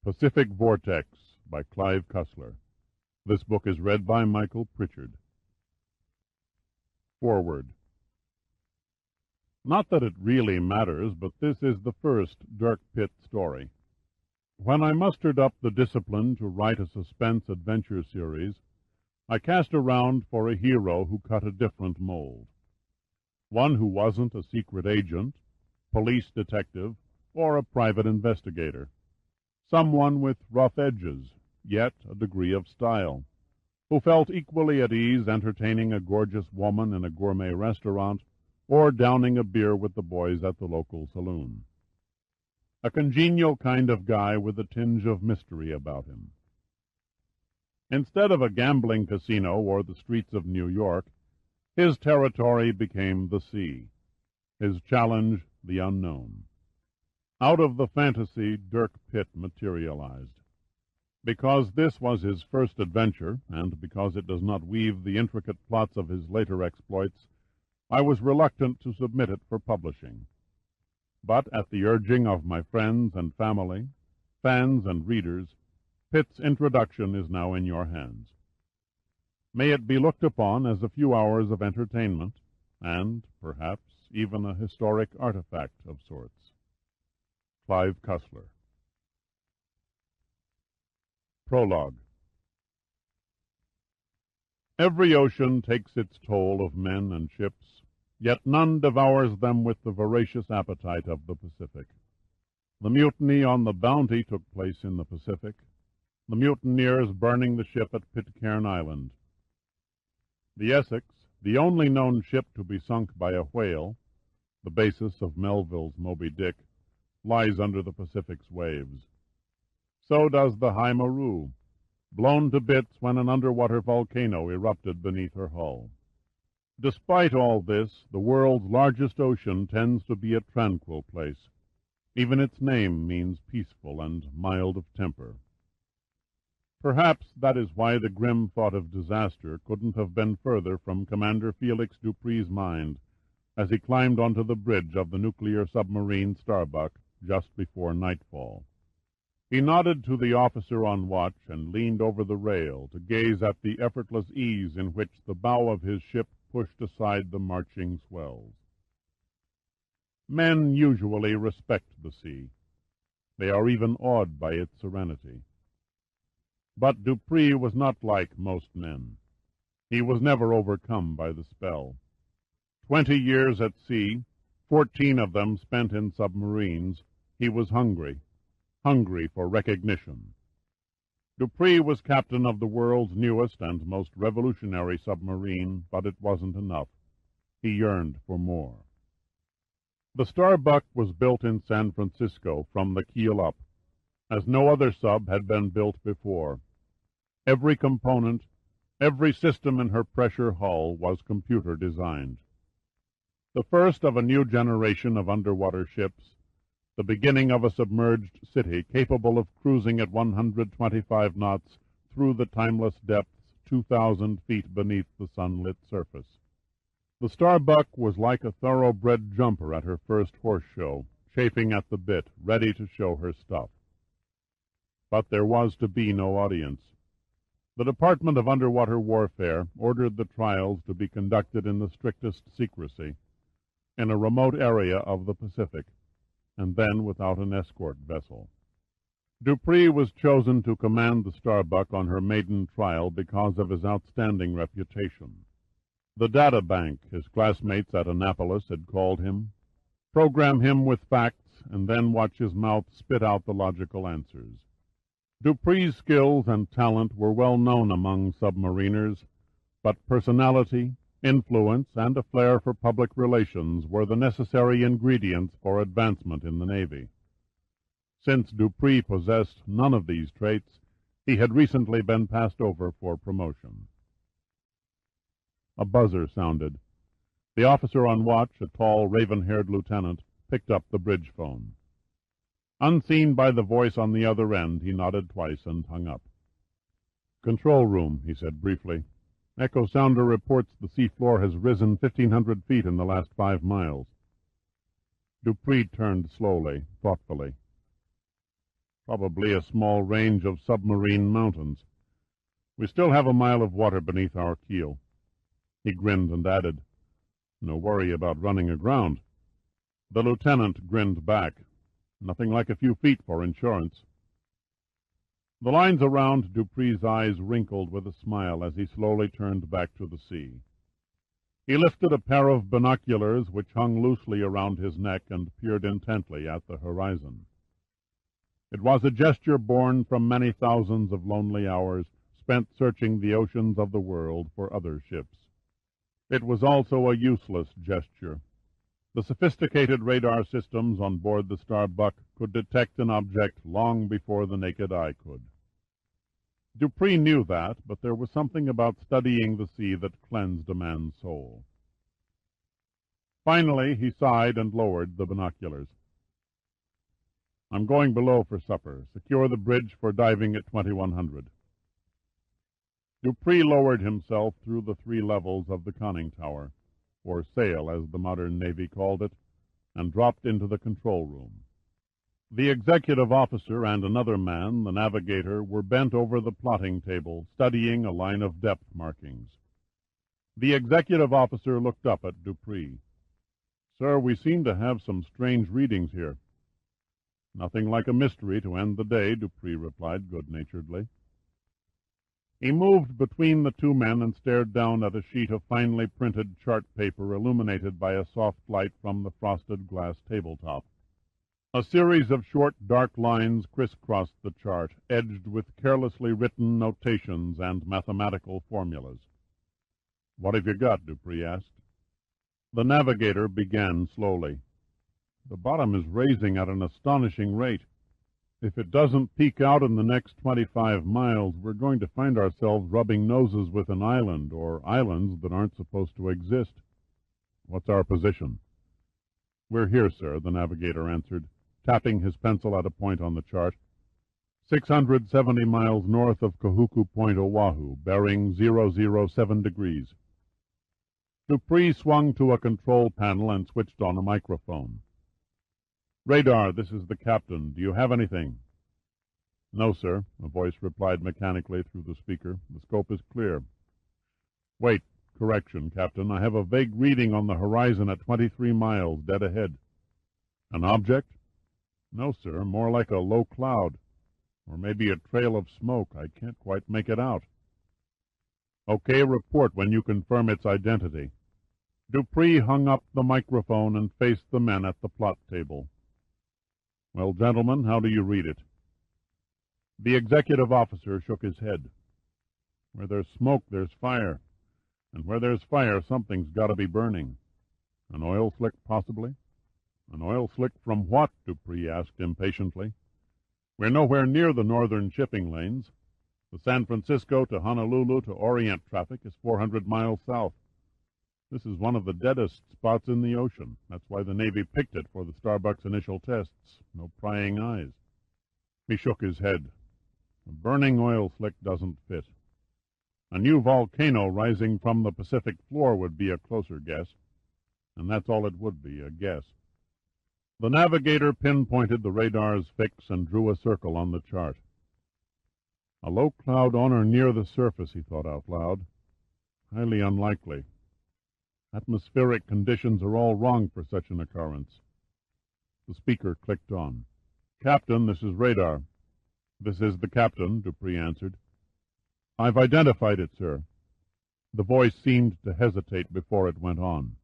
Pacific Vortex by Clive Cussler. This book is read by Michael Pritchard. Foreword. Not that it really matters, but this is the first Dirk Pitt story. When I mustered up the discipline to write a suspense adventure series, I cast around for a hero who cut a different mold. One who wasn't a secret agent, police detective, or a private investigator. Someone with rough edges, yet a degree of style, who felt equally at ease entertaining a gorgeous woman in a gourmet restaurant or downing a beer with the boys at the local saloon. A congenial kind of guy with a tinge of mystery about him. Instead of a gambling casino or the streets of New York, his territory became the sea, his challenge the unknown. Out of the fantasy, Dirk Pitt materialized. Because this was his first adventure, and because it does not weave the intricate plots of his later exploits, I was reluctant to submit it for publishing. But at the urging of my friends and family, fans and readers, Pitt's introduction is now in your hands. May it be looked upon as a few hours of entertainment, and, perhaps, even a historic artifact of sorts. Clive Cussler. Prologue. Every ocean takes its toll of men and ships, yet none devours them with the voracious appetite of the Pacific. The mutiny on the Bounty took place in the Pacific, the mutineers burning the ship at Pitcairn Island. The Essex, the only known ship to be sunk by a whale, the basis of Melville's Moby Dick, lies under the Pacific's waves. So does the High Maru, blown to bits when an underwater volcano erupted beneath her hull. Despite all this, the world's largest ocean tends to be a tranquil place. Even its name means peaceful and mild of temper. Perhaps that is why the grim thought of disaster couldn't have been further from Commander Felix Dupree's mind as he climbed onto the bridge of the nuclear submarine Starbuck just before nightfall. He nodded to the officer on watch and leaned over the rail to gaze at the effortless ease in which the bow of his ship pushed aside the marching swells. Men usually respect the sea. They are even awed by its serenity. But Dupree was not like most men. He was never overcome by the spell. 20 years at sea, 14 of them spent in submarines, he was hungry for recognition. Dupree was captain of the world's newest and most revolutionary submarine, but it wasn't enough. He yearned for more. The Starbuck was built in San Francisco from the keel up, as no other sub had been built before. Every component, every system in her pressure hull was computer designed. The first of a new generation of underwater ships, the beginning of a submerged city capable of cruising at 125 knots through the timeless depths 2,000 feet beneath the sunlit surface. The Starbuck was like a thoroughbred jumper at her first horse show, chafing at the bit, ready to show her stuff. But there was to be no audience. The Department of Underwater Warfare ordered the trials to be conducted in the strictest secrecy, in a remote area of the Pacific, and then without an escort vessel. Dupree was chosen to command the Starbuck on her maiden trial because of his outstanding reputation. The data bank, his classmates at Annapolis had called him. Program him with facts, and then watch his mouth spit out the logical answers. Dupree's skills and talent were well known among submariners, but personality, influence, and a flair for public relations were the necessary ingredients for advancement in the Navy. Since Dupree possessed none of these traits, he had recently been passed over for promotion. A buzzer sounded. The officer on watch, a tall, raven-haired lieutenant, picked up the bridge phone. Unseen by the voice on the other end, he nodded twice and hung up. "Control room," he said briefly. "Echo sounder reports the seafloor has risen 1,500 feet in the last 5 miles. Dupree turned slowly, thoughtfully. Probably a small range of submarine mountains. We still have a mile of water beneath our keel. He grinned and added, "No worry about running aground." The lieutenant grinned back. "Nothing like a few feet for insurance." The lines around Dupree's eyes wrinkled with a smile as he slowly turned back to the sea. He lifted a pair of binoculars which hung loosely around his neck and peered intently at the horizon. It was a gesture born from many thousands of lonely hours spent searching the oceans of the world for other ships. It was also a useless gesture. The sophisticated radar systems on board the Starbuck could detect an object long before the naked eye could. Dupree knew that, but there was something about studying the sea that cleansed a man's soul. Finally, he sighed and lowered the binoculars. "I'm going below for supper. Secure the bridge for diving at 2100. Dupree lowered himself through the 3 levels of the conning tower, or sail as the modern Navy called it, and dropped into the control room. The executive officer and another man, the navigator, were bent over the plotting table, studying a line of depth markings. The executive officer looked up at Dupree. "Sir, we seem to have some strange readings here." "Nothing like a mystery to end the day," Dupree replied good-naturedly. He moved between the 2 men and stared down at a sheet of finely printed chart paper illuminated by a soft light from the frosted glass tabletop. A series of short, dark lines crisscrossed the chart, edged with carelessly written notations and mathematical formulas. "What have you got?" Dupree asked. The navigator began slowly. "The bottom is raising at an astonishing rate. If it doesn't peak out in the next 25 miles, we're going to find ourselves rubbing noses with an island, or islands that aren't supposed to exist." "What's our position?" "We're here, sir," the navigator answered, tapping his pencil at a point on the chart. 670 miles north of Kahuku Point, Oahu, bearing 007 degrees. Dupree swung to a control panel and switched on a microphone. "Radar, this is the captain. Do you have anything?" "No, sir," a voice replied mechanically through the speaker. "The scope is clear." "Wait. Correction, Captain. I have a vague reading on the horizon at 23 miles, dead ahead." "An object?" "No, sir. More like a low cloud. Or maybe a trail of smoke. I can't quite make it out." "Okay, report when you confirm its identity." Dupree hung up the microphone and faced the men at the plot table. "Well, gentlemen, how do you read it?" The executive officer shook his head. "Where there's smoke, there's fire. And where there's fire, something's got to be burning. An oil slick, possibly?" "An oil slick from what?" Dupree asked impatiently. "We're nowhere near the northern shipping lanes. The San Francisco to Honolulu to Orient traffic is 400 miles south. This is one of the deadest spots in the ocean. That's why the Navy picked it for the Starbuck's initial tests. No prying eyes." He shook his head. "A burning oil slick doesn't fit. A new volcano rising from the Pacific floor would be a closer guess. And that's all it would be, a guess." The navigator pinpointed the radar's fix and drew a circle on the chart. "A low cloud on or near the surface," he thought out loud. "Highly unlikely. Atmospheric conditions are all wrong for such an occurrence." The speaker clicked on. "Captain, this is radar." "This is the captain," Dupree answered. "I've identified it, sir." The voice seemed to hesitate before it went on.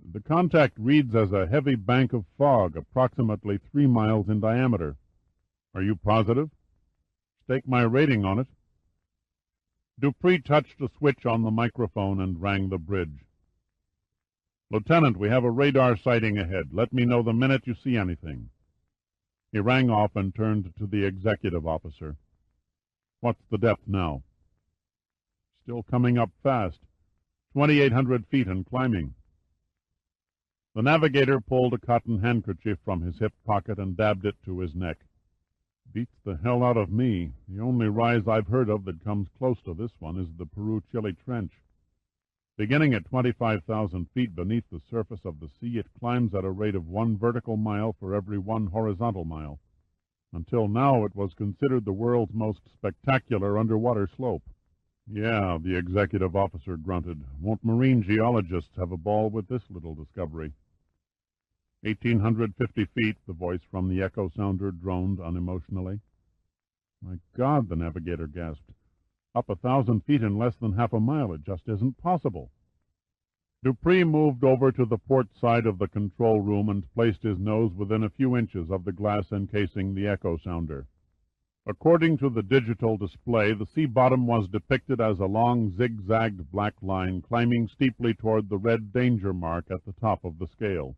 "The contact reads as a heavy bank of fog, approximately 3 miles in diameter." "Are you positive?" "Stake my rating on it." Dupree touched a switch on the microphone and rang the bridge. "Lieutenant, we have a radar sighting ahead. Let me know the minute you see anything." He rang off and turned to the executive officer. "What's the depth now?" "Still coming up fast. 2,800 feet and climbing." The navigator pulled a cotton handkerchief from his hip pocket and dabbed it to his neck. "Beats the hell out of me. The only rise I've heard of that comes close to this one is the Peru-Chile Trench. Beginning at 25,000 feet beneath the surface of the sea, it climbs at a rate of 1 vertical mile for every 1 horizontal mile. Until now it was considered the world's most spectacular underwater slope. Yeah, the executive officer grunted. Won't marine geologists have a ball with this little discovery? 1,850 feet, the voice from the echo sounder droned unemotionally. My God, the navigator gasped. Up 1,000 feet in less than half a mile. It just isn't possible. Dupree moved over to the port side of the control room and placed his nose within a few inches of the glass encasing the echo sounder. According to the digital display, the sea bottom was depicted as a long zigzagged black line climbing steeply toward the red danger mark at the top of the scale.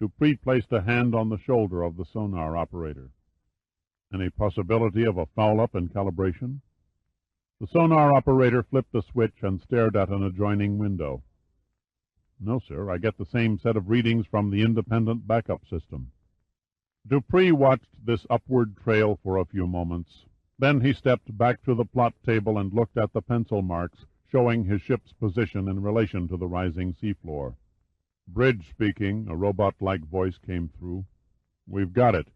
Dupree placed a hand on the shoulder of the sonar operator. Any possibility of a foul-up in calibration? The sonar operator flipped the switch and stared at an adjoining window. No, sir, I get the same set of readings from the independent backup system. Dupree watched this upward trail for a few moments. Then he stepped back to the plot table and looked at the pencil marks showing his ship's position in relation to the rising seafloor. Bridge speaking, a robot-like voice came through. We've got it.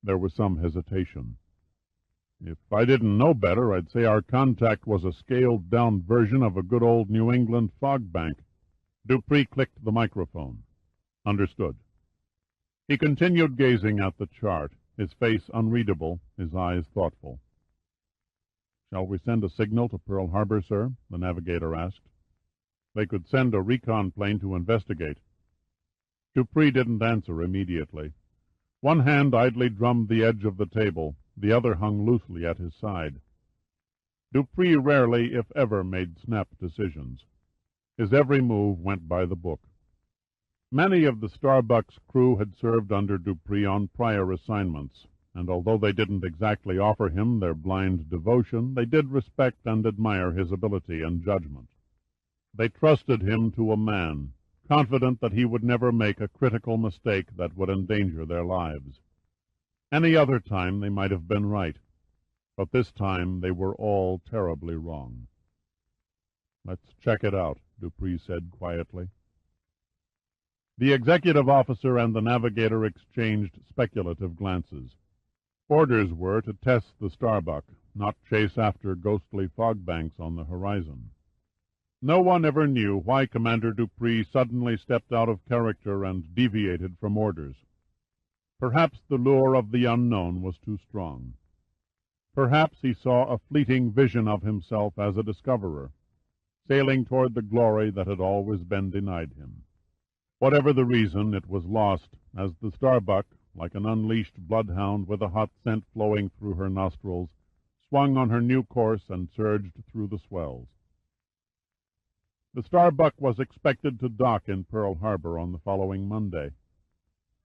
There was some hesitation. If I didn't know better, I'd say our contact was a scaled-down version of a good old New England fog bank. Dupree clicked the microphone. Understood. He continued gazing at the chart, his face unreadable, his eyes thoughtful. Shall we send a signal to Pearl Harbor, sir? The navigator asked. They could send a recon plane to investigate. Dupree didn't answer immediately. One hand idly drummed the edge of the table, the other hung loosely at his side. Dupree rarely, if ever, made snap decisions. His every move went by the book. Many of the Starbuck's crew had served under Dupree on prior assignments, and although they didn't exactly offer him their blind devotion, they did respect and admire his ability and judgment. They trusted him to a man, confident that he would never make a critical mistake that would endanger their lives. Any other time they might have been right, but this time they were all terribly wrong. Let's check it out, Dupree said quietly. The executive officer and the navigator exchanged speculative glances. Orders were to test the Starbuck, not chase after ghostly fog banks on the horizon. No one ever knew why Commander Dupree suddenly stepped out of character and deviated from orders. Perhaps the lure of the unknown was too strong. Perhaps he saw a fleeting vision of himself as a discoverer, sailing toward the glory that had always been denied him. Whatever the reason, it was lost as the Starbuck, like an unleashed bloodhound with a hot scent flowing through her nostrils, swung on her new course and surged through the swells. The Starbuck was expected to dock in Pearl Harbor on the following Monday.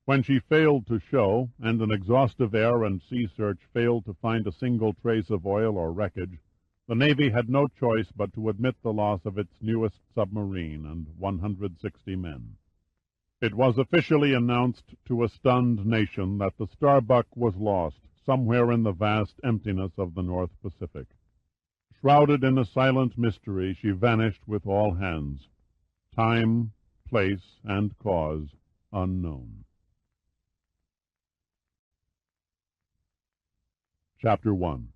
When she failed to show, and an exhaustive air and sea search failed to find a single trace of oil or wreckage, the Navy had no choice but to admit the loss of its newest submarine and 160 men. It was officially announced to a stunned nation that the Starbuck was lost somewhere in the vast emptiness of the North Pacific. Shrouded in a silent mystery, she vanished with all hands. Time, place, and cause unknown. Chapter 1.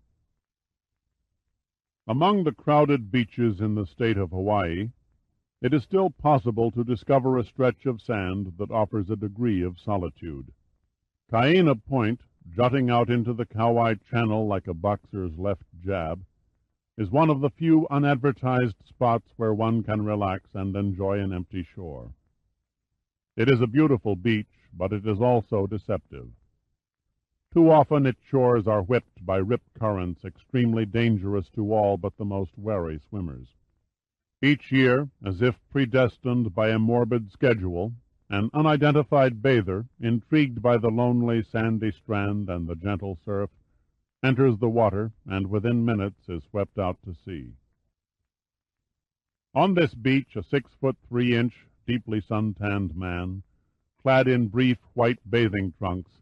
Among the crowded beaches in the state of Hawaii, it is still possible to discover a stretch of sand that offers a degree of solitude. Kaena Point, jutting out into the Kauai Channel like a boxer's left jab, is one of the few unadvertised spots where one can relax and enjoy an empty shore. It is a beautiful beach, but it is also deceptive. Too often its shores are whipped by rip currents extremely dangerous to all but the most wary swimmers. Each year, as if predestined by a morbid schedule, an unidentified bather, intrigued by the lonely sandy strand and the gentle surf, enters the water and within minutes is swept out to sea. On this beach a 6'3" deeply sun-tanned man, clad in brief white bathing trunks,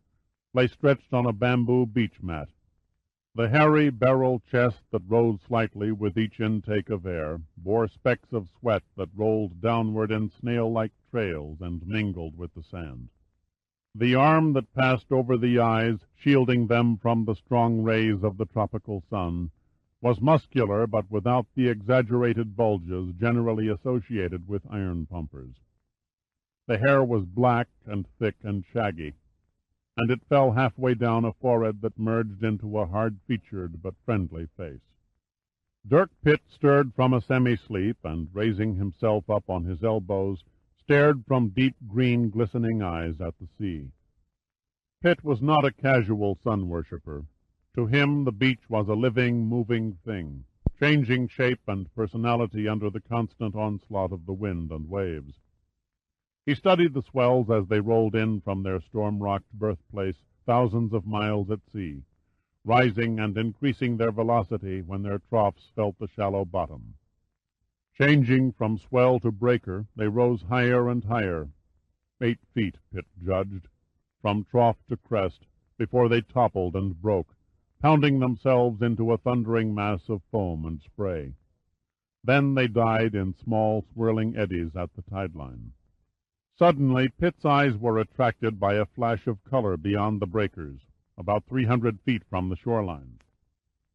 lay stretched on a bamboo beach mat. The hairy barrel chest that rose slightly with each intake of air bore specks of sweat that rolled downward in snail-like trails and mingled with the sand. The arm that passed over the eyes, shielding them from the strong rays of the tropical sun, was muscular but without the exaggerated bulges generally associated with iron pumpers. The hair was black and thick and shaggy, and it fell halfway down a forehead that merged into a hard-featured but friendly face. Dirk Pitt stirred from a semi-sleep, and, raising himself up on his elbows, stared from deep green glistening eyes at the sea. Pitt was not a casual sun-worshipper. To him the beach was a living, moving thing, changing shape and personality under the constant onslaught of the wind and waves. He studied the swells as they rolled in from their storm-rocked birthplace thousands of miles at sea, rising and increasing their velocity when their troughs felt the shallow bottom. Changing from swell to breaker, they rose higher and higher, 8 feet, Pitt judged, from trough to crest, before they toppled and broke, pounding themselves into a thundering mass of foam and spray. Then they died in small, swirling eddies at the tide-line. Suddenly, Pitt's eyes were attracted by a flash of color beyond the breakers, about 300 feet from the shoreline.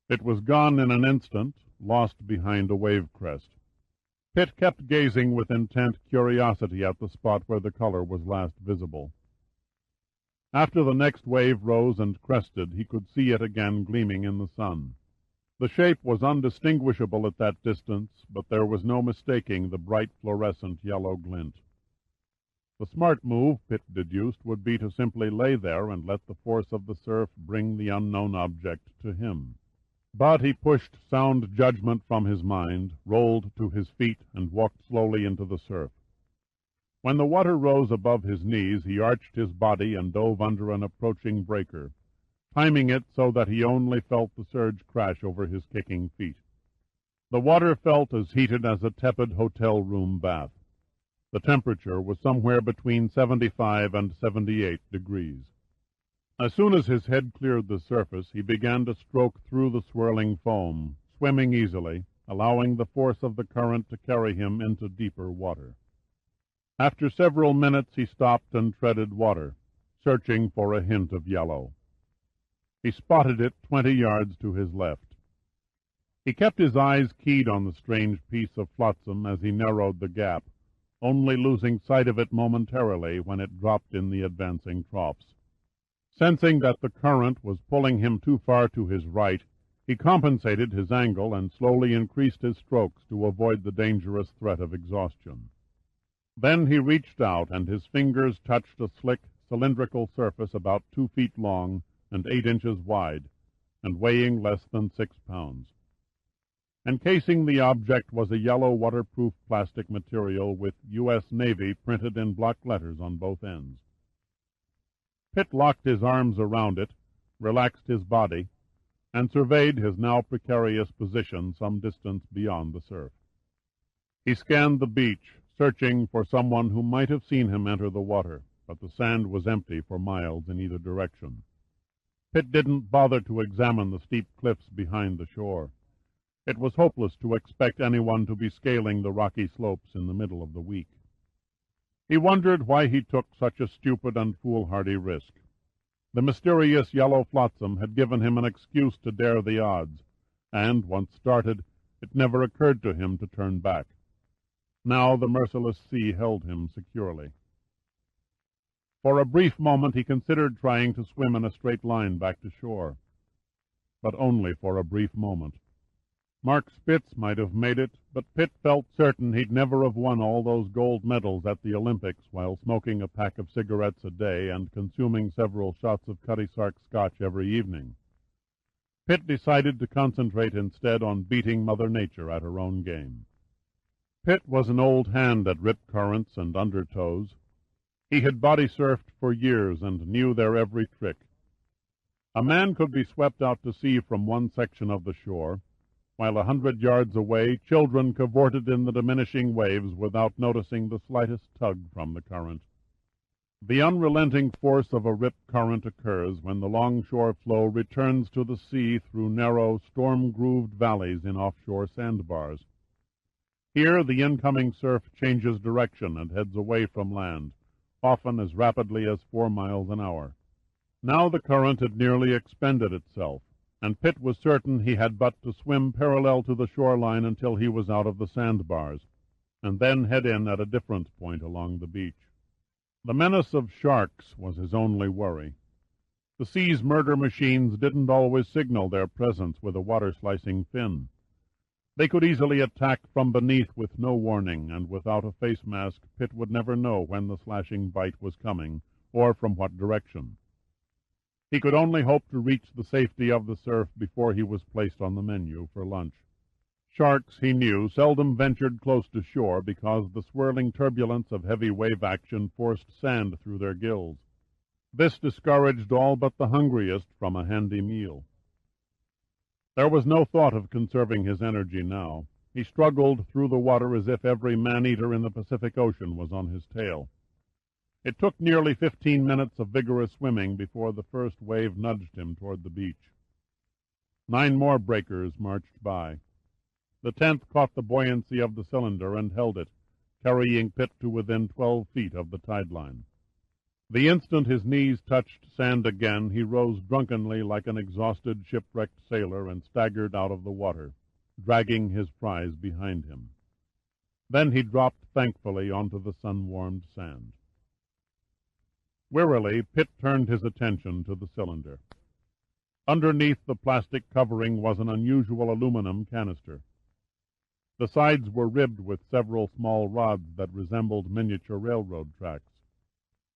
It was gone in an instant, lost behind a wave crest. Pitt kept gazing with intent curiosity at the spot where the color was last visible. After the next wave rose and crested, he could see it again gleaming in the sun. The shape was undistinguishable at that distance, but there was no mistaking the bright fluorescent yellow glint. The smart move, Pitt deduced, would be to simply lay there and let the force of the surf bring the unknown object to him. But he pushed sound judgment from his mind, rolled to his feet, and walked slowly into the surf. When the water rose above his knees, he arched his body and dove under an approaching breaker, timing it so that he only felt the surge crash over his kicking feet. The water felt as heated as a tepid hotel room bath. The temperature was somewhere between 75 and 78 degrees. As soon as his head cleared the surface, he began to stroke through the swirling foam, swimming easily, allowing the force of the current to carry him into deeper water. After several minutes he stopped and treaded water, searching for a hint of yellow. He spotted it 20 yards to his left. He kept his eyes keyed on the strange piece of flotsam as he narrowed the gap, only losing sight of it momentarily when it dropped in the advancing troughs. Sensing that the current was pulling him too far to his right, he compensated his angle and slowly increased his strokes to avoid the dangerous threat of exhaustion. Then he reached out, and his fingers touched a slick, cylindrical surface about 2 feet long and 8 inches wide, and weighing less than 6 pounds. Encasing the object was a yellow waterproof plastic material with U.S. Navy printed in block letters on both ends. Pitt locked his arms around it, relaxed his body, and surveyed his now precarious position some distance beyond the surf. He scanned the beach, searching for someone who might have seen him enter the water, but the sand was empty for miles in either direction. Pitt didn't bother to examine the steep cliffs behind the shore. It was hopeless to expect anyone to be scaling the rocky slopes in the middle of the week. He wondered why he took such a stupid and foolhardy risk. The mysterious yellow flotsam had given him an excuse to dare the odds, and, once started, it never occurred to him to turn back. Now the merciless sea held him securely. For a brief moment he considered trying to swim in a straight line back to shore, but only for a brief moment. Mark Spitz might have made it, but Pitt felt certain he'd never have won all those gold medals at the Olympics while smoking a pack of cigarettes a day and consuming several shots of Cutty Sark Scotch every evening. Pitt decided to concentrate instead on beating Mother Nature at her own game. Pitt was an old hand at rip currents and undertows. He had body surfed for years and knew their every trick. A man could be swept out to sea from one section of the shore, while 100 yards away children cavorted in the diminishing waves without noticing the slightest tug from the current. The unrelenting force of a rip current occurs when the longshore flow returns to the sea through narrow, storm-grooved valleys in offshore sandbars. Here the incoming surf changes direction and heads away from land, often as rapidly as 4 miles an hour. Now the current had nearly expended itself, and Pitt was certain he had but to swim parallel to the shoreline until he was out of the sandbars, and then head in at a different point along the beach. The menace of sharks was his only worry. The sea's murder machines didn't always signal their presence with a water-slicing fin. They could easily attack from beneath with no warning, and without a face mask, Pitt would never know when the slashing bite was coming, or from what direction. He could only hope to reach the safety of the surf before he was placed on the menu for lunch. Sharks, he knew, seldom ventured close to shore because the swirling turbulence of heavy wave action forced sand through their gills. This discouraged all but the hungriest from a handy meal. There was no thought of conserving his energy now. He struggled through the water as if every man-eater in the Pacific Ocean was on his tail. It took nearly 15 minutes of vigorous swimming before the first wave nudged him toward the beach. 9 more breakers marched by. The 10th caught the buoyancy of the cylinder and held it, carrying Pitt to within 12 feet of the tide line. The instant his knees touched sand again, he rose drunkenly like an exhausted, shipwrecked sailor and staggered out of the water, dragging his prize behind him. Then he dropped thankfully onto the sun-warmed sand. Wearily, Pitt turned his attention to the cylinder. Underneath the plastic covering was an unusual aluminum canister. The sides were ribbed with several small rods that resembled miniature railroad tracks.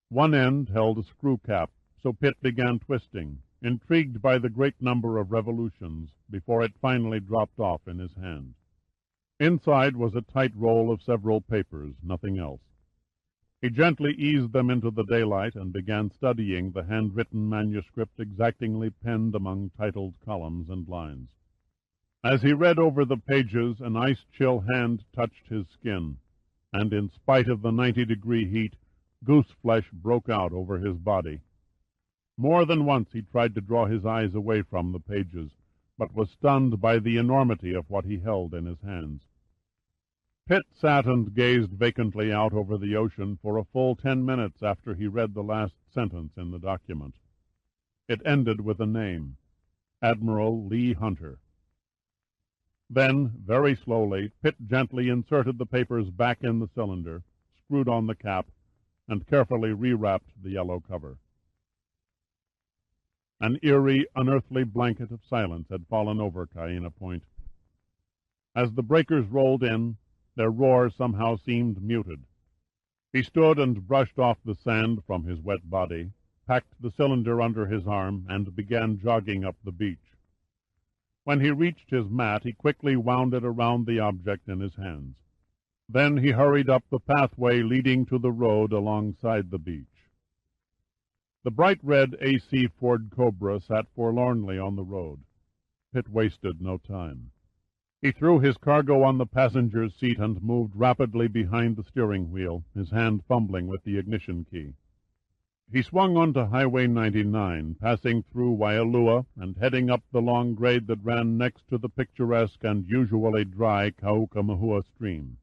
One end held a screw cap, so Pitt began twisting, intrigued by the great number of revolutions, before it finally dropped off in his hand. Inside was a tight roll of several papers, nothing else. He gently eased them into the daylight and began studying the handwritten manuscript exactingly penned among titled columns and lines. As he read over the pages, an ice-chill hand touched his skin, and in spite of the 90-degree heat, goose-flesh broke out over his body. More than once he tried to draw his eyes away from the pages, but was stunned by the enormity of what he held in his hands. Pitt sat and gazed vacantly out over the ocean for a full 10 minutes after he read the last sentence in the document. It ended with a name, Admiral Lee Hunter. Then, very slowly, Pitt gently inserted the papers back in the cylinder, screwed on the cap, and carefully rewrapped the yellow cover. An eerie, unearthly blanket of silence had fallen over Cayena Point. As the breakers rolled in, their roar somehow seemed muted. He stood and brushed off the sand from his wet body, packed the cylinder under his arm, and began jogging up the beach. When he reached his mat, he quickly wound it around the object in his hands. Then he hurried up the pathway leading to the road alongside the beach. The bright red AC Ford Cobra sat forlornly on the road. Pitt wasted no time. He threw his cargo on the passenger's seat and moved rapidly behind the steering wheel, his hand fumbling with the ignition key. He swung onto Highway 99, passing through Waialua and heading up the long grade that ran next to the picturesque and usually dry Kaukamahua stream.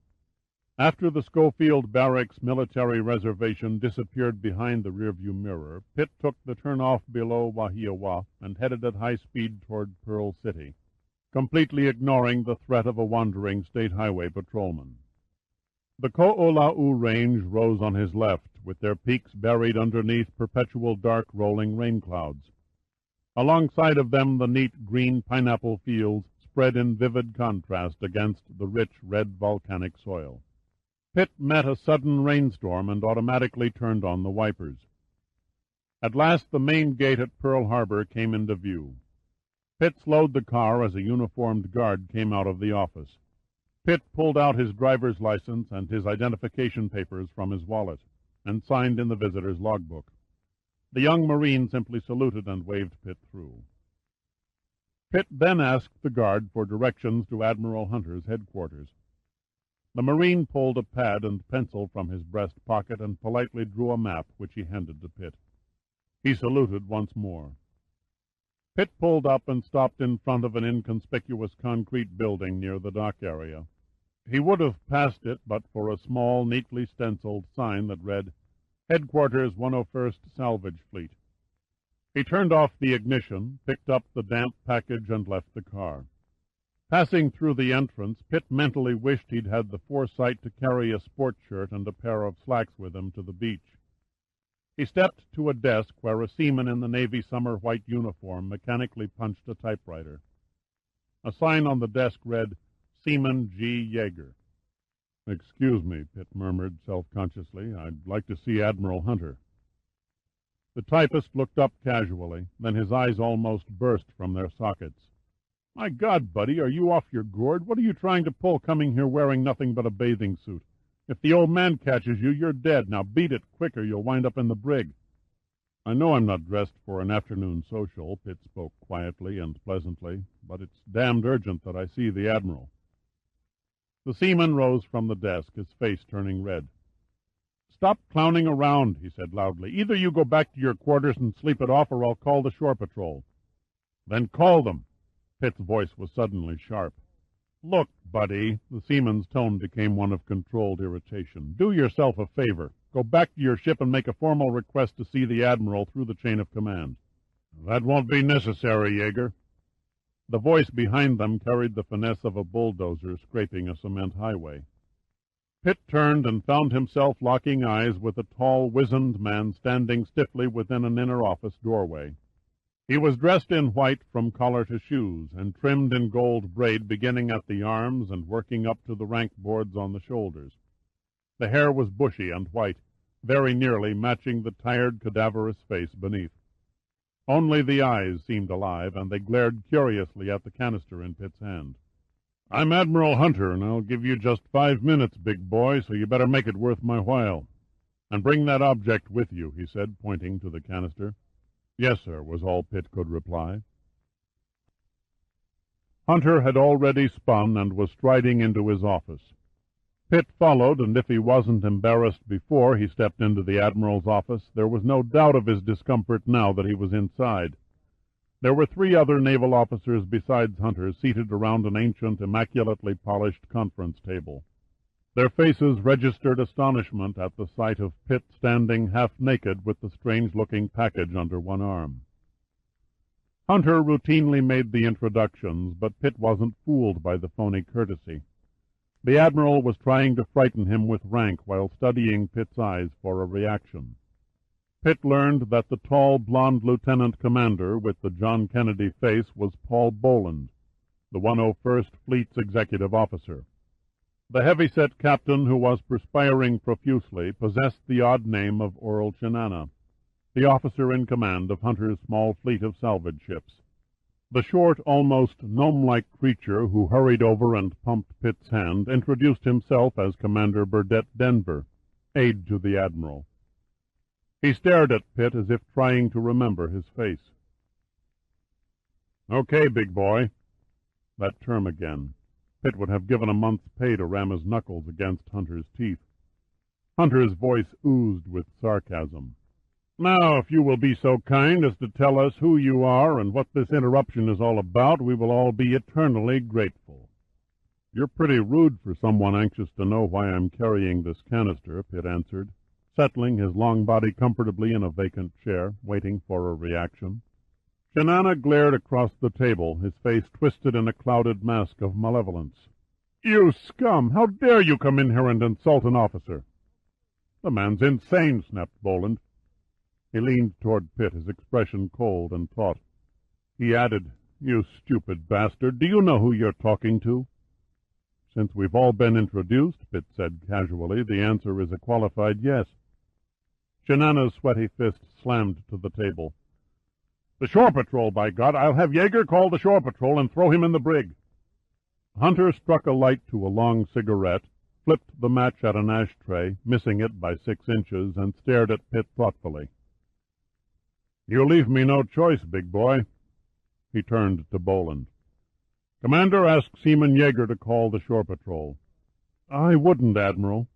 After the Schofield Barracks military reservation disappeared behind the rearview mirror, Pitt took the turnoff below Wahiawa and headed at high speed toward Pearl City, completely ignoring the threat of a wandering state highway patrolman. The Ko'olau Range rose on his left, with their peaks buried underneath perpetual dark rolling rain clouds. Alongside of them the neat green pineapple fields spread in vivid contrast against the rich red volcanic soil. Pitt met a sudden rainstorm and automatically turned on the wipers. At last the main gate at Pearl Harbor came into view. Pitt slowed the car as a uniformed guard came out of the office. Pitt pulled out his driver's license and his identification papers from his wallet, and signed in the visitor's logbook. The young Marine simply saluted and waved Pitt through. Pitt then asked the guard for directions to Admiral Hunter's headquarters. The Marine pulled a pad and pencil from his breast pocket and politely drew a map, which he handed to Pitt. He saluted once more. Pitt pulled up and stopped in front of an inconspicuous concrete building near the dock area. He would have passed it but for a small, neatly stenciled sign that read, Headquarters, 101st Salvage Fleet. He turned off the ignition, picked up the damp package, and left the car. Passing through the entrance, Pitt mentally wished he'd had the foresight to carry a sport shirt and a pair of slacks with him to the beach. He stepped to a desk where a seaman in the Navy summer white uniform mechanically punched a typewriter. A sign on the desk read, Seaman G. Yeager. "Excuse me," Pitt murmured self-consciously. "I'd like to see Admiral Hunter." The typist looked up casually, then his eyes almost burst from their sockets. "My God, buddy, are you off your gourd? What are you trying to pull coming here wearing nothing but a bathing suit? If the old man catches you, you're dead. Now beat it quick or you'll wind up in the brig." "I know I'm not dressed for an afternoon social," Pitt spoke quietly and pleasantly, "but it's damned urgent that I see the Admiral." The seaman rose from the desk, his face turning red. "Stop clowning around," he said loudly. "Either you go back to your quarters and sleep it off, or I'll call the shore patrol." "Then call them." Pitt's voice was suddenly sharp. "Look, buddy," the seaman's tone became one of controlled irritation. "Do yourself a favor. Go back to your ship and make a formal request to see the Admiral through the chain of command." "That won't be necessary, Yeager." The voice behind them carried the finesse of a bulldozer scraping a cement highway. Pitt turned and found himself locking eyes with a tall, wizened man standing stiffly within an inner office doorway. He was dressed in white from collar to shoes, and trimmed in gold braid beginning at the arms and working up to the rank boards on the shoulders. The hair was bushy and white, very nearly matching the tired, cadaverous face beneath. Only the eyes seemed alive, and they glared curiously at the canister in Pitt's hand. "I'm Admiral Hunter, and I'll give you just 5 minutes, big boy, so you better make it worth my while. And bring that object with you," he said, pointing to the canister. "Yes, sir," was all Pitt could reply. Hunter had already spun and was striding into his office. Pitt followed, and if he wasn't embarrassed before he stepped into the Admiral's office, there was no doubt of his discomfort now that he was inside. There were 3 other naval officers besides Hunter seated around an ancient, immaculately polished conference table. Their faces registered astonishment at the sight of Pitt standing half-naked with the strange-looking package under one arm. Hunter routinely made the introductions, but Pitt wasn't fooled by the phony courtesy. The Admiral was trying to frighten him with rank while studying Pitt's eyes for a reaction. Pitt learned that the tall, blond lieutenant commander with the John Kennedy face was Paul Boland, the 101st Fleet's executive officer. The heavy-set captain, who was perspiring profusely, possessed the odd name of Earl Chinana, the officer in command of Hunter's small fleet of salvage ships. The short, almost gnome-like creature who hurried over and pumped Pitt's hand introduced himself as Commander Burdett Denver, aide to the Admiral. He stared at Pitt as if trying to remember his face. "Okay, big boy." That term again. Pitt would have given a month's pay to ram his knuckles against Hunter's teeth. Hunter's voice oozed with sarcasm. "Now, if you will be so kind as to tell us who you are and what this interruption is all about, we will all be eternally grateful." "You're pretty rude for someone anxious to know why I'm carrying this canister," Pitt answered, settling his long body comfortably in a vacant chair, waiting for a reaction. Chinana glared across the table, his face twisted in a clouded mask of malevolence. "You scum! How dare you come in here and insult an officer?" "The man's insane," snapped Boland. He leaned toward Pitt, his expression cold and taut. He added, "You stupid bastard, do you know who you're talking to?" "Since we've all been introduced," Pitt said casually, "the answer is a qualified yes." Chinana's sweaty fist slammed to the table. "The shore patrol, by God! I'll have Yeager call the shore patrol and throw him in the brig." Hunter struck a light to a long cigarette, flipped the match at an ashtray, missing it by 6 inches, and stared at Pitt thoughtfully. "You leave me no choice, big boy." He turned to Boland. "Commander, ask Seaman Yeager to call the shore patrol." "I wouldn't, Admiral."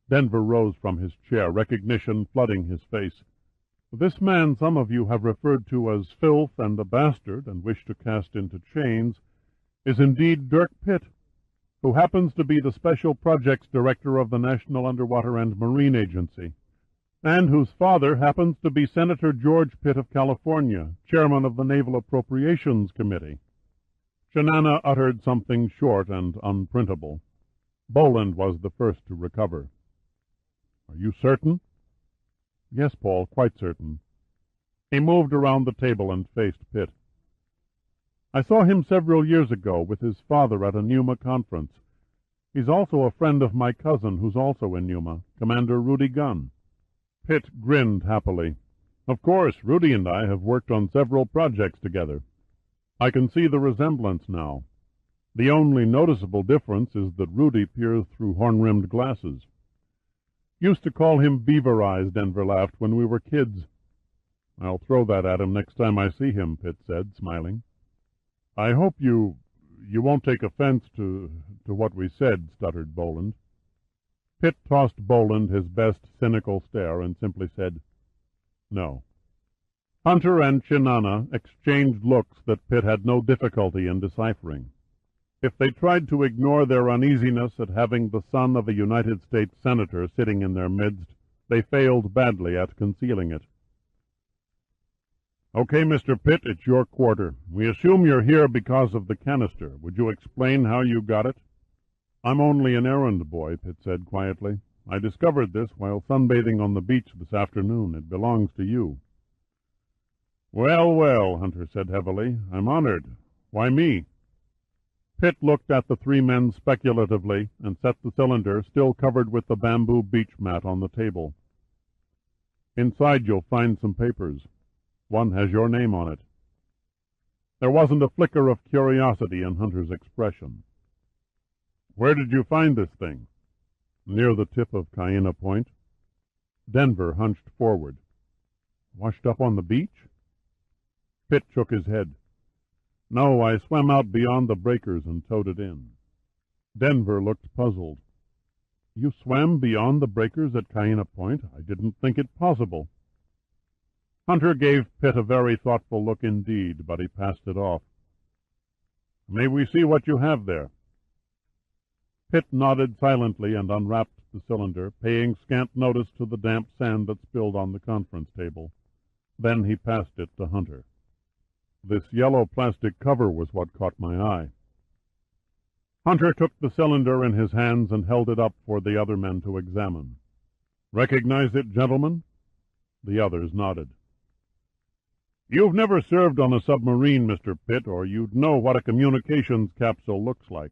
Denver rose from his chair, recognition flooding his face. "This man some of you have referred to as filth and a bastard, and wish to cast into chains, is indeed Dirk Pitt, who happens to be the Special Projects Director of the National Underwater and Marine Agency. and whose father happens to be Senator George Pitt of California, chairman of the Naval Appropriations Committee." Shinana uttered something short and unprintable. Boland was the first to recover. "Are you certain?" "Yes, Paul, quite certain." He moved around the table and faced Pitt. "I saw him several years ago with his father at a Numa conference. He's also a friend of my cousin, who's also in Numa, Commander Rudy Gunn." Pitt grinned happily. "Of course, Rudy and I have worked on several projects together. I can see the resemblance now. The only noticeable difference is that Rudy peers through horn-rimmed glasses." "Used to call him Beaver Eyes," Denver laughed, "when we were kids." "I'll throw that at him next time I see him," Pitt said, smiling. "I hope you won't take offense to what we said," stuttered Boland. Pitt tossed Boland his best cynical stare and simply said, "No." Hunter and Shinana exchanged looks that Pitt had no difficulty in deciphering. If they tried to ignore their uneasiness at having the son of a United States senator sitting in their midst, they failed badly at concealing it. "Okay, Mr. Pitt, it's your quarter. We assume you're here because of the canister. Would you explain how you got it?" "I'm only an errand boy," Pitt said quietly. "I discovered this while sunbathing on the beach this afternoon. It belongs to you." "Well, well," Hunter said heavily, "I'm honored. Why me?" Pitt looked at the three men speculatively and set the cylinder, still covered with the bamboo beach mat, on the table. "Inside you'll find some papers. One has your name on it." There wasn't a flicker of curiosity in Hunter's expression. "Where did you find this thing?" "Near the tip of Cayena Point." Denver hunched forward. "Washed up on the beach?" Pitt shook his head. "No, I swam out beyond the breakers and towed it in." Denver looked puzzled. "You swam beyond the breakers at Cayena Point? I didn't think it possible." Hunter gave Pitt a very thoughtful look indeed, but he passed it off. "May we see what you have there?" Pitt nodded silently and unwrapped the cylinder, paying scant notice to the damp sand that spilled on the conference table. Then he passed it to Hunter. This yellow plastic cover was what caught my eye. Hunter took the cylinder in his hands and held it up for the other men to examine. "Recognize it, gentlemen?" The others nodded. "You've never served on a submarine, Mr. Pitt, or you'd know what a communications capsule looks like."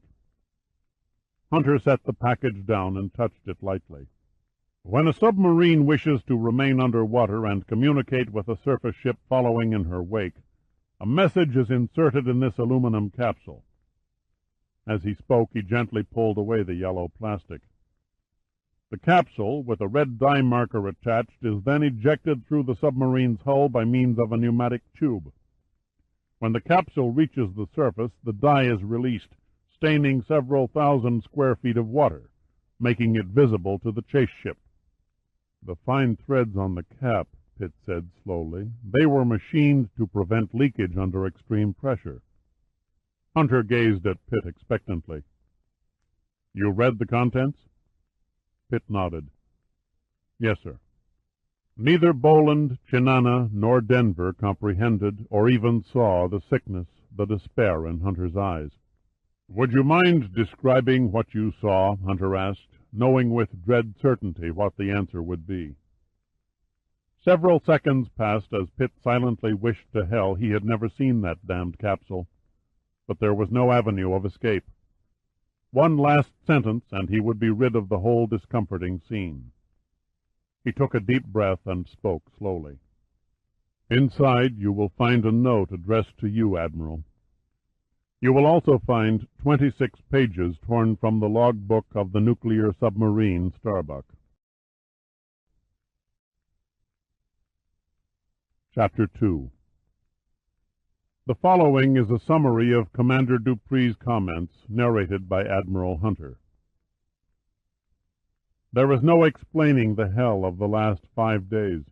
Hunter set the package down and touched it lightly. "When a submarine wishes to remain underwater and communicate with a surface ship following in her wake, a message is inserted in this aluminum capsule." As he spoke, he gently pulled away the yellow plastic. The capsule, with a red dye marker attached, is then ejected through the submarine's hull by means of a pneumatic tube. When the capsule reaches the surface, the dye is released, staining several thousand square feet of water, making it visible to the chase ship. "The fine threads on the cap," Pitt said slowly, "they were machined to prevent leakage under extreme pressure." Hunter gazed at Pitt expectantly. "You read the contents?" Pitt nodded. "Yes, sir." Neither Boland, Shinana, nor Denver comprehended or even saw the sickness, the despair in Hunter's eyes. "Would you mind describing what you saw?" Hunter asked, knowing with dread certainty what the answer would be. Several seconds passed as Pitt silently wished to hell he had never seen that damned capsule. But there was no avenue of escape. One last sentence, and he would be rid of the whole discomforting scene. He took a deep breath and spoke slowly. "Inside you will find a note addressed to you, Admiral. You will also find 26 pages torn from the logbook of the nuclear submarine Starbuck." Chapter 2. The following is a summary of Commander Dupree's comments, narrated by Admiral Hunter. There is no explaining the hell of the last 5 days.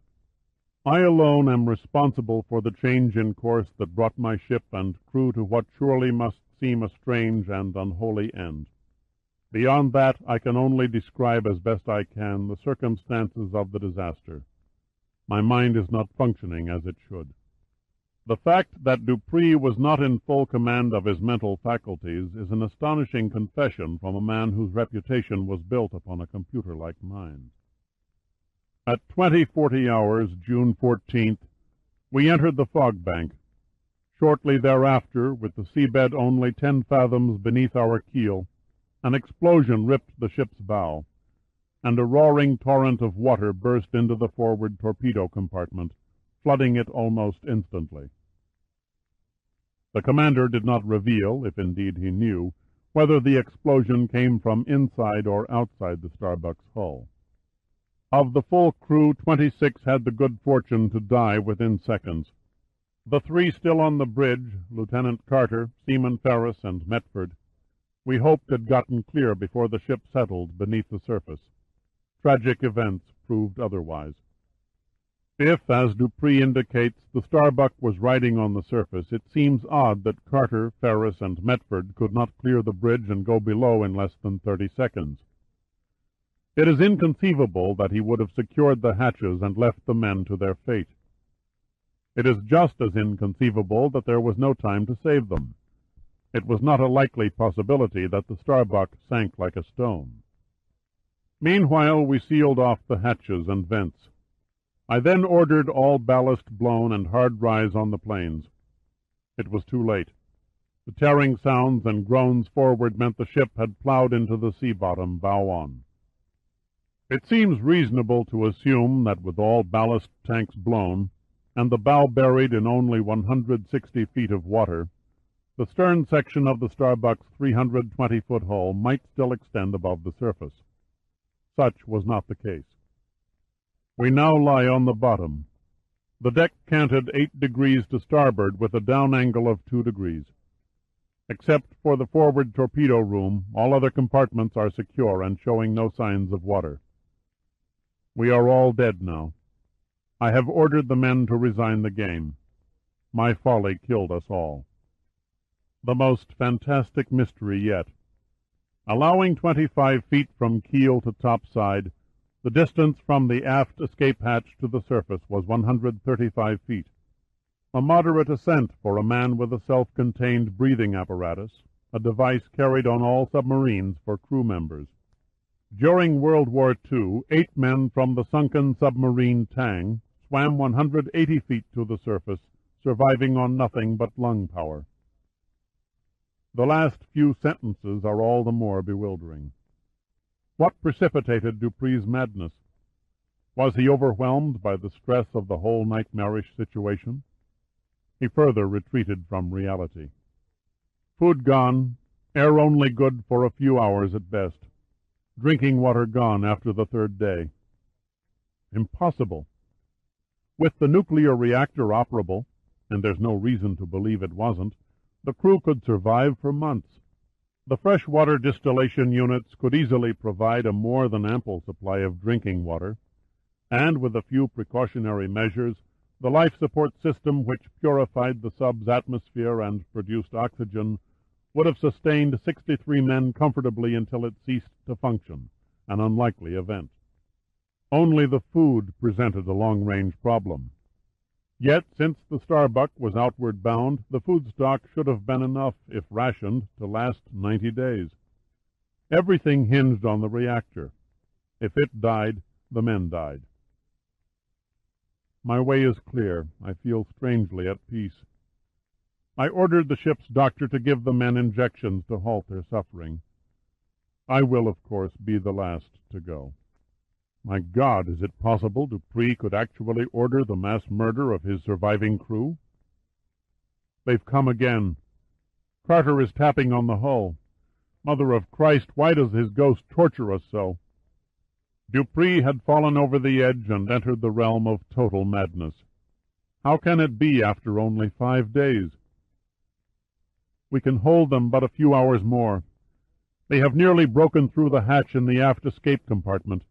I alone am responsible for the change in course that brought my ship and crew to what surely must seem a strange and unholy end. Beyond that, I can only describe as best I can the circumstances of the disaster, My mind is not functioning as it should. The fact that Dupree was not in full command of his mental faculties is an astonishing confession from a man whose reputation was built upon a computer-like mind. At 20:40 hours, June 14th, we entered the fog bank. Shortly thereafter, with the seabed only 10 fathoms beneath our keel, an explosion ripped the ship's bow, and a roaring torrent of water burst into the forward torpedo compartment, flooding it almost instantly. The commander did not reveal, if indeed he knew, whether the explosion came from inside or outside the Starbuck's hull. Of the full crew, 26 had the good fortune to die within seconds. The 3 still on the bridge, Lieutenant Carter, Seaman Ferris, and Metford, we hoped had gotten clear before the ship settled beneath the surface. Tragic events proved otherwise. If, as Dupree indicates, the Starbuck was riding on the surface, it seems odd that Carter, Ferris, and Metford could not clear the bridge and go below in less than 30 seconds. It is inconceivable that he would have secured the hatches and left the men to their fate. It is just as inconceivable that there was no time to save them. It was not a likely possibility that the Starbuck sank like a stone. Meanwhile, we sealed off the hatches and vents. I then ordered all ballast blown and hard rise on the planes. It was too late. The tearing sounds and groans forward meant the ship had plowed into the sea bottom, bow on. It seems reasonable to assume that with all ballast tanks blown, and the bow buried in only 160 feet of water, the stern section of the Starbuck's 320-foot hull might still extend above the surface. Such was not the case. We now lie on the bottom. The deck canted 8 degrees to starboard with a down angle of 2 degrees. Except for the forward torpedo room, all other compartments are secure and showing no signs of water. We are all dead now. I have ordered the men to resign the game. My folly killed us all. The most fantastic mystery yet. Allowing 25 feet from keel to topside, the distance from the aft escape hatch to the surface was 135 feet, a moderate ascent for a man with a self-contained breathing apparatus, a device carried on all submarines for crew members. During World War II, 8 men from the sunken submarine Tang swam 180 feet to the surface, surviving on nothing but lung power. The last few sentences are all the more bewildering. What precipitated Dupree's madness? Was he overwhelmed by the stress of the whole nightmarish situation? He further retreated from reality. Food gone, air only good for a few hours at best. Drinking water gone after the 3rd day. Impossible. With the nuclear reactor operable, and there's no reason to believe it wasn't, the crew could survive for months. The freshwater distillation units could easily provide a more than ample supply of drinking water, and with a few precautionary measures, the life support system which purified the sub's atmosphere and produced oxygen would have sustained 63 men comfortably until it ceased to function, an unlikely event. Only the food presented a long-range problem. Yet, since the Starbuck was outward bound, the food stock should have been enough, if rationed, to last 90 days. Everything hinged on the reactor. If it died, the men died. My way is clear. I feel strangely at peace. I ordered the ship's doctor to give the men injections to halt their suffering. I will, of course, be the last to go. My God, is it possible Dupree could actually order the mass murder of his surviving crew? They've come again. Carter is tapping on the hull. Mother of Christ, why does his ghost torture us so? Dupree had fallen over the edge and entered the realm of total madness. How can it be after only 5 days? We can hold them but a few hours more. They have nearly broken through the hatch in the aft escape compartment.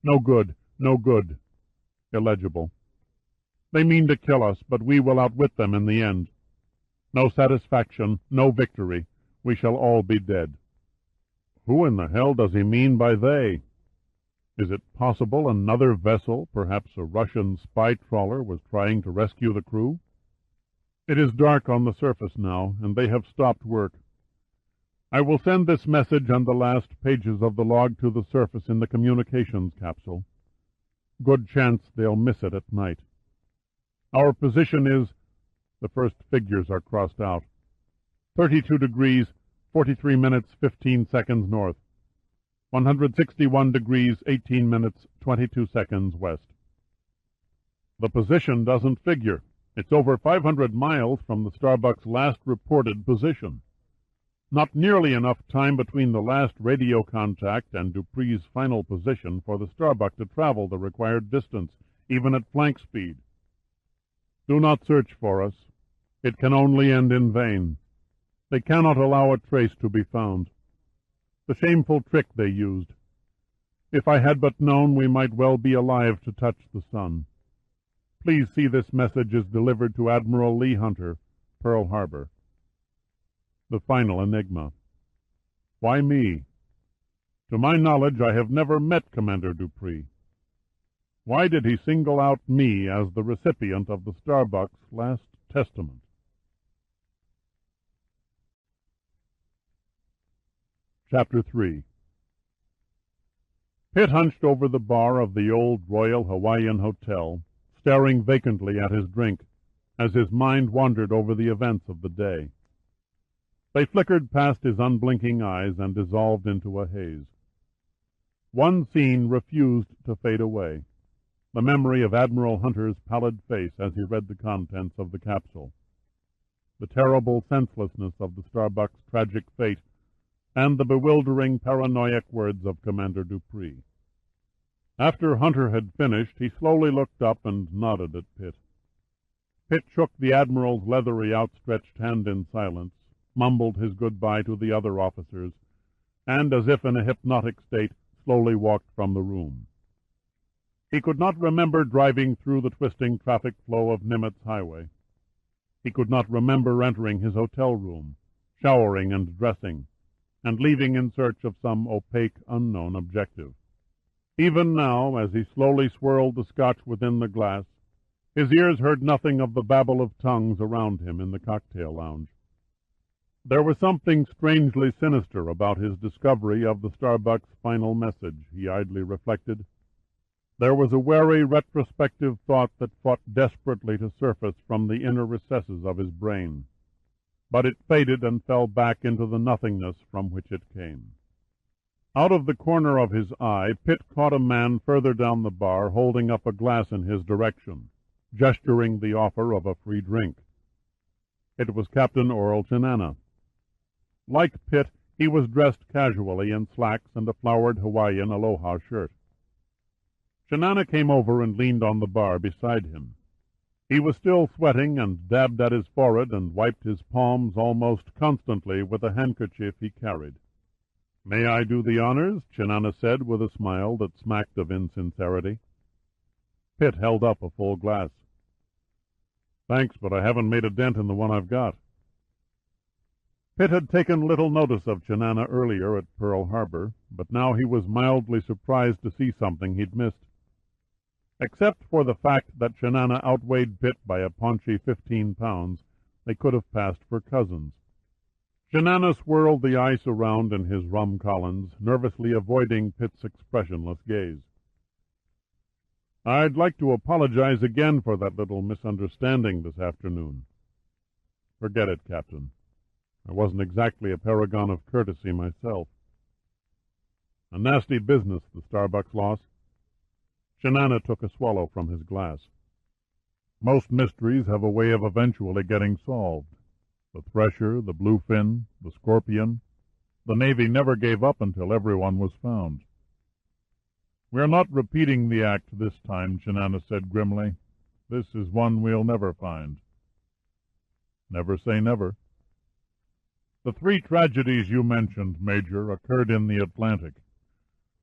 No good, no good. Illegible. They mean to kill us, but we will outwit them in the end. No satisfaction, no victory. We shall all be dead. Who in the hell does he mean by they? Is it possible another vessel, perhaps a Russian spy trawler, was trying to rescue the crew? It is dark on the surface now, and they have stopped work. I will send this message and the last pages of the log to the surface in the communications capsule. Good chance they'll miss it at night. Our position is, the first figures are crossed out, 32 degrees, 43 minutes, 15 seconds north, 161 degrees, 18 minutes, 22 seconds west. The position doesn't figure. It's over 500 miles from the Starbuck's last reported position. Not nearly enough time between the last radio contact and Dupree's final position for the Starbuck to travel the required distance, even at flank speed. Do not search for us. It can only end in vain. They cannot allow a trace to be found. The shameful trick they used. If I had but known, we might well be alive to touch the sun. Please see this message is delivered to Admiral Lee Hunter, Pearl Harbor. The final enigma. Why me? To my knowledge, I have never met Commander Dupree. Why did he single out me as the recipient of the Starbuck's last testament? Chapter 3. Pitt hunched over the bar of the old Royal Hawaiian Hotel, staring vacantly at his drink, as his mind wandered over the events of the day. They flickered past his unblinking eyes and dissolved into a haze. One scene refused to fade away, the memory of Admiral Hunter's pallid face as he read the contents of the capsule, the terrible senselessness of the Starbuck's tragic fate, and the bewildering, paranoiac words of Commander Dupree. After Hunter had finished, he slowly looked up and nodded at Pitt. Pitt shook the Admiral's leathery, outstretched hand in silence, mumbled his goodbye to the other officers, and, as if in a hypnotic state, slowly walked from the room. He could not remember driving through the twisting traffic flow of Nimitz Highway. He could not remember entering his hotel room, showering and dressing, and leaving in search of some opaque, unknown objective. Even now, as he slowly swirled the scotch within the glass, his ears heard nothing of the babble of tongues around him in the cocktail lounge. There was something strangely sinister about his discovery of the Starbuck's final message, he idly reflected. There was a wary, retrospective thought that fought desperately to surface from the inner recesses of his brain. But it faded and fell back into the nothingness from which it came. Out of the corner of his eye, Pitt caught a man further down the bar holding up a glass in his direction, gesturing the offer of a free drink. It was Captain Oral Chinana. Like Pitt, he was dressed casually in slacks and a flowered Hawaiian aloha shirt. Chinana came over and leaned on the bar beside him. He was still sweating and dabbed at his forehead and wiped his palms almost constantly with a handkerchief he carried. "May I do the honors?" Chinana said with a smile that smacked of insincerity. Pitt held up a full glass. "Thanks, but I haven't made a dent in the one I've got." Pitt had taken little notice of Chinana earlier at Pearl Harbor, but now he was mildly surprised to see something he'd missed. Except for the fact that Chinana outweighed Pitt by a paunchy 15 pounds, they could have passed for cousins. Chinana swirled the ice around in his rum Collins, nervously avoiding Pitt's expressionless gaze. "I'd like to apologize again for that little misunderstanding this afternoon." "Forget it, Captain. I wasn't exactly a paragon of courtesy myself." "A nasty business, the Starbuck's loss." Chinana took a swallow from his glass. "Most mysteries have a way of eventually getting solved. The Thresher, the Bluefin, the Scorpion. The Navy never gave up until everyone was found." "We're not repeating the act this time," Chinana said grimly. "This is one we'll never find." "Never say never." "The 3 tragedies you mentioned, Major, occurred in the Atlantic.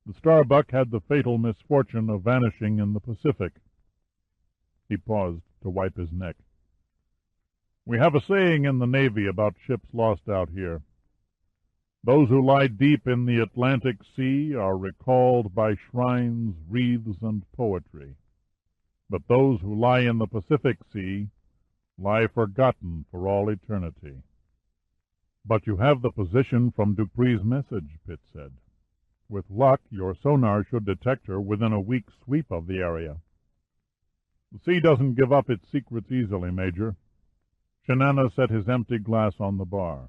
The Starbuck had the fatal misfortune of vanishing in the Pacific." He paused to wipe his neck. "We have a saying in the Navy about ships lost out here. Those who lie deep in the Atlantic Sea are recalled by shrines, wreaths, and poetry. But those who lie in the Pacific Sea lie forgotten for all eternity. But you have the position from Dupree's message, Pitt said. With luck, your sonar should detect her within a week's sweep of the area. The sea doesn't give up its secrets easily, Major. Shinana set his empty glass on the bar.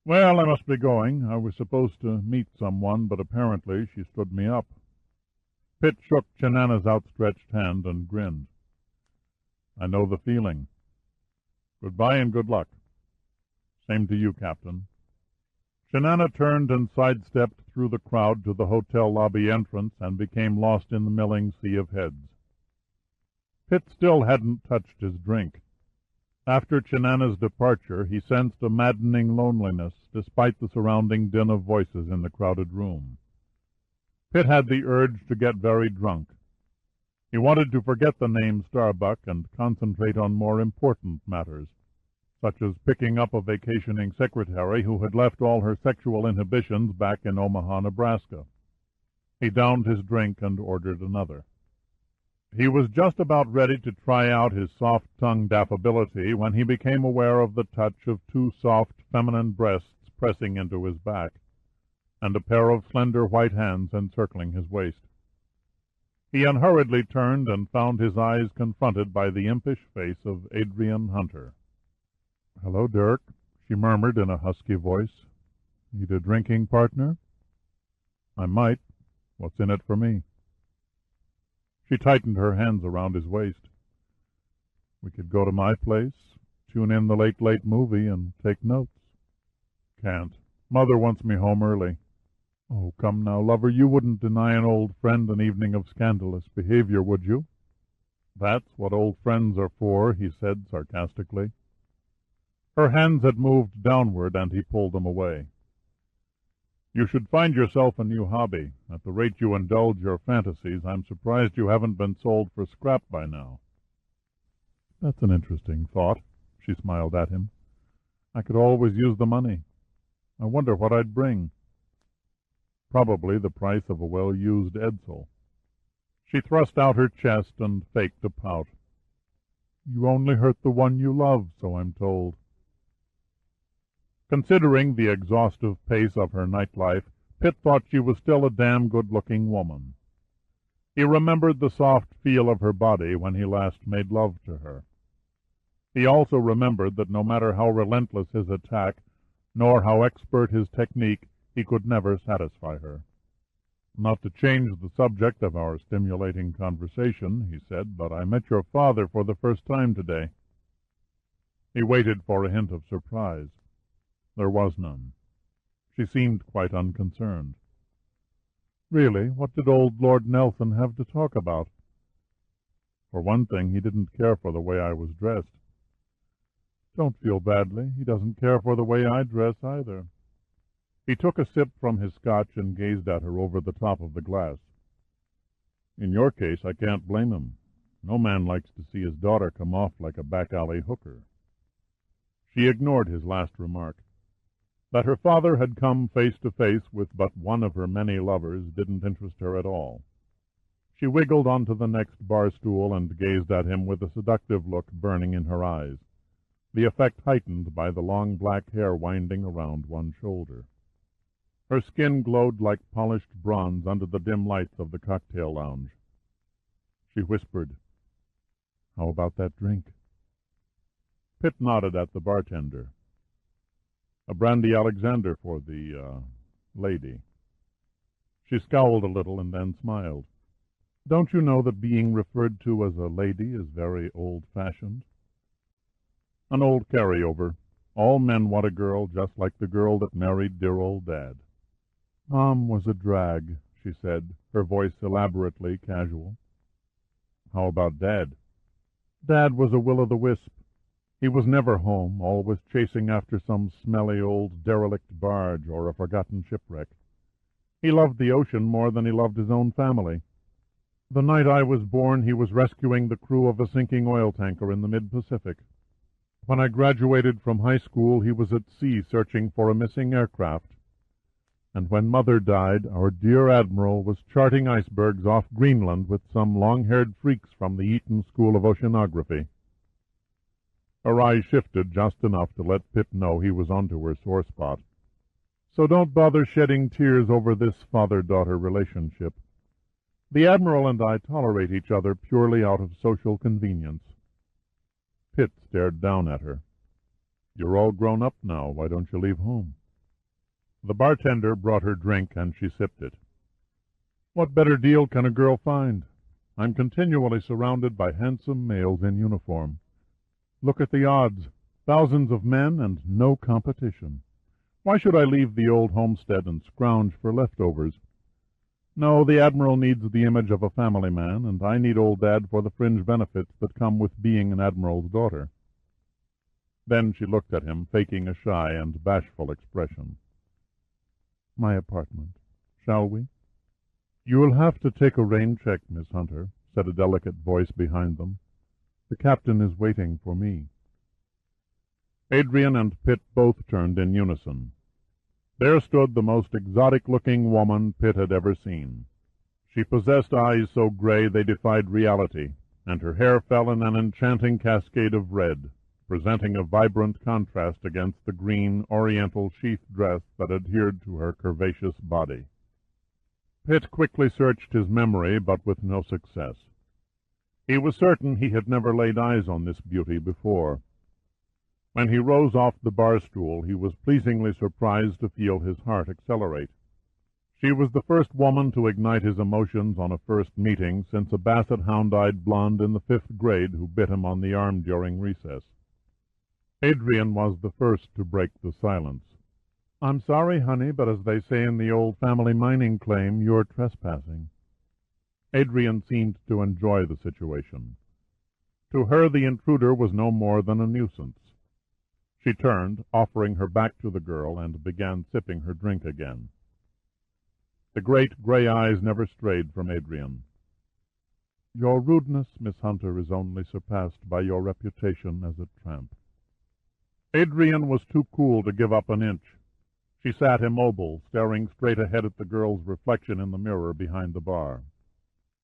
Well, I must be going. I was supposed to meet someone, but apparently she stood me up. Pitt shook Shinana's outstretched hand and grinned. I know the feeling. Goodbye and good luck. Same to you, Captain. Shinana turned and sidestepped through the crowd to the hotel lobby entrance and became lost in the milling sea of heads. Pitt still hadn't touched his drink. After Shinana's departure, he sensed a maddening loneliness, despite the surrounding din of voices in the crowded room. Pitt had the urge to get very drunk. He wanted to forget the name Starbuck and concentrate on more important matters, such as picking up a vacationing secretary who had left all her sexual inhibitions back in Omaha, Nebraska. He downed his drink and ordered another. He was just about ready to try out his soft-tongued affability when he became aware of the touch of two soft, feminine breasts pressing into his back, and a pair of slender white hands encircling his waist. He unhurriedly turned and found his eyes confronted by the impish face of Adrian Hunter. "Hello, Dirk," she murmured in a husky voice. "Need a drinking partner?" "I might. What's in it for me?" She tightened her hands around his waist. "We could go to my place, tune in the late movie, and take notes." "Can't. Mother wants me home early." "Oh, come now, lover, you wouldn't deny an old friend an evening of scandalous behavior, would you?" "That's what old friends are for," he said sarcastically. Her hands had moved downward, and he pulled them away. "You should find yourself a new hobby. At the rate you indulge your fantasies, I'm surprised you haven't been sold for scrap by now." "That's an interesting thought," she smiled at him. "I could always use the money. I wonder what I'd bring." "Probably the price of a well-used Edsel." She thrust out her chest and faked a pout. "You only hurt the one you love, so I'm told." Considering the exhaustive pace of her nightlife, Pitt thought she was still a damn good-looking woman. He remembered the soft feel of her body when he last made love to her. He also remembered that no matter how relentless his attack, nor how expert his technique, he could never satisfy her. "Not to change the subject of our stimulating conversation," he said, "but I met your father for the first time today." He waited for a hint of surprise. There was none. She seemed quite unconcerned. "Really? What did old Lord Nelson have to talk about?" "For one thing, he didn't care for the way I was dressed." "Don't feel badly. He doesn't care for the way I dress either." He took a sip from his scotch and gazed at her over the top of the glass. "In your case, I can't blame him. No man likes to see his daughter come off like a back-alley hooker." She ignored his last remark. That her father had come face to face with but one of her many lovers didn't interest her at all. She wiggled onto the next bar stool and gazed at him with a seductive look burning in her eyes, the effect heightened by the long black hair winding around one shoulder. Her skin glowed like polished bronze under the dim lights of the cocktail lounge. She whispered, "How about that drink?" Pitt nodded at the bartender. "A brandy Alexander for the, lady." She scowled a little and then smiled. "Don't you know that being referred to as a lady is very old-fashioned?" "An old carryover. All men want a girl just like the girl that married dear old Dad." "Mom was a drag," she said, her voice elaborately casual. "How about Dad?" "Dad was a will-o'-the-wisp. He was never home, always chasing after some smelly old derelict barge or a forgotten shipwreck. He loved the ocean more than he loved his own family. The night I was born, he was rescuing the crew of a sinking oil tanker in the mid-Pacific." When I graduated from high school, he was at sea searching for a missing aircraft. And when Mother died, our dear Admiral was charting icebergs off Greenland with some long-haired freaks from the Eton School of Oceanography. Her eyes shifted just enough to let Pitt know he was onto her sore spot. So don't bother shedding tears over this father-daughter relationship. The Admiral and I tolerate each other purely out of social convenience. Pitt stared down at her. You're all grown up now. Why don't you leave home? The bartender brought her drink, and she sipped it. What better deal can a girl find? I'm continually surrounded by handsome males in uniform. Look at the odds. Thousands of men and no competition. Why should I leave the old homestead and scrounge for leftovers? No, the Admiral needs the image of a family man, and I need old Dad for the fringe benefits that come with being an Admiral's daughter. Then she looked at him, faking a shy and bashful expression. My apartment. Shall we? You'll have to take a rain check, Miss Hunter, said a delicate voice behind them. The captain is waiting for me. Adrian and Pitt both turned in unison. There stood the most exotic-looking woman Pitt had ever seen. She possessed eyes so gray they defied reality, and her hair fell in an enchanting cascade of red, presenting a vibrant contrast against the green, oriental sheath dress that adhered to her curvaceous body. Pitt quickly searched his memory, but with no success. He was certain he had never laid eyes on this beauty before. When he rose off the bar stool, he was pleasingly surprised to feel his heart accelerate. She was the first woman to ignite his emotions on a first meeting since a basset hound-eyed blonde in the 5th grade who bit him on the arm during recess. Adrian was the first to break the silence. I'm sorry, honey, but as they say in the old family mining claim, you're trespassing. Adrian seemed to enjoy the situation. To her, the intruder was no more than a nuisance. She turned, offering her back to the girl, and began sipping her drink again. The great gray eyes never strayed from Adrian. Your rudeness, Miss Hunter, is only surpassed by your reputation as a tramp. Adrian was too cool to give up an inch. She sat immobile, staring straight ahead at the girl's reflection in the mirror behind the bar.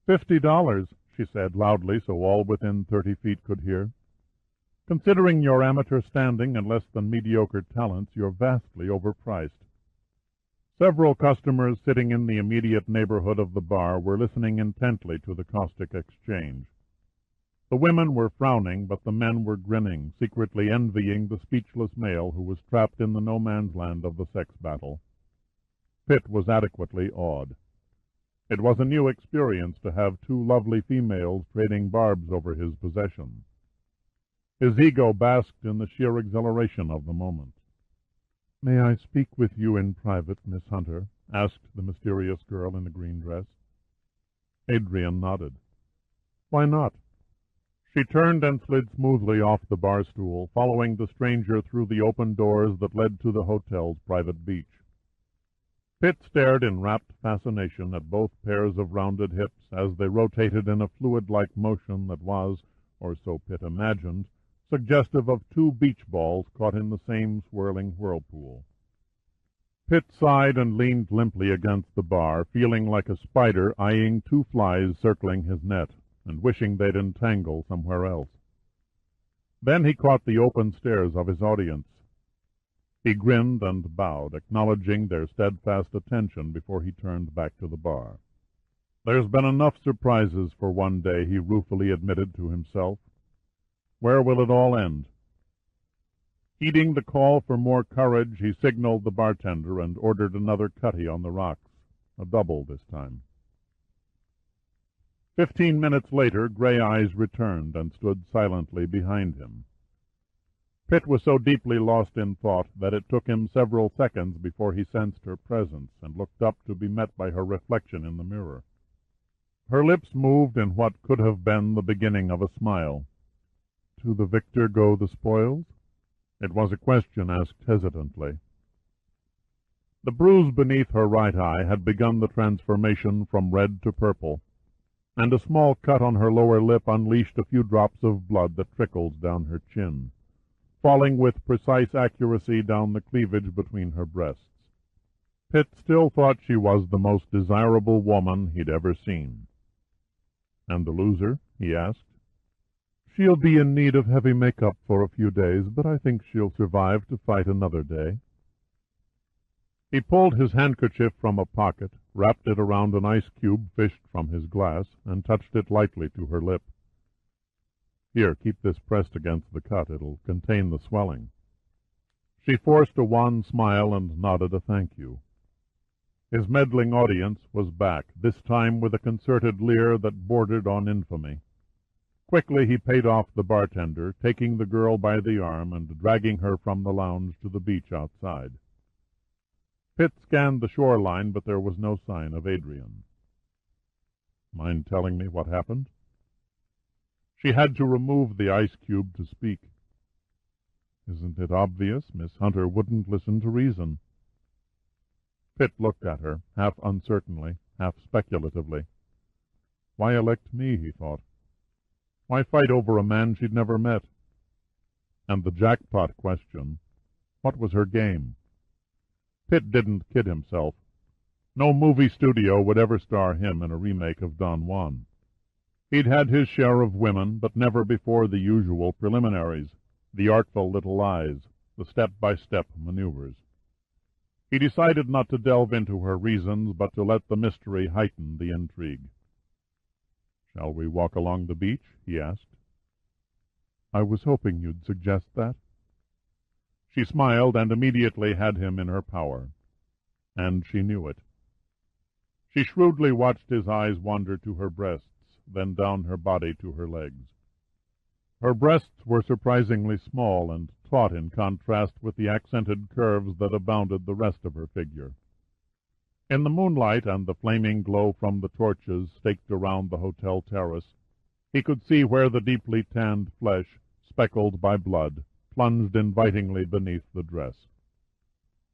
$50, she said loudly so all within 30 feet could hear. Considering your amateur standing and less than mediocre talents, you're vastly overpriced. Several customers sitting in the immediate neighborhood of the bar were listening intently to the caustic exchange. The women were frowning, but the men were grinning, secretly envying the speechless male who was trapped in the no-man's land of the sex battle. Pitt was adequately awed. It was a new experience to have two lovely females trading barbs over his possessions. His ego basked in the sheer exhilaration of the moment. "May I speak with you in private, Miss Hunter?" asked the mysterious girl in the green dress. Adrian nodded. "Why not?" She turned and slid smoothly off the bar stool, following the stranger through the open doors that led to the hotel's private beach. Pitt stared in rapt fascination at both pairs of rounded hips as they rotated in a fluid-like motion that was, or so Pitt imagined, suggestive of two beach balls caught in the same swirling whirlpool. Pitt sighed and leaned limply against the bar, feeling like a spider eyeing two flies circling his net, and wishing they'd entangle somewhere else. Then he caught the open stares of his audience. He grinned and bowed, acknowledging their steadfast attention before he turned back to the bar. "There's been enough surprises for one day," he ruefully admitted to himself. "Where will it all end?" Heeding the call for more courage, he signaled the bartender and ordered another cutty on the rocks, a double this time. 15 minutes later, Gray Eyes returned and stood silently behind him. Pitt was so deeply lost in thought that it took him several seconds before he sensed her presence and looked up to be met by her reflection in the mirror. Her lips moved in what could have been the beginning of a smile. "To the victor go the spoils?" It was a question asked hesitantly. The bruise beneath her right eye had begun the transformation from red to purple, and a small cut on her lower lip unleashed a few drops of blood that trickled down her chin. falling with precise accuracy down the cleavage between her breasts. Pitt still thought she was the most desirable woman he'd ever seen. "And the loser?" he asked. "She'll be in need of heavy makeup for a few days, but I think she'll survive to fight another day." He pulled his handkerchief from a pocket, wrapped it around an ice cube fished from his glass, and touched it lightly to her lip. "Here, keep this pressed against the cut. It'll contain the swelling." She forced a wan smile and nodded a thank you. His meddling audience was back, this time with a concerted leer that bordered on infamy. Quickly he paid off the bartender, taking the girl by the arm and dragging her from the lounge to the beach outside. Pitt scanned the shoreline, but there was no sign of Adrian. "Mind telling me what happened?" She had to remove the ice cube to speak. "Isn't it obvious? Miss Hunter wouldn't listen to reason." Pitt looked at her, half uncertainly, half speculatively. Why elect me, he thought. Why fight over a man she'd never met? And the jackpot question, what was her game? Pitt didn't kid himself. No movie studio would ever star him in a remake of Don Juan. He'd had his share of women, but never before the usual preliminaries, the artful little lies, the step-by-step maneuvers. He decided not to delve into her reasons, but to let the mystery heighten the intrigue. "Shall we walk along the beach?" he asked. "I was hoping you'd suggest that." She smiled and immediately had him in her power. And she knew it. She shrewdly watched his eyes wander to her breasts, then down her body to her legs. Her breasts were surprisingly small and taut in contrast with the accented curves that abounded the rest of her figure. In the moonlight and the flaming glow from the torches staked around the hotel terrace, he could see where the deeply tanned flesh, speckled by blood, plunged invitingly beneath the dress.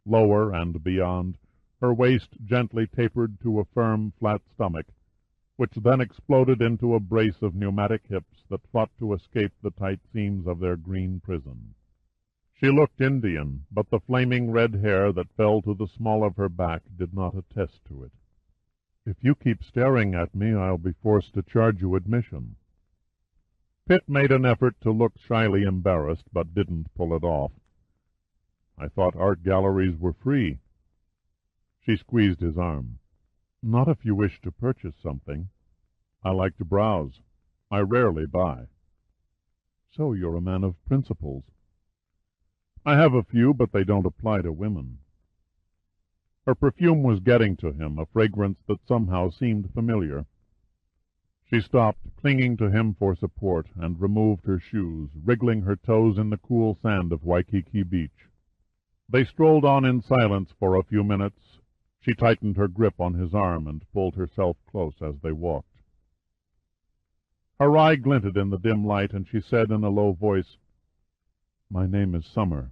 Lower and beyond, her waist gently tapered to a firm, flat stomach, which then exploded into a brace of pneumatic hips that fought to escape the tight seams of their green prison. She looked Indian, but the flaming red hair that fell to the small of her back did not attest to it. "If you keep staring at me, I'll be forced to charge you admission." Pitt made an effort to look shyly embarrassed, but didn't pull it off. "I thought art galleries were free." She squeezed his arm. "Not if you wish to purchase something. I like to browse. I rarely buy." "So you're a man of principles." "I have a few, but they don't apply to women." Her perfume was getting to him, a fragrance that somehow seemed familiar. She stopped, clinging to him for support, and removed her shoes, wriggling her toes in the cool sand of Waikiki Beach. They strolled on in silence for a few minutes. She tightened her grip on his arm and pulled herself close as they walked. Her eye glinted in the dim light, and she said in a low voice, "My name is Summer."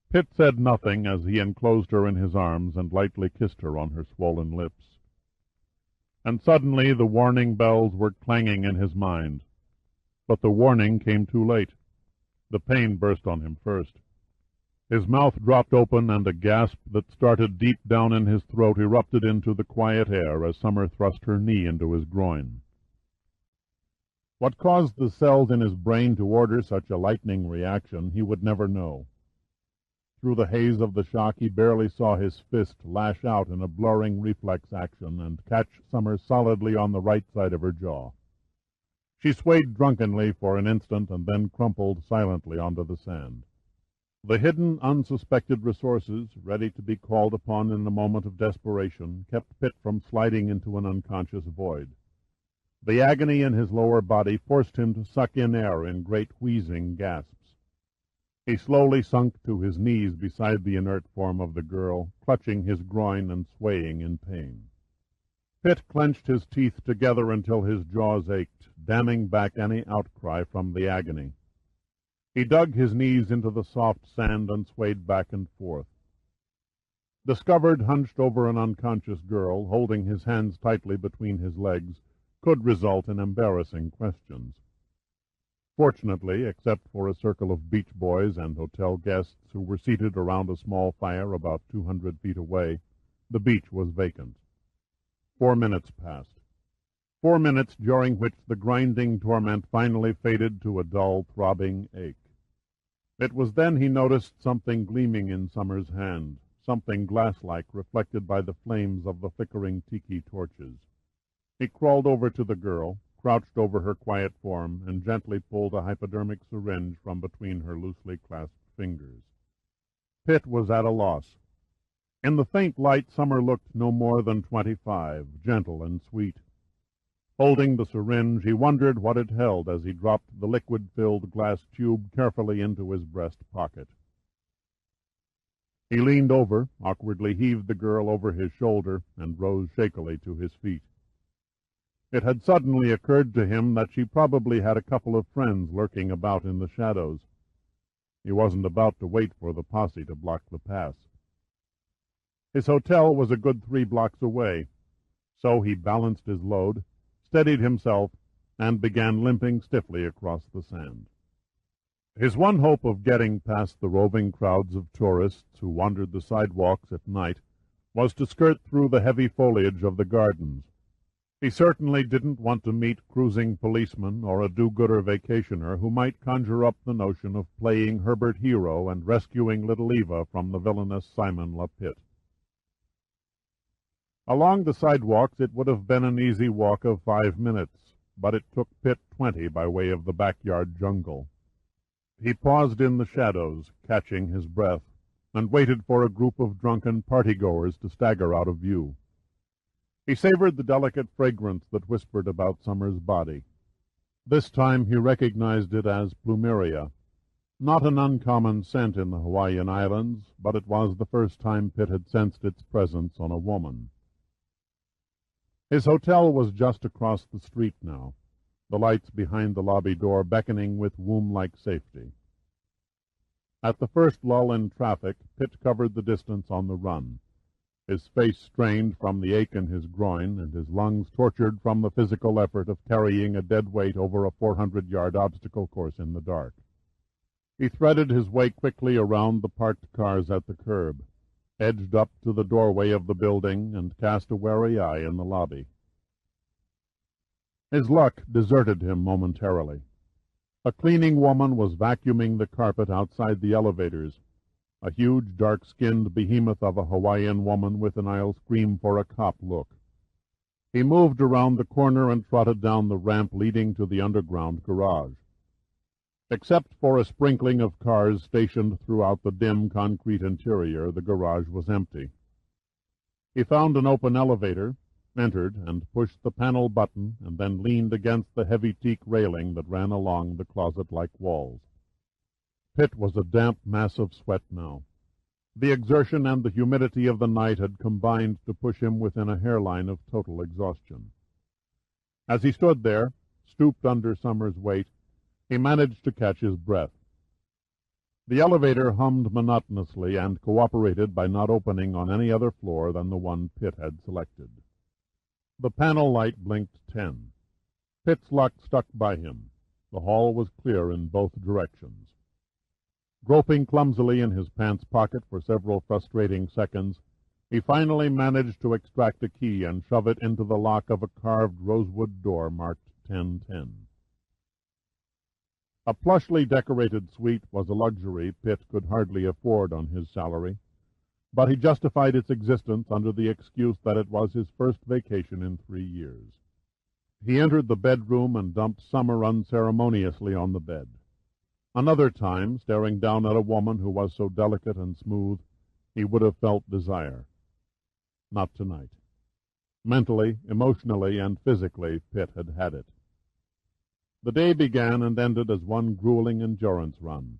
Pitt said nothing as he enclosed her in his arms and lightly kissed her on her swollen lips. And suddenly the warning bells were clanging in his mind. But the warning came too late. The pain burst on him first. His mouth dropped open, and a gasp that started deep down in his throat erupted into the quiet air as Summer thrust her knee into his groin. What caused the cells in his brain to order such a lightning reaction he would never know. Through the haze of the shock he barely saw his fist lash out in a blurring reflex action and catch Summer solidly on the right side of her jaw. She swayed drunkenly for an instant and then crumpled silently onto the sand. The hidden, unsuspected resources, ready to be called upon in a moment of desperation, kept Pitt from sliding into an unconscious void. The agony in his lower body forced him to suck in air in great wheezing gasps. He slowly sunk to his knees beside the inert form of the girl, clutching his groin and swaying in pain. Pitt clenched his teeth together until his jaws ached, damming back any outcry from the agony. He dug his knees into the soft sand and swayed back and forth. Discovered hunched over an unconscious girl, holding his hands tightly between his legs, could result in embarrassing questions. Fortunately, except for a circle of beach boys and hotel guests who were seated around a small fire about 200 feet away, the beach was vacant. 4 minutes passed. 4 minutes during which the grinding torment finally faded to a dull, throbbing ache. It was then he noticed something gleaming in Summer's hand, something glass-like reflected by the flames of the flickering tiki torches. He crawled over to the girl, crouched over her quiet form, and gently pulled a hypodermic syringe from between her loosely clasped fingers. Pitt was at a loss. In the faint light, Summer looked no more than 25, gentle and sweet. Holding the syringe, he wondered what it held as he dropped the liquid-filled glass tube carefully into his breast pocket. He leaned over, awkwardly heaved the girl over his shoulder, and rose shakily to his feet. It had suddenly occurred to him that she probably had a couple of friends lurking about in the shadows. He wasn't about to wait for the posse to block the pass. His hotel was a good 3 blocks away, so he balanced his load, steadied himself, and began limping stiffly across the sand. His one hope of getting past the roving crowds of tourists who wandered the sidewalks at night was to skirt through the heavy foliage of the gardens. He certainly didn't want to meet cruising policemen or a do-gooder vacationer who might conjure up the notion of playing Herbert Hero and rescuing little Eva from the villainous Simon Lapitte. Along the sidewalks it would have been an easy walk of 5 minutes, but it took Pitt 20 by way of the backyard jungle. He paused in the shadows, catching his breath, and waited for a group of drunken party-goers to stagger out of view. He savored the delicate fragrance that whispered about Summer's body. This time he recognized it as plumeria, not an uncommon scent in the Hawaiian Islands, but it was the first time Pitt had sensed its presence on a woman. His hotel was just across the street now, the lights behind the lobby door beckoning with womb-like safety. At the first lull in traffic, Pitt covered the distance on the run, his face strained from the ache in his groin and his lungs tortured from the physical effort of carrying a dead weight over a 400-yard obstacle course in the dark. He threaded his way quickly around the parked cars at the curb, edged up to the doorway of the building, and cast a wary eye in the lobby. His luck deserted him momentarily. A cleaning woman was vacuuming the carpet outside the elevators, a huge, dark-skinned behemoth of a Hawaiian woman with an "I'll scream for a cop" look. He moved around the corner and trotted down the ramp leading to the underground garage. Except for a sprinkling of cars stationed throughout the dim concrete interior, the garage was empty. He found an open elevator, entered, and pushed the panel button, and then leaned against the heavy teak railing that ran along the closet-like walls. Pitt was a damp mass of sweat now. The exertion and the humidity of the night had combined to push him within a hairline of total exhaustion. As he stood there, stooped under Summer's weight, he managed to catch his breath. The elevator hummed monotonously and cooperated by not opening on any other floor than the one Pitt had selected. The panel light blinked 10. Pitt's luck stuck by him. The hall was clear in both directions. Groping clumsily in his pants pocket for several frustrating seconds, he finally managed to extract a key and shove it into the lock of a carved rosewood door marked 1010. A plushly decorated suite was a luxury Pitt could hardly afford on his salary, but he justified its existence under the excuse that it was his first vacation in 3 years. He entered the bedroom and dumped Summer unceremoniously on the bed. Another time, staring down at a woman who was so delicate and smooth, he would have felt desire. Not tonight. Mentally, emotionally, and physically, Pitt had had it. The day began and ended as one grueling endurance run.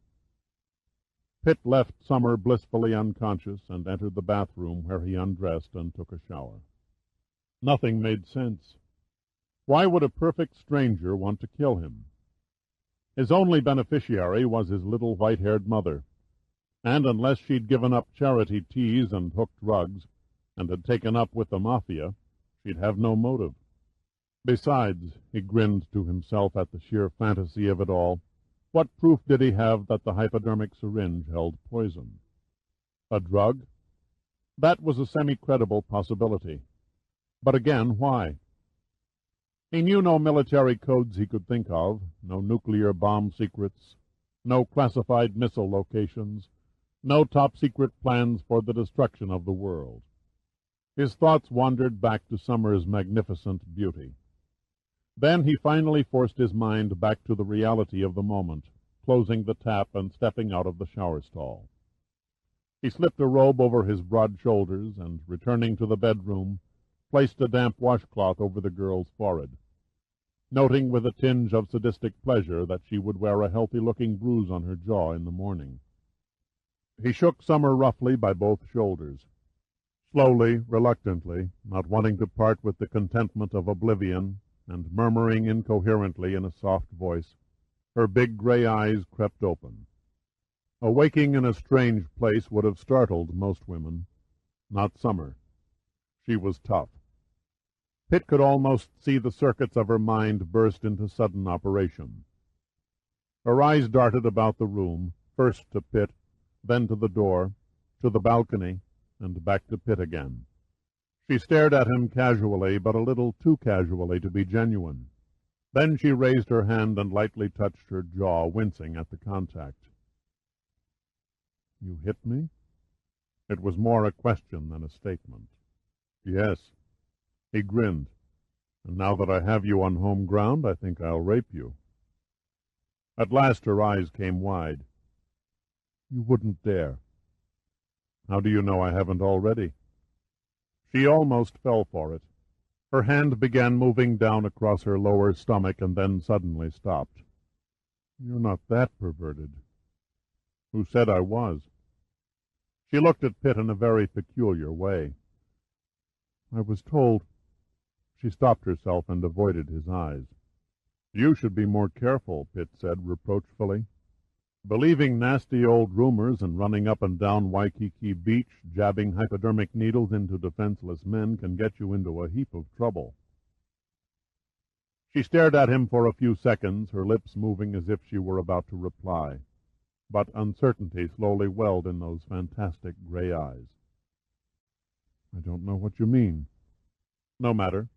Pitt left Summer blissfully unconscious and entered the bathroom, where he undressed and took a shower. Nothing made sense. Why would a perfect stranger want to kill him? His only beneficiary was his little white-haired mother, and unless she'd given up charity teas and hooked rugs, and had taken up with the mafia, she'd have no motive. Besides, he grinned to himself at the sheer fantasy of it all. What proof did he have that the hypodermic syringe held poison? A drug? That was a semi-credible possibility. But again, why? He knew no military codes he could think of, no nuclear bomb secrets, no classified missile locations, no top-secret plans for the destruction of the world. His thoughts wandered back to summer's magnificent beauty. Then he finally forced his mind back to the reality of the moment, closing the tap and stepping out of the shower stall. He slipped a robe over his broad shoulders and, returning to the bedroom, placed a damp washcloth over the girl's forehead, noting with a tinge of sadistic pleasure that she would wear a healthy-looking bruise on her jaw in the morning. He shook Summer roughly by both shoulders. Slowly, reluctantly, not wanting to part with the contentment of oblivion, and murmuring incoherently in a soft voice, her big gray eyes crept open. Awaking in a strange place would have startled most women. Not Summer. She was tough. Pitt could almost see the circuits of her mind burst into sudden operation. Her eyes darted about the room, first to Pitt, then to the door, to the balcony, and back to Pitt again. She stared at him casually, but a little too casually to be genuine. Then she raised her hand and lightly touched her jaw, wincing at the contact. "You hit me?" It was more a question than a statement. "Yes." He grinned. "And now that I have you on home ground, I think I'll rape you." At last her eyes came wide. "You wouldn't dare." "How do you know I haven't already?" She almost fell for it. Her hand began moving down across her lower stomach and then suddenly stopped. "You're not that perverted." "Who said I was?" She looked at Pitt in a very peculiar way. "I was told—" She stopped herself and avoided his eyes. "You should be more careful," Pitt said reproachfully. "Believing nasty old rumors and running up and down Waikiki Beach, jabbing hypodermic needles into defenseless men can get you into a heap of trouble." She stared at him for a few seconds, her lips moving as if she were about to reply. But uncertainty slowly welled in those fantastic gray eyes. "I don't know what you mean." "No matter."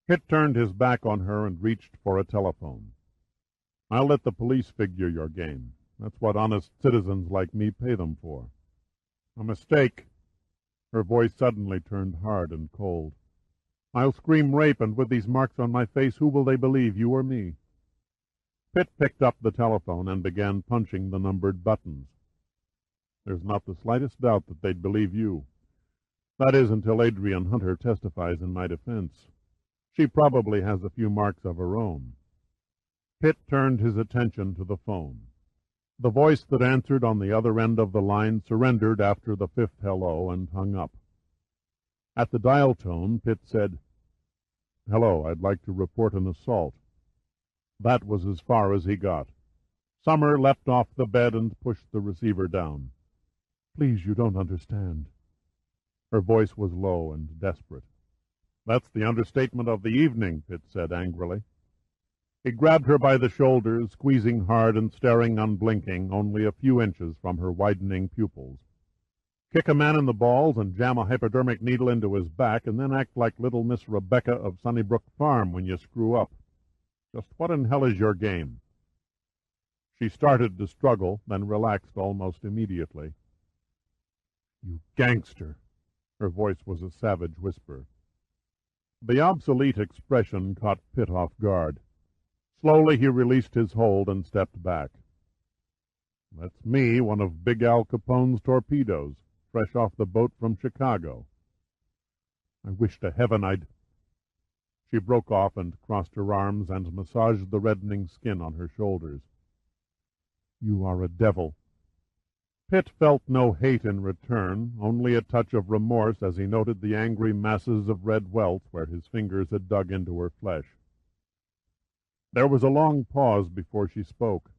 Pitt turned his back on her and reached for a telephone. "I'll let the police figure your game. That's what honest citizens like me pay them for." "A mistake." Her voice suddenly turned hard and cold. "I'll scream rape, and with these marks on my face, who will they believe, you or me?" Pitt picked up the telephone and began punching the numbered buttons. "There's not the slightest doubt that they'd believe you. That is, until Adrian Hunter testifies in my defense. She probably has a few marks of her own." Pitt turned his attention to the phone. The voice that answered on the other end of the line surrendered after the fifth hello and hung up. At the dial tone, Pitt said, "Hello, I'd like to report an assault." That was as far as he got. Summer leapt off the bed and pushed the receiver down. "Please, you don't understand." Her voice was low and desperate. "That's the understatement of the evening," Pitt said angrily. He grabbed her by the shoulders, squeezing hard and staring unblinking, only a few inches from her widening pupils. "Kick a man in the balls and jam a hypodermic needle into his back, and then act like little Miss Rebecca of Sunnybrook Farm when you screw up. Just what in hell is your game?" She started to struggle, then relaxed almost immediately. "You gangster!" Her voice was a savage whisper. The obsolete expression caught Pitt off guard. Slowly he released his hold and stepped back. "That's me, one of Big Al Capone's torpedoes, fresh off the boat from Chicago. I wish to heaven I'd—" She broke off and crossed her arms and massaged the reddening skin on her shoulders. "You are a devil." Pitt felt no hate in return, only a touch of remorse as he noted the angry masses of red welts where his fingers had dug into her flesh. There was a long pause before she spoke.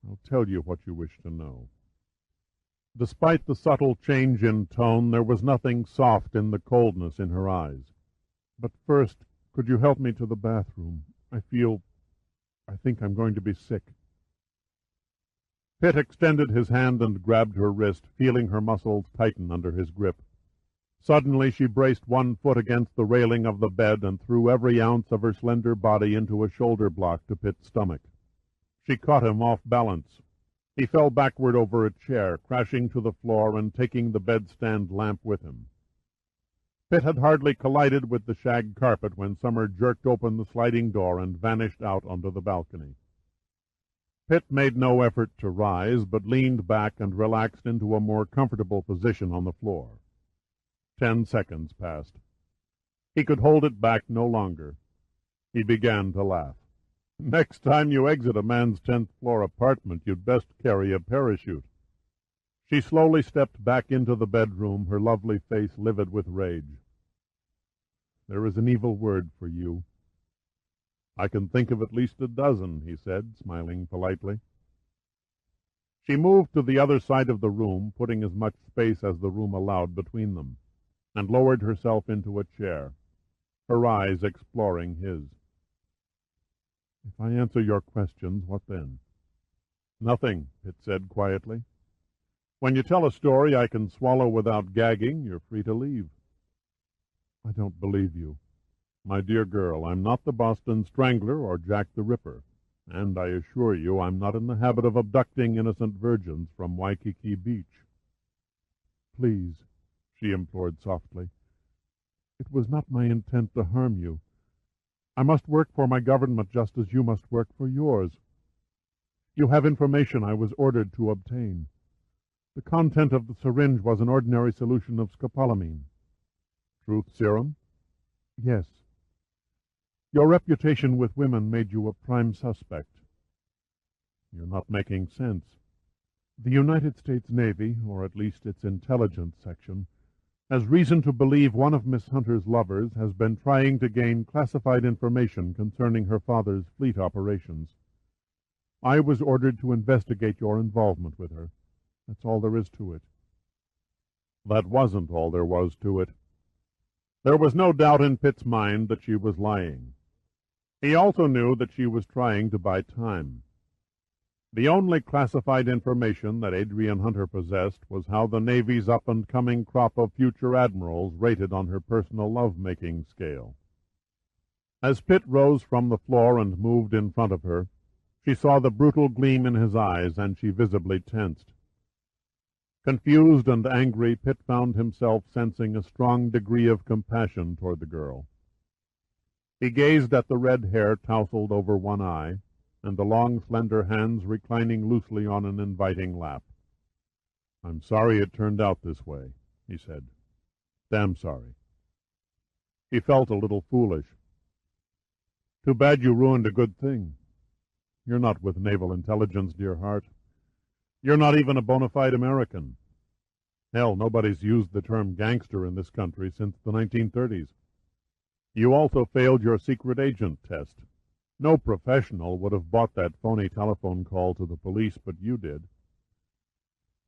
"I'll tell you what you wish to know." Despite the subtle change in tone, there was nothing soft in the coldness in her eyes. "But first, Could you help me to the bathroom? I think I'm going to be sick. Pitt extended his hand and grabbed her wrist, feeling her muscles tighten under his grip. Suddenly she braced one foot against the railing of the bed and threw every ounce of her slender body into a shoulder block to Pitt's stomach. She caught him off balance. He fell backward over a chair, crashing to the floor and taking the bedstand lamp with him. Pitt had hardly collided with the shag carpet when Summer jerked open the sliding door and vanished out onto the balcony. Pitt made no effort to rise, but leaned back and relaxed into a more comfortable position on the floor. 10 seconds passed. He could hold it back no longer. He began to laugh. "Next time you exit a man's 10th-floor apartment, you'd best carry a parachute." She slowly stepped back into the bedroom, her lovely face livid with rage. "There is an evil word for you." "I can think of at least a dozen," he said, smiling politely. She moved to the other side of the room, putting as much space as the room allowed between them, and lowered herself into a chair, her eyes exploring his. "If I answer your questions, what then?" "Nothing," Pitt said quietly. "When you tell a story I can swallow without gagging, you're free to leave." "I don't believe you." "My dear girl, I'm not the Boston Strangler or Jack the Ripper, and I assure you I'm not in the habit of abducting innocent virgins from Waikiki Beach." "Please," she implored softly. "It was not my intent to harm you. I must work for my government just as you must work for yours. You have information I was ordered to obtain. The content of the syringe was an ordinary solution of scopolamine." "Truth serum?" "Yes. Your reputation with women made you a prime suspect." "You're not making sense." "The United States Navy, or at least its intelligence section, has reason to believe one of Miss Hunter's lovers has been trying to gain classified information concerning her father's fleet operations. I was ordered to investigate your involvement with her. That's all there is to it." That wasn't all there was to it. There was no doubt in Pitt's mind that she was lying. He also knew that she was trying to buy time. The only classified information that Adrian Hunter possessed was how the Navy's up-and-coming crop of future admirals rated on her personal love-making scale. As Pitt rose from the floor and moved in front of her, she saw the brutal gleam in his eyes, and she visibly tensed. Confused and angry, Pitt found himself sensing a strong degree of compassion toward the girl. He gazed at the red hair tousled over one eye, and the long, slender hands reclining loosely on an inviting lap. "I'm sorry it turned out this way," he said. "Damn sorry." He felt a little foolish. "Too bad you ruined a good thing. You're not with naval intelligence, dear heart. You're not even a bona fide American. Hell, nobody's used the term gangster in this country since the 1930s. You also failed your secret agent test. No professional would have bought that phony telephone call to the police, but you did.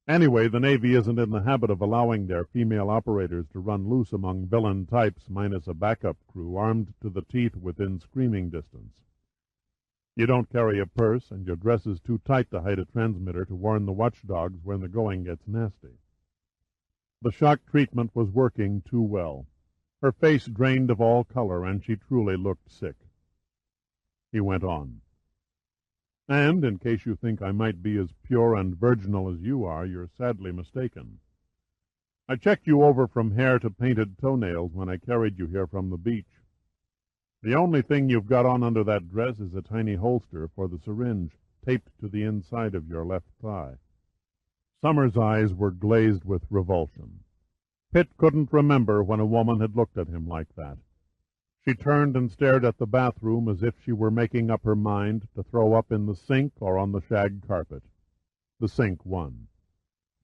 Anyway, the Navy isn't in the habit of allowing their female operators to run loose among villain types minus a backup crew armed to the teeth within screaming distance. You don't carry a purse, and your dress is too tight to hide a transmitter to warn the watchdogs when the going gets nasty." The shock treatment was working too well. Her face drained of all color, and she truly looked sick. He went on. "And, in case you think I might be as pure and virginal as you are, you're sadly mistaken. I checked you over from hair to painted toenails when I carried you here from the beach. The only thing you've got on under that dress is a tiny holster for the syringe, taped to the inside of your left thigh." Summer's eyes were glazed with revulsion. Pitt couldn't remember when a woman had looked at him like that. She turned and stared at the bathroom as if she were making up her mind to throw up in the sink or on the shag carpet. The sink won.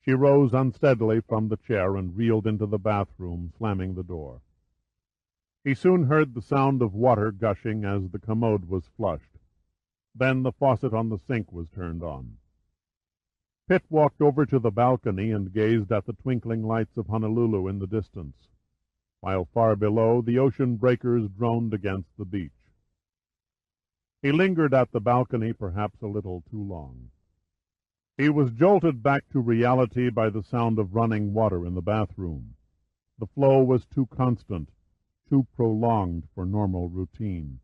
She rose unsteadily from the chair and reeled into the bathroom, slamming the door. He soon heard the sound of water gushing as the commode was flushed. Then the faucet on the sink was turned on. Pitt walked over to the balcony and gazed at the twinkling lights of Honolulu in the distance. while far below the ocean breakers droned against the beach. He lingered at the balcony perhaps a little too long. He was jolted back to reality by the sound of running water in the bathroom. The flow was too constant, too prolonged for normal routine.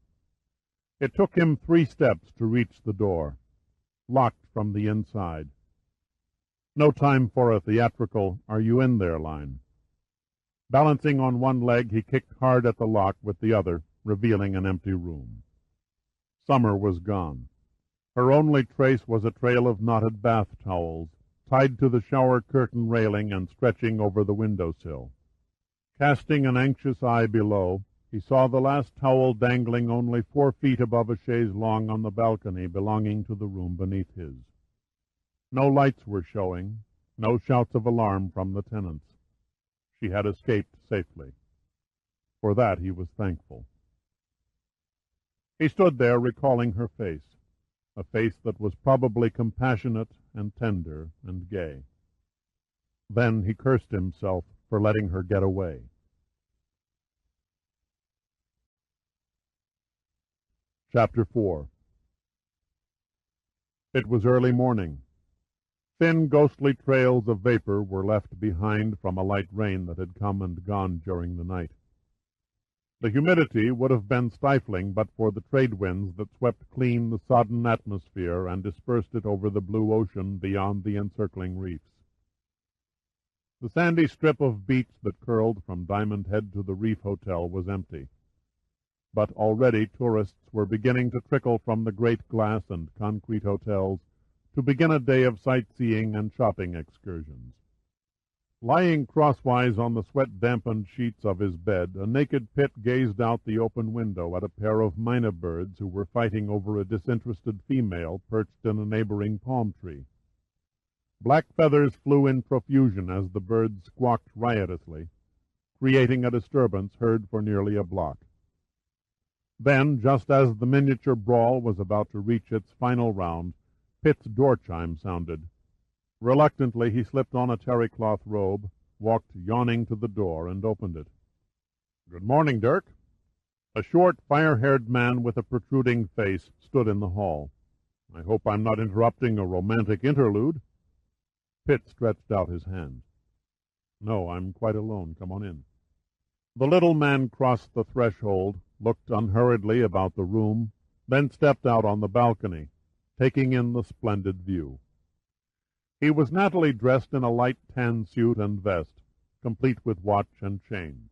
It took him 3 steps to reach the door, locked from the inside. No time for a theatrical, "Are you in there?" line. Balancing on one leg, he kicked hard at the lock with the other, revealing an empty room. Summer was gone. Her only trace was a trail of knotted bath towels, tied to the shower curtain railing and stretching over the window-sill. Casting an anxious eye below, he saw the last towel dangling only 4 feet above a chaise longue on the balcony belonging to the room beneath his. No lights were showing, no shouts of alarm from the tenants. She had escaped safely. For that he was thankful. He stood there recalling her face, a face that was probably compassionate and tender and gay. Then he cursed himself for letting her get away. Chapter 4. It was early morning. Thin, ghostly trails of vapor were left behind from a light rain that had come and gone during the night. The humidity would have been stifling but for the trade winds that swept clean the sodden atmosphere and dispersed it over the blue ocean beyond the encircling reefs. The sandy strip of beach that curled from Diamond Head to the Reef Hotel was empty, but already tourists were beginning to trickle from the great glass and concrete hotels to begin a day of sightseeing and shopping excursions. Lying crosswise on the sweat-dampened sheets of his bed, a naked Pitt gazed out the open window at a pair of mynah birds who were fighting over a disinterested female perched in a neighboring palm tree. Black feathers flew in profusion as the birds squawked riotously, creating a disturbance heard for nearly a block. Then, just as the miniature brawl was about to reach its final round, Pitt's door chime sounded. Reluctantly, he slipped on a terry-cloth robe, walked yawning to the door, and opened it. "Good morning, Dirk." A short, fire-haired man with a protruding face stood in the hall. "I hope I'm not interrupting a romantic interlude." Pitt stretched out his hand. "No, I'm quite alone. Come on in." The little man crossed the threshold, looked unhurriedly about the room, then stepped out on the balcony, taking in the splendid view. He was nattily dressed in a light tan suit and vest, complete with watch and chain.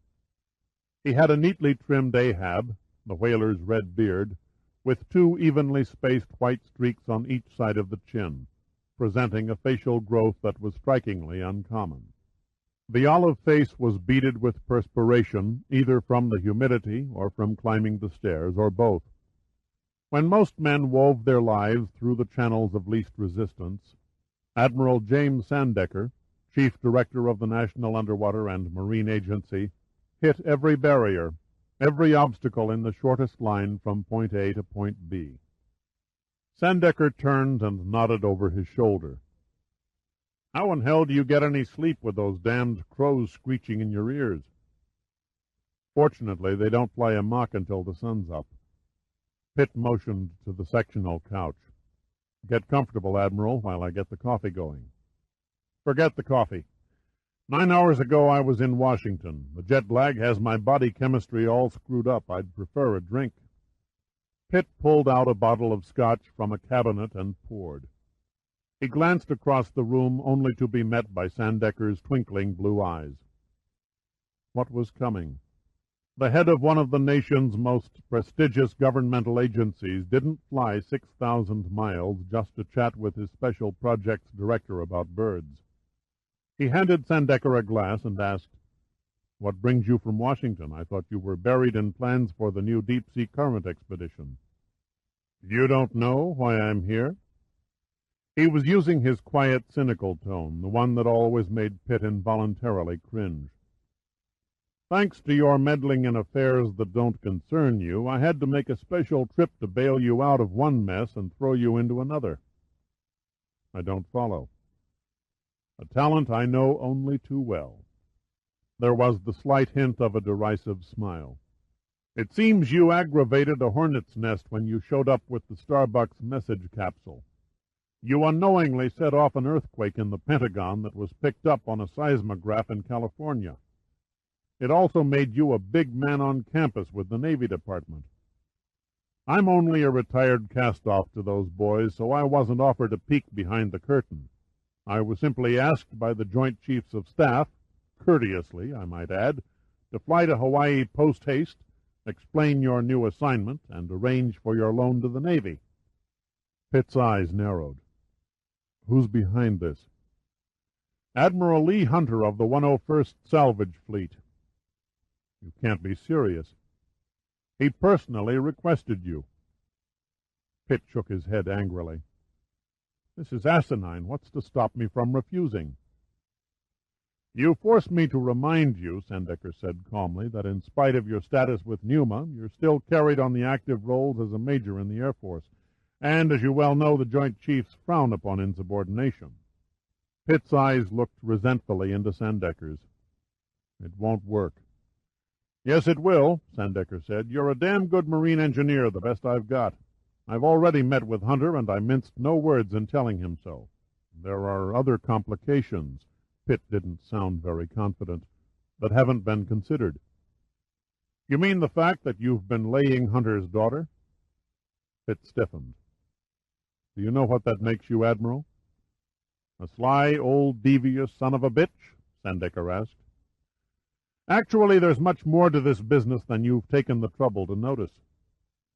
He had a neatly trimmed Ahab, the whaler's red beard, with 2 evenly spaced white streaks on each side of the chin, presenting a facial growth that was strikingly uncommon. The olive face was beaded with perspiration, either from the humidity or from climbing the stairs, or both. When most men wove their lives through the channels of least resistance, Admiral James Sandecker, Chief Director of the National Underwater and Marine Agency, hit every barrier, every obstacle in the shortest line from point A to point B. Sandecker turned and nodded over his shoulder. "How in hell do you get any sleep with those damned crows screeching in your ears?" "Fortunately, they don't fly amok until the sun's up." Pitt motioned to the sectional couch. "Get comfortable, Admiral, while I get the coffee going." "Forget the coffee. 9 hours ago I was in Washington. The jet lag has my body chemistry all screwed up. I'd prefer a drink." Pitt pulled out a bottle of scotch from a cabinet and poured. He glanced across the room only to be met by Sandecker's twinkling blue eyes. What was coming? The head of one of the nation's most prestigious governmental agencies didn't fly 6,000 miles just to chat with his special projects director about birds. He handed Sandecker a glass and asked, "What brings you from Washington? I thought you were buried in plans for the new deep-sea current expedition." "You don't know why I'm here?" He was using his quiet, cynical tone, the one that always made Pitt involuntarily cringe. "Thanks to your meddling in affairs that don't concern you, I had to make a special trip to bail you out of one mess and throw you into another." "I don't follow." "A talent I know only too well." There was the slight hint of a derisive smile. "It seems you aggravated a hornet's nest when you showed up with the Starbuck's message capsule. You unknowingly set off an earthquake in the Pentagon that was picked up on a seismograph in California. It also made you a big man on campus with the Navy Department. I'm only a retired cast-off to those boys, so I wasn't offered a peek behind the curtain. I was simply asked by the Joint Chiefs of Staff, courteously, I might add, to fly to Hawaii post-haste, explain your new assignment, and arrange for your loan to the Navy." Pitt's eyes narrowed. "Who's behind this?" "Admiral Lee Hunter of the 101st Salvage Fleet." "You can't be serious." "He personally requested you." Pitt shook his head angrily. "This is asinine. What's to stop me from refusing?" "You force me to remind you," Sandecker said calmly, "that in spite of your status with Numa, you're still carried on the active roles as a major in the Air Force. And, as you well know, the Joint Chiefs frown upon insubordination." Pitt's eyes looked resentfully into Sandecker's. "It won't work." "Yes, it will," Sandecker said. "You're a damn good marine engineer, the best I've got. I've already met with Hunter, and I minced no words in telling him so. There are other complications," Pitt didn't sound very confident, "that haven't been considered." "You mean the fact that you've been laying Hunter's daughter?" Pitt stiffened. "Do you know what that makes you, Admiral?" "A sly, old, devious son of a bitch?" Sandecker asked. "Actually, there's much more to this business than you've taken the trouble to notice."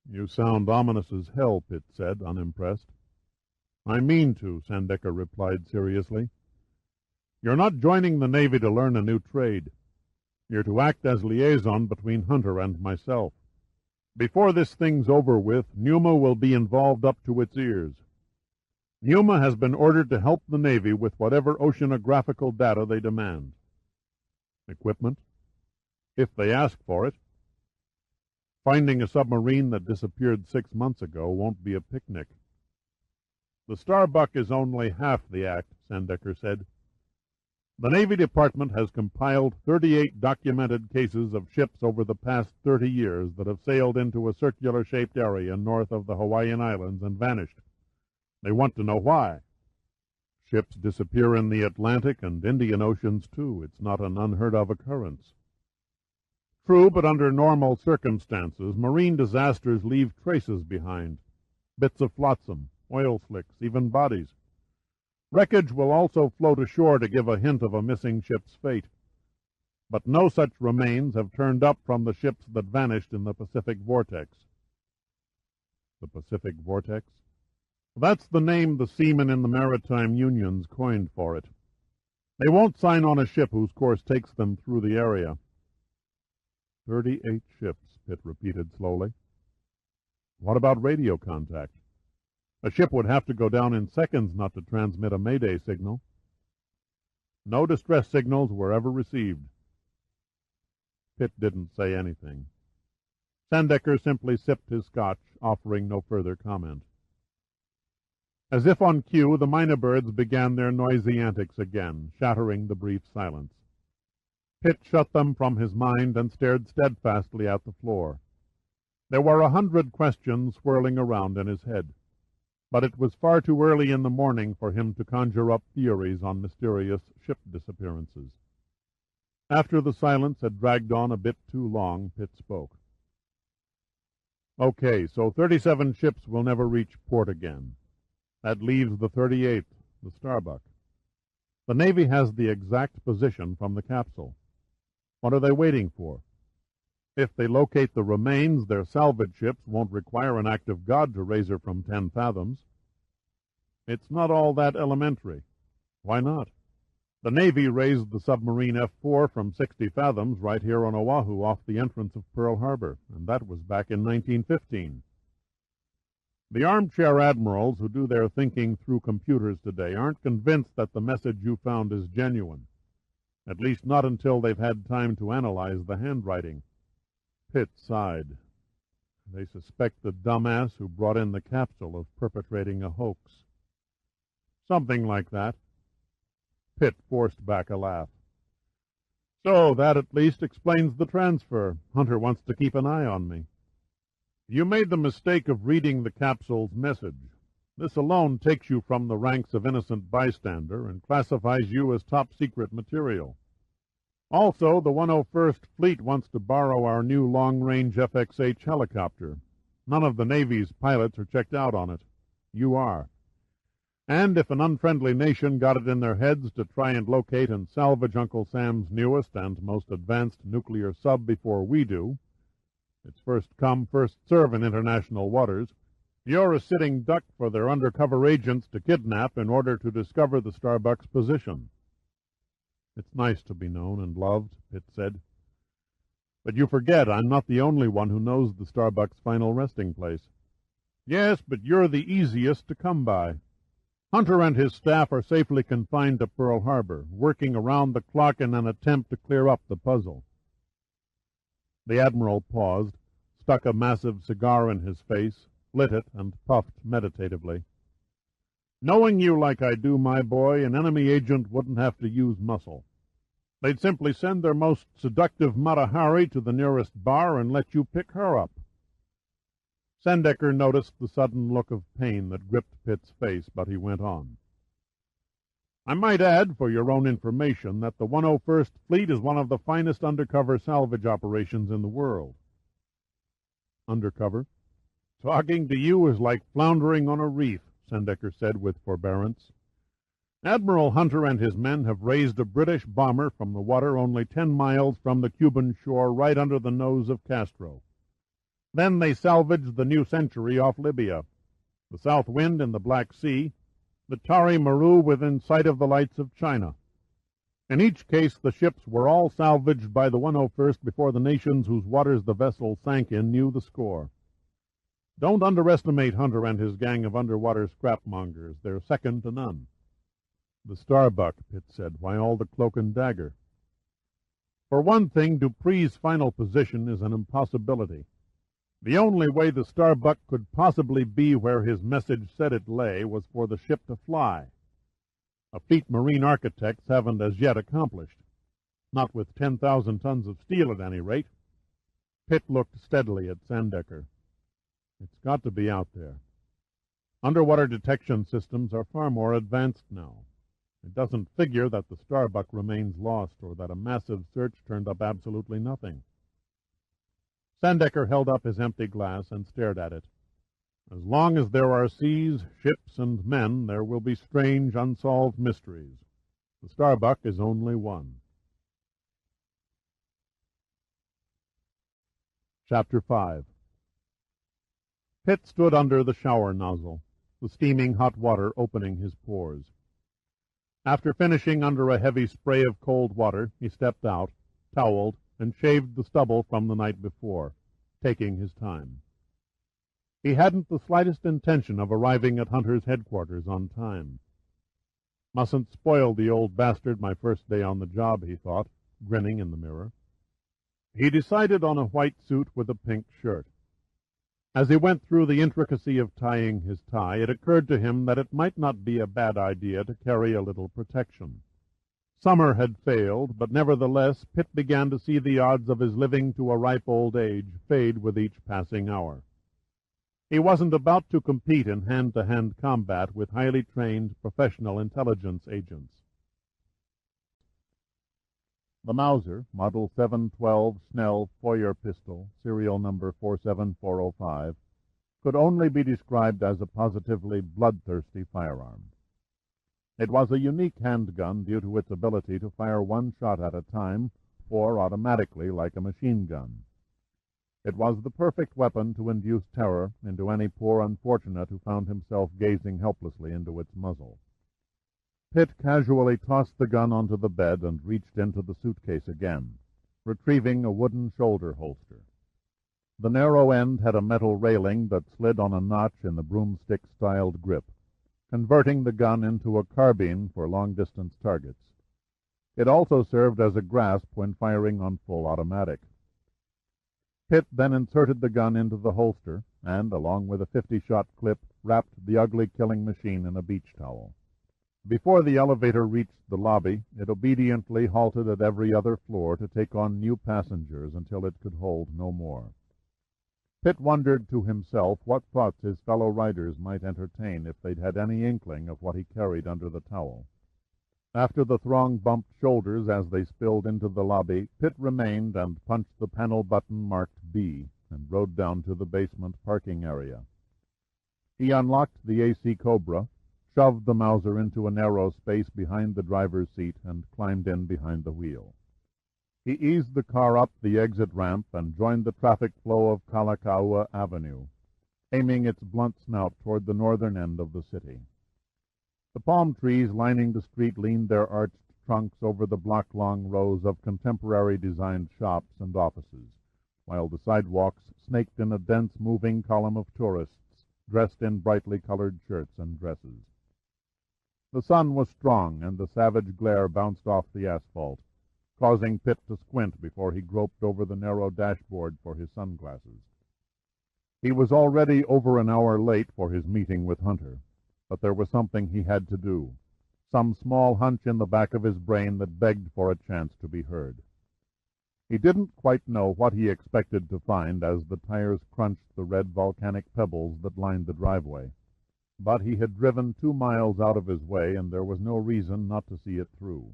"You sound ominous as hell," Pitt said, unimpressed. "I mean to," Sandecker replied seriously. "You're not joining the Navy to learn a new trade. You're to act as liaison between Hunter and myself. Before this thing's over with, Numa will be involved up to its ears. Numa has been ordered to help the Navy with whatever oceanographical data they demand." "Equipment?" "If they ask for it. Finding a submarine that disappeared 6 months ago won't be a picnic." "The Starbuck is only half the act," Sandecker said. "The Navy Department has compiled 38 documented cases of ships over the past 30 years that have sailed into a circular-shaped area north of the Hawaiian Islands and vanished. They want to know why. Ships disappear in the Atlantic and Indian Oceans, too. It's not an unheard-of occurrence." "True, but under normal circumstances, marine disasters leave traces behind. Bits of flotsam, oil slicks, even bodies. Wreckage will also float ashore to give a hint of a missing ship's fate. But no such remains have turned up from the ships that vanished in the Pacific Vortex." "The Pacific Vortex?" "That's the name the seamen in the maritime unions coined for it. They won't sign on a ship whose course takes them through the area." 38 ships, Pitt repeated slowly. "What about radio contact? A ship would have to go down in seconds not to transmit a mayday signal." "No distress signals were ever received." Pitt didn't say anything. Sandecker simply sipped his scotch, offering no further comment. As if on cue, the mynah birds began their noisy antics again, shattering the brief silence. Pitt shut them from his mind and stared steadfastly at the floor. There were 100 questions swirling around in his head, but it was far too early in the morning for him to conjure up theories on mysterious ship disappearances. After the silence had dragged on a bit too long, Pitt spoke. "Okay, so 37 ships will never reach port again. That leaves the 38th, the Starbuck. The Navy has the exact position from the capsule. What are they waiting for? If they locate the remains, their salvage ships won't require an act of God to raise her from 10 fathoms. It's not all that elementary. Why not? The Navy raised the submarine F-4 from 60 fathoms right here on Oahu off the entrance of Pearl Harbor, and that was back in 1915. The armchair admirals who do their thinking through computers today aren't convinced that the message you found is genuine. At least not until they've had time to analyze the handwriting." Pitt sighed. "They suspect the dumbass who brought in the capsule of perpetrating a hoax." "Something like that." Pitt forced back a laugh. So that at least explains the transfer. Hunter wants to keep an eye on me. You made the mistake of reading the capsule's message. This alone takes you from the ranks of innocent bystander and classifies you as top-secret material. Also, the 101st Fleet wants to borrow our new long-range FXH helicopter. None of the Navy's pilots are checked out on it. You are. And if an unfriendly nation got it in their heads to try and locate and salvage Uncle Sam's newest and most advanced nuclear sub before we do, it's first come, first serve in international waters, you're a sitting duck for their undercover agents to kidnap in order to discover the Starbuck's position. It's nice to be known and loved, Pitt said. But you forget I'm not the only one who knows the Starbuck's final resting place. Yes, but you're the easiest to come by. Hunter and his staff are safely confined to Pearl Harbor, working around the clock in an attempt to clear up the puzzle. The Admiral paused, stuck a massive cigar in his face, lit it, and puffed meditatively. Knowing you like I do, my boy, an enemy agent wouldn't have to use muscle. They'd simply send their most seductive Mata Hari to the nearest bar and let you pick her up. Sandecker noticed the sudden look of pain that gripped Pitt's face, but he went on. I might add, for your own information, that the 101st Fleet is one of the finest undercover salvage operations in the world. Undercover? Talking to you is like floundering on a reef, Sandecker said with forbearance. Admiral Hunter and his men have raised a British bomber from the water only 10 miles from the Cuban shore right under the nose of Castro. Then they salvaged the New Century off Libya, the South Wind in the Black Sea, the Tari Maru within sight of the lights of China. In each case, the ships were all salvaged by the 101st before the nations whose waters the vessel sank in knew the score. Don't underestimate Hunter and his gang of underwater scrapmongers. They're second to none. The Starbuck, Pitt said. Why all the cloak and dagger? For one thing, Dupree's final position is an impossibility. The only way the Starbuck could possibly be where his message said it lay was for the ship to fly. A feat marine architects haven't as yet accomplished. Not with 10,000 tons of steel, at any rate. Pitt looked steadily at Sandecker. It's got to be out there. Underwater detection systems are far more advanced now. It doesn't figure that the Starbuck remains lost or that a massive search turned up absolutely nothing. Sandecker held up his empty glass and stared at it. As long as there are seas, ships, and men, there will be strange, unsolved mysteries. The Starbuck is only one. Chapter 5. Pitt stood under the shower nozzle, the steaming hot water opening his pores. After finishing under a heavy spray of cold water, he stepped out, toweled, and shaved the stubble from the night before, taking his time. He hadn't the slightest intention of arriving at Hunter's headquarters on time. Mustn't spoil the old bastard my first day on the job, he thought, grinning in the mirror. He decided on a white suit with a pink shirt. As he went through the intricacy of tying his tie, it occurred to him that it might not be a bad idea to carry a little protection. Summer had failed, but nevertheless Pitt began to see the odds of his living to a ripe old age fade with each passing hour. He wasn't about to compete in hand-to-hand combat with highly trained professional intelligence agents. The Mauser, Model 712 Snell Foyer pistol, serial number 47405, could only be described as a positively bloodthirsty firearm. It was a unique handgun due to its ability to fire one shot at a time, or automatically like a machine gun. It was the perfect weapon to induce terror into any poor unfortunate who found himself gazing helplessly into its muzzle. Pitt casually tossed the gun onto the bed and reached into the suitcase again, retrieving a wooden shoulder holster. The narrow end had a metal railing that slid on a notch in the broomstick-styled grip, converting the gun into a carbine for long-distance targets. It also served as a grasp when firing on full automatic. Pitt then inserted the gun into the holster and, along with a 50-shot clip, wrapped the ugly killing machine in a beach towel. Before the elevator reached the lobby, it obediently halted at every other floor to take on new passengers until it could hold no more. Pitt wondered to himself what thoughts his fellow riders might entertain if they'd had any inkling of what he carried under the towel. After the throng bumped shoulders as they spilled into the lobby, Pitt remained and punched the panel button marked B and rode down to the basement parking area. He unlocked the AC Cobra, shoved the Mauser into a narrow space behind the driver's seat, and climbed in behind the wheel. He eased the car up the exit ramp and joined the traffic flow of Kalakaua Avenue, aiming its blunt snout toward the northern end of the city. The palm trees lining the street leaned their arched trunks over the block-long rows of contemporary-designed shops and offices, while the sidewalks snaked in a dense moving column of tourists dressed in brightly colored shirts and dresses. The sun was strong, and the savage glare bounced off the asphalt, causing Pitt to squint before he groped over the narrow dashboard for his sunglasses. He was already over an hour late for his meeting with Hunter, but there was something he had to do, some small hunch in the back of his brain that begged for a chance to be heard. He didn't quite know what he expected to find as the tires crunched the red volcanic pebbles that lined the driveway, but he had driven 2 miles out of his way, and there was no reason not to see it through.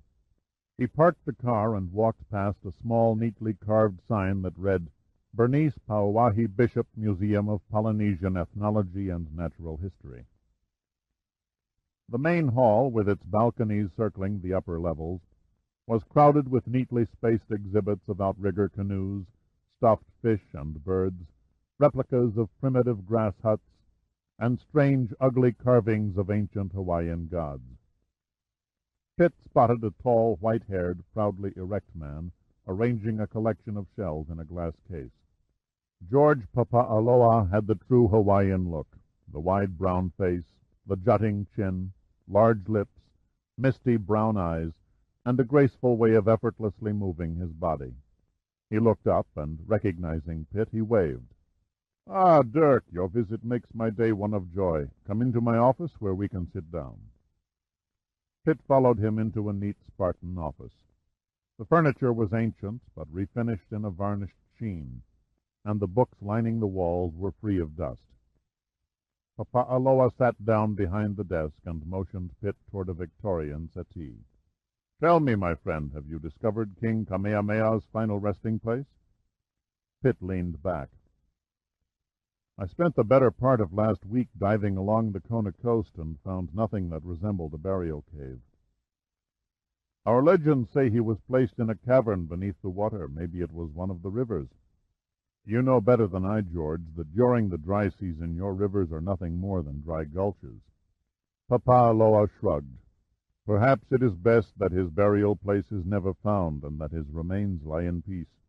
He parked the car and walked past a small, neatly carved sign that read, Bernice Pauahi Bishop Museum of Polynesian Ethnology and Natural History. The main hall, with its balconies circling the upper levels, was crowded with neatly spaced exhibits of outrigger canoes, stuffed fish and birds, replicas of primitive grass huts, and strange, ugly carvings of ancient Hawaiian gods. Pitt spotted a tall, white-haired, proudly erect man arranging a collection of shells in a glass case. George Papa'aloa had the true Hawaiian look, the wide brown face, the jutting chin, large lips, misty brown eyes, and a graceful way of effortlessly moving his body. He looked up, and, recognizing Pitt, he waved. "Ah, Dirk, your visit makes my day one of joy. Come into my office where we can sit down." Pitt followed him into a neat Spartan office. The furniture was ancient, but refinished in a varnished sheen, and the books lining the walls were free of dust. Papa'aloa sat down behind the desk and motioned Pitt toward a Victorian settee. "Tell me, my friend, have you discovered King Kamehameha's final resting place?" Pitt leaned back. "I spent the better part of last week diving along the Kona coast and found nothing that resembled a burial cave. Our legends say he was placed in a cavern beneath the water. Maybe it was one of the rivers. You know better than I, George, that during the dry season your rivers are nothing more than dry gulches." Papa'aloa shrugged. "Perhaps it is best that his burial place is never found and that his remains lie in peace.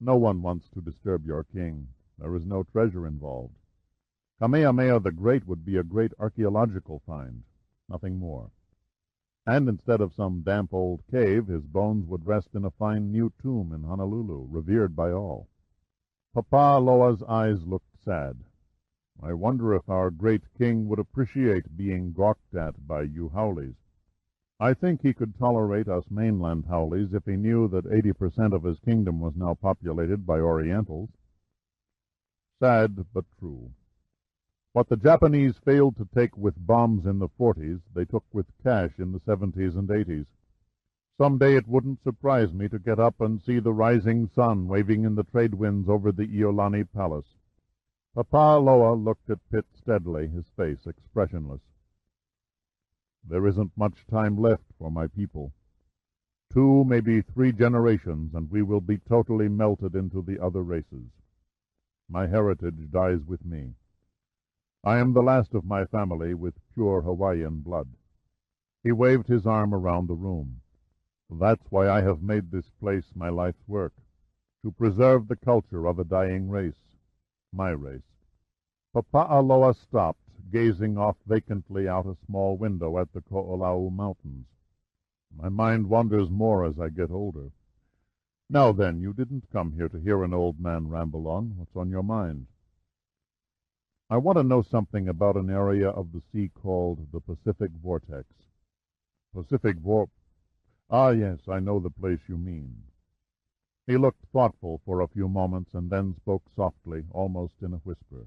No one wants to disturb your king. There is no treasure involved. Kamehameha the Great would be a great archaeological find, nothing more. And instead of some damp old cave, his bones would rest in a fine new tomb in Honolulu, revered by all." Papa'aloa's eyes looked sad. "I wonder if our great king would appreciate being gawked at by you howlies. I think he could tolerate us mainland howlies if he knew that 80% of his kingdom was now populated by Orientals." Sad, but true. What the Japanese failed to take with bombs in the 40s, they took with cash in the 70s and 80s. Someday it wouldn't surprise me to get up and see the rising sun waving in the trade winds over the Iolani Palace. Papa'aloa looked at Pitt steadily, his face expressionless. "There isn't much time left for my people. 2, maybe 3 generations, and we will be totally melted into the other races. My heritage dies with me. I am the last of my family with pure Hawaiian blood." He waved his arm around the room. "That's why I have made this place my life's work, to preserve the culture of a dying race, my race." Papa'aloa stopped, gazing off vacantly out a small window at the Ko'olau Mountains. "My mind wanders more as I get older. Now then, you didn't come here to hear an old man ramble on. What's on your mind?" I want to know something about an area of the sea called the Pacific Vortex. Pacific Vor... Ah, yes, I know the place you mean. He looked thoughtful for a few moments and then spoke softly, almost in a whisper.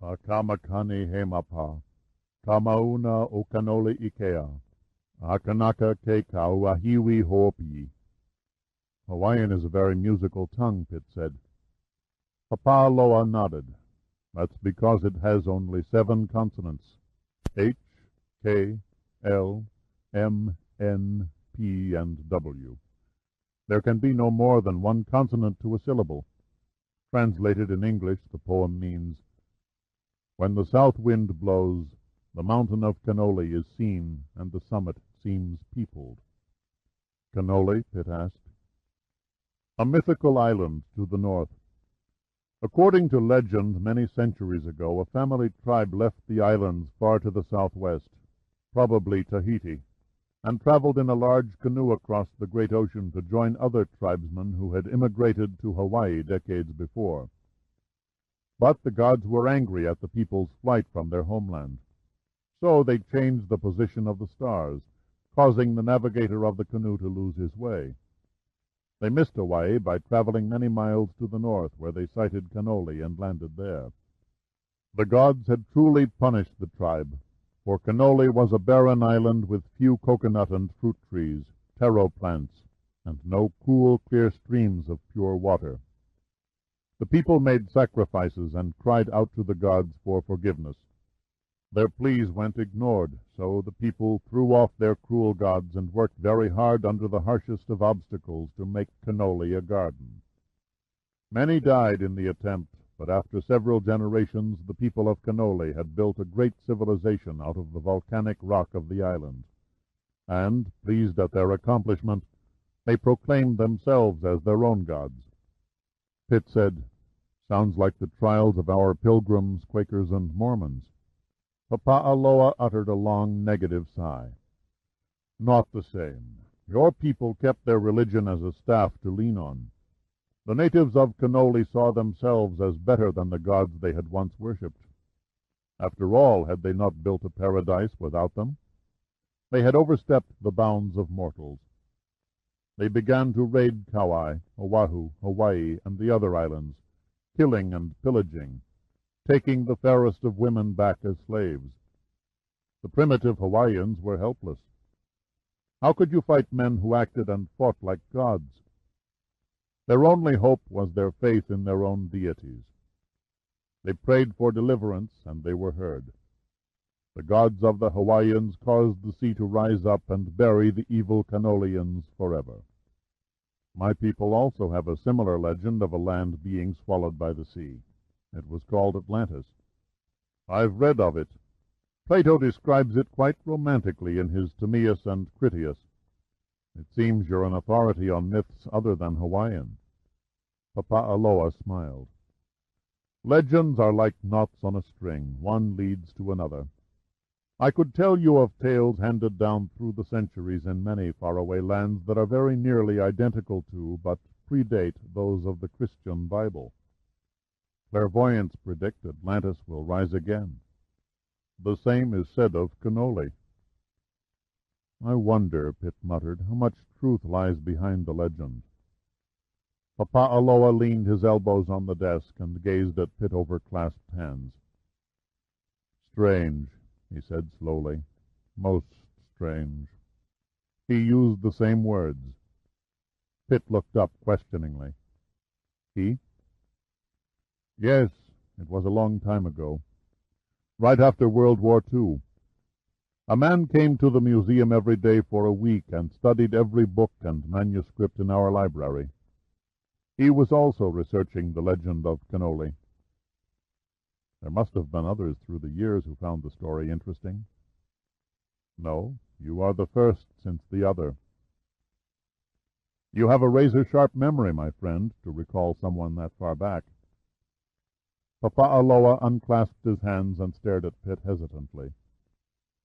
Pakamakani hemapa, kamauna okanoli ikea, akanaka ke kauahiwi hopi. Hawaiian is a very musical tongue, Pitt said. Papaloa nodded. That's because it has only 7 consonants. H, K, L, M, N, P, and W. There can be no more than 1 consonant to a syllable. Translated in English, the poem means, when the south wind blows, the mountain of Canoli is seen, and the summit seems peopled. Canoli? Pitt asked. A mythical island to the north. According to legend, many centuries ago, a family tribe left the islands far to the southwest, probably Tahiti, and traveled in a large canoe across the great ocean to join other tribesmen who had immigrated to Hawaii decades before. But the gods were angry at the people's flight from their homeland. So they changed the position of the stars, causing the navigator of the canoe to lose his way. They missed Hawaii by traveling many miles to the north, where they sighted Canoli and landed there. The gods had truly punished the tribe, for Canoli was a barren island with few coconut and fruit trees, taro plants, and no cool, clear streams of pure water. The people made sacrifices and cried out to the gods for forgiveness. Their pleas went ignored, so the people threw off their cruel gods and worked very hard under the harshest of obstacles to make Canoli a garden. Many died in the attempt, but after several generations the people of Canoli had built a great civilization out of the volcanic rock of the island, and, pleased at their accomplishment, they proclaimed themselves as their own gods. Pitt said, "Sounds like the trials of our pilgrims, Quakers, and Mormons." Papa'aloa uttered a long negative sigh. "Not the same. Your people kept their religion as a staff to lean on. The natives of Canoli saw themselves as better than the gods they had once worshipped. After all, had they not built a paradise without them? They had overstepped the bounds of mortals. They began to raid Kauai, Oahu, Hawaii, and the other islands, killing and pillaging, taking the fairest of women back as slaves. The primitive Hawaiians were helpless. How could you fight men who acted and fought like gods? Their only hope was their faith in their own deities. They prayed for deliverance, and they were heard. The gods of the Hawaiians caused the sea to rise up and bury the evil Canolians forever. My people also have a similar legend of a land being swallowed by the sea. It was called Atlantis. I've read of it. Plato describes it quite romantically in his Timaeus and Critias. It seems you're an authority on myths other than Hawaiian. Papa'aloa smiled. Legends are like knots on a string. One leads to another. I could tell you of tales handed down through the centuries in many faraway lands that are very nearly identical to, but predate, those of the Christian Bible. Clairvoyants predict Atlantis will rise again. The same is said of Canoli. I wonder, Pitt muttered, how much truth lies behind the legend. Papa'aloa leaned his elbows on the desk and gazed at Pitt over clasped hands. Strange, he said slowly. Most strange. He used the same words. Pitt looked up questioningly. He? Yes, it was a long time ago. Right after World War II. A man came to the museum every day for a week and studied every book and manuscript in our library. He was also researching the legend of Canoli. There must have been others through the years who found the story interesting. No, you are the first since the other. You have a razor-sharp memory, my friend, to recall someone that far back. Papa'aloa unclasped his hands and stared at Pitt hesitantly.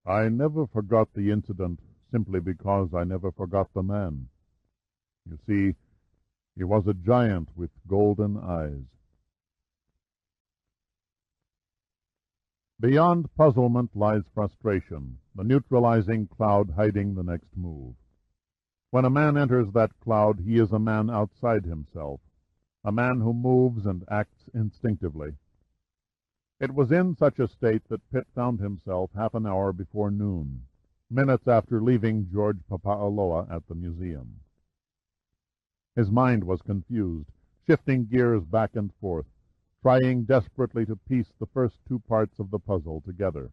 I never forgot the incident simply because I never forgot the man. You see, he was a giant with golden eyes. Beyond puzzlement lies frustration, the neutralizing cloud hiding the next move. When a man enters that cloud, he is a man outside himself, a man who moves and acts instinctively. It was in such a state that Pitt found himself half an hour before noon, minutes after leaving George Papaaloa at the museum. His mind was confused, shifting gears back and forth, trying desperately to piece the first two parts of the puzzle together.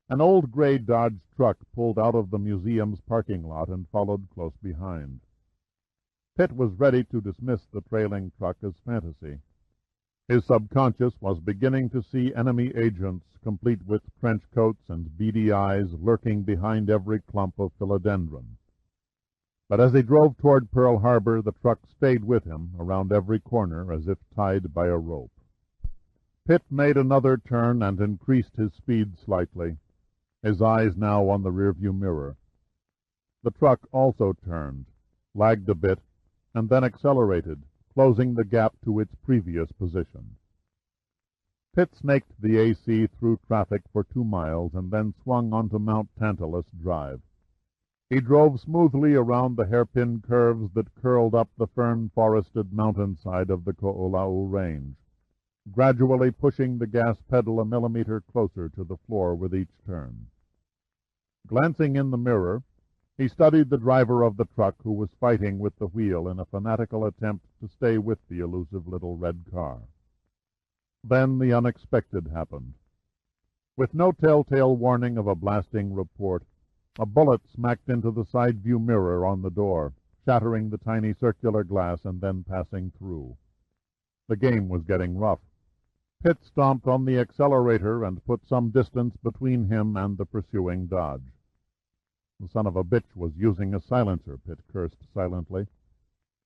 An old gray Dodge truck pulled out of the museum's parking lot and followed close behind. Pitt was ready to dismiss the trailing truck as fantasy. His subconscious was beginning to see enemy agents, complete with trench coats and beady eyes, lurking behind every clump of philodendron. But as he drove toward Pearl Harbor, the truck stayed with him around every corner as if tied by a rope. Pitt made another turn and increased his speed slightly, his eyes now on the rearview mirror. The truck also turned, lagged a bit, and then accelerated, closing the gap to its previous position. Pitt snaked the AC through traffic for 2 miles and then swung onto Mount Tantalus Drive. He drove smoothly around the hairpin curves that curled up the fern-forested mountainside of the Ko'olau Range, gradually pushing the gas pedal a millimeter closer to the floor with each turn. Glancing in the mirror, he studied the driver of the truck who was fighting with the wheel in a fanatical attempt to stay with the elusive little red car. Then the unexpected happened. With no telltale warning of a blasting report, a bullet smacked into the side view mirror on the door, shattering the tiny circular glass and then passing through. The game was getting rough. Pitt stomped on the accelerator and put some distance between him and the pursuing Dodge. The son of a bitch was using a silencer, Pitt cursed silently.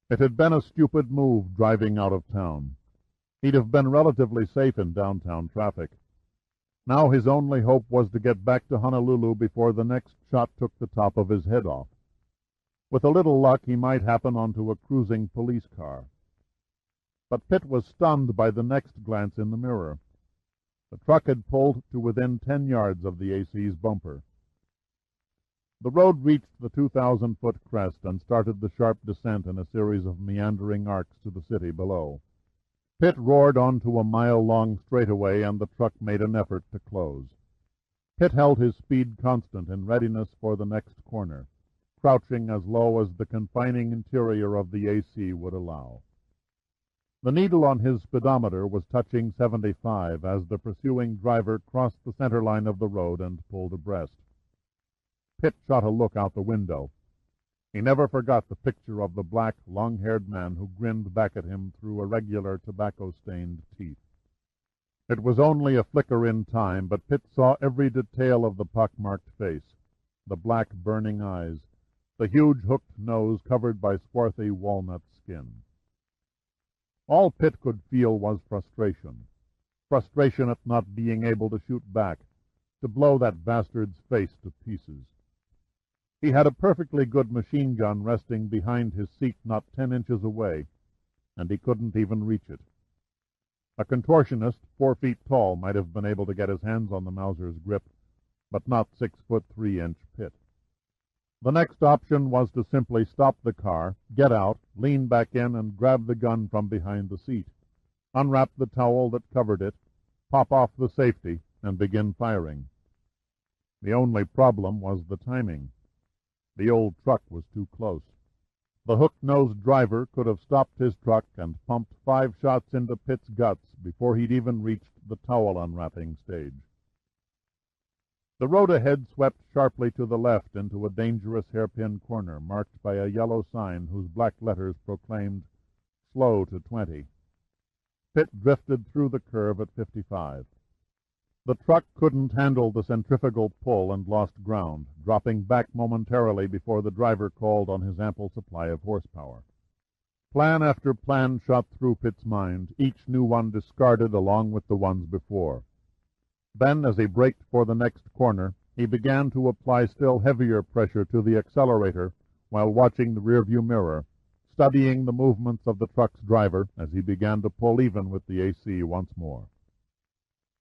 It had been a stupid move driving out of town. He'd have been relatively safe in downtown traffic. Now his only hope was to get back to Honolulu before the next shot took the top of his head off. With a little luck, he might happen onto a cruising police car. But Pitt was stunned by the next glance in the mirror. The truck had pulled to within 10 yards of the AC's bumper. The road reached the 2,000-foot crest and started the sharp descent in a series of meandering arcs to the city below. Pitt roared onto a mile-long straightaway, and the truck made an effort to close. Pitt held his speed constant in readiness for the next corner, crouching as low as the confining interior of the AC would allow. The needle on his speedometer was touching 75 as the pursuing driver crossed the center line of the road and pulled abreast. Pitt shot a look out the window. He never forgot the picture of the black, long-haired man who grinned back at him through irregular, tobacco-stained teeth. It was only a flicker in time, but Pitt saw every detail of the pock-marked face, the black, burning eyes, the huge hooked nose covered by swarthy walnut skin. All Pitt could feel was frustration at not being able to shoot back, to blow that bastard's face to pieces. He had a perfectly good machine gun resting behind his seat not 10 inches away, and he couldn't even reach it. A contortionist 4 feet tall might have been able to get his hands on the Mauser's grip, but not 6'3" Pitt. The next option was to simply stop the car, get out, lean back in, and grab the gun from behind the seat, unwrap the towel that covered it, pop off the safety, and begin firing. The only problem was the timing. The old truck was too close. The hook-nosed driver could have stopped his truck and pumped 5 shots into Pitt's guts before he'd even reached the towel unwrapping stage. The road ahead swept sharply to the left into a dangerous hairpin corner marked by a yellow sign whose black letters proclaimed, "Slow to 20." Pitt drifted through the curve at 55. The truck couldn't handle the centrifugal pull and lost ground, dropping back momentarily before the driver called on his ample supply of horsepower. Plan after plan shot through Pitt's mind, each new one discarded along with the ones before. Then, as he braked for the next corner, he began to apply still heavier pressure to the accelerator while watching the rearview mirror, studying the movements of the truck's driver as he began to pull even with the AC once more.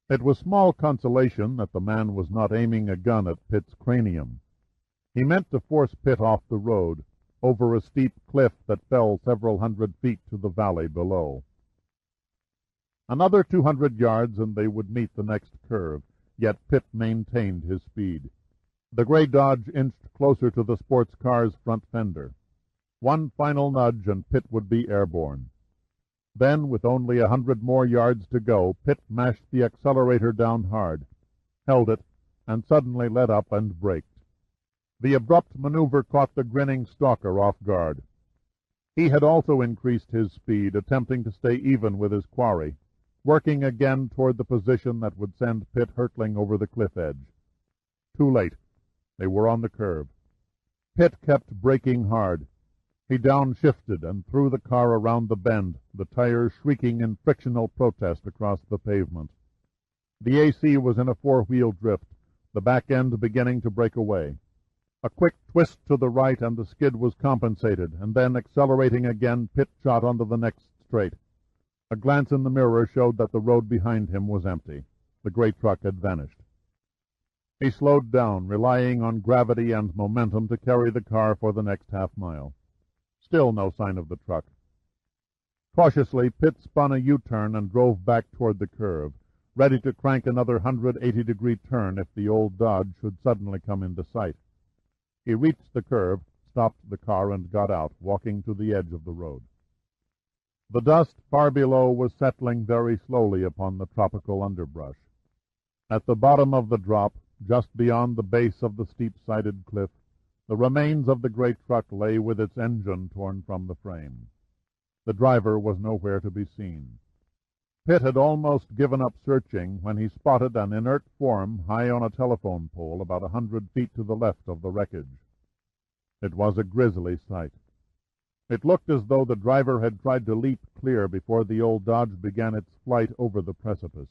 It was small consolation that the man was not aiming a gun at Pitt's cranium. He meant to force Pitt off the road, over a steep cliff that fell several hundred feet to the valley below. Another 200 yards and they would meet the next curve, yet Pitt maintained his speed. The gray Dodge inched closer to the sports car's front fender. One final nudge and Pitt would be airborne. Then, with only 100 more yards to go, Pitt mashed the accelerator down hard, held it, and suddenly let up and braked. The abrupt maneuver caught the grinning stalker off guard. He had also increased his speed, attempting to stay even with his quarry, working again toward the position that would send Pitt hurtling over the cliff edge. Too late. They were on the curve. Pitt kept braking hard. He downshifted and threw the car around the bend, the tires shrieking in frictional protest across the pavement. The AC was in a four-wheel drift, the back end beginning to break away. A quick twist to the right and the skid was compensated, and then, accelerating again, Pitt shot onto the next straight. A glance in the mirror showed that the road behind him was empty. The great truck had vanished. He slowed down, relying on gravity and momentum to carry the car for the next half-mile. Still no sign of the truck. Cautiously, Pitt spun a U-turn and drove back toward the curve, ready to crank another 180-degree turn if the old Dodge should suddenly come into sight. He reached the curve, stopped the car, and got out, walking to the edge of the road. The dust far below was settling very slowly upon the tropical underbrush. At the bottom of the drop, just beyond the base of the steep-sided cliff, the remains of the great truck lay with its engine torn from the frame. The driver was nowhere to be seen. Pitt had almost given up searching when he spotted an inert form high on a telephone pole about 100 feet to the left of the wreckage. It was a grisly sight. It looked as though the driver had tried to leap clear before the old Dodge began its flight over the precipice.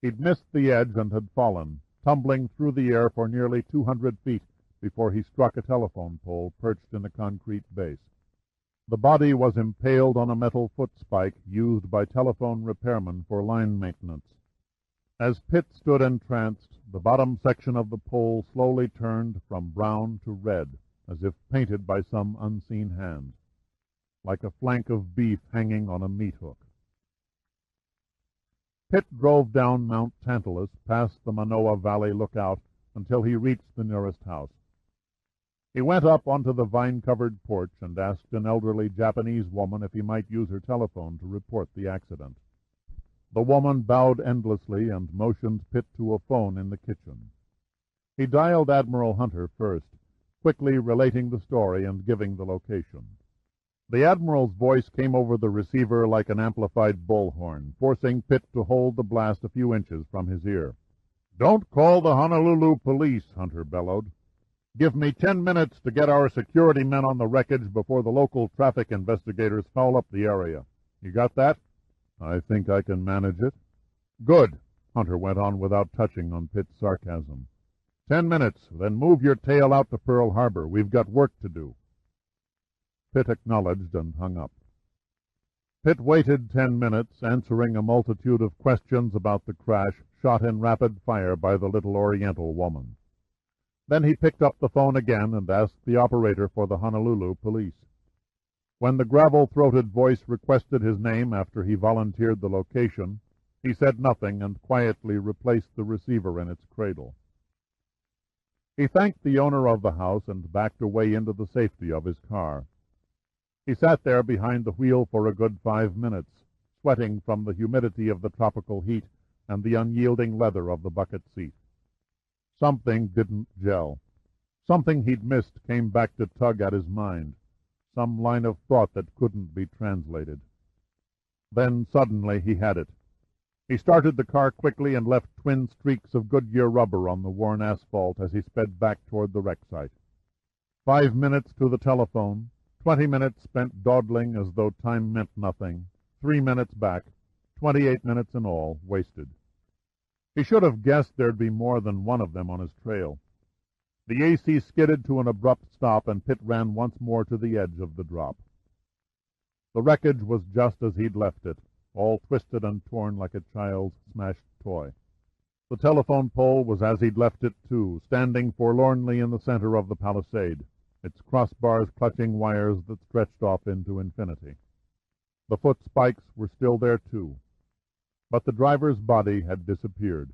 He'd missed the edge and had fallen, tumbling through the air for nearly 200 feet before he struck a telephone pole perched in a concrete base. The body was impaled on a metal foot spike used by telephone repairmen for line maintenance. As Pitt stood entranced, the bottom section of the pole slowly turned from brown to red, as if painted by some unseen hand, like a flank of beef hanging on a meat hook. Pitt drove down Mount Tantalus past the Manoa Valley lookout until he reached the nearest house. He went up onto the vine-covered porch and asked an elderly Japanese woman if he might use her telephone to report the accident. The woman bowed endlessly and motioned Pitt to a phone in the kitchen. He dialed Admiral Hunter first, quickly relating the story and giving the location. The Admiral's voice came over the receiver like an amplified bullhorn, forcing Pitt to hold the blast a few inches from his ear. "Don't call the Honolulu police," Hunter bellowed. "Give me 10 minutes to get our security men on the wreckage before the local traffic investigators foul up the area. You got that?" "I think I can manage it." "Good," Hunter went on without touching on Pitt's sarcasm. 10 minutes, then move your tail out to Pearl Harbor. We've got work to do." Pitt acknowledged and hung up. Pitt waited 10 minutes, answering a multitude of questions about the crash, shot in rapid fire by the little Oriental woman. Then he picked up the phone again and asked the operator for the Honolulu police. When the gravel-throated voice requested his name after he volunteered the location, he said nothing and quietly replaced the receiver in its cradle. He thanked the owner of the house and backed away into the safety of his car. He sat there behind the wheel for a good 5 minutes, sweating from the humidity of the tropical heat and the unyielding leather of the bucket seat. Something didn't gel. Something he'd missed came back to tug at his mind, some line of thought that couldn't be translated. Then suddenly he had it. He started the car quickly and left twin streaks of Goodyear rubber on the worn asphalt as he sped back toward the wreck site. 5 minutes to the telephone, 20 minutes spent dawdling as though time meant nothing, 3 minutes back, 28 minutes in all, wasted. He should have guessed there'd be more than one of them on his trail. The AC skidded to an abrupt stop, and Pitt ran once more to the edge of the drop. The wreckage was just as he'd left it, all twisted and torn like a child's smashed toy. The telephone pole was as he'd left it, too, standing forlornly in the center of the palisade, its crossbars clutching wires that stretched off into infinity. The foot spikes were still there, too, but the driver's body had disappeared.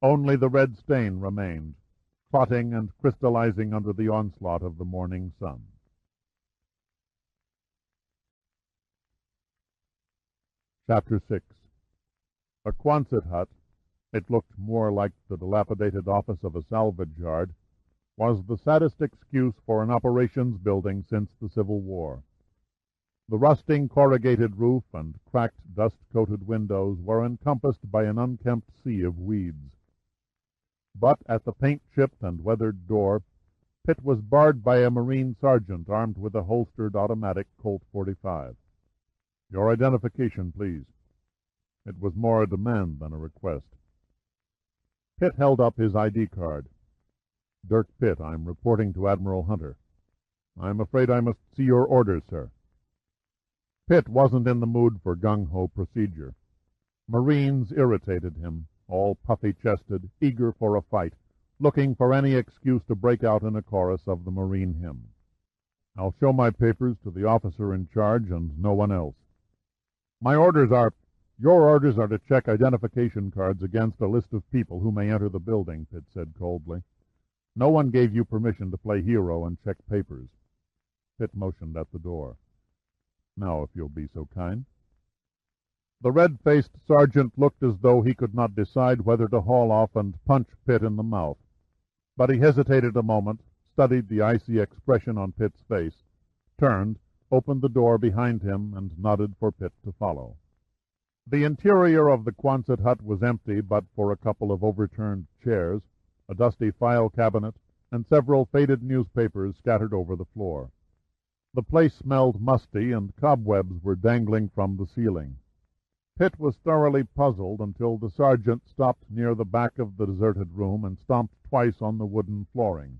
Only the red stain remained, clotting and crystallizing under the onslaught of the morning sun. Chapter 6. A Quonset hut, it looked more like the dilapidated office of a salvage yard, was the saddest excuse for an operations building since the Civil War. The rusting corrugated roof and cracked dust-coated windows were encompassed by an unkempt sea of weeds. But at the paint-chipped and weathered door, Pitt was barred by a Marine sergeant armed with a holstered automatic Colt .45. "Your identification, please." It was more a demand than a request. Pitt held up his ID card. "Dirk Pitt, I'm reporting to Admiral Hunter." "I'm afraid I must see your orders, sir." Pitt wasn't in the mood for gung-ho procedure. Marines irritated him, all puffy-chested, eager for a fight, looking for any excuse to break out in a chorus of the Marine hymn. "I'll show my papers to the officer in charge and no one else." Your orders are to check identification cards against a list of people who may enter the building," Pitt said coldly. "No one gave you permission to play hero and check papers." Pitt motioned at the door. "Now, if you'll be so kind." The red-faced sergeant looked as though he could not decide whether to haul off and punch Pitt in the mouth. But he hesitated a moment, studied the icy expression on Pitt's face, turned, opened the door behind him, and nodded for Pitt to follow. The interior of the Quonset hut was empty but for a couple of overturned chairs, a dusty file cabinet, and several faded newspapers scattered over the floor. The place smelled musty, and cobwebs were dangling from the ceiling. Pitt was thoroughly puzzled until the sergeant stopped near the back of the deserted room and stomped twice on the wooden flooring.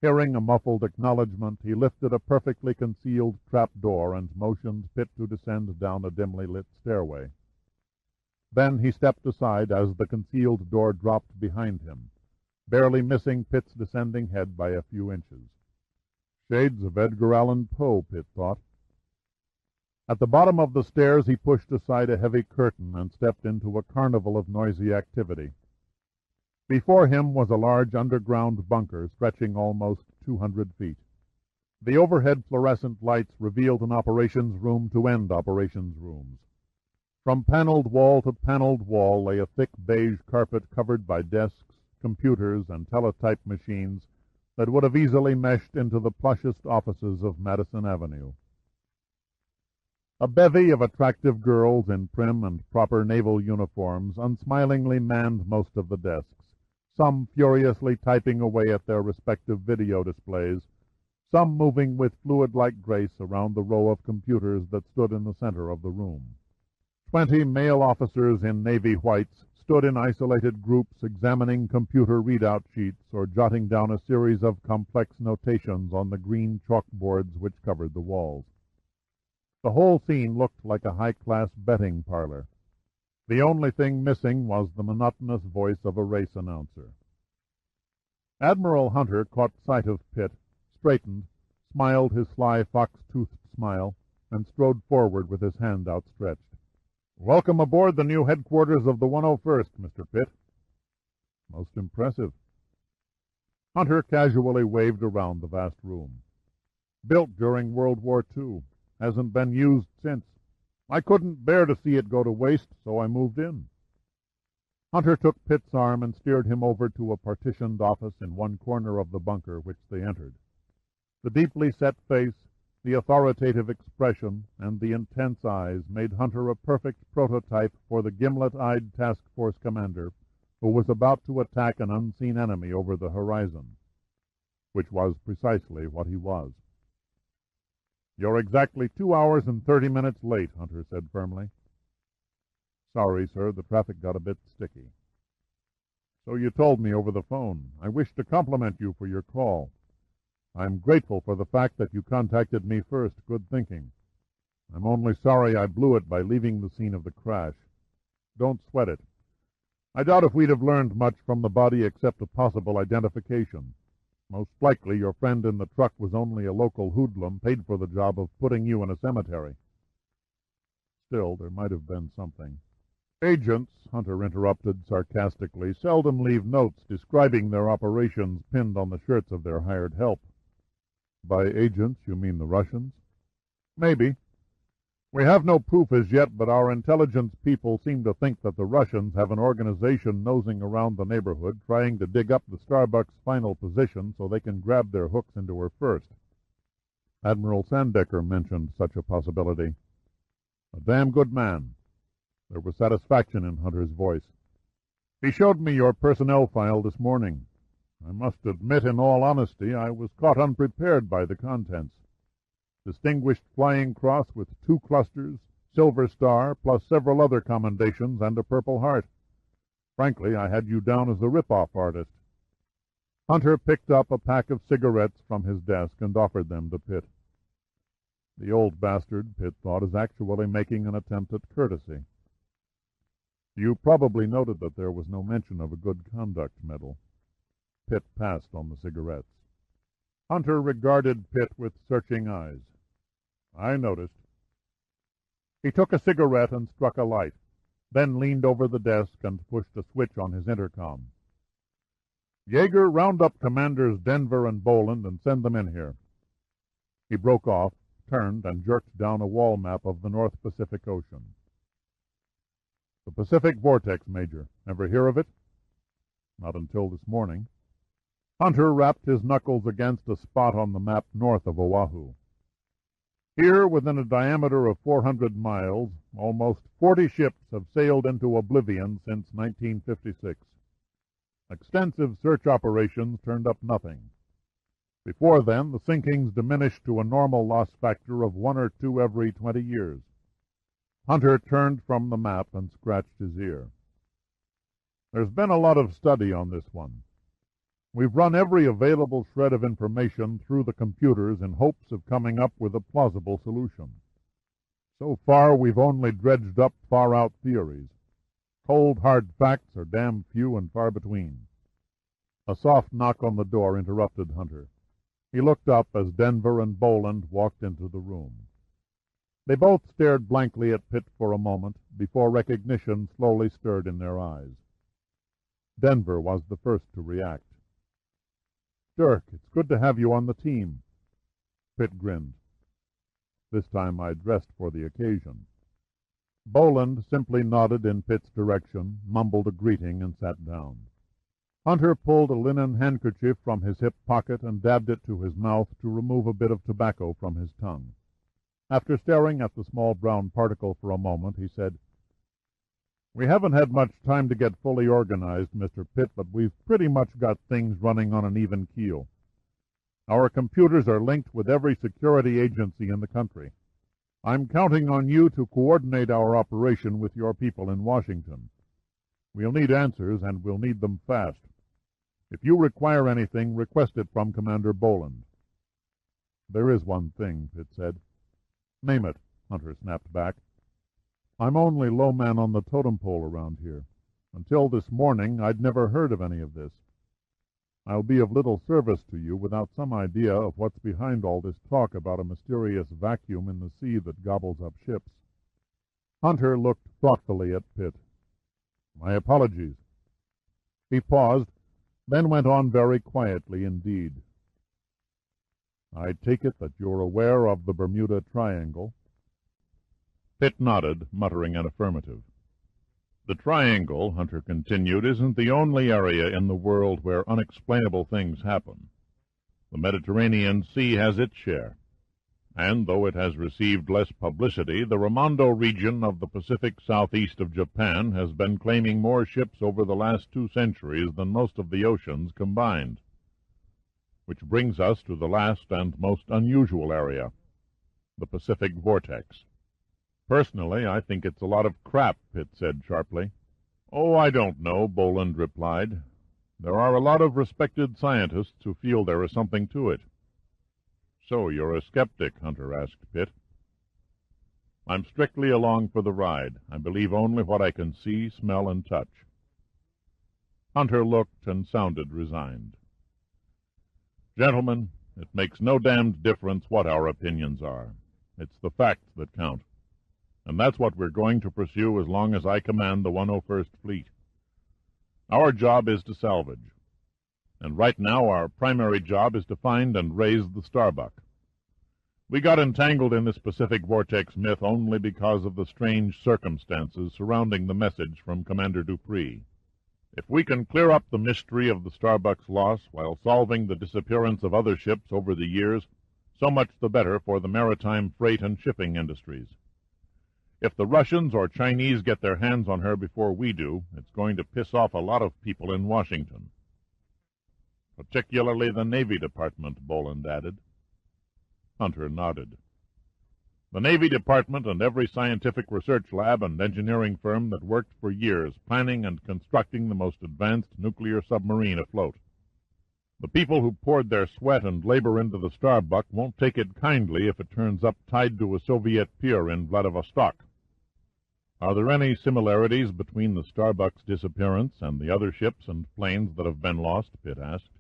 Hearing a muffled acknowledgment, he lifted a perfectly concealed trap-door and motioned Pitt to descend down a dimly lit stairway. Then he stepped aside as the concealed door dropped behind him, barely missing Pitt's descending head by a few inches. Shades of Edgar Allan Poe, Pitt thought. At the bottom of the stairs he pushed aside a heavy curtain and stepped into a carnival of noisy activity. Before him was a large underground bunker stretching almost 200 feet. The overhead fluorescent lights revealed an operations room to end operations rooms. From paneled wall to paneled wall lay a thick beige carpet covered by desks, computers, and teletype machines that would have easily meshed into the plushest offices of Madison Avenue. A bevy of attractive girls in prim and proper naval uniforms unsmilingly manned most of the desks, some furiously typing away at their respective video displays, some moving with fluid-like grace around the row of computers that stood in the center of the room. 20 male officers in navy whites stood in isolated groups examining computer readout sheets or jotting down a series of complex notations on the green chalkboards which covered the walls. The whole scene looked like a high-class betting parlor. The only thing missing was the monotonous voice of a race announcer. Admiral Hunter caught sight of Pitt, straightened, smiled his sly fox-toothed smile, and strode forward with his hand outstretched. "Welcome aboard the new headquarters of the 101st, Mr. Pitt." "Most impressive." Hunter casually waved around the vast room. "Built during World War II. Hasn't been used since. I couldn't bear to see it go to waste, so I moved in." Hunter took Pitt's arm and steered him over to a partitioned office in one corner of the bunker which they entered. The deeply set face, the authoritative expression, and the intense eyes made Hunter a perfect prototype for the gimlet-eyed task force commander who was about to attack an unseen enemy over the horizon, which was precisely what he was. "You're exactly 2 hours and 30 minutes late," Hunter said firmly. "Sorry, sir, the traffic got a bit sticky." "So you told me over the phone. I wish to compliment you for your call. I'm grateful for the fact that you contacted me first. Good thinking. I'm only sorry I blew it by leaving the scene of the crash. Don't sweat it. I doubt if we'd have learned much from the body except a possible identification. Most likely your friend in the truck was only a local hoodlum paid for the job of putting you in a cemetery. Still, there might have been something. Agents, Hunter interrupted sarcastically, seldom leave notes describing their operations pinned on the shirts of their hired help. By agents, you mean the Russians? Maybe. We have no proof as yet, but our intelligence people seem to think that the Russians have an organization nosing around the neighborhood, trying to dig up the Starbuck's final position so they can grab their hooks into her first. Admiral Sandecker mentioned such a possibility. A damn good man. There was satisfaction in Hunter's voice. He showed me your personnel file this morning. I must admit, in all honesty, I was caught unprepared by the contents. Distinguished Flying Cross with 2 clusters, Silver Star, plus several other commendations and a Purple Heart. Frankly, I had you down as a rip-off artist. Hunter picked up a pack of cigarettes from his desk and offered them to Pitt. The old bastard, Pitt thought, is actually making an attempt at courtesy. You probably noted that there was no mention of a good conduct medal. Pitt passed on the cigarettes. Hunter regarded Pitt with searching eyes. I noticed. He took a cigarette and struck a light, then leaned over the desk and pushed a switch on his intercom. Yeager, round up Commanders Denver and Boland and send them in here. He broke off, turned, and jerked down a wall map of the North Pacific Ocean. The Pacific Vortex, Major. Ever hear of it? Not until this morning. Hunter rapped his knuckles against a spot on the map north of Oahu. Here, within a diameter of 400 miles, almost 40 ships have sailed into oblivion since 1956. Extensive search operations turned up nothing. Before then, the sinkings diminished to a normal loss factor of 1 or 2 every 20 years. Hunter turned from the map and scratched his ear. There's been a lot of study on this one. We've run every available shred of information through the computers in hopes of coming up with a plausible solution. So far, we've only dredged up far-out theories. Cold, hard facts are damn few and far between. A soft knock on the door interrupted Hunter. He looked up as Denver and Boland walked into the room. They both stared blankly at Pitt for a moment before recognition slowly stirred in their eyes. Denver was the first to react. Dirk, it's good to have you on the team. Pitt grinned. This time I dressed for the occasion. Boland simply nodded in Pitt's direction, mumbled a greeting, and sat down. Hunter pulled a linen handkerchief from his hip pocket and dabbed it to his mouth to remove a bit of tobacco from his tongue. After staring at the small brown particle for a moment, he said, "We haven't had much time to get fully organized, Mr. Pitt, but we've pretty much got things running on an even keel. Our computers are linked with every security agency in the country. I'm counting on you to coordinate our operation with your people in Washington. We'll need answers, and we'll need them fast. If you require anything, request it from Commander Boland." "There is one thing," Pitt said. "Name it," Hunter snapped back. "I'm only low man on the totem pole around here. Until this morning, I'd never heard of any of this. I'll be of little service to you without some idea of what's behind all this talk about a mysterious vacuum in the sea that gobbles up ships." Hunter looked thoughtfully at Pitt. "My apologies." He paused, then went on very quietly indeed. "I take it that you're aware of the Bermuda Triangle?" Pitt nodded, muttering an affirmative. "The Triangle," Hunter continued, "isn't the only area in the world where unexplainable things happen. The Mediterranean Sea has its share. And though it has received less publicity, the Ramondo region of the Pacific southeast of Japan has been claiming more ships over the last 2 centuries than most of the oceans combined. Which brings us to the last and most unusual area, the Pacific Vortex." "Personally, I think it's a lot of crap," Pitt said sharply. "Oh, I don't know," Boland replied. "There are a lot of respected scientists who feel there is something to it." "So you're a skeptic?" Hunter asked Pitt. "I'm strictly along for the ride. I believe only what I can see, smell, and touch." Hunter looked and sounded resigned. "Gentlemen, it makes no damned difference what our opinions are. It's the facts that count. And that's what we're going to pursue as long as I command the 101st Fleet. Our job is to salvage. And right now our primary job is to find and raise the Starbuck. We got entangled in this Pacific Vortex myth only because of the strange circumstances surrounding the message from Commander Dupree. If we can clear up the mystery of the Starbuck's loss while solving the disappearance of other ships over the years, so much the better for the maritime freight and shipping industries. If the Russians or Chinese get their hands on her before we do, it's going to piss off a lot of people in Washington." "Particularly the Navy Department," Boland added. Hunter nodded. "The Navy Department and every scientific research lab and engineering firm that worked for years planning and constructing the most advanced nuclear submarine afloat. The people who poured their sweat and labor into the Starbuck won't take it kindly if it turns up tied to a Soviet pier in Vladivostok." "Are there any similarities between the Starbuck's disappearance and the other ships and planes that have been lost?" Pitt asked.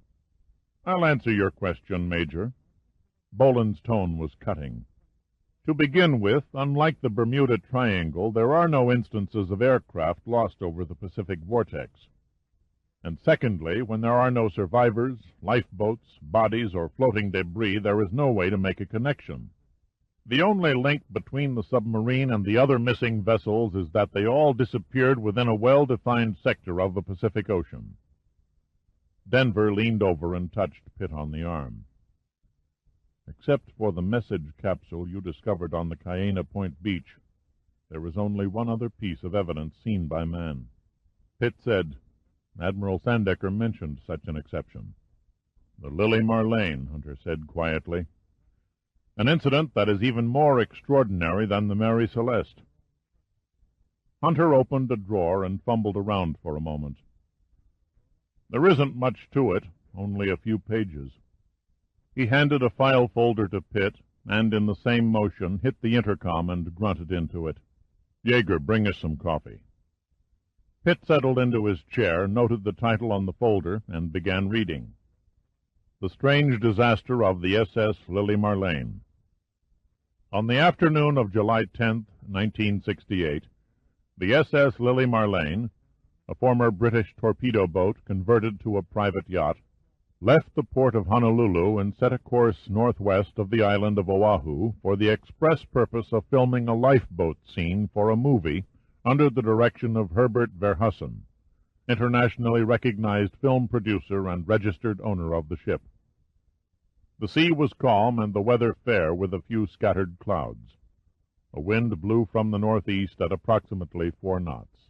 "I'll answer your question, Major." Boland's tone was cutting. "To begin with, unlike the Bermuda Triangle, there are no instances of aircraft lost over the Pacific Vortex. And secondly, when there are no survivors, lifeboats, bodies, or floating debris, there is no way to make a connection. The only link between the submarine and the other missing vessels is that they all disappeared within a well-defined sector of the Pacific Ocean." Denver leaned over and touched Pitt on the arm. "Except for the message capsule you discovered on the Cayena Point beach, there is only one other piece of evidence seen by man." Pitt said, "Admiral Sandecker mentioned such an exception." "The Lily Marlene," Hunter said quietly. "An incident that is even more extraordinary than the Mary Celeste." Hunter opened a drawer and fumbled around for a moment. "There isn't much to it, only a few pages." He handed a file folder to Pitt, and in the same motion hit the intercom and grunted into it. "Jaeger, bring us some coffee." Pitt settled into his chair, noted the title on the folder, and began reading. "The Strange Disaster of the SS Lily Marlene." On the afternoon of July 10th, 1968, the SS Lily Marlene, a former British torpedo boat converted to a private yacht, left the port of Honolulu and set a course northwest of the island of Oahu for the express purpose of filming a lifeboat scene for a movie under the direction of Herbert Verheusen, internationally recognized film producer and registered owner of the ship. The sea was calm and the weather fair with a few scattered clouds. A wind blew from the northeast at approximately 4 knots.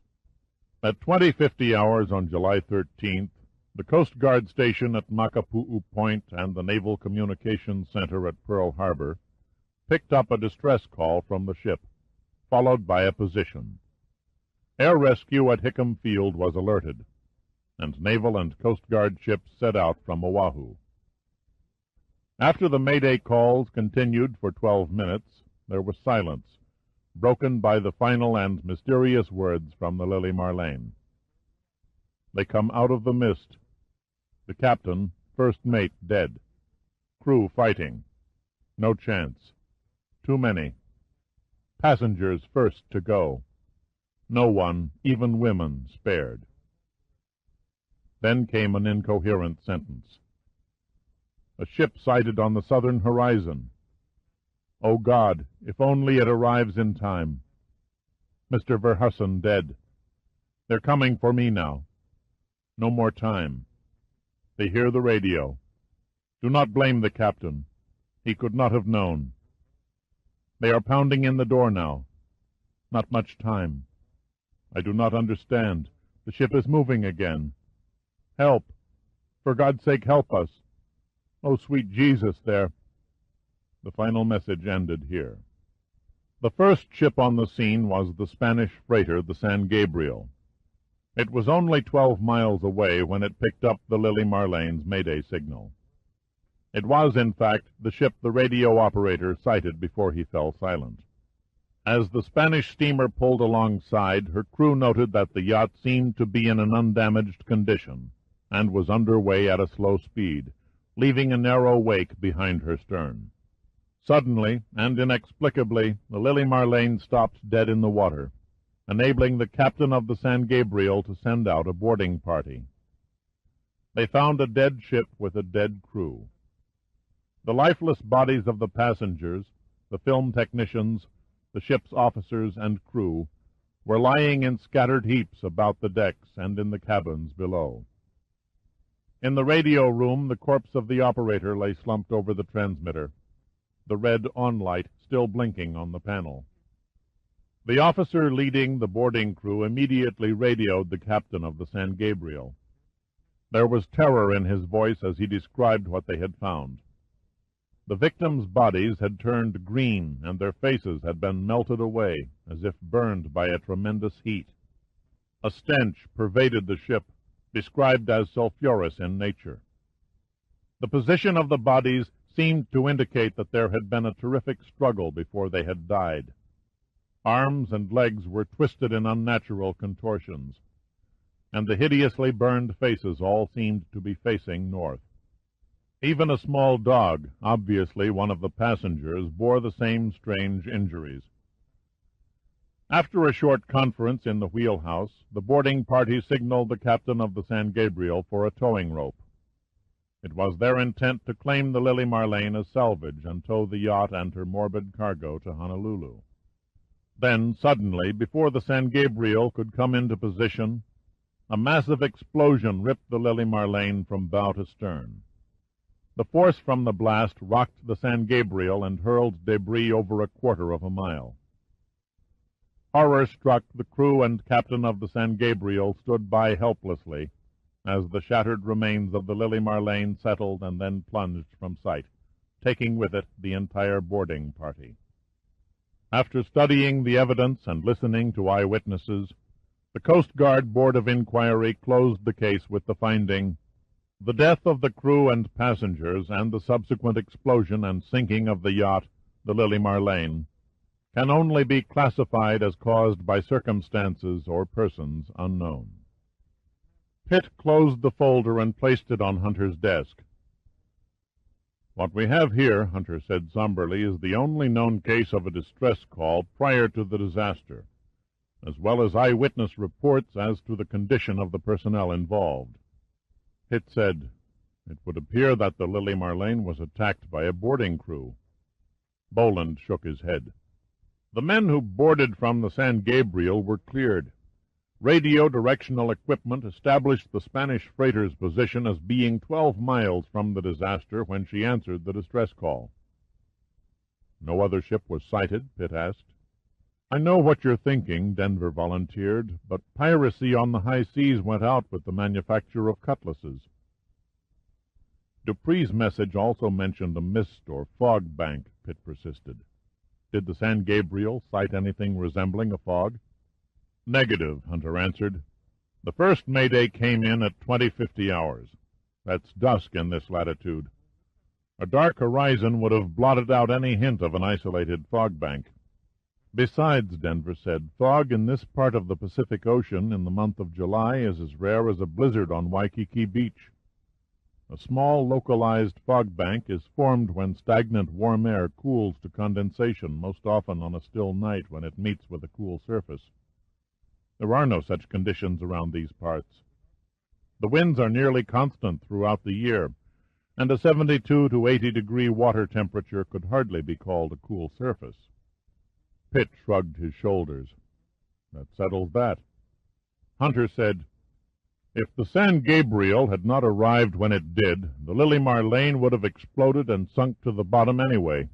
At 20:50 hours on July 13th, the Coast Guard station at Makapu'u Point and the Naval Communications Center at Pearl Harbor picked up a distress call from the ship, followed by a position. Air rescue at Hickam Field was alerted, and Naval and Coast Guard ships set out from Oahu. After the Mayday calls continued for 12 minutes, there was silence, broken by the final and mysterious words from the Lily Marlene. "They come out of the mist. The captain, first mate, dead. Crew fighting. No chance. Too many. Passengers first to go. No one, even women, spared." Then came an incoherent sentence. "A ship sighted on the southern horizon. Oh God, if only it arrives in time. Mr. Verheusen dead. They're coming for me now. No more time. They hear the radio. Do not blame the captain. He could not have known. They are pounding in the door now. Not much time. I do not understand. The ship is moving again. Help! For God's sake, help us! Oh, sweet Jesus, there!" The final message ended here. The first ship on the scene was the Spanish freighter, the San Gabriel. It was only 12 miles away when it picked up the Lily Marlene's Mayday signal. It was, in fact, the ship the radio operator sighted before he fell silent. As the Spanish steamer pulled alongside, her crew noted that the yacht seemed to be in an undamaged condition, and was under way at a slow speed, leaving a narrow wake behind her stern. Suddenly and inexplicably, the Lily Marlene stopped dead in the water, enabling the captain of the San Gabriel to send out a boarding party. They found a dead ship with a dead crew. The lifeless bodies of the passengers, the film technicians, the ship's officers and crew, were lying in scattered heaps about the decks and in the cabins below. In the radio room, the corpse of the operator lay slumped over the transmitter, the red on light still blinking on the panel. The officer leading the boarding crew immediately radioed the captain of the San Gabriel. There was terror in his voice as he described what they had found. The victims' bodies had turned green, and their faces had been melted away, as if burned by a tremendous heat. A stench pervaded the ship, described as sulphurous in nature. The position of the bodies seemed to indicate that there had been a terrific struggle before they had died. Arms and legs were twisted in unnatural contortions, and the hideously burned faces all seemed to be facing north. Even a small dog, obviously one of the passengers, bore the same strange injuries. After a short conference in the wheelhouse, the boarding party signaled the captain of the San Gabriel for a towing rope. It was their intent to claim the Lily Marlene as salvage and tow the yacht and her morbid cargo to Honolulu. Then, suddenly, before the San Gabriel could come into position, a massive explosion ripped the Lily Marlene from bow to stern. The force from the blast rocked the San Gabriel and hurled debris over a quarter of a mile. Horror-struck, the crew and captain of the San Gabriel stood by helplessly as the shattered remains of the Lily Marlene settled and then plunged from sight, taking with it the entire boarding party. After studying the evidence and listening to eyewitnesses, the Coast Guard Board of Inquiry closed the case with the finding: the death of the crew and passengers and the subsequent explosion and sinking of the yacht, the Lily Marlene, can only be classified as caused by circumstances or persons unknown. Pitt closed the folder and placed it on Hunter's desk. "What we have here," Hunter said somberly, "is the only known case of a distress call prior to the disaster, as well as eyewitness reports as to the condition of the personnel involved." Pitt said, "It would appear that the Lily Marlene was attacked by a boarding crew." Boland shook his head. "The men who boarded from the San Gabriel were cleared. Radio directional equipment established the Spanish freighter's position as being 12 miles from the disaster when she answered the distress call." "No other ship was sighted?" Pitt asked. "I know what you're thinking," Denver volunteered, "but piracy on the high seas went out with the manufacture of cutlasses." Dupree's message also mentioned a mist or fog bank, Pitt persisted. "Did the San Gabriel sight anything resembling a fog?" "Negative," Hunter answered. "The first Mayday came in at 2050 hours. That's dusk in this latitude. A dark horizon would have blotted out any hint of an isolated fog bank. Besides," Denver said, "fog in this part of the Pacific Ocean in the month of July is as rare as a blizzard on Waikiki Beach. A small localized fog bank is formed when stagnant warm air cools to condensation, most often on a still night when it meets with a cool surface. There are no such conditions around these parts. The winds are nearly constant throughout the year, and a 72 to 80-degree water temperature could hardly be called a cool surface." Pitt shrugged his shoulders. "That settles that." Hunter said, "If the San Gabriel had not arrived when it did, the Lily Marlene would have exploded and sunk to the bottom anyway.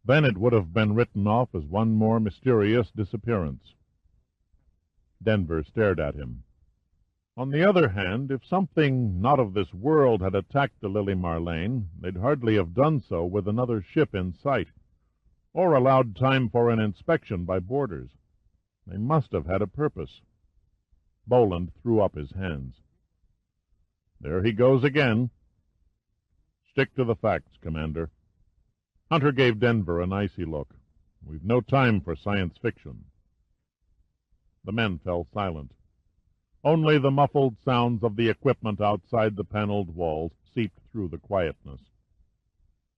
Then it would have been written off as one more mysterious disappearance." Denver stared at him. "On the other hand, if something not of this world had attacked the Lily Marlene, they'd hardly have done so with another ship in sight, or allowed time for an inspection by boarders. They must have had a purpose." Boland threw up his hands. "There he goes again." "Stick to the facts, Commander." Hunter gave Denver an icy look. We've no time for science fiction." The men fell silent. Only the muffled sounds of the equipment outside the paneled walls seeped through the quietness.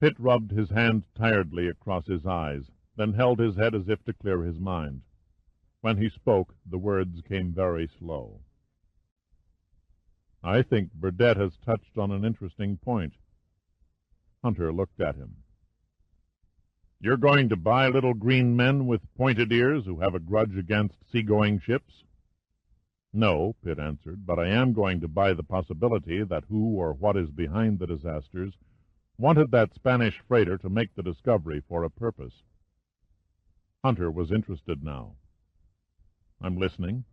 Pitt rubbed his hand tiredly across his eyes, then held his head as if to clear his mind. When he spoke, the words came very slow. "I think Burdett has touched on an interesting point." Hunter looked at him. "You're going to buy little green men with pointed ears who have a grudge against seagoing ships?" "No," Pitt answered, "but I am going to buy the possibility that who or what is behind the disasters wanted that Spanish freighter to make the discovery for a purpose." Hunter was interested now. "I'm listening."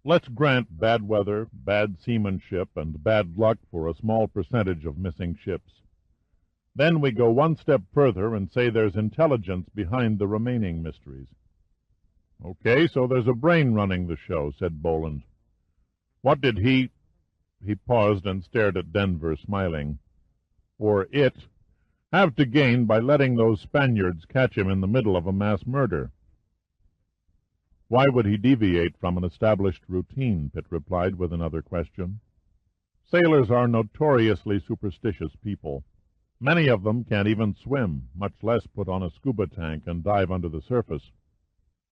"Let's grant bad weather, bad seamanship, and bad luck for a small percentage of missing ships. Then we go one step further and say there's intelligence behind the remaining mysteries." "Okay, so there's a brain running the show," said Boland. "What did he—" He paused and stared at Denver, smiling. "Or it have to gain by letting those Spaniards catch him in the middle of a mass murder?" "Why would he deviate from an established routine?" Pitt replied with another question. "Sailors are notoriously superstitious people. Many of them can't even swim, much less put on a scuba tank and dive under the surface.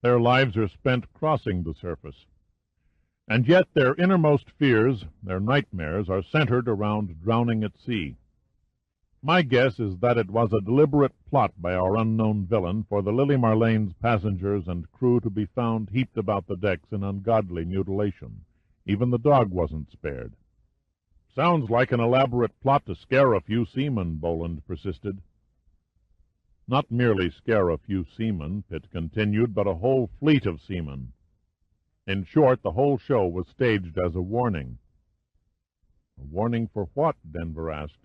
Their lives are spent crossing the surface. And yet their innermost fears, their nightmares, are centered around drowning at sea. My guess is that it was a deliberate plot by our unknown villain for the Lily Marlene's passengers and crew to be found heaped about the decks in ungodly mutilation. Even the dog wasn't spared." "Sounds like an elaborate plot to scare a few seamen," Boland persisted. "Not merely scare a few seamen," Pitt continued, "but a whole fleet of seamen. In short, the whole show was staged as a warning." "A warning for what?" Denver asked.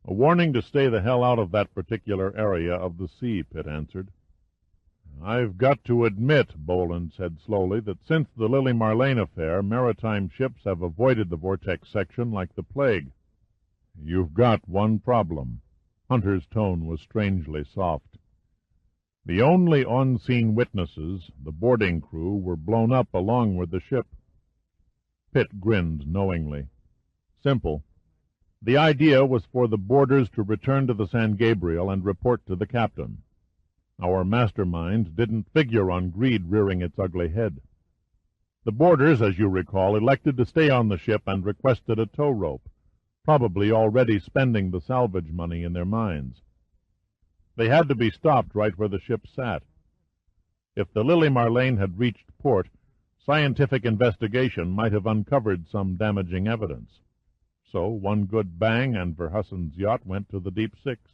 "A warning to stay the hell out of that particular area of the sea," Pitt answered. "I've got to admit," Boland said slowly, "that since the Lily Marlene affair, maritime ships have avoided the Vortex section like the plague." "You've got one problem." Hunter's tone was strangely soft. "The only on-scene witnesses, the boarding crew, were blown up along with the ship." Pitt grinned knowingly. "Simple. The idea was for the boarders to return to the San Gabriel and report to the captain. Our mastermind didn't figure on greed rearing its ugly head. The boarders, as you recall, elected to stay on the ship and requested a tow rope, probably already spending the salvage money in their minds. They had to be stopped right where the ship sat. If the Lily Marlene had reached port, scientific investigation might have uncovered some damaging evidence. So one good bang and Verhussen's yacht went to the deep six."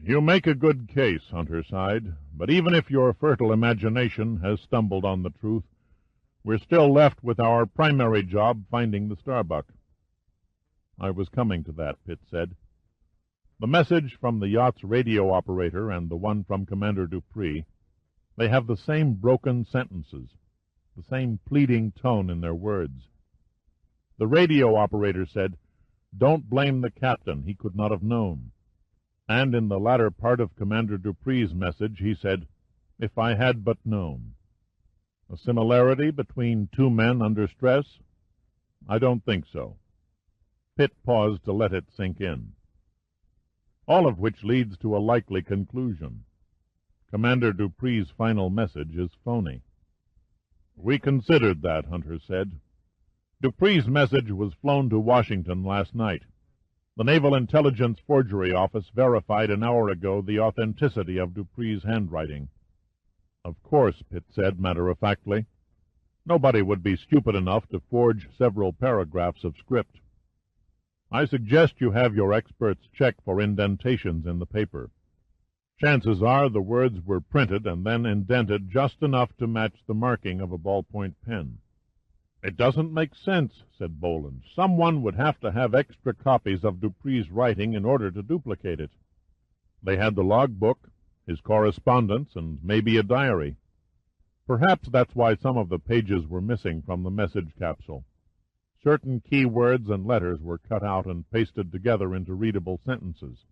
"You make a good case," Hunter sighed, "but even if your fertile imagination has stumbled on the truth, we're still left with our primary job, finding the Starbuck." "I was coming to that," Pitt said. "The message from the yacht's radio operator and the one from Commander Dupree, they have the same broken sentences, the same pleading tone in their words. The radio operator said, 'Don't blame the captain, he could not have known.' And in the latter part of Commander Dupree's message he said, 'If I had but known.' A similarity between two men under stress? I don't think so." Pitt paused to let it sink in. "All of which leads to a likely conclusion. Commander Dupree's final message is phony." "We considered that," Hunter said. "Dupree's message was flown to Washington last night. The Naval Intelligence Forgery Office verified an hour ago the authenticity of Dupree's handwriting." "Of course," Pitt said matter-of-factly. "Nobody would be stupid enough to forge several paragraphs of script. I suggest you have your experts check for indentations in the paper. Chances are the words were printed and then indented just enough to match the marking of a ballpoint pen." "It doesn't make sense," said Boland. "Someone would have to have extra copies of Dupree's writing in order to duplicate it." "They had the logbook, his correspondence, and maybe a diary. Perhaps that's why some of the pages were missing from the message capsule. Certain key words and letters were cut out and pasted together into readable sentences.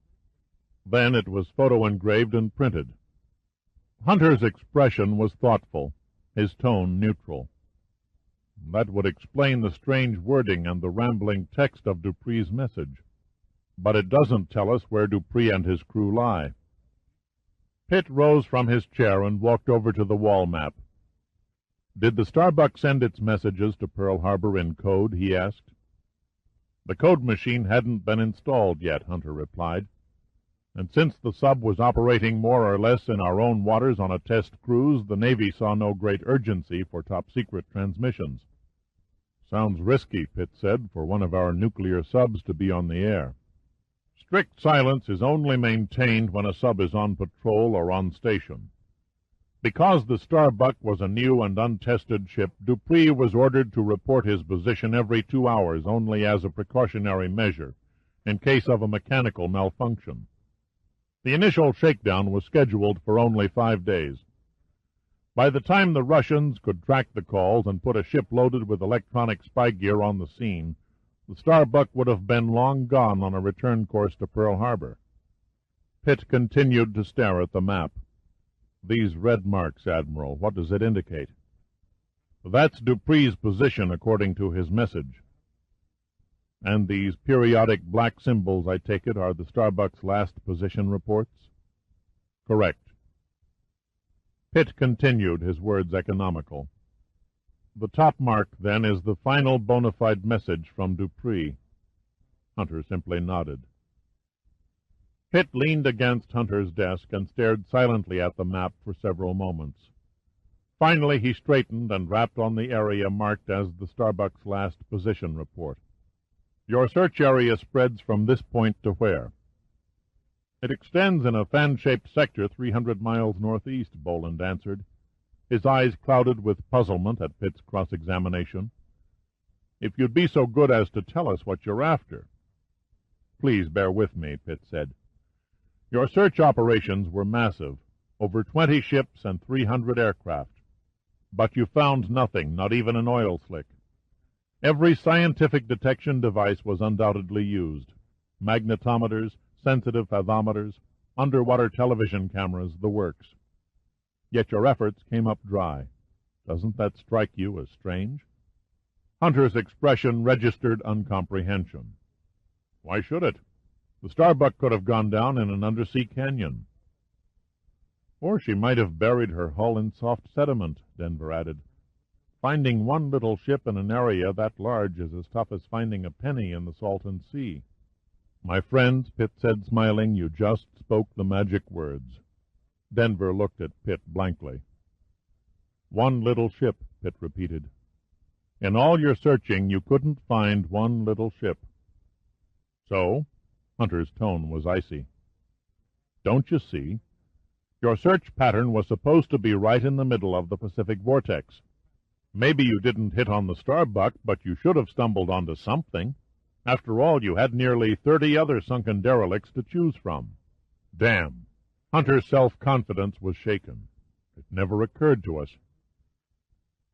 Then it was photo-engraved and printed. Hunter's expression was thoughtful, his tone neutral. That would explain the strange wording and the rambling text of Dupree's message. But it doesn't tell us where Dupree and his crew lie. Pitt rose from his chair and walked over to the wall map. "Did the Starbuck send its messages to Pearl Harbor in code?" he asked. "The code machine hadn't been installed yet," Hunter replied. "And since the sub was operating more or less in our own waters on a test cruise, the Navy saw no great urgency for top-secret transmissions." "Sounds risky," Pitt said, "for one of our nuclear subs to be on the air." "Strict silence is only maintained when a sub is on patrol or on station. Because the Starbuck was a new and untested ship, Dupree was ordered to report his position every 2 hours only as a precautionary measure, in case of a mechanical malfunction. The initial shakedown was scheduled for only 5 days. By the time the Russians could track the calls and put a ship loaded with electronic spy gear on the scene, the Starbuck would have been long gone on a return course to Pearl Harbor." Pitt continued to stare at the map. "These red marks, Admiral, what does it indicate?" "That's Dupree's position according to his message." "And these periodic black symbols, I take it, are the Starbuck's last position reports?" "Correct." Pitt continued, his words economical. "The top mark, then, is the final bona fide message from Dupree." Hunter simply nodded. Pitt leaned against Hunter's desk and stared silently at the map for several moments. Finally he straightened and rapped on the area marked as the Starbuck's last position report. "Your search area spreads from this point to where?" "It extends in a fan-shaped sector 300 miles northeast," Boland answered, his eyes clouded with puzzlement at Pitt's cross-examination. "If you'd be so good as to tell us what you're after." "Please bear with me," Pitt said. "Your search operations were massive, over 20 ships and 300 aircraft. But you found nothing, not even an oil slick. Every scientific detection device was undoubtedly used. Magnetometers, sensitive fathometers, underwater television cameras, the works. Yet your efforts came up dry. Doesn't that strike you as strange?" Hunter's expression registered uncomprehension. "Why should it? The Starbuck could have gone down in an undersea canyon." "Or she might have buried her hull in soft sediment," Denver added. "Finding one little ship in an area that large is as tough as finding a penny in the Salton Sea." "My friend," Pitt said, smiling, "you just spoke the magic words." Denver looked at Pitt blankly. "One little ship," Pitt repeated. "In all your searching, you couldn't find one little ship." "So?" Hunter's tone was icy. "Don't you see? Your search pattern was supposed to be right in the middle of the Pacific Vortex. Maybe you didn't hit on the Starbuck, but you should have stumbled onto something. After all, you had nearly 30 other sunken derelicts to choose from." "Damn!" Hunter's self-confidence was shaken. "It never occurred to us."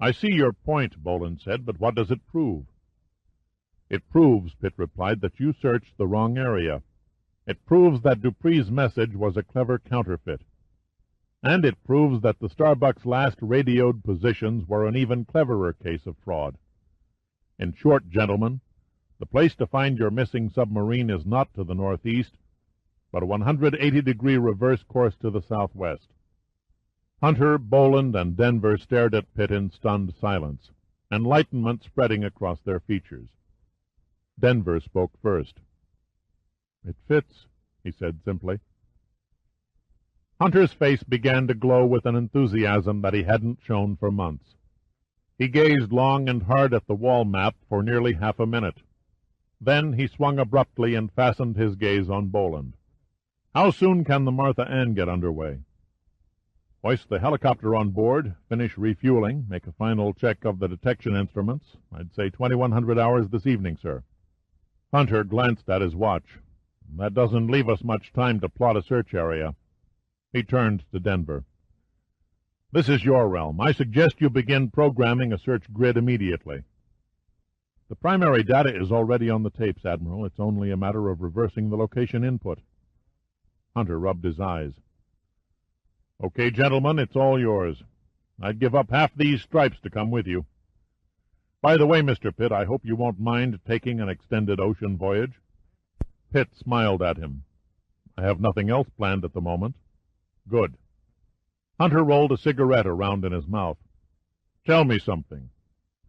"I see your point," Boland said, "but what does it prove?" "It proves," Pitt replied, "that you searched the wrong area. It proves that Dupree's message was a clever counterfeit. And it proves that the Starbuck's last radioed positions were an even cleverer case of fraud. In short, gentlemen, the place to find your missing submarine is not to the northeast, but a 180-degree reverse course to the southwest." Hunter, Boland, and Denver stared at Pitt in stunned silence, enlightenment spreading across their features. Denver spoke first. "It fits," he said simply. Hunter's face began to glow with an enthusiasm that he hadn't shown for months. He gazed long and hard at the wall map for nearly half a minute. Then he swung abruptly and fastened his gaze on Boland. "How soon can the Martha Ann get underway?" "Hoist the helicopter on board, finish refueling, make a final check of the detection instruments. I'd say 2100 hours this evening, sir." Hunter glanced at his watch. "That doesn't leave us much time to plot a search area." He turned to Denver. "This is your realm. I suggest you begin programming a search grid immediately." "The primary data is already on the tapes, Admiral. It's only a matter of reversing the location input." Hunter rubbed his eyes. Okay, gentlemen, it's all yours. I'd give up half these stripes to come with you. By the way, Mr. Pitt, I hope you won't mind taking an extended ocean voyage." Pitt smiled at him. "I have nothing else planned at the moment." "Good." Hunter rolled a cigarette around in his mouth. "Tell me something.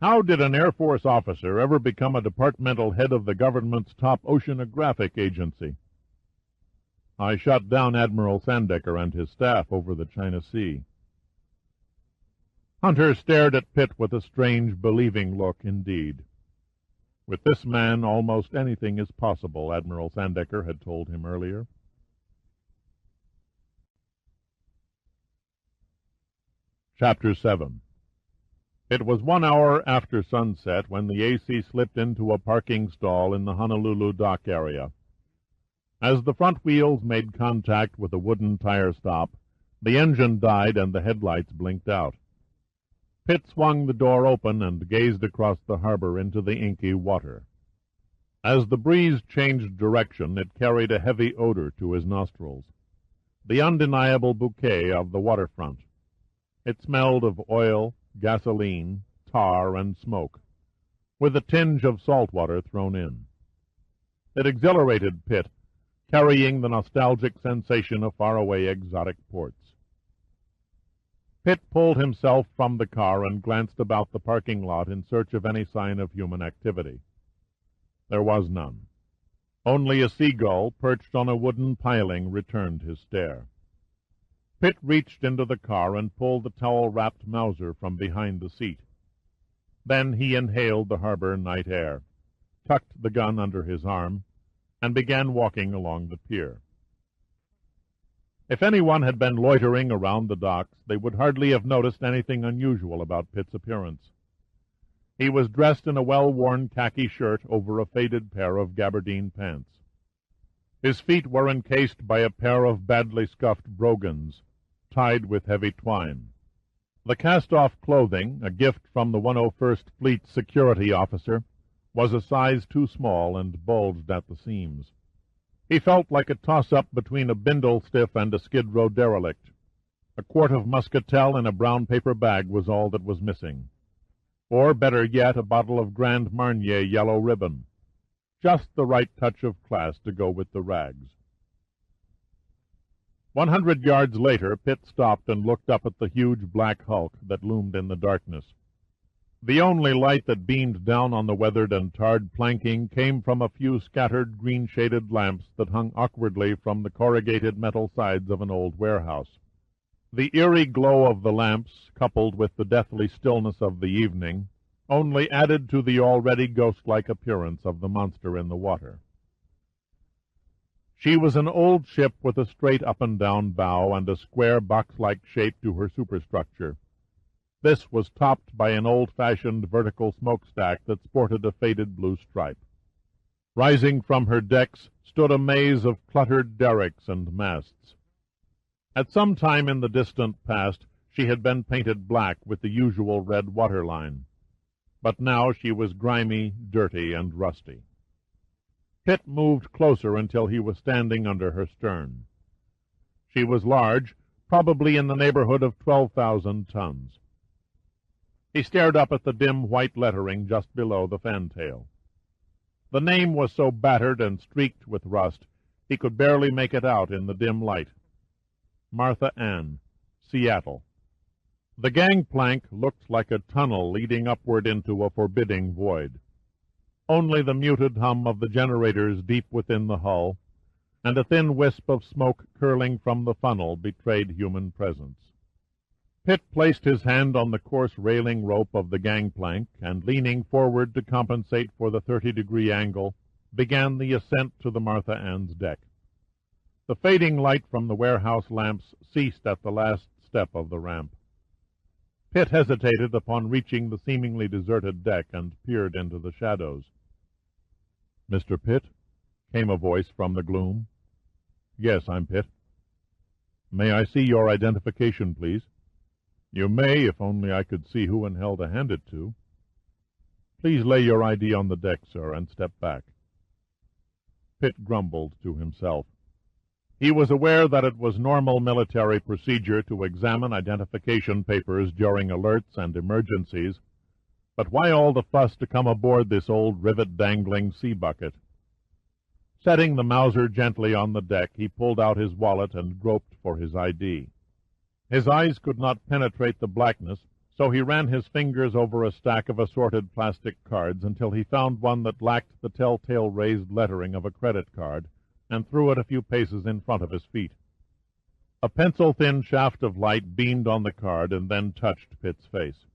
How did an Air Force officer ever become a departmental head of the government's top oceanographic agency?" "I shot down Admiral Sandecker and his staff over the China Sea." Hunter stared at Pitt with a strange, believing look indeed. With this man, almost anything is possible, Admiral Sandecker had told him earlier. Chapter 7. It was 1 hour after sunset when the AC slipped into a parking stall in the Honolulu dock area. As the front wheels made contact with a wooden tire stop, the engine died and the headlights blinked out. Pitt swung the door open and gazed across the harbor into the inky water. As the breeze changed direction, it carried a heavy odor to his nostrils, the undeniable bouquet of the waterfront. It smelled of oil, gasoline, tar, and smoke, with a tinge of salt water thrown in. It exhilarated Pitt, carrying the nostalgic sensation of faraway exotic ports. Pitt pulled himself from the car and glanced about the parking lot in search of any sign of human activity. There was none. Only a seagull, perched on a wooden piling, returned his stare. Pitt reached into the car and pulled the towel-wrapped Mauser from behind the seat. Then he inhaled the harbor night air, tucked the gun under his arm, and began walking along the pier. If anyone had been loitering around the docks, they would hardly have noticed anything unusual about Pitt's appearance. He was dressed in a well-worn khaki shirt over a faded pair of gabardine pants. His feet were encased by a pair of badly scuffed brogans, tied with heavy twine. The cast-off clothing, a gift from the 101st Fleet security officer, was a size too small and bulged at the seams. He felt like a toss-up between a bindle stiff and a Skid Row derelict. A quart of muscatel in a brown paper bag was all that was missing. Or, better yet, a bottle of Grand Marnier yellow ribbon. Just the right touch of class to go with the rags. 100 yards later, Pitt stopped and looked up at the huge black hulk that loomed in the darkness. The only light that beamed down on the weathered and tarred planking came from a few scattered green-shaded lamps that hung awkwardly from the corrugated metal sides of an old warehouse. The eerie glow of the lamps, coupled with the deathly stillness of the evening, only added to the already ghost-like appearance of the monster in the water. She was an old ship with a straight up-and-down bow and a square box-like shape to her superstructure. This was topped by an old-fashioned vertical smokestack that sported a faded blue stripe. Rising from her decks stood a maze of cluttered derricks and masts. At some time in the distant past she had been painted black with the usual red waterline, but now she was grimy, dirty, and rusty. Pitt moved closer until he was standing under her stern. She was large, probably in the neighborhood of 12,000 tons. He stared up at the dim white lettering just below the fantail. The name was so battered and streaked with rust, he could barely make it out in the dim light. Martha Ann, Seattle. The gangplank looked like a tunnel leading upward into a forbidding void. Only the muted hum of the generators deep within the hull, and a thin wisp of smoke curling from the funnel betrayed human presence. Pitt placed his hand on the coarse railing rope of the gangplank, and leaning forward to compensate for the 30-degree angle, began the ascent to the Martha Ann's deck. The fading light from the warehouse lamps ceased at the last step of the ramp. Pitt hesitated upon reaching the seemingly deserted deck and peered into the shadows. "Mr. Pitt?" came a voice from the gloom. "Yes, I'm Pitt." "May I see your identification, please?" "You may, if only I could see who in hell to hand it to." "Please lay your ID on the deck, sir, and step back." Pitt grumbled to himself. He was aware that it was normal military procedure to examine identification papers during alerts and emergencies, but why all the fuss to come aboard this old rivet-dangling sea bucket? Setting the Mauser gently on the deck, he pulled out his wallet and groped for his ID. His eyes could not penetrate the blackness, so he ran his fingers over a stack of assorted plastic cards until he found one that lacked the telltale raised lettering of a credit card, and threw it a few paces in front of his feet. A pencil-thin shaft of light beamed on the card and then touched Pitt's face.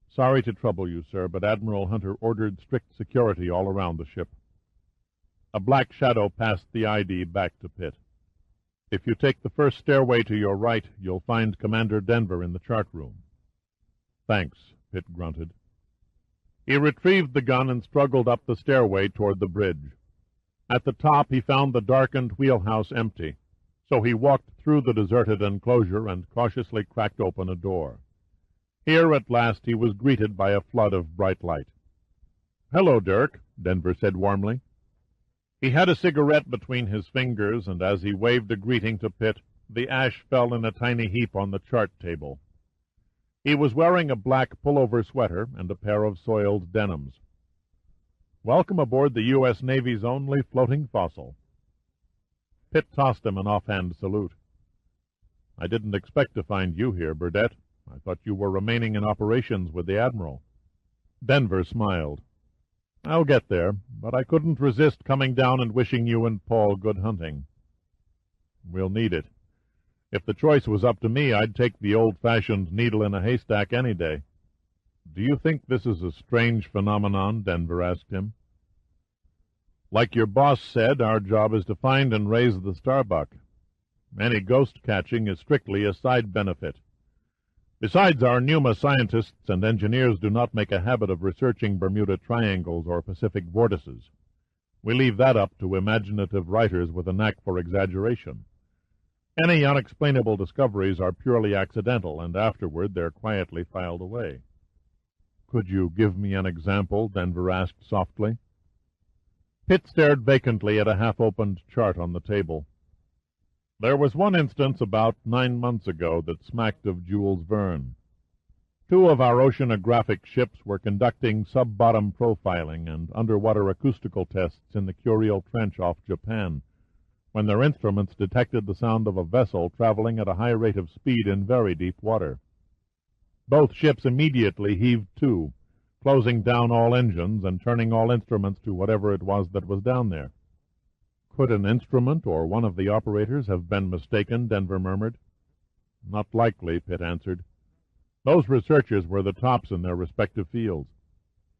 "Sorry to trouble you, sir, but Admiral Hunter ordered strict security all around the ship." A black shadow passed the ID back to Pitt. "If you take the first stairway to your right, you'll find Commander Denver in the chart room." "Thanks," Pitt grunted. He retrieved the gun and struggled up the stairway toward the bridge. At the top he found the darkened wheelhouse empty, so he walked through the deserted enclosure and cautiously cracked open a door. Here at last he was greeted by a flood of bright light. "Hello, Dirk," Denver said warmly. He had a cigarette between his fingers, and as he waved a greeting to Pitt, the ash fell in a tiny heap on the chart table. He was wearing a black pullover sweater and a pair of soiled denims. "Welcome aboard the U.S. Navy's only floating fossil." Pitt tossed him an offhand salute. "I didn't expect to find you here, Burdett. I thought you were remaining in operations with the Admiral." Denver smiled. "I'll get there, but I couldn't resist coming down and wishing you and Paul good hunting." "We'll need it. If the choice was up to me, I'd take the old-fashioned needle in a haystack any day." "Do you think this is a strange phenomenon?" Denver asked him. "Like your boss said, our job is to find and raise the Starbuck. Any ghost catching is strictly a side benefit. Besides, our Pneuma scientists and engineers do not make a habit of researching Bermuda Triangles or Pacific vortices. We leave that up to imaginative writers with a knack for exaggeration. Any unexplainable discoveries are purely accidental, and afterward they're quietly filed away." "Could you give me an example?" Denver asked softly. Pitt stared vacantly at a half-opened chart on the table. "There was one instance about 9 months ago that smacked of Jules Verne. 2 of our oceanographic ships were conducting sub-bottom profiling and underwater acoustical tests in the Curiel Trench off Japan, when their instruments detected the sound of a vessel traveling at a high rate of speed in very deep water. Both ships immediately heaved to, closing down all engines and turning all instruments to whatever it was that was down there." "Could an instrument or one of the operators have been mistaken?" Denver murmured. "Not likely," Pitt answered. "Those researchers were the tops in their respective fields.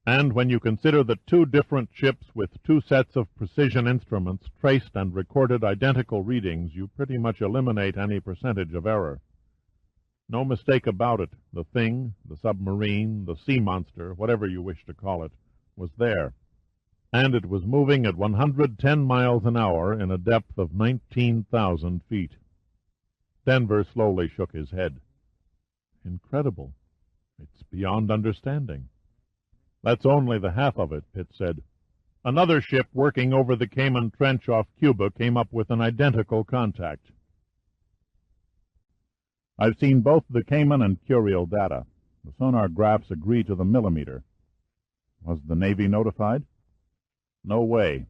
And when you consider that 2 different ships with 2 sets of precision instruments traced and recorded identical readings, you pretty much eliminate any percentage of error. No mistake about it, the thing, the submarine, the sea monster, whatever you wish to call it, was there. And it was moving at 110 miles an hour in a depth of 19,000 feet. Denver slowly shook his head. "Incredible. It's beyond understanding." "That's only the half of it," Pitt said. "Another ship working over the Cayman Trench off Cuba came up with an identical contact." "I've seen both the Cayman and Curiel data. The sonar graphs agree to the millimeter." "Was the Navy notified?" "No way.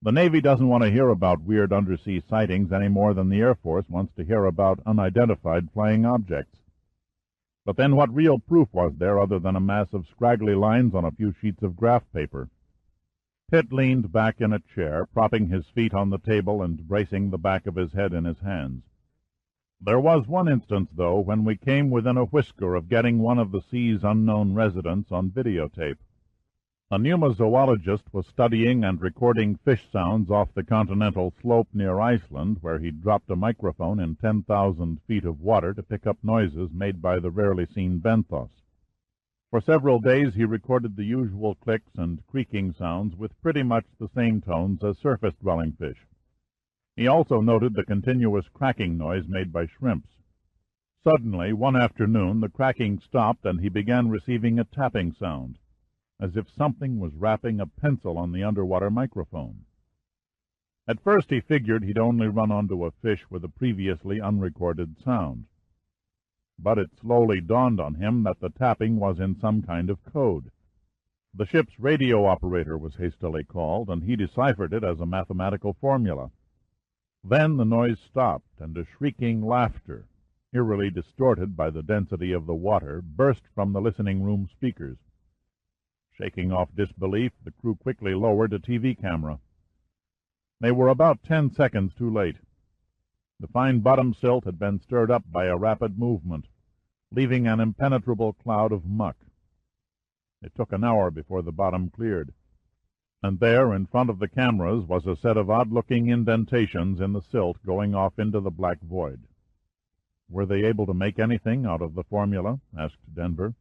The Navy doesn't want to hear about weird undersea sightings any more than the Air Force wants to hear about unidentified flying objects. But then what real proof was there other than a mass of scraggly lines on a few sheets of graph paper?" Pitt leaned back in a chair, propping his feet on the table and bracing the back of his head in his hands. "There was one instance, though, when we came within a whisker of getting one of the sea's unknown residents on videotape. A pneumozoologist was studying and recording fish sounds off the continental slope near Iceland, where he'd dropped a microphone in 10,000 feet of water to pick up noises made by the rarely seen benthos. For several days he recorded the usual clicks and creaking sounds with pretty much the same tones as surface-dwelling fish. He also noted the continuous cracking noise made by shrimps. Suddenly, one afternoon, the cracking stopped and he began receiving a tapping sound, as if something was rapping a pencil on the underwater microphone. At first he figured he'd only run onto a fish with a previously unrecorded sound. But it slowly dawned on him that the tapping was in some kind of code. The ship's radio operator was hastily called, and he deciphered it as a mathematical formula. Then the noise stopped, and a shrieking laughter, eerily distorted by the density of the water, burst from the listening-room speakers. Shaking off disbelief, the crew quickly lowered a TV camera. They were about 10 seconds too late. The fine bottom silt had been stirred up by a rapid movement, leaving an impenetrable cloud of muck. It took an hour before the bottom cleared, and there, in front of the cameras, was a set of odd-looking indentations in the silt going off into the black void. Were they able to make anything out of the formula? Asked Denver.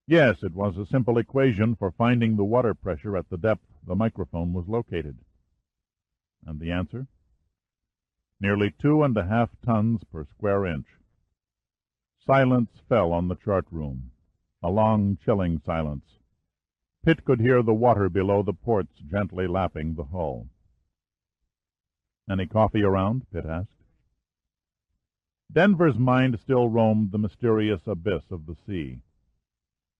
Yes, it was a simple equation for finding the water pressure at the depth the microphone was located. And the answer? Nearly 2.5 tons per square inch. Silence fell on the chart room, a long, chilling silence. Pitt could hear the water below the ports gently lapping the hull. "Any coffee around?" Pitt asked. Denver's mind still roamed the mysterious abyss of the sea.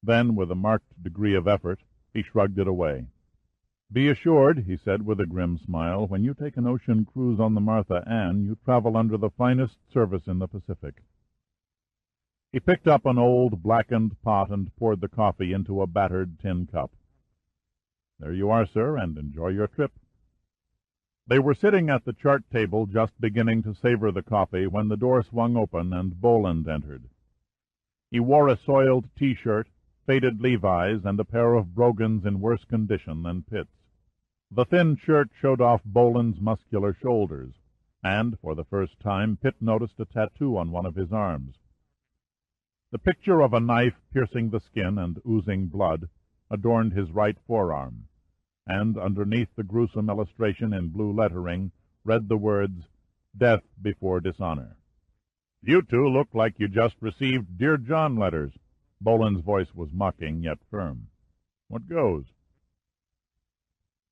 Then, with a marked degree of effort, he shrugged it away. "Be assured," he said with a grim smile, "when you take an ocean cruise on the Martha Ann, you travel under the finest service in the Pacific." He picked up an old, blackened pot and poured the coffee into a battered tin cup. "There you are, sir, and enjoy your trip." They were sitting at the chart table just beginning to savor the coffee when the door swung open and Boland entered. He wore a soiled T-shirt, faded Levi's, and a pair of brogans in worse condition than Pitt's. The thin shirt showed off Boland's muscular shoulders, and, for the first time, Pitt noticed a tattoo on one of his arms. The picture of a knife piercing the skin and oozing blood adorned his right forearm, and underneath the gruesome illustration in blue lettering read the words, "Death before dishonor." "You two look like you just received Dear John letters." Boland's voice was mocking yet firm. "What goes?"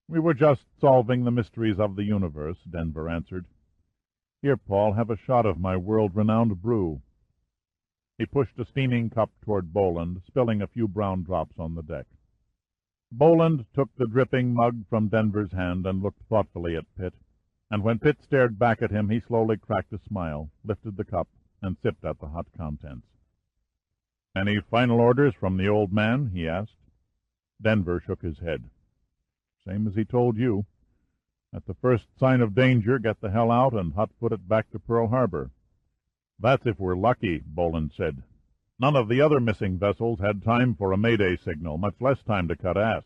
"We were just solving the mysteries of the universe," Denver answered. "Here, Paul, have a shot of my world-renowned brew." He pushed a steaming cup toward Boland, spilling a few brown drops on the deck. Boland took the dripping mug from Denver's hand and looked thoughtfully at Pitt, and when Pitt stared back at him he slowly cracked a smile, lifted the cup, and sipped at the hot contents. "Any final orders from the old man?" he asked. Denver shook his head. "Same as he told you. At the first sign of danger, get the hell out and hot-foot it back to Pearl Harbor." "That's if we're lucky," Boland said. "None of the other missing vessels had time for a Mayday signal, much less time to cut ass."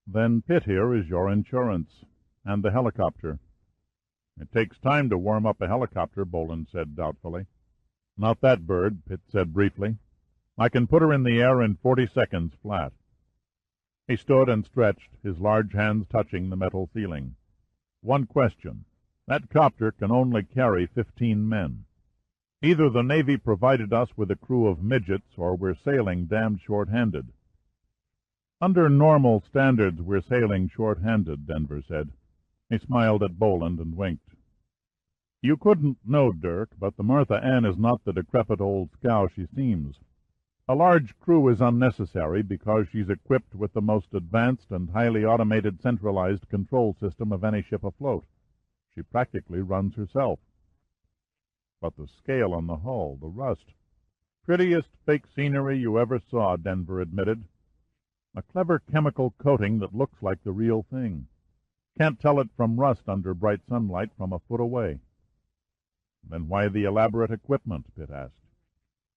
"Then Pitt here is your insurance. And the helicopter." "It takes time to warm up a helicopter," Boland said doubtfully. "Not that bird," Pitt said briefly. "I can put her in the air in 40 seconds flat." He stood and stretched, his large hands touching the metal ceiling. "One question. That copter can only carry 15 men. Either the Navy provided us with a crew of midgets, or we're sailing damned short-handed." "Under normal standards, we're sailing short-handed," Denver said. He smiled at Boland and winked. "You couldn't know, Dirk, but the Martha Ann is not the decrepit old scow she seems. A large crew is unnecessary because she's equipped with the most advanced and highly automated centralized control system of any ship afloat. She practically runs herself. But the scale on the hull, the rust. "Prettiest fake scenery you ever saw," Denver admitted. "A clever chemical coating that looks like the real thing. Can't tell it from rust under bright sunlight from a foot away." "Then why the elaborate equipment?" Pitt asked.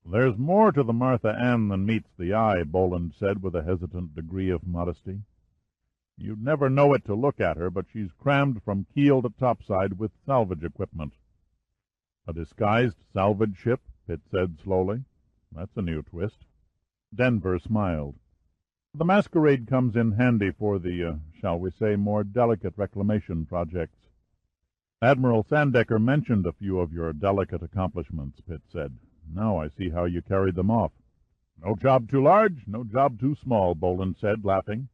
"There's more to the Martha Ann than meets the eye," Boland said with a hesitant degree of modesty. "You'd never know it to look at her, but she's crammed from keel to topside with salvage equipment." "A disguised salvage ship?" Pitt said slowly. "That's a new twist." Denver smiled. "The masquerade comes in handy for the, shall we say, more delicate reclamation projects." "Admiral Sandecker mentioned a few of your delicate accomplishments," Pitt said. "Now I see how you carried them off." "No job too large, no job too small," Boland said, laughing.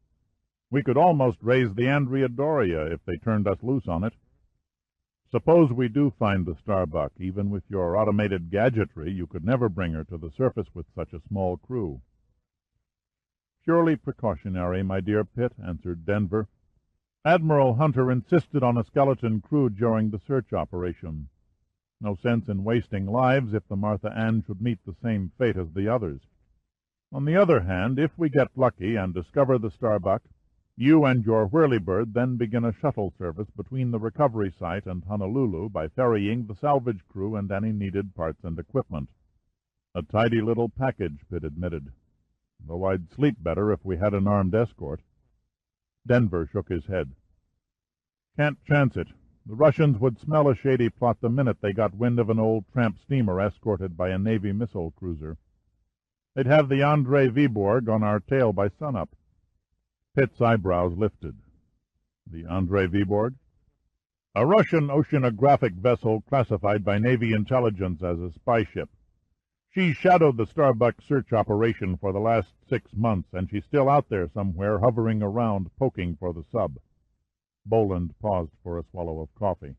We could almost raise the Andrea Doria if they turned us loose on it. Suppose we do find the Starbuck. Even with your automated gadgetry, you could never bring her to the surface with such a small crew. Purely precautionary, my dear Pitt, answered Denver. Admiral Hunter insisted on a skeleton crew during the search operation. No sense in wasting lives if the Martha Ann should meet the same fate as the others. On the other hand, if we get lucky and discover the Starbuck, you and your whirlybird then begin a shuttle service between the recovery site and Honolulu by ferrying the salvage crew and any needed parts and equipment. A tidy little package, Pitt admitted, though I'd sleep better if we had an armed escort. Denver shook his head. Can't chance it. The Russians would smell a shady plot the minute they got wind of an old tramp steamer escorted by a Navy missile cruiser. They'd have the Andrei Viborg on our tail by sunup. Pitt's eyebrows lifted. The Andrei Viborg? A Russian oceanographic vessel classified by Navy intelligence as a spy ship. She shadowed the Starbuck search operation for the last 6 months, and she's still out there somewhere, hovering around, poking for the sub. Boland paused for a swallow of coffee.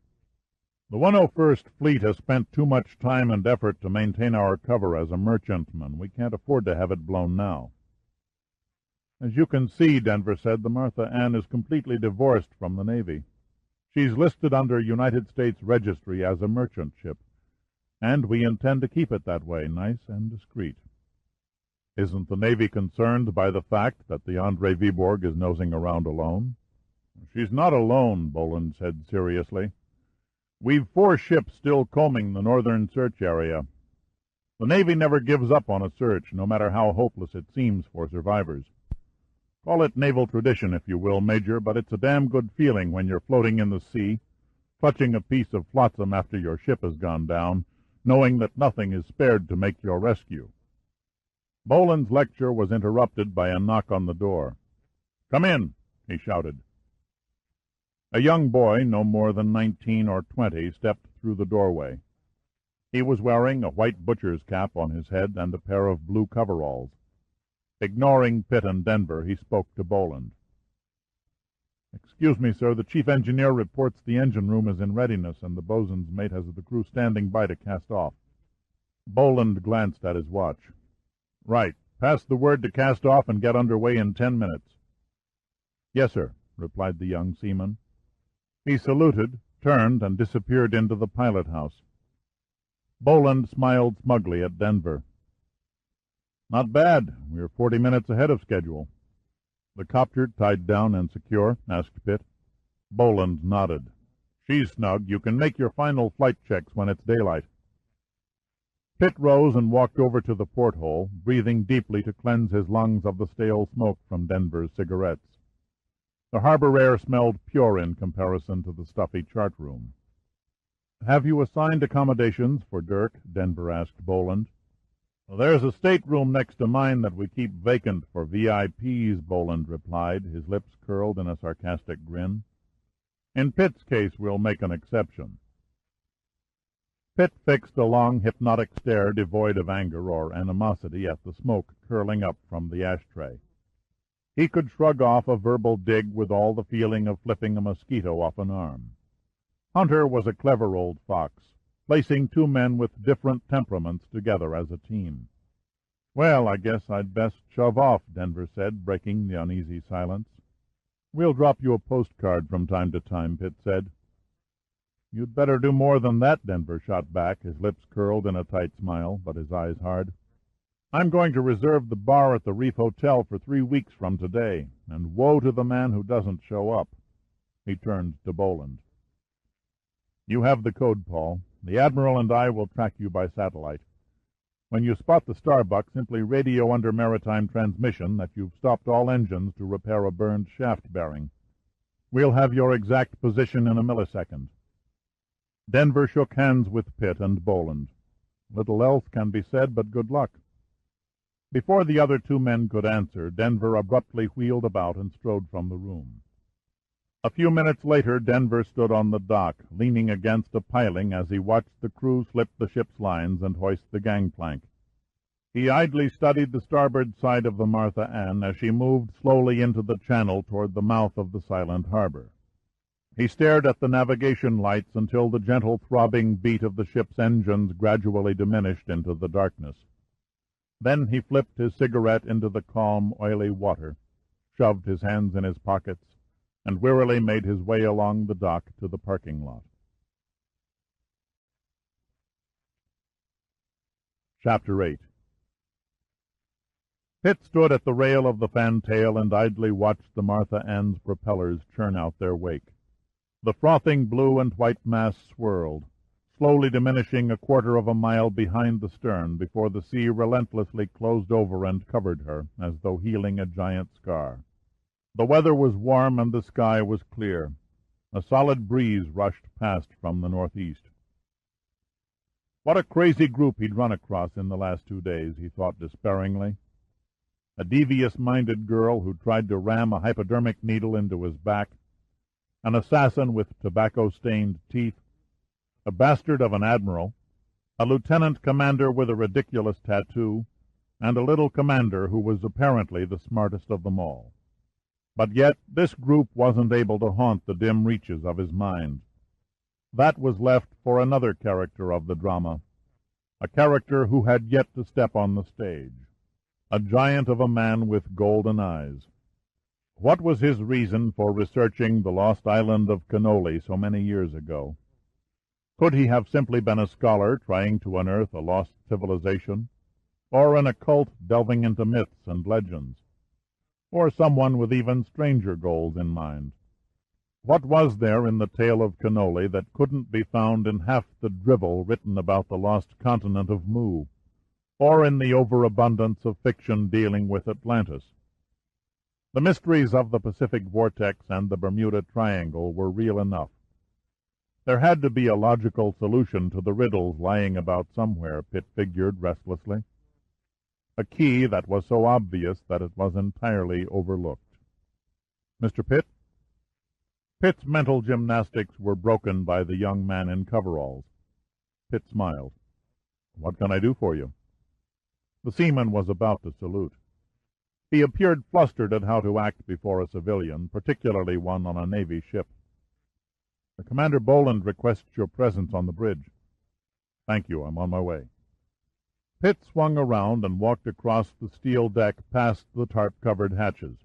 The 101st Fleet has spent too much time and effort to maintain our cover as a merchantman. We can't afford to have it blown now. As you can see, Denver said, the Martha Ann is completely divorced from the Navy. She's listed under United States Registry as a merchant ship, and we intend to keep it that way, nice and discreet. Isn't the Navy concerned by the fact that the Andrei Viborg is nosing around alone? She's not alone, Boland said seriously. We've 4 ships still combing the northern search area. The Navy never gives up on a search, no matter how hopeless it seems for survivors. Call it naval tradition, if you will, Major, but it's a damn good feeling when you're floating in the sea, clutching a piece of flotsam after your ship has gone down, knowing that nothing is spared to make your rescue. Boland's lecture was interrupted by a knock on the door. "Come in," he shouted. A young boy, no more than 19 or 20, stepped through the doorway. He was wearing a white butcher's cap on his head and a pair of blue coveralls. Ignoring Pitt and Denver, he spoke to Boland. "Excuse me, sir, the chief engineer reports the engine room is in readiness and the bosun's mate has the crew standing by to cast off." Boland glanced at his watch. "Right. Pass the word to cast off and get under way in 10 minutes. "Yes, sir," replied the young seaman. He saluted, turned, and disappeared into the pilot-house. Boland smiled smugly at Denver. "Not bad. We're 40 minutes ahead of schedule." "The copter tied down and secure?" asked Pitt. Boland nodded. "She's snug. You can make your final flight checks when it's daylight." Pitt rose and walked over to the porthole, breathing deeply to cleanse his lungs of the stale smoke from Denver's cigarettes. The harbor air smelled pure in comparison to the stuffy chart room. "Have you assigned accommodations for Dirk?" Denver asked Boland. "There's a stateroom next to mine that we keep vacant for VIPs," Boland replied, his lips curled in a sarcastic grin. "In Pitt's case, we'll make an exception." Pitt fixed a long, hypnotic stare devoid of anger or animosity at the smoke curling up from the ashtray. He could shrug off a verbal dig with all the feeling of flipping a mosquito off an arm. Hunter was a clever old fox, placing 2 men with different temperaments together as a team. "Well, I guess I'd best shove off," Denver said, breaking the uneasy silence. "We'll drop you a postcard from time to time," Pitt said. "You'd better do more than that," Denver shot back, his lips curled in a tight smile, but his eyes hard. "I'm going to reserve the bar at the Reef Hotel for 3 weeks from today, and woe to the man who doesn't show up." He turned to Boland. "You have the code, Paul. The Admiral and I will track you by satellite. When you spot the Starbuck, simply radio under maritime transmission that you've stopped all engines to repair a burned shaft bearing. We'll have your exact position in a millisecond." Denver shook hands with Pitt and Boland. Little else can be said but good luck. Before the other 2 men could answer, Denver abruptly wheeled about and strode from the room. A few minutes later, Denver stood on the dock, leaning against a piling as he watched the crew slip the ship's lines and hoist the gangplank. He idly studied the starboard side of the Martha Ann as she moved slowly into the channel toward the mouth of the silent harbor. He stared at the navigation lights until the gentle throbbing beat of the ship's engines gradually diminished into the darkness. Then he flipped his cigarette into the calm, oily water, shoved his hands in his pockets, and wearily made his way along the dock to the parking lot. Chapter 8. Pitt stood at the rail of the fantail and idly watched the Martha Ann's propellers churn out their wake. The frothing blue and white mass swirled, slowly diminishing a quarter of a mile behind the stern before the sea relentlessly closed over and covered her, as though healing a giant scar. The weather was warm and the sky was clear. A solid breeze rushed past from the northeast. What a crazy group he'd run across in the last 2 days, he thought despairingly. A devious-minded girl who tried to ram a hypodermic needle into his back, an assassin with tobacco-stained teeth, a bastard of an admiral, a lieutenant commander with a ridiculous tattoo, and a little commander who was apparently the smartest of them all. But yet this group wasn't able to haunt the dim reaches of his mind. That was left for another character of the drama, a character who had yet to step on the stage, a giant of a man with golden eyes. What was his reason for researching the lost island of Cannoli so many years ago? Could he have simply been a scholar trying to unearth a lost civilization, or an occult delving into myths and legends, or someone with even stranger goals in mind? What was there in the tale of Cannoli that couldn't be found in half the drivel written about the lost continent of Mu, or in the overabundance of fiction dealing with Atlantis? The mysteries of the Pacific Vortex and the Bermuda Triangle were real enough. There had to be a logical solution to the riddles lying about somewhere, Pitt figured restlessly. A key that was so obvious that it was entirely overlooked. Mr. Pitt? Pitt's mental gymnastics were broken by the young man in coveralls. Pitt smiled. What can I do for you? The seaman was about to salute. He appeared flustered at how to act before a civilian, particularly one on a Navy ship. Commander Boland requests your presence on the bridge. Thank you, I'm on my way. Pitt swung around and walked across the steel deck past the tarp-covered hatches.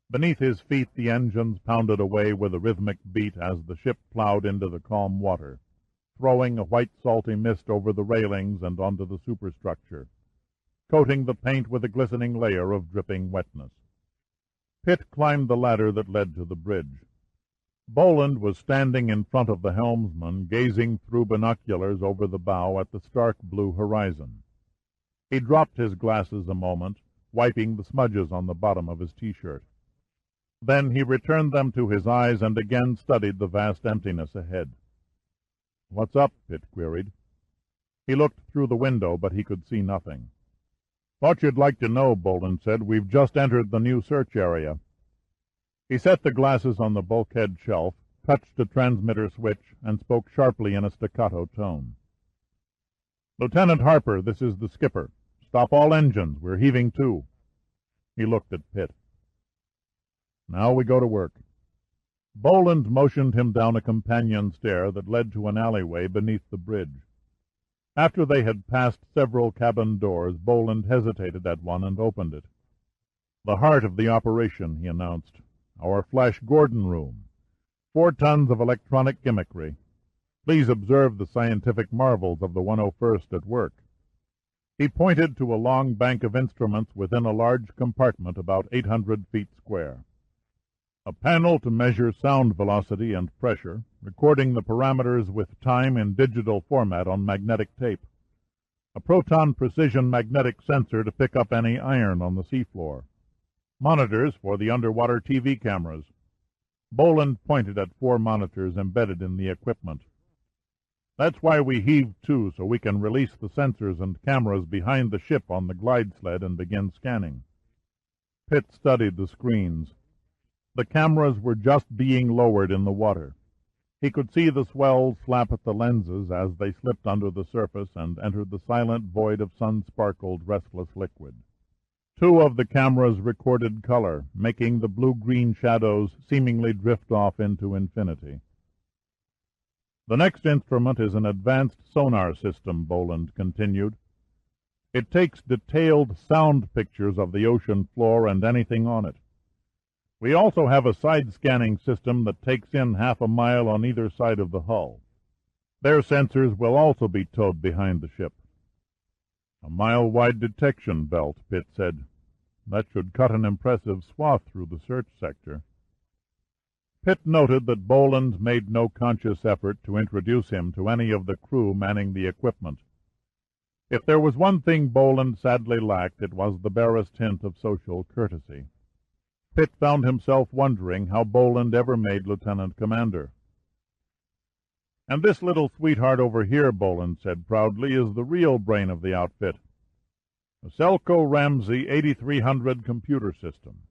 Beneath his feet the engines pounded away with a rhythmic beat as the ship plowed into the calm water, throwing a white salty mist over the railings and onto the superstructure, coating the paint with a glistening layer of dripping wetness. Pitt climbed the ladder that led to the bridge. Boland was standing in front of the helmsman, gazing through binoculars over the bow at the stark blue horizon. He dropped his glasses a moment, wiping the smudges on the bottom of his T-shirt. Then he returned them to his eyes and again studied the vast emptiness ahead. "What's up?" Pitt queried. He looked through the window, but he could see nothing. "Thought you'd like to know," Boland said. "We've just entered the new search area." He set the glasses on the bulkhead shelf, touched a transmitter switch, and spoke sharply in a staccato tone. "Lieutenant Harper, this is the skipper. Stop all engines. We're heaving to." He looked at Pitt. "Now we go to work." Boland motioned him down a companion stair that led to an alleyway beneath the bridge. After they had passed several cabin doors, Boland hesitated at one and opened it. "The heart of the operation," he announced. "Our Flash Gordon room. 4 tons of electronic gimmickry. Please observe the scientific marvels of the 101st at work." He pointed to a long bank of instruments within a large compartment about 800 feet square. A panel to measure sound velocity and pressure, recording the parameters with time in digital format on magnetic tape. A proton precision magnetic sensor to pick up any iron on the seafloor. Monitors for the underwater TV cameras. Boland pointed at 4 monitors embedded in the equipment. "That's why we heave to, so we can release the sensors and cameras behind the ship on the glide sled and begin scanning." Pitt studied the screens. The cameras were just being lowered in the water. He could see the swells slap at the lenses as they slipped under the surface and entered the silent void of sun-sparkled, restless liquid. Two of the cameras recorded color, making the blue-green shadows seemingly drift off into infinity. "The next instrument is an advanced sonar system," Boland continued. "It takes detailed sound pictures of the ocean floor and anything on it. We also have a side-scanning system that takes in half a mile on either side of the hull. Their sensors will also be towed behind the ship." "A mile-wide detection belt," Pitt said. "That should cut an impressive swath through the search sector." Pitt noted that Boland made no conscious effort to introduce him to any of the crew manning the equipment. If there was one thing Boland sadly lacked, it was the barest hint of social courtesy. Pitt found himself wondering how Boland ever made lieutenant commander. "And this little sweetheart over here," Boland said proudly, "is the real brain of the outfit. A Selco Ramsey 8300 computer system."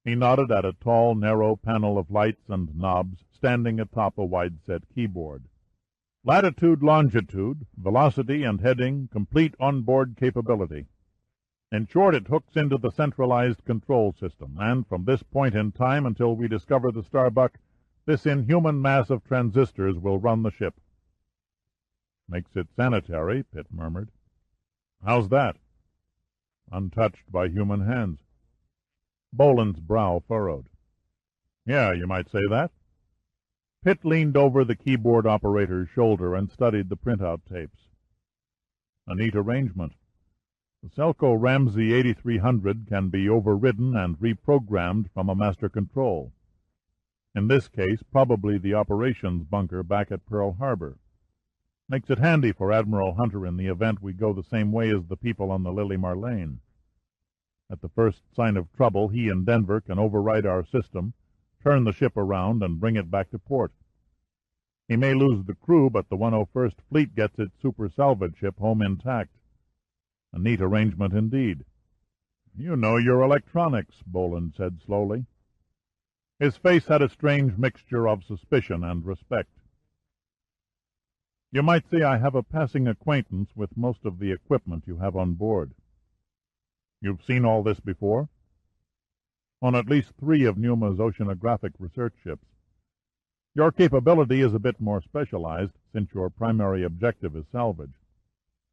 He nodded at a tall, narrow panel of lights and knobs standing atop a wide-set keyboard. "Latitude, longitude, velocity and heading, complete on-board capability. In short, it hooks into the centralized control system, and from this point in time until we discover the Starbuck, this inhuman mass of transistors will run the ship." "Makes it sanitary," Pitt murmured. "How's that?" "Untouched by human hands." Boland's brow furrowed. "Yeah, you might say that." Pitt leaned over the keyboard operator's shoulder and studied the printout tapes. "A neat arrangement. The Selco Ramsey 8300 can be overridden and reprogrammed from a master control. In this case, probably the operations bunker back at Pearl Harbor. Makes it handy for Admiral Hunter in the event we go the same way as the people on the Lily Marlene. At the first sign of trouble, he and Denver can override our system, turn the ship around, and bring it back to port. He may lose the crew, but the 101st Fleet gets its super salvage ship home intact. A neat arrangement indeed." "You know your electronics," Boland said slowly. His face had a strange mixture of suspicion and respect. "You might say I have a passing acquaintance with most of the equipment you have on board." "You've seen all this before?" "On at least 3 of Numa's oceanographic research ships. Your capability is a bit more specialized, since your primary objective is salvage.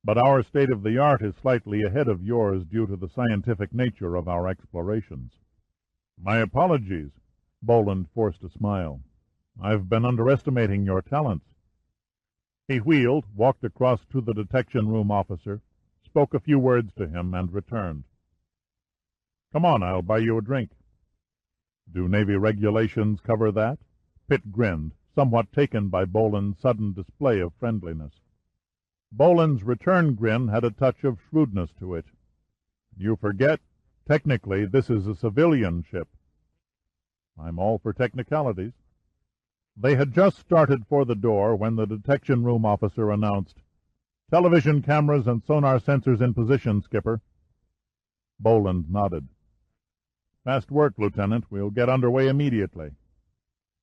But our state-of-the-art is slightly ahead of yours due to the scientific nature of our explorations." "My apologies." Boland forced a smile. "I've been underestimating your talents." He wheeled, walked across to the detection room officer, spoke a few words to him, and returned. "Come on, I'll buy you a drink." "Do Navy regulations cover that?" Pitt grinned, somewhat taken by Boland's sudden display of friendliness. Boland's return grin had a touch of shrewdness to it. "You forget, technically this is a civilian ship." "I'm all for technicalities." They had just started for the door when the detection room officer announced, "Television cameras and sonar sensors in position, Skipper." Boland nodded. "Fast work, Lieutenant. We'll get underway immediately."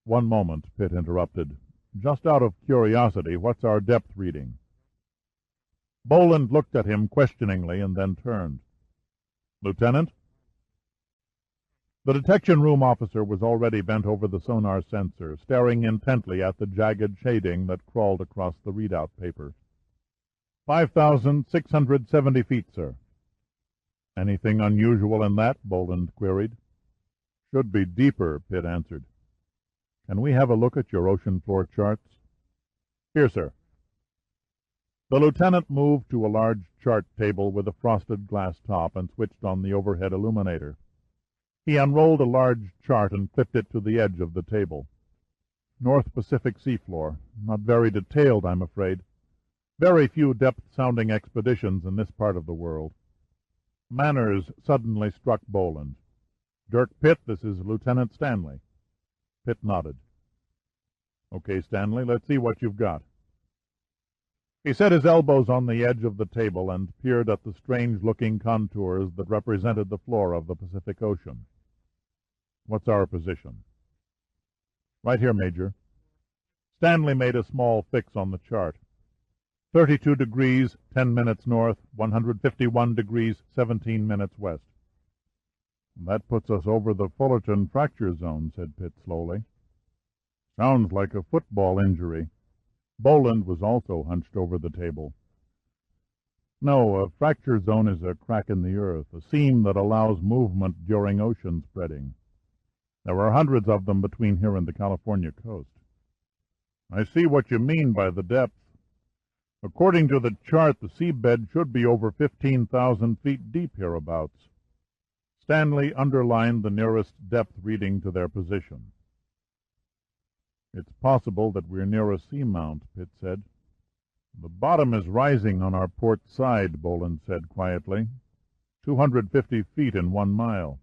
"One moment," Pitt interrupted. "Just out of curiosity, what's our depth reading?" Boland looked at him questioningly and then turned. "Lieutenant?" The detection room officer was already bent over the sonar sensor, staring intently at the jagged shading that crawled across the readout paper. 5,670 feet, sir." "Anything unusual in that?" Boland queried. "Should be deeper," Pitt answered. "Can we have a look at your ocean floor charts?" "Here, sir." The lieutenant moved to a large chart table with a frosted glass top and switched on the overhead illuminator. He unrolled a large chart and clipped it to the edge of the table. "North Pacific seafloor. Not very detailed, I'm afraid. Very few depth-sounding expeditions in this part of the world." Manners suddenly struck Boland. "Dirk Pitt, this is Lieutenant Stanley." Pitt nodded. "Okay, Stanley, let's see what you've got." He set his elbows on the edge of the table and peered at the strange-looking contours that represented the floor of the Pacific Ocean. "What's our position?" "Right here, Major." Stanley made a small fix on the chart. 32 degrees, 10 minutes north, 151 degrees, 17 minutes west. "That puts us over the Fullerton fracture zone," said Pitt slowly. "Sounds like a football injury." Boland was also hunched over the table. "No, a fracture zone is a crack in the earth, a seam that allows movement during ocean spreading. There are hundreds of them between here and the California coast." "I see what you mean by the depth. According to the chart, the seabed should be over 15,000 feet deep hereabouts." Stanley underlined the nearest depth reading to their position. "It's possible that we're near a seamount," Pitt said. "The bottom is rising on our port side," Boland said quietly. 250 feet in 1 mile.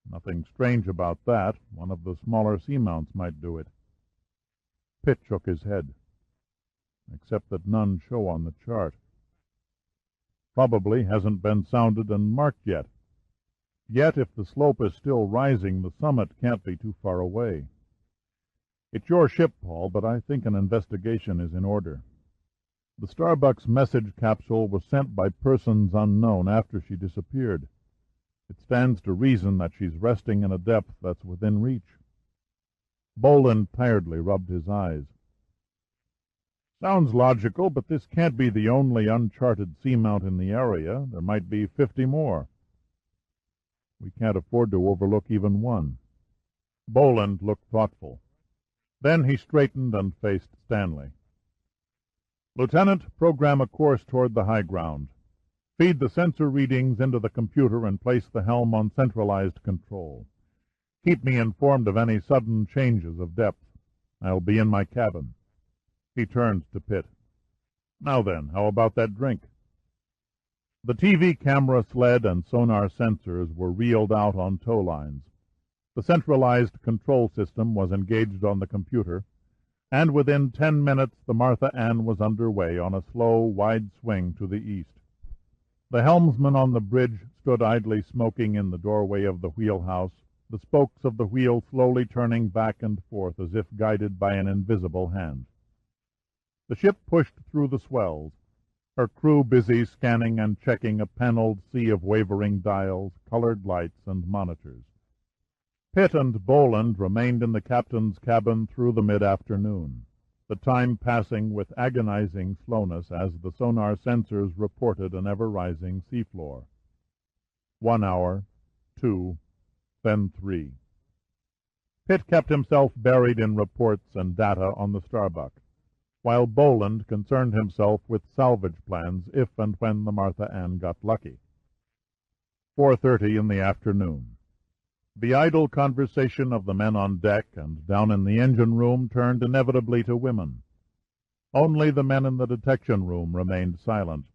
Nothing strange about that. One of the smaller seamounts might do it. Pitt shook his head. "Except that none show on the chart. Probably hasn't been sounded and marked yet. Yet if the slope is still rising, the summit can't be too far away. It's your ship, Paul, but I think an investigation is in order. The Starbuck's message capsule was sent by persons unknown after she disappeared. It stands to reason that she's resting in a depth that's within reach." Boland tiredly rubbed his eyes. "Sounds logical, but this can't be the only uncharted seamount in the area. There might be 50 more. We can't afford to overlook even one." Boland looked thoughtful. Then he straightened and faced Stanley. "Lieutenant, program a course toward the high ground. Feed the sensor readings into the computer and place the helm on centralized control. Keep me informed of any sudden changes of depth. I'll be in my cabin." He turned to Pitt. "Now then, how about that drink?" The TV camera sled and sonar sensors were reeled out on tow lines. The centralized control system was engaged on the computer, and within 10 minutes the Martha Ann was underway on a slow, wide swing to the east. The helmsman on the bridge stood idly smoking in the doorway of the wheelhouse, the spokes of the wheel slowly turning back and forth as if guided by an invisible hand. The ship pushed through the swells, her crew busy scanning and checking a paneled sea of wavering dials, colored lights, and monitors. Pitt and Boland remained in the captain's cabin through the mid-afternoon, the time passing with agonizing slowness as the sonar sensors reported an ever-rising seafloor. 1 hour, 2, then 3. Pitt kept himself buried in reports and data on the Starbuck, while Boland concerned himself with salvage plans if and when the Martha Ann got lucky. 4:30 in the afternoon. The idle conversation of the men on deck and down in the engine room turned inevitably to women. Only the men in the detection room remained silent,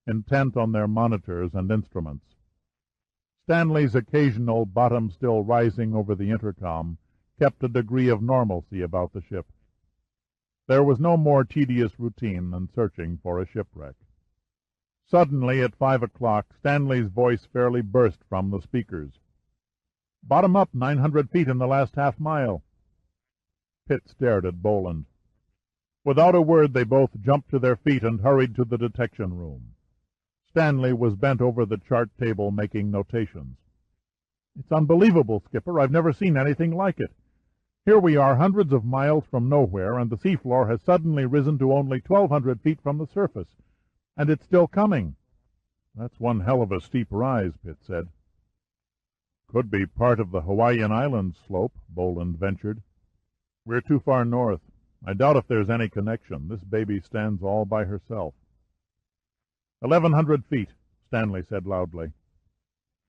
intent on their monitors and instruments. Stanley's occasional bottom still rising over the intercom kept a degree of normalcy about the ship. There was no more tedious routine than searching for a shipwreck. Suddenly, at 5 o'clock, Stanley's voice fairly burst from the speakers. "Bottom up 900 feet in the last half-mile." Pitt stared at Boland. Without a word, they both jumped to their feet and hurried to the detection room. Stanley was bent over the chart table making notations. "It's unbelievable, Skipper. I've never seen anything like it. Here we are hundreds of miles from nowhere, and the seafloor has suddenly risen to only 1,200 feet from the surface. And it's still coming." "That's one hell of a steep rise," Pitt said. "Could be part of the Hawaiian Islands slope," Boland ventured. "We're too far north. I doubt if there's any connection. This baby stands all by herself." 1,100 feet, Stanley said loudly.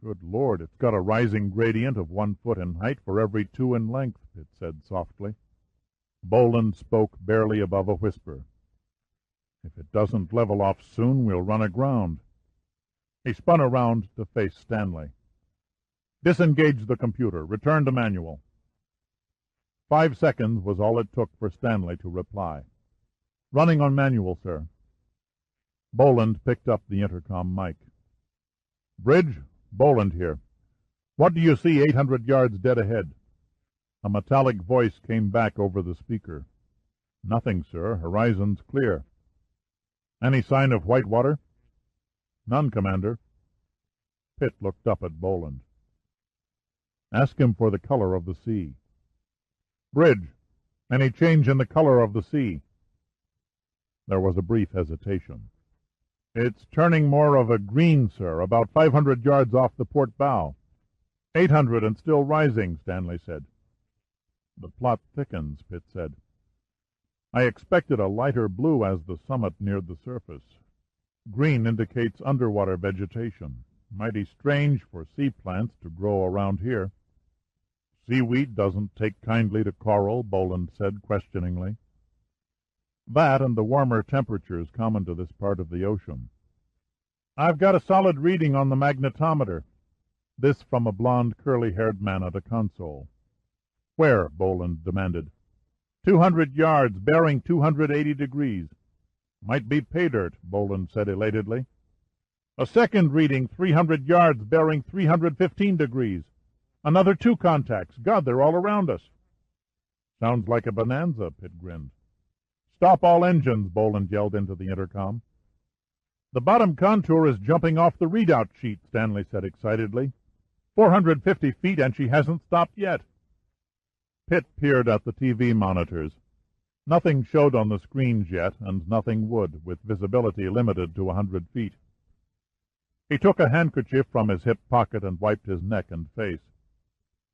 "Good Lord, it's got a rising gradient of 1 foot in height for every 2 in length," Pitt said softly. Boland spoke barely above a whisper. "If it doesn't level off soon, we'll run aground." He spun around to face Stanley. "Disengage the computer. Return to manual." 5 seconds was all it took for Stanley to reply. "Running on manual, sir." Boland picked up the intercom mic. "Bridge, Boland here. What do you see 800 yards dead ahead?" A metallic voice came back over the speaker. "Nothing, sir. Horizon's clear." "Any sign of white water?" "None, Commander." Pitt looked up at Boland. "Ask him for the color of the sea." "Bridge, any change in the color of the sea?" There was a brief hesitation. "It's turning more of a green, sir, about 500 yards off the port bow." 800 and still rising," Stanley said. "The plot thickens," Pitt said. "I expected a lighter blue as the summit neared the surface. Green indicates underwater vegetation. Mighty strange for sea plants to grow around here." "Seaweed doesn't take kindly to coral," Boland said questioningly. "That and the warmer temperatures common to this part of the ocean." "I've got a solid reading on the magnetometer." This from a blond, curly-haired man at a console. "Where?" Boland demanded. 200 yards, bearing 280 degrees. "Might be pay dirt," Boland said elatedly. "A second reading, 300 yards, bearing 315 degrees. Another 2 contacts. God, they're all around us." "Sounds like a bonanza," Pitt grinned. "Stop all engines," Boland yelled into the intercom. "The bottom contour is jumping off the readout sheet," Stanley said excitedly. 450 feet, and she hasn't stopped yet." Pitt peered at the TV monitors. Nothing showed on the screens yet, and nothing would, with visibility limited to 100 feet. He took a handkerchief from his hip pocket and wiped his neck and face.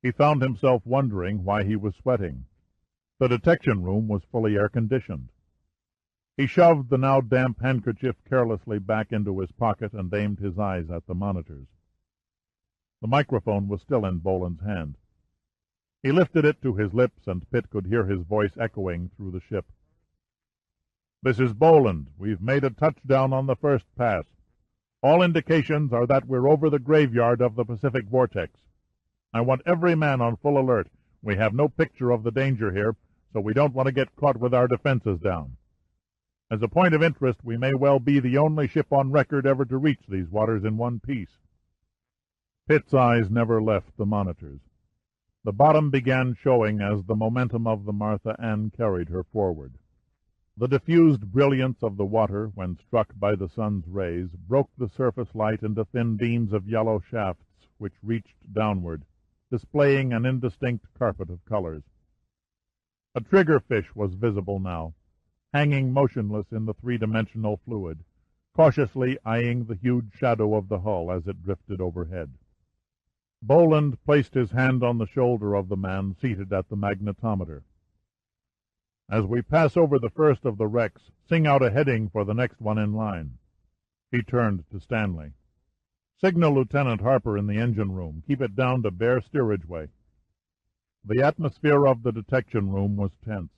He found himself wondering why he was sweating. The detection room was fully air-conditioned. He shoved the now damp handkerchief carelessly back into his pocket and aimed his eyes at the monitors. The microphone was still in Boland's hand. He lifted it to his lips, and Pitt could hear his voice echoing through the ship. "This is Boland. We've made a touchdown on the first pass. All indications are that we're over the graveyard of the Pacific Vortex. I want every man on full alert. We have no picture of the danger here, so we don't want to get caught with our defenses down. As a point of interest, we may well be the only ship on record ever to reach these waters in one piece." Pitt's eyes never left the monitors. The bottom began showing as the momentum of the Martha Ann carried her forward. The diffused brilliance of the water, when struck by the sun's rays, broke the surface light into thin beams of yellow shafts which reached downward, displaying an indistinct carpet of colors. A triggerfish was visible now, hanging motionless in the three-dimensional fluid, cautiously eyeing the huge shadow of the hull as it drifted overhead. Boland placed his hand on the shoulder of the man seated at the magnetometer. "As we pass over the first of the wrecks, sing out a heading for the next one in line." He turned to Stanley. "Signal Lieutenant Harper in the engine room. Keep it down to bare steerageway." The atmosphere of the detection room was tense.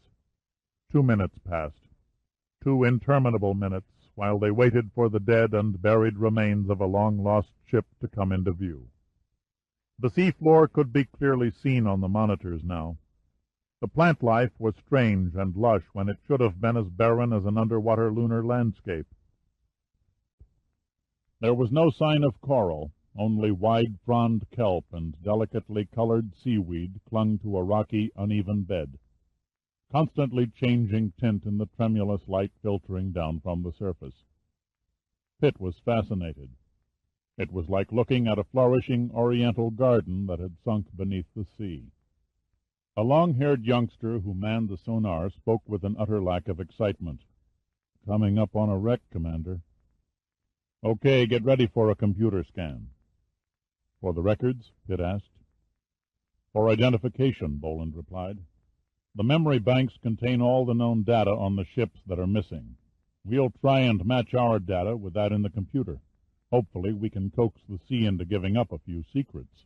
2 minutes passed. 2 interminable minutes, while they waited for the dead and buried remains of a long-lost ship to come into view. The seafloor could be clearly seen on the monitors now. The plant life was strange and lush when it should have been as barren as an underwater lunar landscape. There was no sign of coral, only wide-fronded kelp and delicately colored seaweed clung to a rocky, uneven bed, constantly changing tint in the tremulous light filtering down from the surface. Pitt was fascinated. It was like looking at a flourishing oriental garden that had sunk beneath the sea. A long-haired youngster who manned the sonar spoke with an utter lack of excitement. "Coming up on a wreck, Commander." "Okay, get ready for a computer scan." "For the records?" Pitt asked. "For identification," Boland replied. "The memory banks contain all the known data on the ships that are missing. We'll try and match our data with that in the computer. Hopefully we can coax the sea into giving up a few secrets."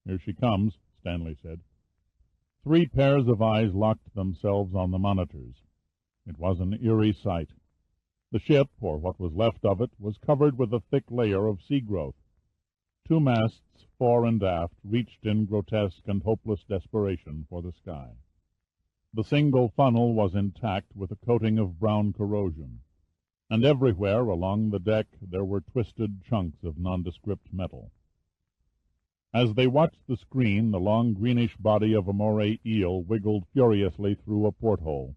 "Here she comes," Stanley said. 3 pairs of eyes locked themselves on the monitors. It was an eerie sight. The ship, or what was left of it, was covered with a thick layer of sea growth. 2 masts, fore and aft, reached in grotesque and hopeless desperation for the sky. The single funnel was intact with a coating of brown corrosion, and everywhere along the deck there were twisted chunks of nondescript metal. As they watched the screen, the long greenish body of a moray eel wiggled furiously through a porthole.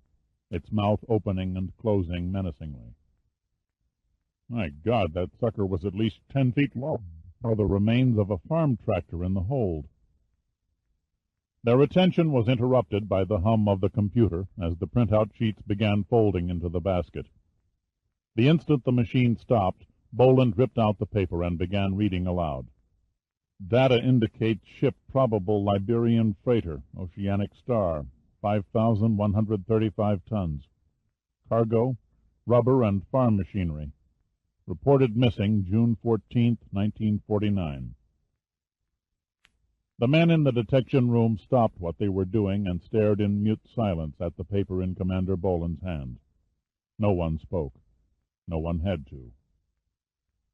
its mouth opening and closing menacingly. My God, that sucker was at least 10 feet long, or the remains of a farm tractor in the hold. Their attention was interrupted by the hum of the computer as the printout sheets began folding into the basket. The instant the machine stopped, Boland ripped out the paper and began reading aloud. Data indicates ship probable Liberian freighter, Oceanic Star, 5,135 tons. Cargo, rubber and farm machinery. Reported missing June 14, 1949. The men in the detection room stopped what they were doing and stared in mute silence at the paper in Commander Boland's hand. No one spoke. No one had to.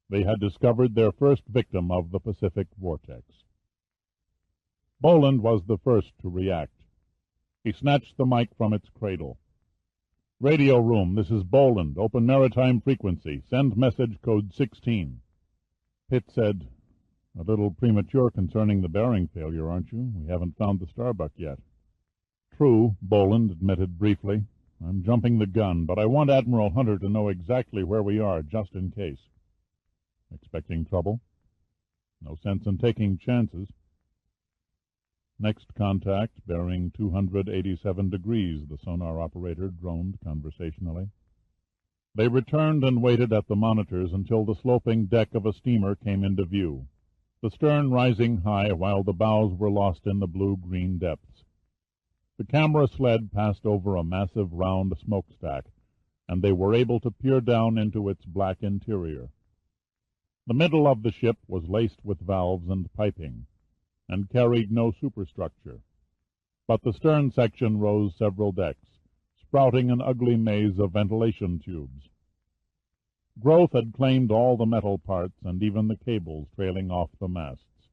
They had discovered their first victim of the Pacific Vortex. Boland was the first to react. He snatched the mic from its cradle. "Radio room, this is Boland. Open maritime frequency. Send message code 16. Pitt said, "A little premature concerning the bearing failure, aren't you? We haven't found the Starbuck yet." "True," Boland admitted briefly. "I'm jumping the gun, but I want Admiral Hunter to know exactly where we are, just in case." "Expecting trouble?" "No sense in taking chances." "Next contact, bearing 287 degrees, the sonar operator droned conversationally. They returned and waited at the monitors until the sloping deck of a steamer came into view, the stern rising high while the bows were lost in the blue-green depths. The camera sled passed over a massive round smokestack, and they were able to peer down into its black interior. The middle of the ship was laced with valves and piping, and carried no superstructure, but the stern section rose several decks, sprouting an ugly maze of ventilation tubes. Growth had claimed all the metal parts and even the cables trailing off the masts.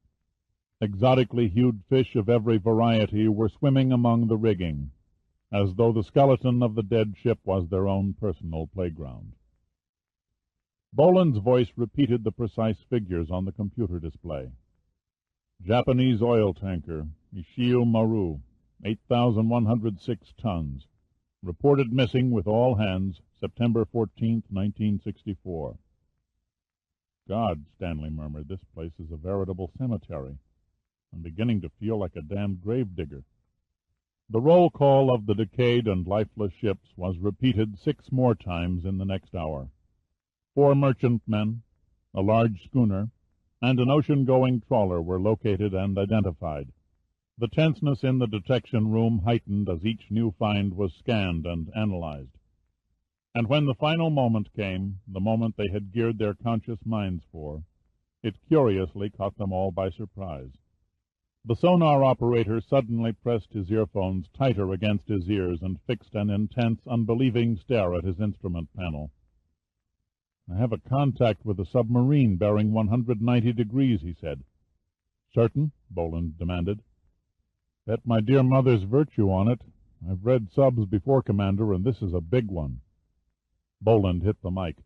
Exotically hued fish of every variety were swimming among the rigging, as though the skeleton of the dead ship was their own personal playground. Boland's voice repeated the precise figures on the computer display. Japanese oil tanker, Ishio Maru, 8,106 tons. Reported missing with all hands, September 14, 1964. "God," Stanley murmured, "this place is a veritable cemetery. I'm beginning to feel like a damned gravedigger." The roll call of the decayed and lifeless ships was repeated 6 more times in the next hour. 4 merchantmen, a large schooner, and an ocean-going trawler were located and identified. The tenseness in the detection room heightened as each new find was scanned and analyzed. And when the final moment came, the moment they had geared their conscious minds for, it curiously caught them all by surprise. The sonar operator suddenly pressed his earphones tighter against his ears and fixed an intense, unbelieving stare at his instrument panel. "I have a contact with a submarine bearing 190 degrees, he said. "Certain?" Boland demanded. "Bet my dear mother's virtue on it. I've read subs before, Commander, and this is a big one." Boland hit the mic.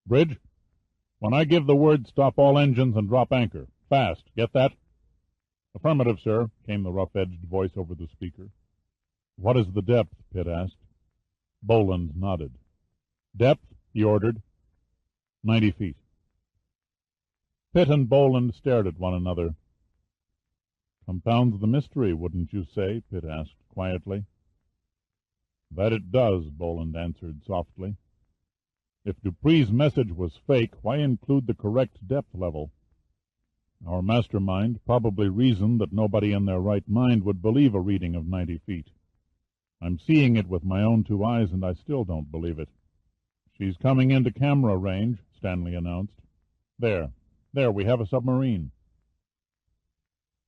"Bridge, when I give the word, stop all engines and drop anchor. Fast. Get that?" "Affirmative, sir," came the rough-edged voice over the speaker. "What is the depth?" Pitt asked. Boland nodded. "Depth?" he ordered. 90 feet. Pitt and Boland stared at one another. "Compounds the mystery, wouldn't you say?" Pitt asked quietly. "That it does," Boland answered softly. "If Dupree's message was fake, why include the correct depth level? Our mastermind probably reasoned that nobody in their right mind would believe a reading of 90 feet. I'm seeing it with my own 2 eyes, and I still don't believe it." "She's coming into camera range," Stanley announced. There, we have a submarine."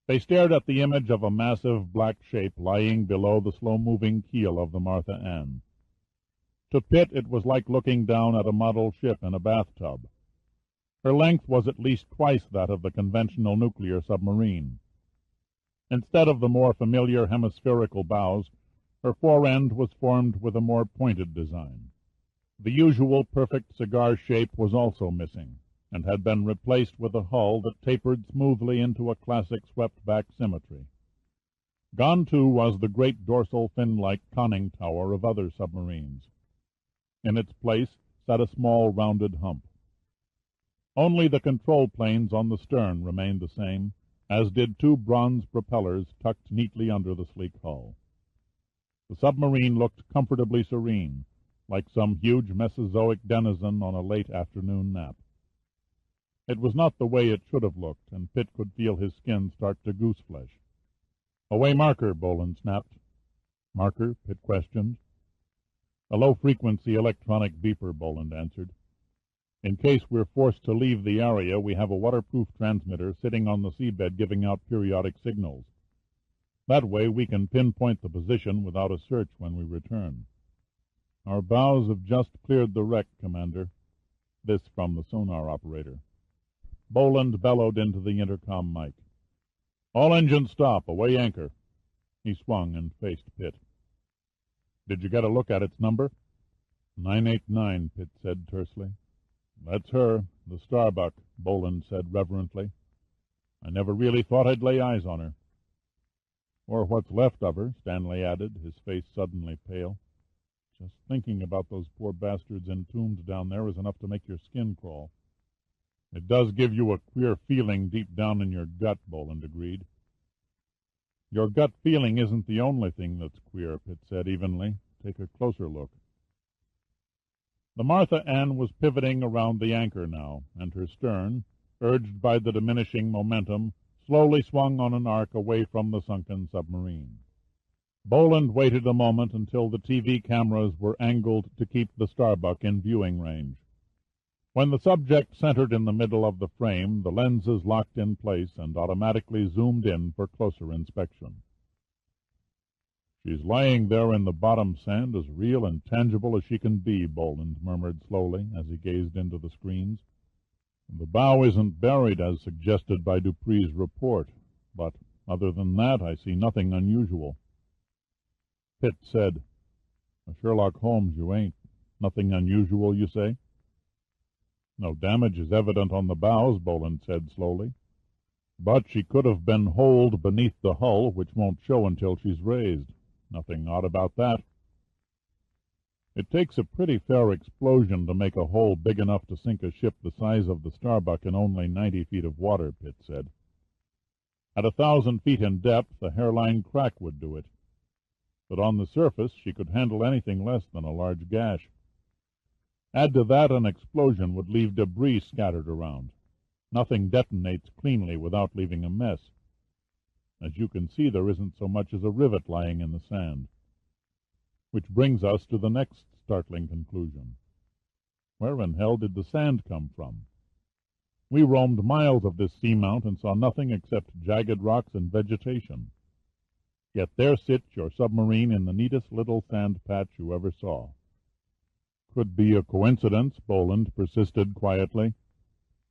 They stared at the image of a massive black shape lying below the slow-moving keel of the Martha Ann. To Pitt it was like looking down at a model ship in a bathtub. Her length was at least twice that of the conventional nuclear submarine. Instead of the more familiar hemispherical bows, her fore end was formed with a more pointed design. The usual perfect cigar shape was also missing, and had been replaced with a hull that tapered smoothly into a classic swept-back symmetry. Gone, too, was the great dorsal fin-like conning tower of other submarines. In its place sat a small rounded hump. Only the control planes on the stern remained the same, as did two bronze propellers tucked neatly under the sleek hull. The submarine looked comfortably serene, like some huge Mesozoic denizen on a late afternoon nap. It was not the way it should have looked, and Pitt could feel his skin start to goose-flesh. "Away marker," Boland snapped. "Marker?" Pitt questioned. "A low-frequency electronic beeper," Boland answered. "In case we're forced to leave the area, we have a waterproof transmitter sitting on the seabed giving out periodic signals. That way we can pinpoint the position without a search when we return." "Our bows have just cleared the wreck, Commander." This from the sonar operator. Boland bellowed into the intercom mic. "All engines stop. Away anchor." He swung and faced Pitt. "Did you get a look at its number?" 989, Pitt said tersely. "That's her, the Starbuck," Boland said reverently. "I never really thought I'd lay eyes on her." "Or what's left of her," Stanley added, his face suddenly pale. "Just thinking about those poor bastards entombed down there is enough to make your skin crawl." "It does give you a queer feeling deep down in your gut," Boland agreed. "Your gut feeling isn't the only thing that's queer," Pitt said evenly. "Take a closer look." The Martha Ann was pivoting around the anchor now, and her stern, urged by the diminishing momentum, slowly swung on an arc away from the sunken submarine. Boland waited a moment until the TV cameras were angled to keep the Starbuck in viewing range. When the subject centered in the middle of the frame, the lenses locked in place and automatically zoomed in for closer inspection. "She's lying there in the bottom sand as real and tangible as she can be," Boland murmured slowly as he gazed into the screens. "The bow isn't buried as suggested by Dupree's report, but other than that I see nothing unusual." Pitt said, "A Sherlock Holmes you ain't. Nothing unusual, you say?" "No damage is evident on the bows," Boland said slowly. "But she could have been holed beneath the hull, which won't show until she's raised. Nothing odd about that." "It takes a pretty fair explosion to make a hole big enough to sink a ship the size of the Starbuck in only 90 feet of water," Pitt said. "At 1,000 feet in depth, a hairline crack would do it. But on the surface she could handle anything less than a large gash. Add to that an explosion would leave debris scattered around. Nothing detonates cleanly without leaving a mess. As you can see, there isn't so much as a rivet lying in the sand. Which brings us to the next startling conclusion. Where in hell did the sand come from? We roamed miles of this seamount and saw nothing except jagged rocks and vegetation. Yet there sits your submarine in the neatest little sand patch you ever saw." "Could be a coincidence," Boland persisted quietly,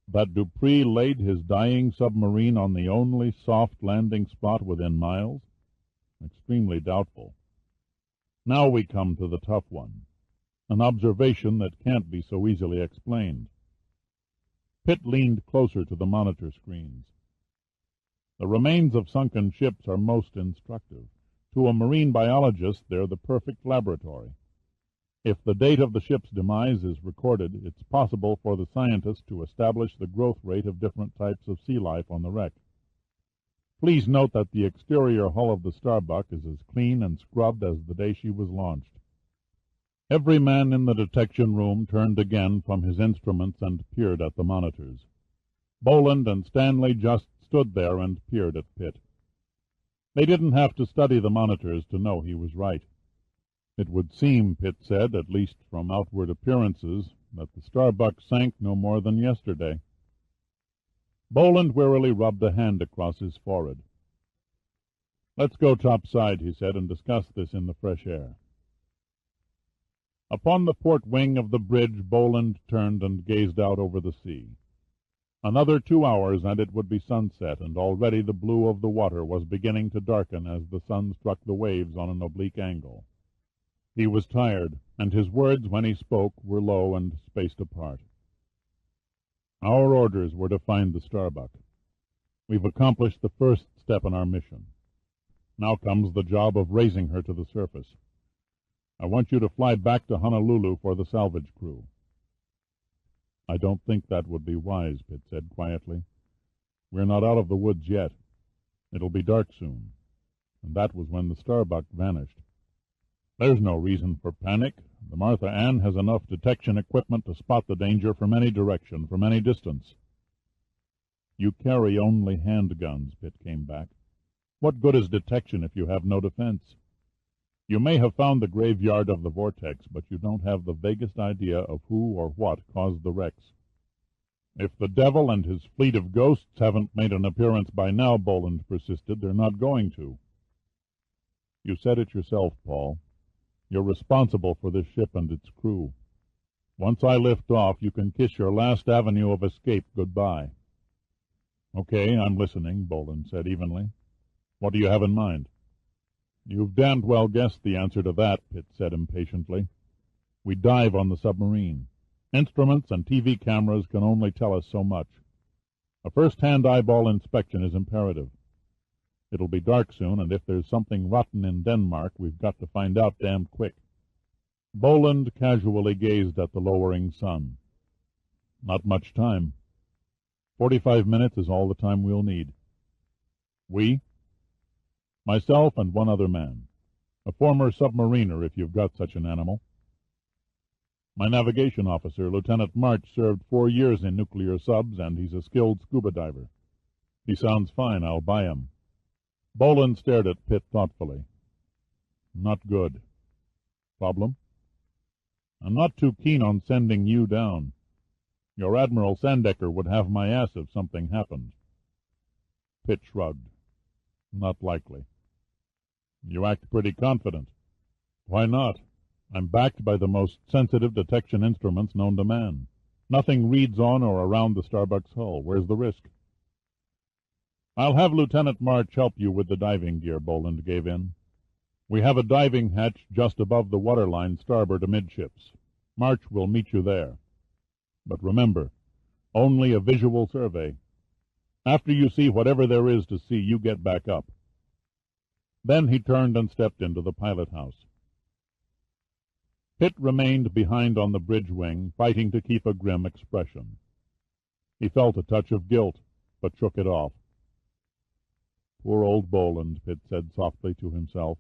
"that Dupree laid his dying submarine on the only soft landing spot within miles? Extremely doubtful. Now we come to the tough one, an observation that can't be so easily explained." Pitt leaned closer to the monitor screens. "The remains of sunken ships are most instructive. To a marine biologist, they're the perfect laboratory. If the date of the ship's demise is recorded, it's possible for the scientist to establish the growth rate of different types of sea life on the wreck. Please note that the exterior hull of the Starbuck is as clean and scrubbed as the day she was launched." Every man in the detection room turned again from his instruments and peered at the monitors. Boland and Stanley just stood there and peered at Pitt. They didn't have to study the monitors to know he was right. "It would seem," Pitt said, "at least from outward appearances, that the Starbuck sank no more than yesterday." Boland wearily rubbed a hand across his forehead. "Let's go topside," he said, "and discuss this in the fresh air." Upon the port wing of the bridge Boland turned and gazed out over the sea. Another 2 hours and it would be sunset, and already the blue of the water was beginning to darken as the sun struck the waves on an oblique angle. He was tired, and his words when he spoke were low and spaced apart. "Our orders were to find the Starbuck. We've accomplished the first step in our mission. Now comes the job of raising her to the surface. I want you to fly back to Honolulu for the salvage crew." "I don't think that would be wise," Pitt said quietly. "We're not out of the woods yet. It'll be dark soon." And that was when the Starbuck vanished. "There's no reason for panic. The Martha Ann has enough detection equipment to spot the danger from any direction, from any distance." "You carry only handguns," Pitt came back. "What good is detection if you have no defense? You may have found the graveyard of the Vortex, but you don't have the vaguest idea of who or what caused the wrecks." "If the devil and his fleet of ghosts haven't made an appearance by now," Boland persisted, "they're not going to." "You said it yourself, Paul. You're responsible for this ship and its crew. Once I lift off, you can kiss your last avenue of escape goodbye." "Okay, I'm listening," Boland said evenly. "What do you have in mind?" "You've damned well guessed the answer to that," Pitt said impatiently. "We dive on the submarine. Instruments and TV cameras can only tell us so much. A first-hand eyeball inspection is imperative. It'll be dark soon, and if there's something rotten in Denmark, we've got to find out damned quick." Boland casually gazed at the lowering sun. "Not much time. 45 minutes is all the time we'll need." "We?" "Myself and one other man. A former submariner, if you've got such an animal." "My navigation officer, Lieutenant March, served 4 years in nuclear subs, and he's a skilled scuba diver. He sounds fine. I'll buy him." Boland stared at Pitt thoughtfully. "Not good. Problem?" "I'm not too keen on sending you down. Your Admiral Sandecker would have my ass if something happened." Pitt shrugged. "Not likely." "You act pretty confident." "Why not? I'm backed by the most sensitive detection instruments known to man. Nothing reads on or around the Starbuck's hull. Where's the risk?" "I'll have Lieutenant March help you with the diving gear," Boland gave in. "We have a diving hatch just above the waterline starboard amidships. March will meet you there. But remember, only a visual survey. After you see whatever there is to see, you get back up." Then he turned and stepped into the pilot-house. Pitt remained behind on the bridge wing, fighting to keep a grim expression. He felt a touch of guilt, but shook it off. "Poor old Boland," Pitt said softly to himself.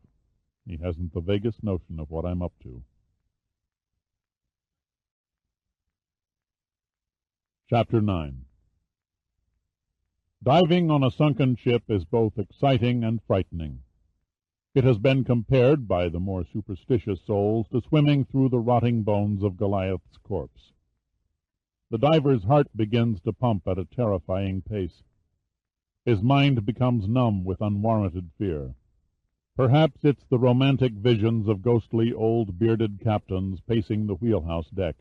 "He hasn't the vaguest notion of what I'm up to." Chapter 9. Diving on a sunken ship is both exciting and frightening. It has been compared by the more superstitious souls to swimming through the rotting bones of Goliath's corpse. The diver's heart begins to pump at a terrifying pace. His mind becomes numb with unwarranted fear. Perhaps it's the romantic visions of ghostly old bearded captains pacing the wheelhouse deck,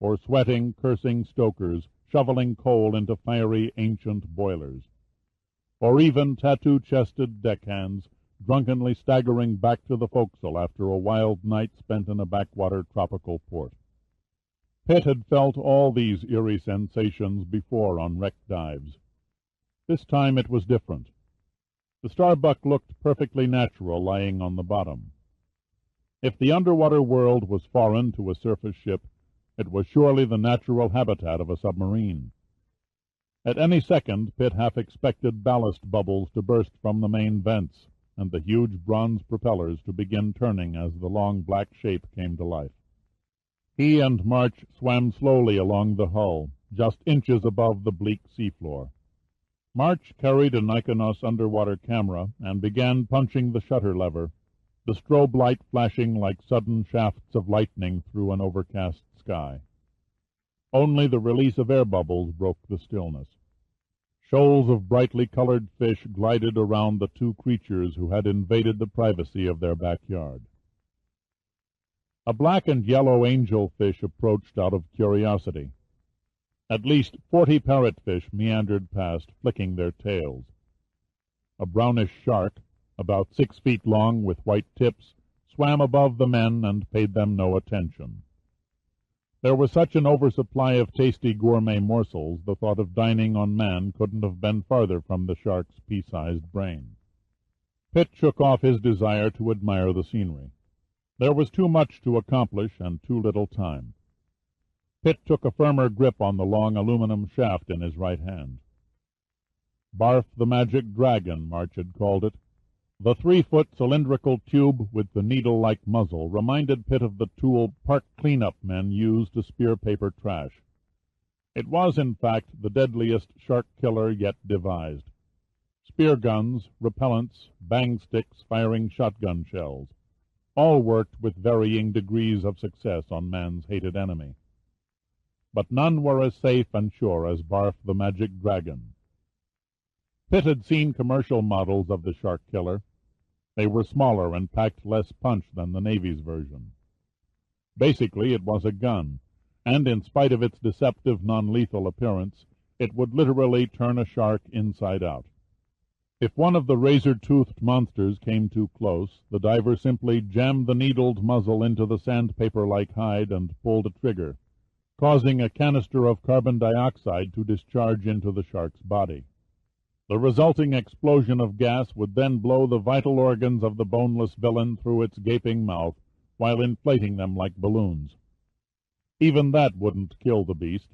or sweating, cursing stokers shoveling coal into fiery ancient boilers, or even tattoo-chested deckhands drunkenly staggering back to the forecastle after a wild night spent in a backwater tropical port. Pitt had felt all these eerie sensations before on wrecked dives. This time it was different. The Starbuck looked perfectly natural lying on the bottom. If the underwater world was foreign to a surface ship, it was surely the natural habitat of a submarine. At any second Pitt half expected ballast bubbles to burst from the main vents, and the huge bronze propellers to begin turning as the long black shape came to life. He and March swam slowly along the hull, just inches above the bleak seafloor. March carried a Nikonos underwater camera and began punching the shutter lever, the strobe light flashing like sudden shafts of lightning through an overcast sky. Only the release of air bubbles broke the stillness. Shoals of brightly colored fish glided around the two creatures who had invaded the privacy of their backyard. A black and yellow angelfish approached out of curiosity. At least 40 parrotfish meandered past, flicking their tails. A brownish shark, about 6 feet long with white tips, swam above the men and paid them no attention. There was such an oversupply of tasty gourmet morsels, the thought of dining on man couldn't have been farther from the shark's pea-sized brain. Pitt shook off his desire to admire the scenery. There was too much to accomplish and too little time. Pitt took a firmer grip on the long aluminum shaft in his right hand. Barf the Magic Dragon, March had called it. The 3-foot cylindrical tube with the needle-like muzzle reminded Pitt of the tool park cleanup men use to spear paper trash. It was, in fact, the deadliest shark killer yet devised. Spear guns, repellents, bang sticks firing shotgun shells, all worked with varying degrees of success on man's hated enemy. But none were as safe and sure as Barf the Magic Dragon. Pitt had seen commercial models of the shark killer. They were smaller and packed less punch than the Navy's version. Basically, it was a gun, and in spite of its deceptive non-lethal appearance, it would literally turn a shark inside out. If one of the razor-toothed monsters came too close, the diver simply jammed the needled muzzle into the sandpaper-like hide and pulled a trigger, causing a canister of carbon dioxide to discharge into the shark's body. The resulting explosion of gas would then blow the vital organs of the boneless villain through its gaping mouth while inflating them like balloons. Even that wouldn't kill the beast.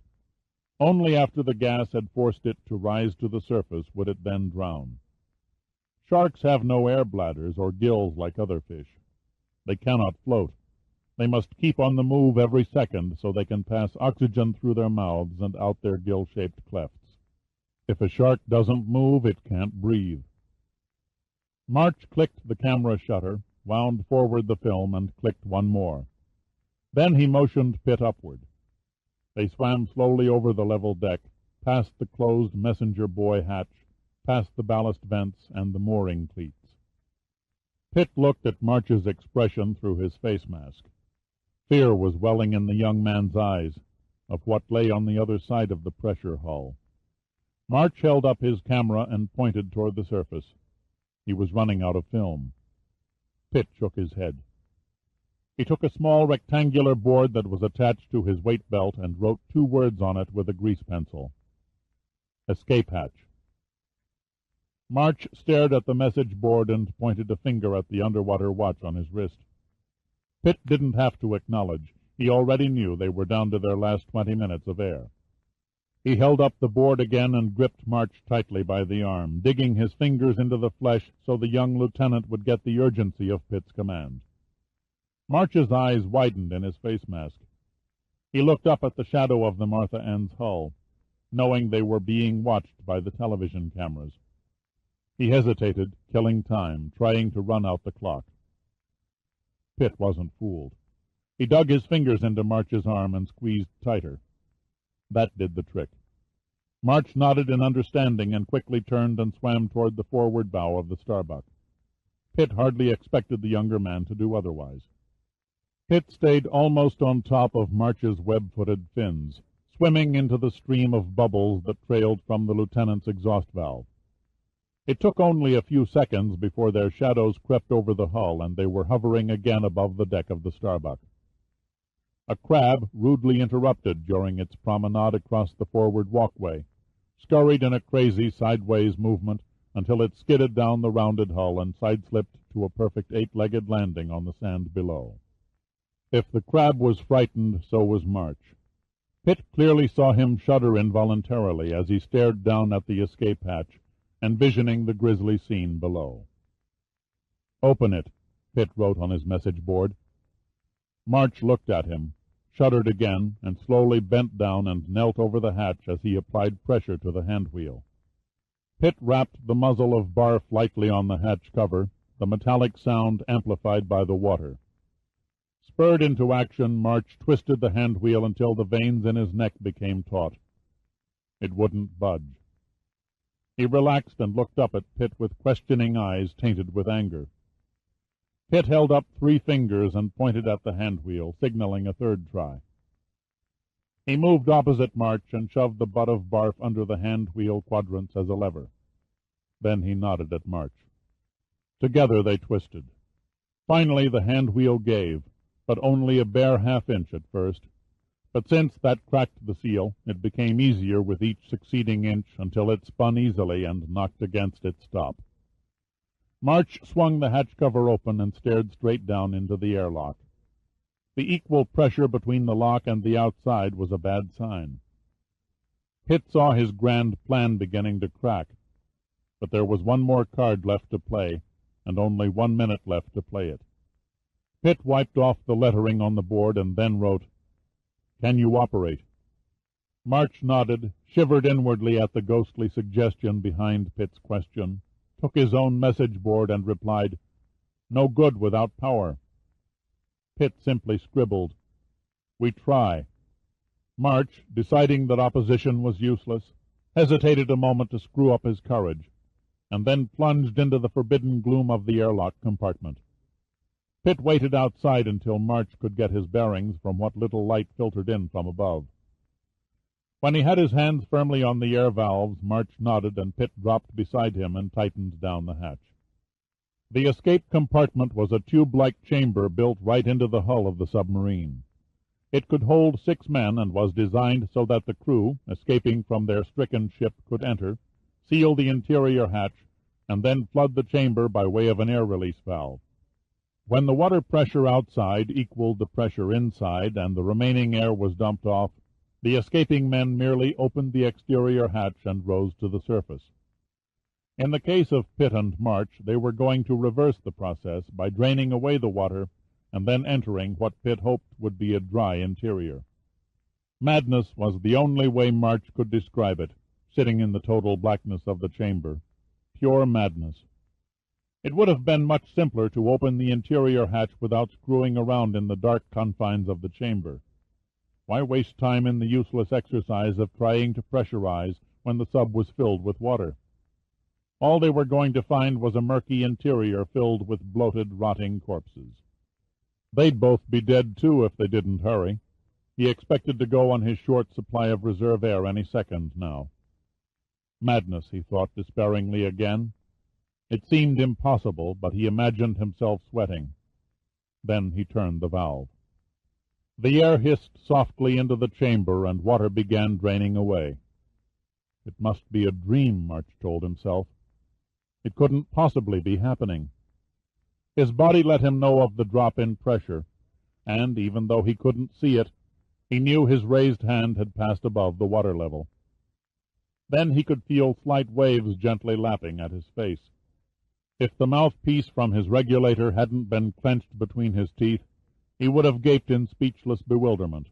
Only after the gas had forced it to rise to the surface would it then drown. Sharks have no air bladders or gills like other fish. They cannot float. They must keep on the move every second so they can pass oxygen through their mouths and out their gill-shaped clefts. If a shark doesn't move, it can't breathe. March clicked the camera shutter, wound forward the film, and clicked one more. Then he motioned Pitt upward. They swam slowly over the level deck, past the closed messenger buoy hatch, past the ballast vents and the mooring cleats. Pitt looked at March's expression through his face mask. Fear was welling in the young man's eyes of what lay on the other side of the pressure hull. March held up his camera and pointed toward the surface. He was running out of film. Pitt shook his head. He took a small rectangular board that was attached to his weight belt and wrote 2 words on it with a grease pencil. Escape hatch. March stared at the message board and pointed a finger at the underwater watch on his wrist. Pitt didn't have to acknowledge. He already knew they were down to their last 20 minutes of air. He held up the board again and gripped March tightly by the arm, digging his fingers into the flesh so the young lieutenant would get the urgency of Pitt's command. March's eyes widened in his face mask. He looked up at the shadow of the Martha Ann's hull, knowing they were being watched by the television cameras. He hesitated, killing time, trying to run out the clock. Pitt wasn't fooled. He dug his fingers into March's arm and squeezed tighter. That did the trick. March nodded in understanding and quickly turned and swam toward the forward bow of the Starbuck. Pitt hardly expected the younger man to do otherwise. Pitt stayed almost on top of March's web-footed fins, swimming into the stream of bubbles that trailed from the lieutenant's exhaust valve. It took only a few seconds before their shadows crept over the hull and they were hovering again above the deck of the Starbuck. A crab, rudely interrupted during its promenade across the forward walkway, scurried in a crazy sideways movement until it skidded down the rounded hull and side-slipped to a perfect 8-legged landing on the sand below. If the crab was frightened, so was March. Pitt clearly saw him shudder involuntarily as he stared down at the escape hatch, envisioning the grisly scene below. "Open it," Pitt wrote on his message board. March looked at him, shuddered again, and slowly bent down and knelt over the hatch as he applied pressure to the handwheel. Pitt rapped the muzzle of Barf lightly on the hatch cover, the metallic sound amplified by the water. Spurred into action, March twisted the handwheel until the veins in his neck became taut. It wouldn't budge. He relaxed and looked up at Pitt with questioning eyes tainted with anger. Pitt held up 3 fingers and pointed at the handwheel, signaling a third try. He moved opposite March and shoved the butt of Barf under the handwheel quadrants as a lever. Then he nodded at March. Together they twisted. Finally the handwheel gave, but only a bare half-inch at first. But since that cracked the seal, it became easier with each succeeding inch until it spun easily and knocked against its stop. March swung the hatch cover open and stared straight down into the airlock. The equal pressure between the lock and the outside was a bad sign. Pitt saw his grand plan beginning to crack, but there was one more card left to play, and only 1 minute left to play it. Pitt wiped off the lettering on the board and then wrote, "Can you operate?" March nodded, shivered inwardly at the ghostly suggestion behind Pitt's question, took his own message board and replied, "No good without power." Pitt simply scribbled, "We try." March, deciding that opposition was useless, hesitated a moment to screw up his courage, and then plunged into the forbidden gloom of the airlock compartment. Pitt waited outside until March could get his bearings from what little light filtered in from above. When he had his hands firmly on the air valves, March nodded, and Pitt dropped beside him and tightened down the hatch. The escape compartment was a tube-like chamber built right into the hull of the submarine. It could hold 6 men and was designed so that the crew, escaping from their stricken ship, could enter, seal the interior hatch, and then flood the chamber by way of an air release valve. When the water pressure outside equaled the pressure inside and the remaining air was dumped off, the escaping men merely opened the exterior hatch and rose to the surface. In the case of Pitt and March, they were going to reverse the process by draining away the water and then entering what Pitt hoped would be a dry interior. Madness was the only way March could describe it, sitting in the total blackness of the chamber. Pure madness. It would have been much simpler to open the interior hatch without screwing around in the dark confines of the chamber. Why waste time in the useless exercise of trying to pressurize when the sub was filled with water? All they were going to find was a murky interior filled with bloated, rotting corpses. They'd both be dead, too, if they didn't hurry. He expected to go on his short supply of reserve air any second now. Madness, he thought despairingly again. It seemed impossible, but he imagined himself sweating. Then he turned the valve. The air hissed softly into the chamber, and water began draining away. It must be a dream, March told himself. It couldn't possibly be happening. His body let him know of the drop in pressure, and, even though he couldn't see it, he knew his raised hand had passed above the water level. Then he could feel slight waves gently lapping at his face. If the mouthpiece from his regulator hadn't been clenched between his teeth, he would have gaped in speechless bewilderment.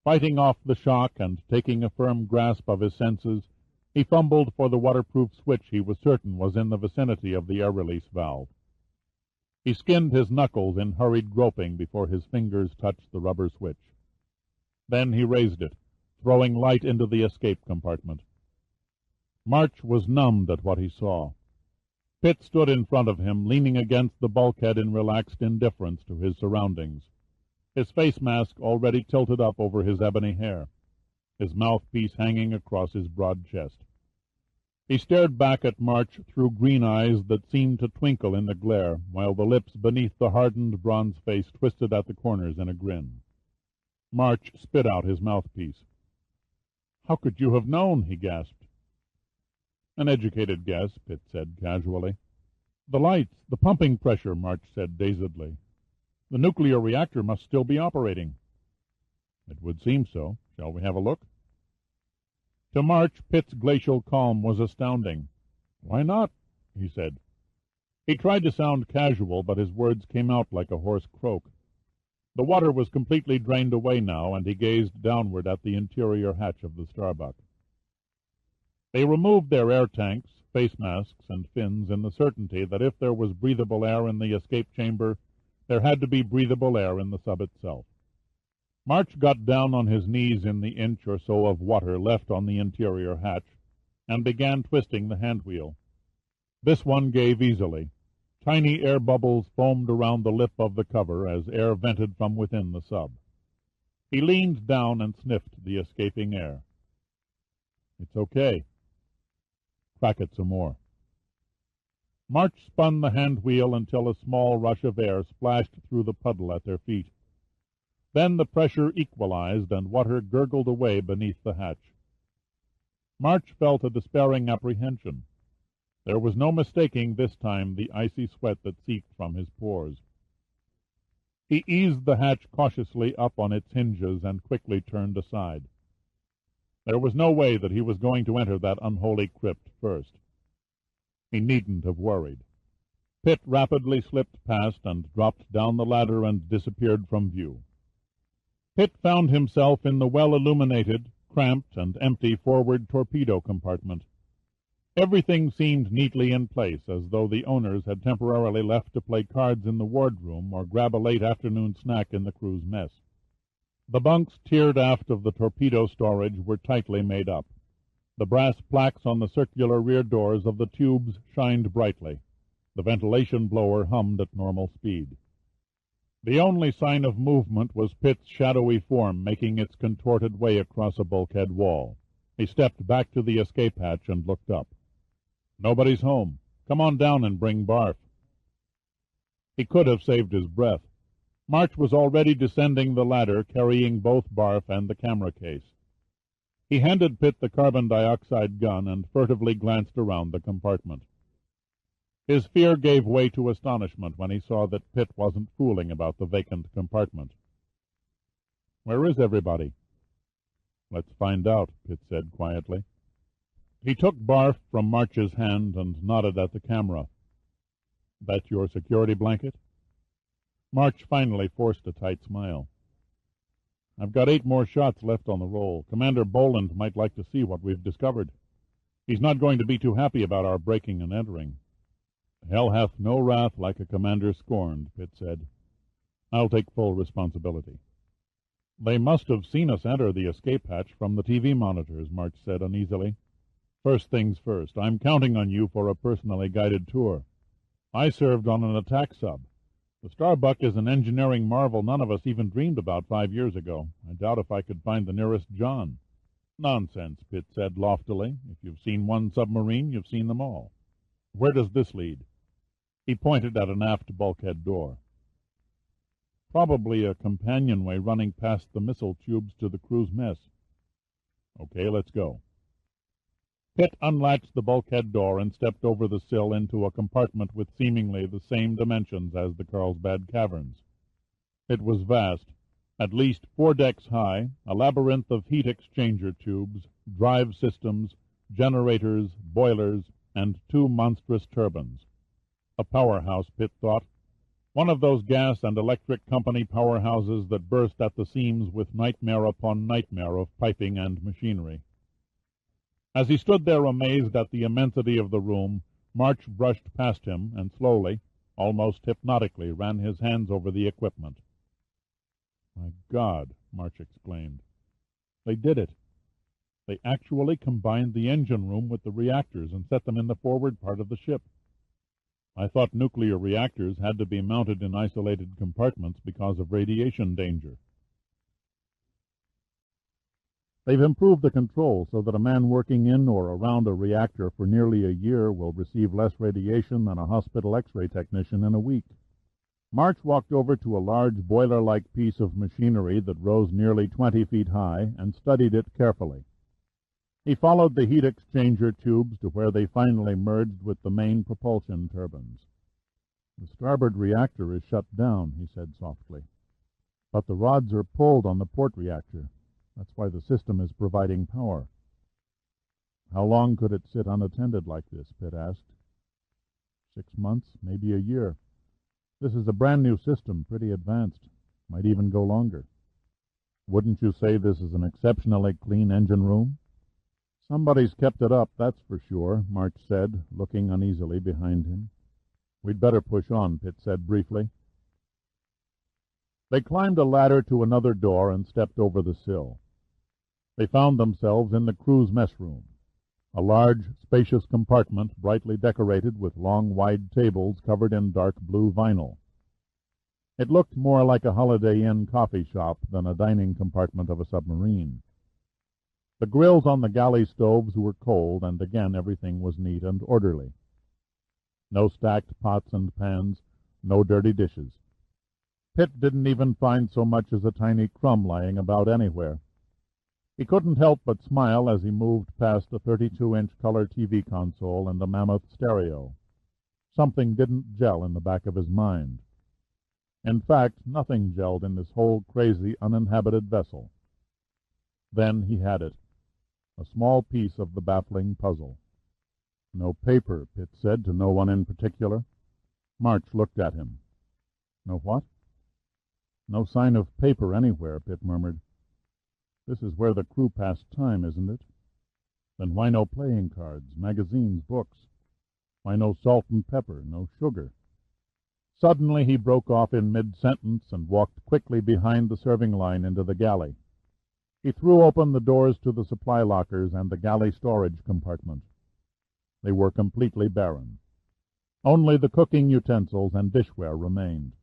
Fighting off the shock and taking a firm grasp of his senses, he fumbled for the waterproof switch he was certain was in the vicinity of the air-release valve. He skinned his knuckles in hurried groping before his fingers touched the rubber switch. Then he raised it, throwing light into the escape compartment. March was numbed at what he saw. Pitt stood in front of him, leaning against the bulkhead in relaxed indifference to his surroundings, his face mask already tilted up over his ebony hair, his mouthpiece hanging across his broad chest. He stared back at March through green eyes that seemed to twinkle in the glare, while the lips beneath the hardened bronze face twisted at the corners in a grin. March spit out his mouthpiece. "How could you have known?" he gasped. "An educated guess," Pitt said casually. "The lights, the pumping pressure," March said dazedly. "The nuclear reactor must still be operating." "It would seem so. Shall we have a look?" To March, Pitt's glacial calm was astounding. "Why not?" he said. He tried to sound casual, but his words came out like a hoarse croak. The water was completely drained away now, and he gazed downward at the interior hatch of the Starbuck. They removed their air tanks, face masks, and fins in the certainty that if there was breathable air in the escape chamber, there had to be breathable air in the sub itself. March got down on his knees in the inch or so of water left on the interior hatch, and began twisting the handwheel. This one gave easily. Tiny air bubbles foamed around the lip of the cover as air vented from within the sub. He leaned down and sniffed the escaping air. "It's okay." "Crack it some more." March spun the hand-wheel until a small rush of air splashed through the puddle at their feet. Then the pressure equalized, and water gurgled away beneath the hatch. March felt a despairing apprehension. There was no mistaking this time the icy sweat that seeped from his pores. He eased the hatch cautiously up on its hinges and quickly turned aside. There was no way that he was going to enter that unholy crypt first. He needn't have worried. Pitt rapidly slipped past and dropped down the ladder and disappeared from view. Pitt found himself in the well-illuminated, cramped, and empty forward torpedo compartment. Everything seemed neatly in place, as though the owners had temporarily left to play cards in the wardroom or grab a late afternoon snack in the crew's mess. The bunks tiered aft of the torpedo storage were tightly made up. The brass plaques on the circular rear doors of the tubes shined brightly. The ventilation blower hummed at normal speed. The only sign of movement was Pitt's shadowy form making its contorted way across a bulkhead wall. He stepped back to the escape hatch and looked up. "Nobody's home. Come on down and bring Barf." He could have saved his breath. March was already descending the ladder, carrying both Barf and the camera case. He handed Pitt the carbon dioxide gun and furtively glanced around the compartment. His fear gave way to astonishment when he saw that Pitt wasn't fooling about the vacant compartment. "Where is everybody?" "Let's find out," Pitt said quietly. He took Barf from March's hand and nodded at the camera. "That your security blanket?" March finally forced a tight smile. "I've got 8 more shots left on the roll. Commander Boland might like to see what we've discovered. He's not going to be too happy about our breaking and entering." "Hell hath no wrath like a commander scorned," Pitt said. "I'll take full responsibility." "They must have seen us enter the escape hatch from the TV monitors," March said uneasily. "First things first, I'm counting on you for a personally guided tour. I served on an attack sub. The Starbuck is an engineering marvel none of us even dreamed about 5 years ago. I doubt if I could find the nearest John." "Nonsense," Pitt said loftily. "If you've seen one submarine, you've seen them all. Where does this lead?" He pointed at an aft bulkhead door. "Probably a companionway running past the missile tubes to the crew's mess." "Okay, let's go." Pitt unlatched the bulkhead door and stepped over the sill into a compartment with seemingly the same dimensions as the Carlsbad Caverns. It was vast, at least 4 decks high, a labyrinth of heat exchanger tubes, drive systems, generators, boilers, and 2 monstrous turbines. A powerhouse, Pitt thought. One of those gas and electric company powerhouses that burst at the seams with nightmare upon nightmare of piping and machinery. As he stood there amazed at the immensity of the room, March brushed past him and slowly, almost hypnotically, ran his hands over the equipment. "My God," March exclaimed. "They did it. They actually combined the engine room with the reactors and set them in the forward part of the ship. I thought nuclear reactors had to be mounted in isolated compartments because of radiation danger. They've improved the control so that a man working in or around a reactor for nearly a year will receive less radiation than a hospital X-ray technician in a week." March walked over to a large boiler-like piece of machinery that rose nearly 20 feet high and studied it carefully. He followed the heat exchanger tubes to where they finally merged with the main propulsion turbines. "The starboard reactor is shut down," he said softly. "But the rods are pulled on the port reactor. That's why the system is providing power." "How long could it sit unattended like this?" Pitt asked. 6 months, maybe a year. This is a brand-new system, pretty advanced. Might even go longer." "Wouldn't you say this is an exceptionally clean engine room?" "Somebody's kept it up, that's for sure," March said, looking uneasily behind him. "We'd better push on," Pitt said briefly. They climbed a ladder to another door and stepped over the sill. They found themselves in the crew's mess room, a large, spacious compartment brightly decorated with long, wide tables covered in dark blue vinyl. It looked more like a Holiday Inn coffee shop than a dining compartment of a submarine. The grills on the galley stoves were cold, and again everything was neat and orderly. No stacked pots and pans, no dirty dishes. Pitt didn't even find so much as a tiny crumb lying about anywhere. He couldn't help but smile as he moved past a 32-inch color TV console and a mammoth stereo. Something didn't gel in the back of his mind. In fact, nothing gelled in this whole crazy, uninhabited vessel. Then he had it, a small piece of the baffling puzzle. "No paper," Pitt said to no one in particular. March looked at him. "No what?" "No sign of paper anywhere," Pitt murmured. "This is where the crew passed time, isn't it? Then why no playing cards, magazines, books? Why no salt and pepper, no sugar?" Suddenly he broke off in mid-sentence and walked quickly behind the serving line into the galley. He threw open the doors to the supply lockers and the galley storage compartment. They were completely barren. Only the cooking utensils and dishware remained.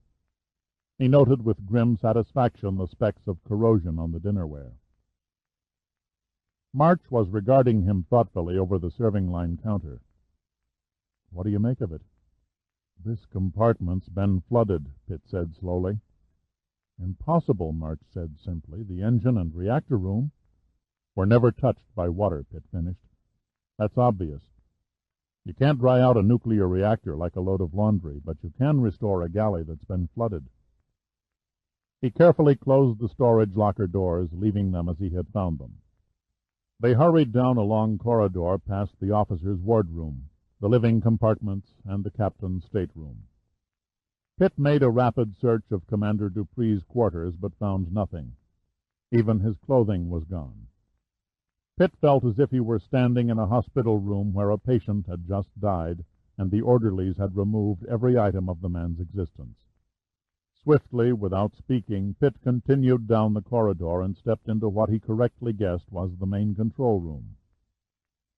He noted with grim satisfaction the specks of corrosion on the dinnerware. March was regarding him thoughtfully over the serving line counter. "What do you make of it?" "This compartment's been flooded," Pitt said slowly. "Impossible," March said simply. "The engine and reactor room were never touched by water," Pitt finished. "That's obvious. You can't dry out a nuclear reactor like a load of laundry, but you can restore a galley that's been flooded." He carefully closed the storage locker doors, leaving them as he had found them. They hurried down a long corridor past the officer's wardroom, the living compartments, and the captain's stateroom. Pitt made a rapid search of Commander Dupree's quarters, but found nothing. Even his clothing was gone. Pitt felt as if he were standing in a hospital room where a patient had just died, and the orderlies had removed every item of the man's existence. Swiftly, without speaking, Pitt continued down the corridor and stepped into what he correctly guessed was the main control room.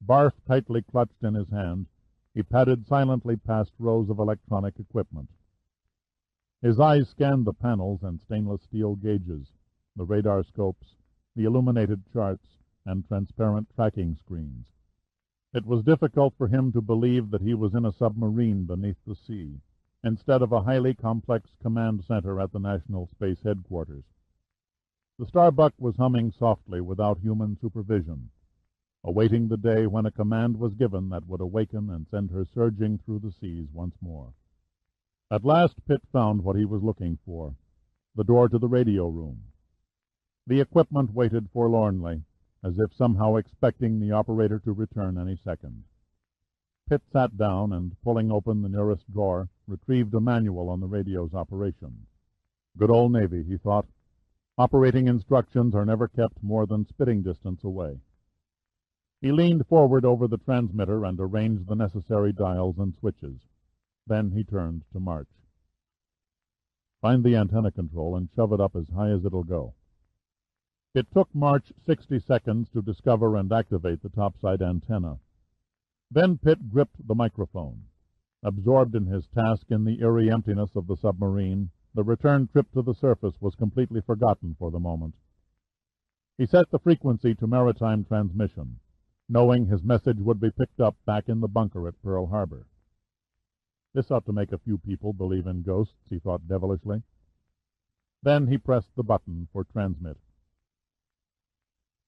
Barf tightly clutched in his hand, he padded silently past rows of electronic equipment. His eyes scanned the panels and stainless steel gauges, the radar scopes, the illuminated charts, and transparent tracking screens. It was difficult for him to believe that he was in a submarine beneath the sea, instead of a highly complex command center at the National Space Headquarters. The Starbuck was humming softly without human supervision, awaiting the day when a command was given that would awaken and send her surging through the seas once more. At last Pitt found what he was looking for, the door to the radio room. The equipment waited forlornly, as if somehow expecting the operator to return any second. Pitt sat down and, pulling open the nearest drawer, retrieved a manual on the radio's operation. Good old Navy, he thought. Operating instructions are never kept more than spitting distance away. He leaned forward over the transmitter and arranged the necessary dials and switches. Then he turned to March. "Find the antenna control and shove it up as high as it'll go." It took March 60 seconds to discover and activate the topside antenna. Then Pitt gripped the microphone. Absorbed in his task in the eerie emptiness of the submarine, the return trip to the surface was completely forgotten for the moment. He set the frequency to maritime transmission, knowing his message would be picked up back in the bunker at Pearl Harbor. This ought to make a few people believe in ghosts, he thought devilishly. Then he pressed the button for transmit.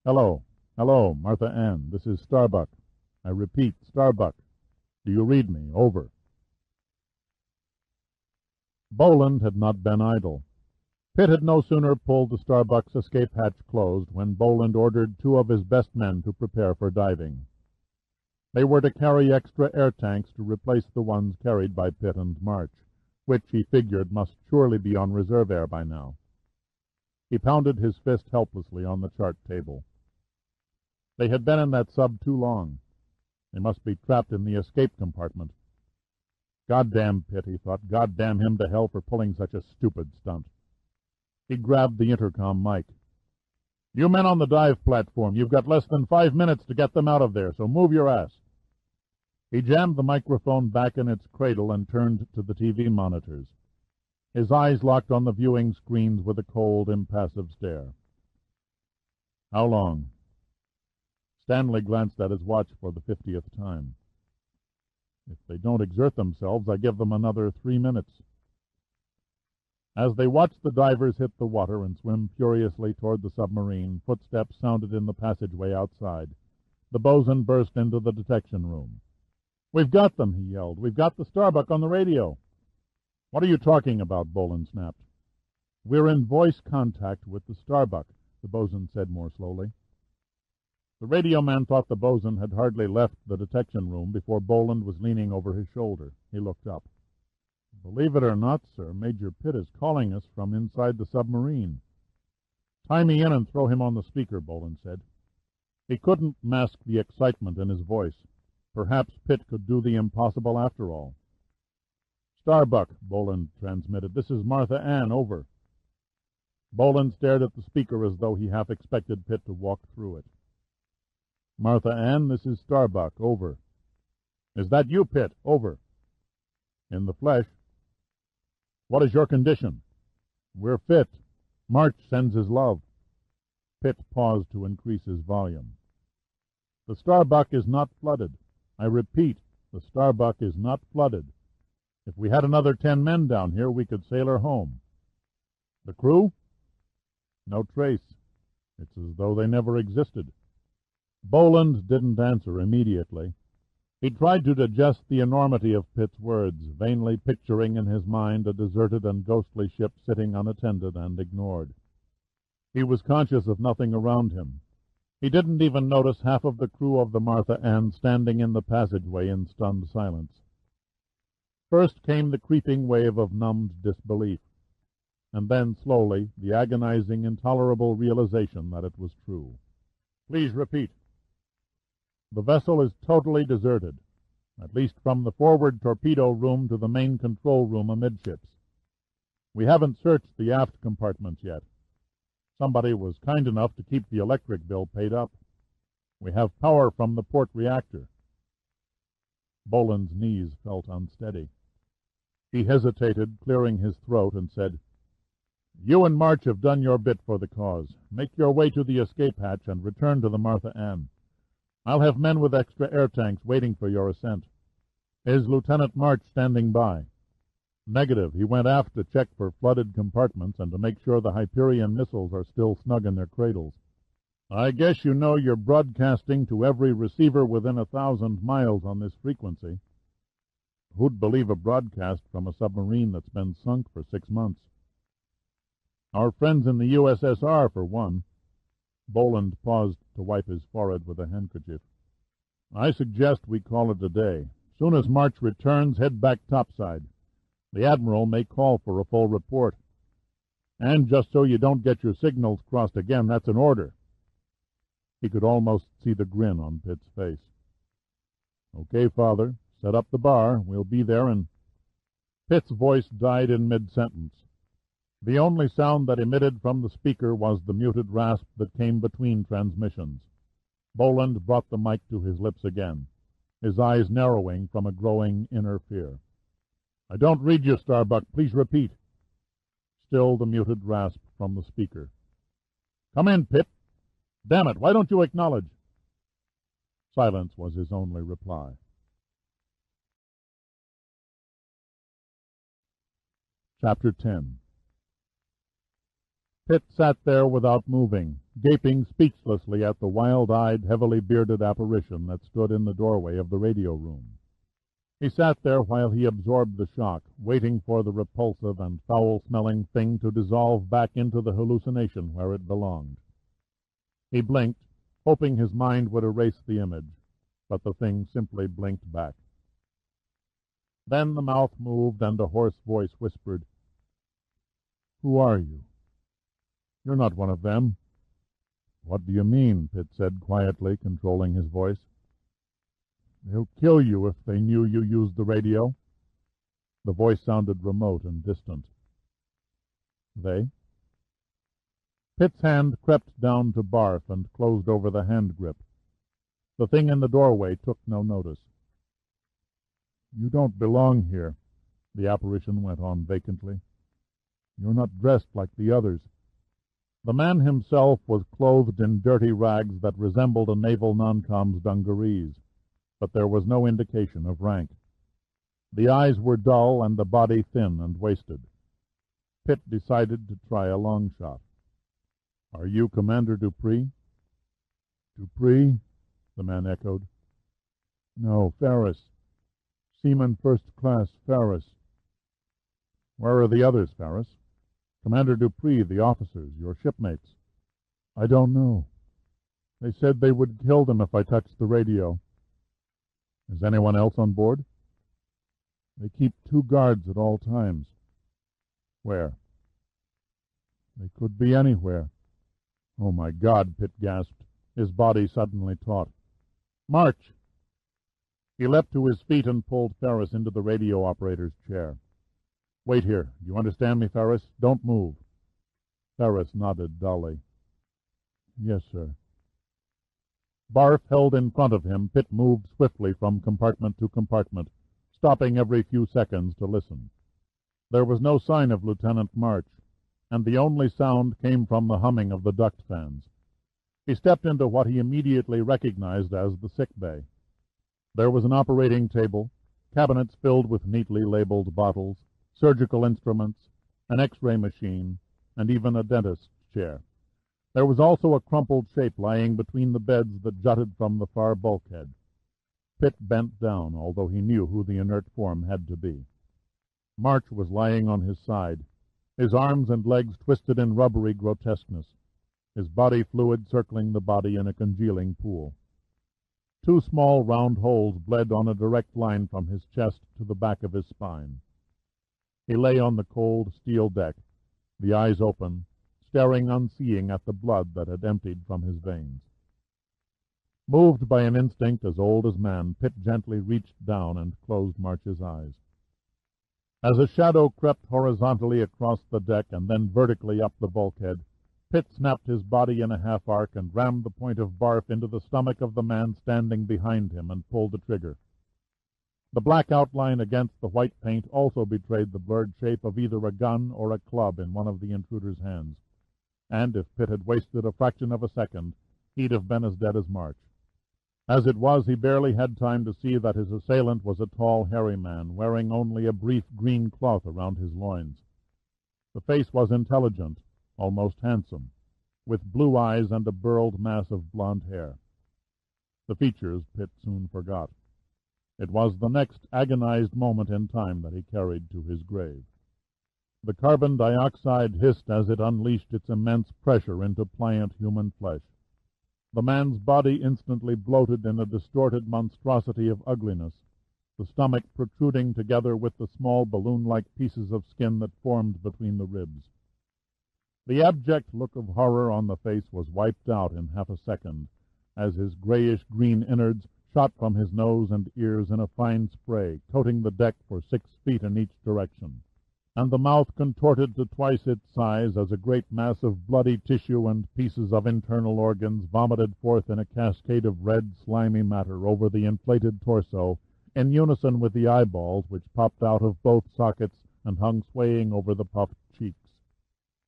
"Hello, Martha Ann, this is Starbuck. I repeat, Starbuck. Do you read me? Over." Boland had not been idle. Pitt had no sooner pulled the Starbuck's escape hatch closed when Boland ordered 2 of his best men to prepare for diving. They were to carry extra air tanks to replace the ones carried by Pitt and March, which he figured must surely be on reserve air by now. He pounded his fist helplessly on the chart table. They had been in that sub too long. They must be trapped in the escape compartment. Goddamn Pitt, he thought. Goddamn him to hell for pulling such a stupid stunt. He grabbed the intercom mic. "You men on the dive platform, you've got less than 5 minutes to get them out of there, so move your ass." He jammed the microphone back in its cradle and turned to the TV monitors. His eyes locked on the viewing screens with a cold, impassive stare. "How long?" Stanley glanced at his watch for the 50th time. "If they don't exert themselves, I give them another 3 minutes." As they watched the divers hit the water and swim furiously toward the submarine, footsteps sounded in the passageway outside. The bosun burst into the detection room. "We've got them," he yelled. "We've got the Starbuck on the radio." "What are you talking about?" Boland snapped. "We're in voice contact with the Starbuck," the bosun said more slowly. The radio man thought the bosun had hardly left the detection room before Boland was leaning over his shoulder. He looked up. "Believe it or not, sir, Major Pitt is calling us from inside the submarine." "Tie me in and throw him on the speaker," Boland said. He couldn't mask the excitement in his voice. Perhaps Pitt could do the impossible after all. "Starbuck," Boland transmitted. "This is Martha Ann, over." Boland stared at the speaker as though he half expected Pitt to walk through it. "Martha Ann, this is Starbuck, over." "Is that you, Pitt?" "Over." "In the flesh." "What is your condition?" "We're fit. March sends his love." Pitt paused to increase his volume. "The Starbuck is not flooded. I repeat, the Starbuck is not flooded. If we had another 10 men down here, we could sail her home." "The crew?" "No trace. It's as though they never existed." Boland didn't answer immediately. He tried to digest the enormity of Pitt's words, vainly picturing in his mind a deserted and ghostly ship sitting unattended and ignored. He was conscious of nothing around him. He didn't even notice half of the crew of the Martha Ann standing in the passageway in stunned silence. First came the creeping wave of numbed disbelief, and then, slowly, the agonizing, intolerable realization that it was true. "Please repeat." "The vessel is totally deserted, at least from the forward torpedo room to the main control room amidships. We haven't searched the aft compartments yet. Somebody was kind enough to keep the electric bill paid up. We have power from the port reactor." Boland's knees felt unsteady. He hesitated, clearing his throat, and said, "You and March have done your bit for the cause. Make your way to the escape hatch and return to the Martha Ann. I'll have men with extra air tanks waiting for your ascent. Is Lieutenant March standing by?" "Negative. He went aft to check for flooded compartments and to make sure the Hyperion missiles are still snug in their cradles." "I guess you know you're broadcasting to every receiver within 1,000 miles on this frequency." "Who'd believe a broadcast from a submarine that's been sunk for 6 months?" "Our friends in the USSR, for one." Boland paused to wipe his forehead with a handkerchief. "I suggest we call it a day. Soon as March returns, head back topside. The Admiral may call for a full report. And just so you don't get your signals crossed again, that's an order." He could almost see the grin on Pitt's face. "Okay, Father. Set up the bar. We'll be there in—" Pitt's voice died in mid-sentence. The only sound that emitted from the speaker was the muted rasp that came between transmissions. Boland brought the mic to his lips again, his eyes narrowing from a growing inner fear. "I don't read you, Starbuck. Please repeat." Still the muted rasp from the speaker. "Come in, Pitt. Damn it, why don't you acknowledge?" Silence was his only reply. Chapter 10. Pitt sat there without moving, gaping speechlessly at the wild-eyed, heavily bearded apparition that stood in the doorway of the radio room. He sat there while he absorbed the shock, waiting for the repulsive and foul-smelling thing to dissolve back into the hallucination where it belonged. He blinked, hoping his mind would erase the image, but the thing simply blinked back. Then the mouth moved and a hoarse voice whispered, "Who are you? You're not one of them." "What do you mean?" Pitt said quietly, controlling his voice. "They'll kill you if they knew you used the radio." The voice sounded remote and distant. "They?" Pitt's hand crept down to Barth and closed over the hand grip. The thing in the doorway took no notice. "You don't belong here," the apparition went on vacantly. "You're not dressed like the others." The man himself was clothed in dirty rags that resembled a naval non-com's dungarees, but there was no indication of rank. The eyes were dull and the body thin and wasted. Pitt decided to try a long shot. "Are you Commander Dupree?" "Dupree?" the man echoed. "No, Ferris. Seaman First Class Ferris." "Where are the others, Ferris? Commander Dupree, the officers, your shipmates?" "I don't know. They said they would kill them if I touched the radio." "Is anyone else on board?" "They keep 2 guards at all times." "Where?" "They could be anywhere." "Oh, my God," Pitt gasped, his body suddenly taut. "March!" He leapt to his feet and pulled Ferris into the radio operator's chair. "Wait here. Do you understand me, Ferris? Don't move." Ferris nodded dully. "Yes, sir." Barf held in front of him. Pitt moved swiftly from compartment to compartment, stopping every few seconds to listen. There was no sign of Lieutenant March, and the only sound came from the humming of the duct fans. He stepped into what he immediately recognized as the sick bay. There was an operating table, cabinets filled with neatly labeled bottles, surgical instruments, an X-ray machine, and even a dentist's chair. There was also a crumpled shape lying between the beds that jutted from the far bulkhead. Pitt bent down, although he knew who the inert form had to be. March was lying on his side, his arms and legs twisted in rubbery grotesqueness, his body fluid circling the body in a congealing pool. 2 small round holes bled on a direct line from his chest to the back of his spine. He lay on the cold steel deck, the eyes open, staring unseeing at the blood that had emptied from his veins. Moved by an instinct as old as man, Pitt gently reached down and closed March's eyes. As a shadow crept horizontally across the deck and then vertically up the bulkhead, Pitt snapped his body in a half-arc and rammed the point of barf into the stomach of the man standing behind him and pulled the trigger. The black outline against the white paint also betrayed the blurred shape of either a gun or a club in one of the intruder's hands, and if Pitt had wasted a fraction of a second, he'd have been as dead as March. As it was, he barely had time to see that his assailant was a tall, hairy man, wearing only a brief green cloth around his loins. The face was intelligent, almost handsome, with blue eyes and a burled mass of blond hair. The features Pitt soon forgot. It was the next agonized moment in time that he carried to his grave. The carbon dioxide hissed as it unleashed its immense pressure into pliant human flesh. The man's body instantly bloated in a distorted monstrosity of ugliness, the stomach protruding together with the small balloon-like pieces of skin that formed between the ribs. The abject look of horror on the face was wiped out in half a second, as his grayish-green innards shot from his nose and ears in a fine spray, coating the deck for 6 feet in each direction, and the mouth contorted to twice its size as a great mass of bloody tissue and pieces of internal organs vomited forth in a cascade of red, slimy matter over the inflated torso, in unison with the eyeballs which popped out of both sockets and hung swaying over the puffed cheeks.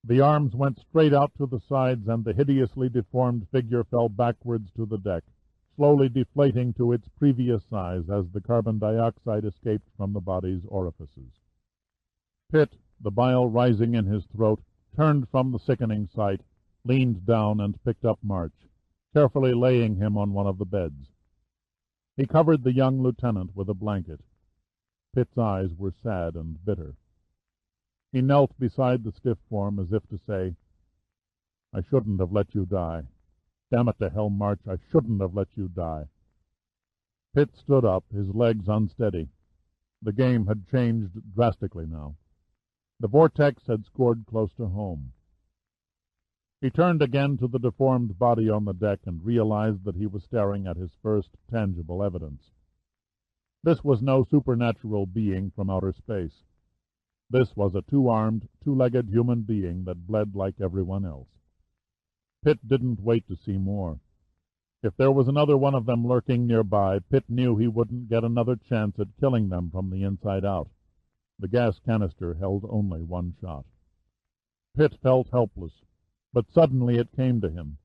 The arms went straight out to the sides, and the hideously deformed figure fell backwards to the deck, slowly deflating to its previous size as the carbon dioxide escaped from the body's orifices. Pitt, the bile rising in his throat, turned from the sickening sight, leaned down and picked up March, carefully laying him on one of the beds. He covered the young lieutenant with a blanket. Pitt's eyes were sad and bitter. He knelt beside the stiff form as if to say, "I shouldn't have let you die. Damn it to hell, March, I shouldn't have let you die." Pitt stood up, his legs unsteady. The game had changed drastically now. The Vortex had scored close to home. He turned again to the deformed body on the deck and realized that he was staring at his first tangible evidence. This was no supernatural being from outer space. This was a 2-armed, 2-legged human being that bled like everyone else. Pitt didn't wait to see more. If there was another one of them lurking nearby, Pitt knew he wouldn't get another chance at killing them from the inside out. The gas canister held only 1 shot. Pitt felt helpless, but suddenly it came to him.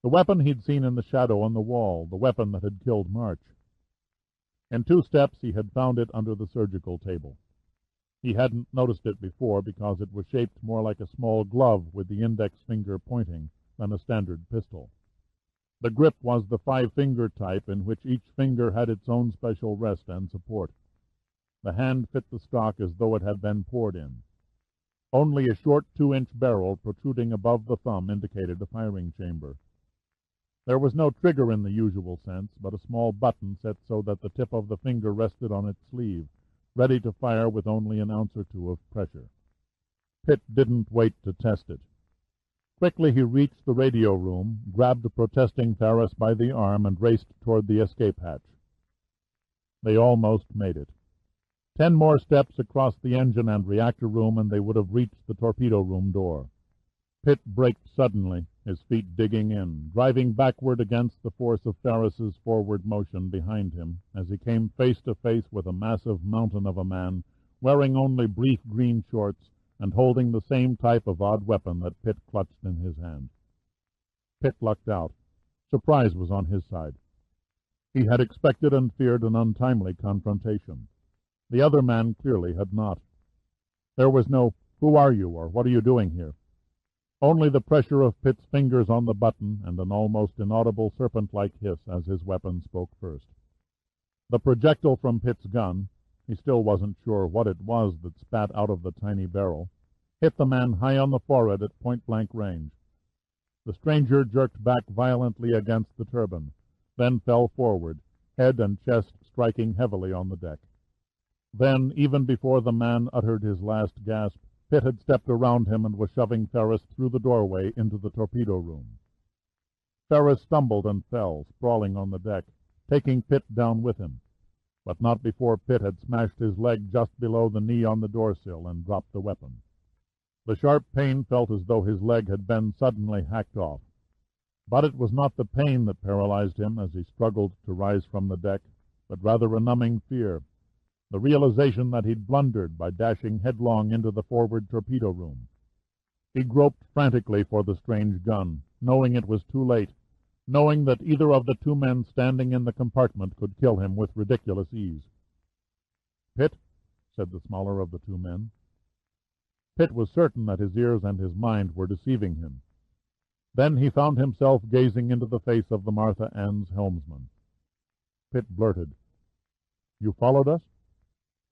The weapon he'd seen in the shadow on the wall, the weapon that had killed March. In 2 steps he had found it under the surgical table. He hadn't noticed it before because it was shaped more like a small glove with the index finger pointing than a standard pistol. The grip was the 5-finger type in which each finger had its own special rest and support. The hand fit the stock as though it had been poured in. Only a short 2-inch barrel protruding above the thumb indicated a firing chamber. There was no trigger in the usual sense, but a small button set so that the tip of the finger rested on its sleeve, ready to fire with only an ounce or two of pressure. Pitt didn't wait to test it. Quickly he reached the radio room, grabbed a protesting Ferris by the arm, and raced toward the escape hatch. They almost made it. 10 more steps across the engine and reactor room, and they would have reached the torpedo room door. Pitt braked suddenly, his feet digging in, driving backward against the force of Ferris's forward motion behind him as he came face to face with a massive mountain of a man, wearing only brief green shorts and holding the same type of odd weapon that Pitt clutched in his hand. Pitt lucked out. Surprise was on his side. He had expected and feared an untimely confrontation. The other man clearly had not. There was no, "Who are you?" or "What are you doing here?" Only the pressure of Pitt's fingers on the button and an almost inaudible serpent-like hiss as his weapon spoke first. The projectile from Pitt's gun, he still wasn't sure what it was that spat out of the tiny barrel, hit the man high on the forehead at point-blank range. The stranger jerked back violently against the turbine, then fell forward, head and chest striking heavily on the deck. Then, even before the man uttered his last gasp, Pitt had stepped around him and was shoving Ferris through the doorway into the torpedo room. Ferris stumbled and fell, sprawling on the deck, taking Pitt down with him, but not before Pitt had smashed his leg just below the knee on the doorsill and dropped the weapon. The sharp pain felt as though his leg had been suddenly hacked off. But it was not the pain that paralyzed him as he struggled to rise from the deck, but rather a numbing fear, the realization that he'd blundered by dashing headlong into the forward torpedo room. He groped frantically for the strange gun, knowing it was too late, knowing that either of the 2 men standing in the compartment could kill him with ridiculous ease. "Pitt," said the smaller of the 2 men. Pitt was certain that his ears and his mind were deceiving him. Then he found himself gazing into the face of the Martha Ann's helmsman. Pitt blurted, "You followed us?"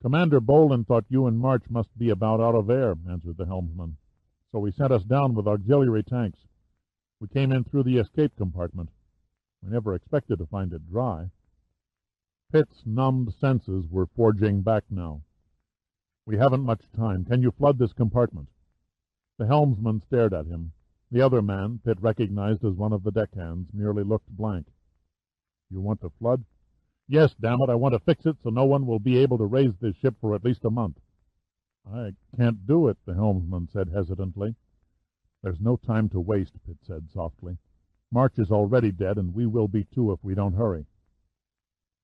"Commander Bolin thought you and March must be about out of air," answered the helmsman, "so he sent us down with auxiliary tanks. We came in through the escape compartment. We never expected to find it dry." Pitt's numbed senses were forging back now. "We haven't much time. Can you flood this compartment?" The helmsman stared at him. The other man, Pitt recognized as one of the deckhands, merely looked blank. "You want to flood?" "Yes, damn it, I want to fix it so no one will be able to raise this ship for at least a month." "I can't do it," the helmsman said hesitantly. "There's no time to waste," Pitt said softly. "March is already dead, and we will be too if we don't hurry."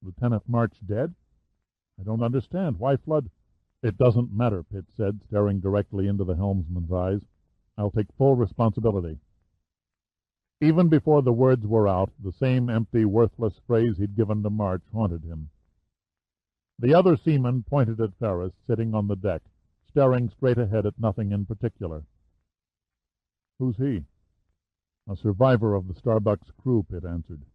"Lieutenant March dead? I don't understand. Why flood?" "It doesn't matter," Pitt said, staring directly into the helmsman's eyes. "I'll take full responsibility." Even before the words were out, the same empty, worthless phrase he'd given to March haunted him. The other seaman pointed at Ferris, sitting on the deck, staring straight ahead at nothing in particular. "Who's he?" "A survivor of the Starbuck's crew," Pitt answered.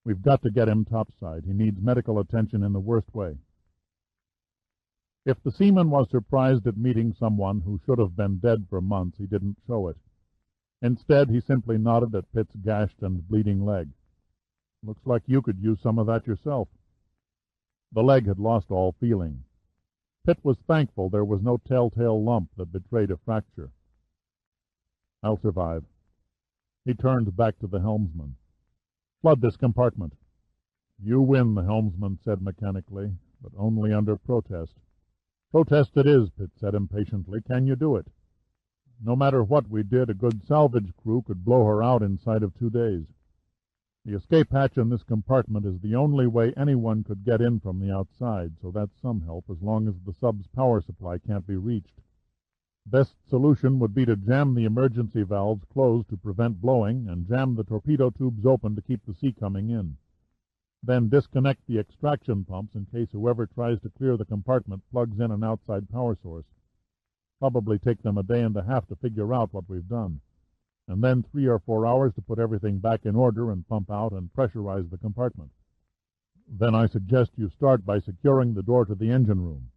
"We've got to get him topside. He needs medical attention in the worst way." If the seaman was surprised at meeting someone who should have been dead for months, he didn't show it. Instead, he simply nodded at Pitt's gashed and bleeding leg. "Looks like you could use some of that yourself." The leg had lost all feeling. Pitt was thankful there was no telltale lump that betrayed a fracture. "I'll survive." He turned back to the helmsman. "Flood this compartment." "You win," the helmsman said mechanically, but only under protest. "Protest it is," Pitt said impatiently. "Can you do it?" "No matter what we did, a good salvage crew could blow her out inside of 2 days. The escape hatch in this compartment is the only way anyone could get in from the outside, so that's some help as long as the sub's power supply can't be reached. Best solution would be to jam the emergency valves closed to prevent blowing and jam the torpedo tubes open to keep the sea coming in. Then disconnect the extraction pumps in case whoever tries to clear the compartment plugs in an outside power source. Probably take them a day and a half to figure out what we've done, and then 3 or 4 hours to put everything back in order and pump out and pressurize the compartment. Then I suggest you start by securing the door to the engine room.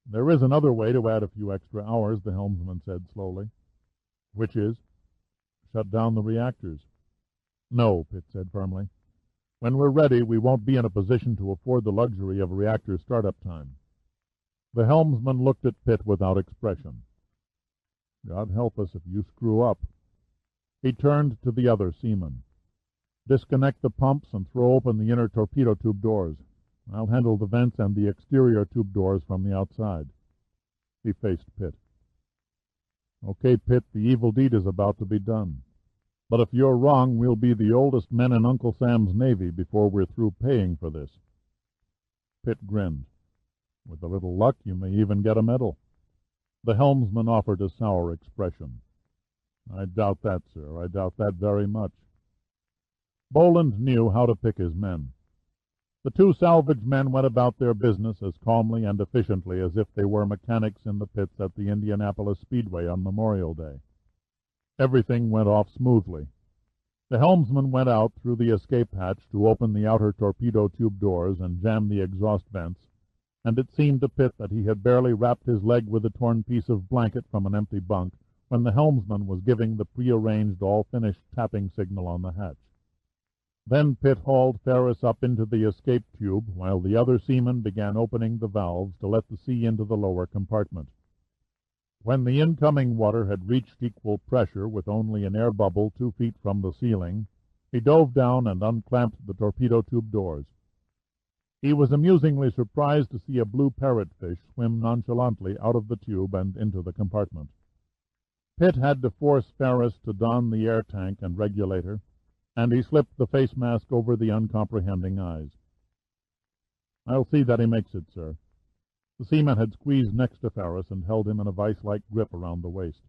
There is another way to add a few extra hours, the helmsman said slowly. Which is? Shut down the reactors. No, Pitt said firmly. When we're ready, we won't be in a position to afford the luxury of reactor startup time. The helmsman looked at Pitt without expression. God help us if you screw up. He turned to the other seaman. Disconnect the pumps and throw open the inner torpedo tube doors. I'll handle the vents and the exterior tube doors from the outside. He faced Pitt. Okay, Pitt, the evil deed is about to be done. But if you're wrong, we'll be the oldest men in Uncle Sam's Navy before we're through paying for this. Pitt grinned. With a little luck, you may even get a medal. The helmsman offered a sour expression. I doubt that, sir. I doubt that very much. Boland knew how to pick his men. The two salvage men went about their business as calmly and efficiently as if they were mechanics in the pits at the Indianapolis Speedway on Memorial Day. Everything went off smoothly. The helmsman went out through the escape hatch to open the outer torpedo tube doors and jam the exhaust vents, and it seemed to Pitt that he had barely wrapped his leg with a torn piece of blanket from an empty bunk when the helmsman was giving the prearranged, all-finished tapping signal on the hatch. Then Pitt hauled Ferris up into the escape tube while the other seamen began opening the valves to let the sea into the lower compartment. When the incoming water had reached equal pressure with only an air bubble 2 feet from the ceiling, he dove down and unclamped the torpedo tube doors. He was amusingly surprised to see a blue parrotfish swim nonchalantly out of the tube and into the compartment. Pitt had to force Ferris to don the air tank and regulator, and he slipped the face mask over the uncomprehending eyes. I'll see that he makes it, sir. The seaman had squeezed next to Ferris and held him in a vice-like grip around the waist.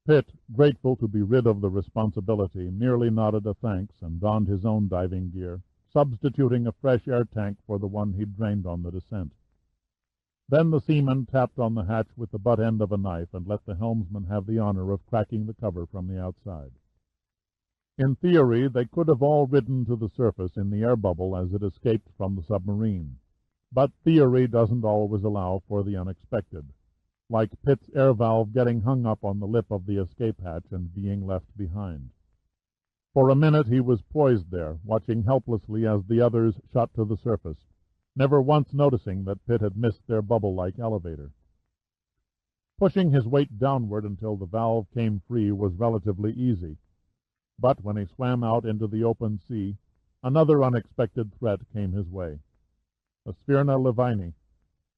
Pitt, grateful to be rid of the responsibility, merely nodded a thanks and donned his own diving gear, substituting a fresh air tank for the one he'd drained on the descent. Then the seaman tapped on the hatch with the butt end of a knife and let the helmsman have the honor of cracking the cover from the outside. In theory, they could have all ridden to the surface in the air bubble as it escaped from the submarine. But theory doesn't always allow for the unexpected, like Pitt's air valve getting hung up on the lip of the escape hatch and being left behind. For a minute he was poised there, watching helplessly as the others shot to the surface, never once noticing that Pitt had missed their bubble-like elevator. Pushing his weight downward until the valve came free was relatively easy, but when he swam out into the open sea, another unexpected threat came his way. A Sphyrna levini,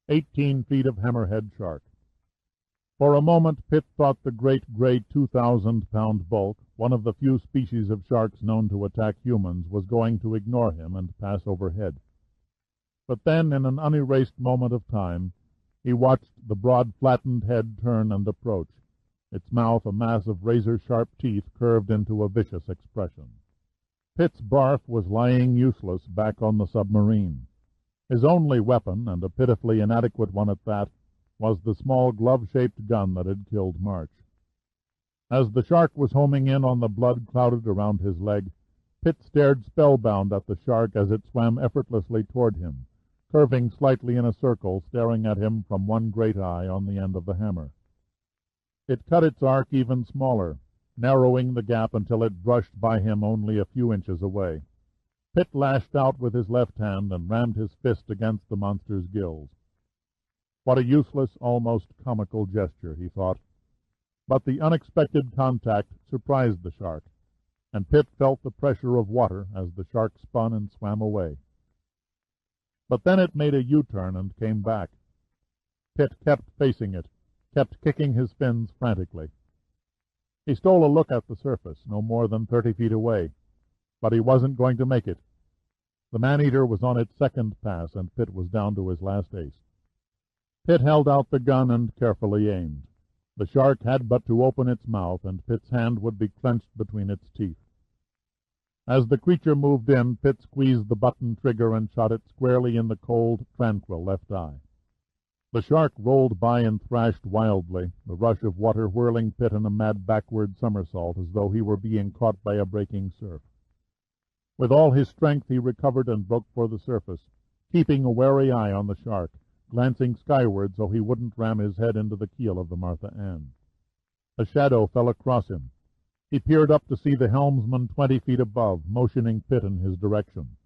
18 feet of hammerhead shark. For a moment Pitt thought the great gray 2,000-pound bulk, one of the few species of sharks known to attack humans, was going to ignore him and pass overhead. But then, in an unerased moment of time, he watched the broad flattened head turn and approach, its mouth a mass of razor-sharp teeth curved into a vicious expression. Pitt's barf was lying useless back on the submarine. His only weapon, and a pitifully inadequate one at that, was the small glove-shaped gun that had killed March. As the shark was homing in on the blood clouded around his leg, Pitt stared spellbound at the shark as it swam effortlessly toward him, curving slightly in a circle, staring at him from one great eye on the end of the hammer. It cut its arc even smaller, narrowing the gap until it brushed by him only a few inches away. Pitt lashed out with his left hand and rammed his fist against the monster's gills. What a useless, almost comical gesture, he thought. But the unexpected contact surprised the shark, and Pitt felt the pressure of water as the shark spun and swam away. But then it made a U-turn and came back. Pitt kept facing it, kept kicking his fins frantically. He stole a look at the surface, no more than 30 feet away, but he wasn't going to make it. The man-eater was on its second pass, and Pitt was down to his last ace. Pitt held out the gun and carefully aimed. The shark had but to open its mouth, and Pitt's hand would be clenched between its teeth. As the creature moved in, Pitt squeezed the button trigger and shot it squarely in the cold, tranquil left eye. The shark rolled by and thrashed wildly, the rush of water whirling Pitt in a mad backward somersault as though he were being caught by a breaking surf. With all his strength he recovered and broke for the surface, keeping a wary eye on the shark, glancing skyward so he wouldn't ram his head into the keel of the Martha Ann. A shadow fell across him. He peered up to see the helmsman 20 feet above, motioning Pitt in his direction.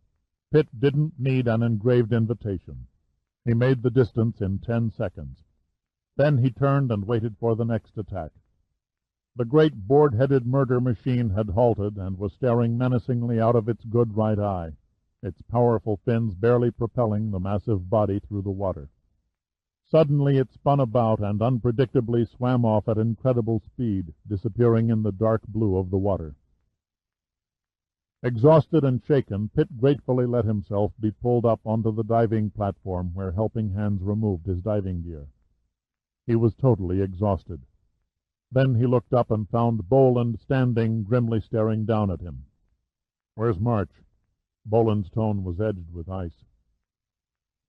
Pitt didn't need an engraved invitation. He made the distance in 10 seconds. Then he turned and waited for the next attack. The great board-headed murder machine had halted and was staring menacingly out of its good right eye, its powerful fins barely propelling the massive body through the water. Suddenly it spun about and unpredictably swam off at incredible speed, disappearing in the dark blue of the water. Exhausted and shaken, Pitt gratefully let himself be pulled up onto the diving platform where helping hands removed his diving gear. He was totally exhausted. Then he looked up and found Boland standing, grimly staring down at him. "Where's March?" Boland's tone was edged with ice.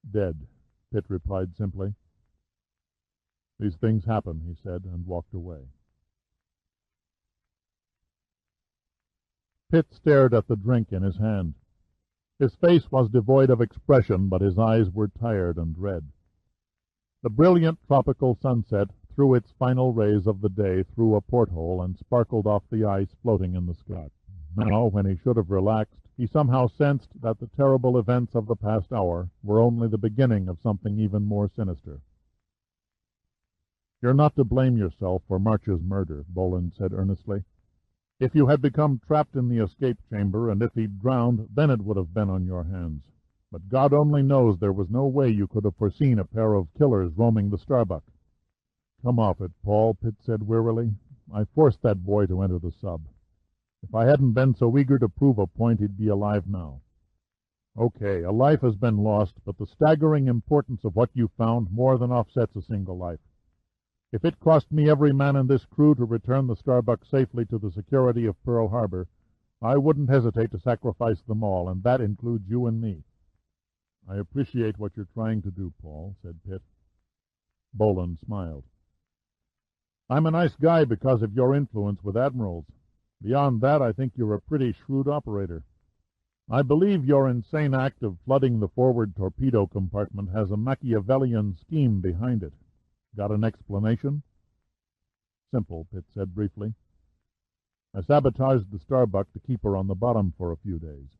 "Dead," Pitt replied simply. "These things happen," he said, and walked away. Pitt stared at the drink in his hand. His face was devoid of expression, but his eyes were tired and red. The brilliant tropical sunset threw its final rays of the day through a porthole and sparkled off the ice floating in the sky. Now, when he should have relaxed, he somehow sensed that the terrible events of the past hour were only the beginning of something even more sinister. "You're not to blame yourself for March's murder," Boland said earnestly. "If you had become trapped in the escape chamber, and if he'd drowned, then it would have been on your hands. But God only knows there was no way you could have foreseen a pair of killers roaming the Starbuck." "Come off it, Paul," Pitt said wearily. "I forced that boy to enter the sub. If I hadn't been so eager to prove a point, he'd be alive now. Okay, a life has been lost, but the staggering importance of what you found more than offsets a single life. If it cost me every man in this crew to return the Starbuck safely to the security of Pearl Harbor, I wouldn't hesitate to sacrifice them all, and that includes you and me." "I appreciate what you're trying to do, Paul," said Pitt. Boland smiled. "I'm a nice guy because of your influence with admirals. Beyond that, I think you're a pretty shrewd operator. I believe your insane act of flooding the forward torpedo compartment has a Machiavellian scheme behind it. Got an explanation?" "Simple," Pitt said briefly. "I sabotaged the Starbuck to keep her on the bottom for a few days."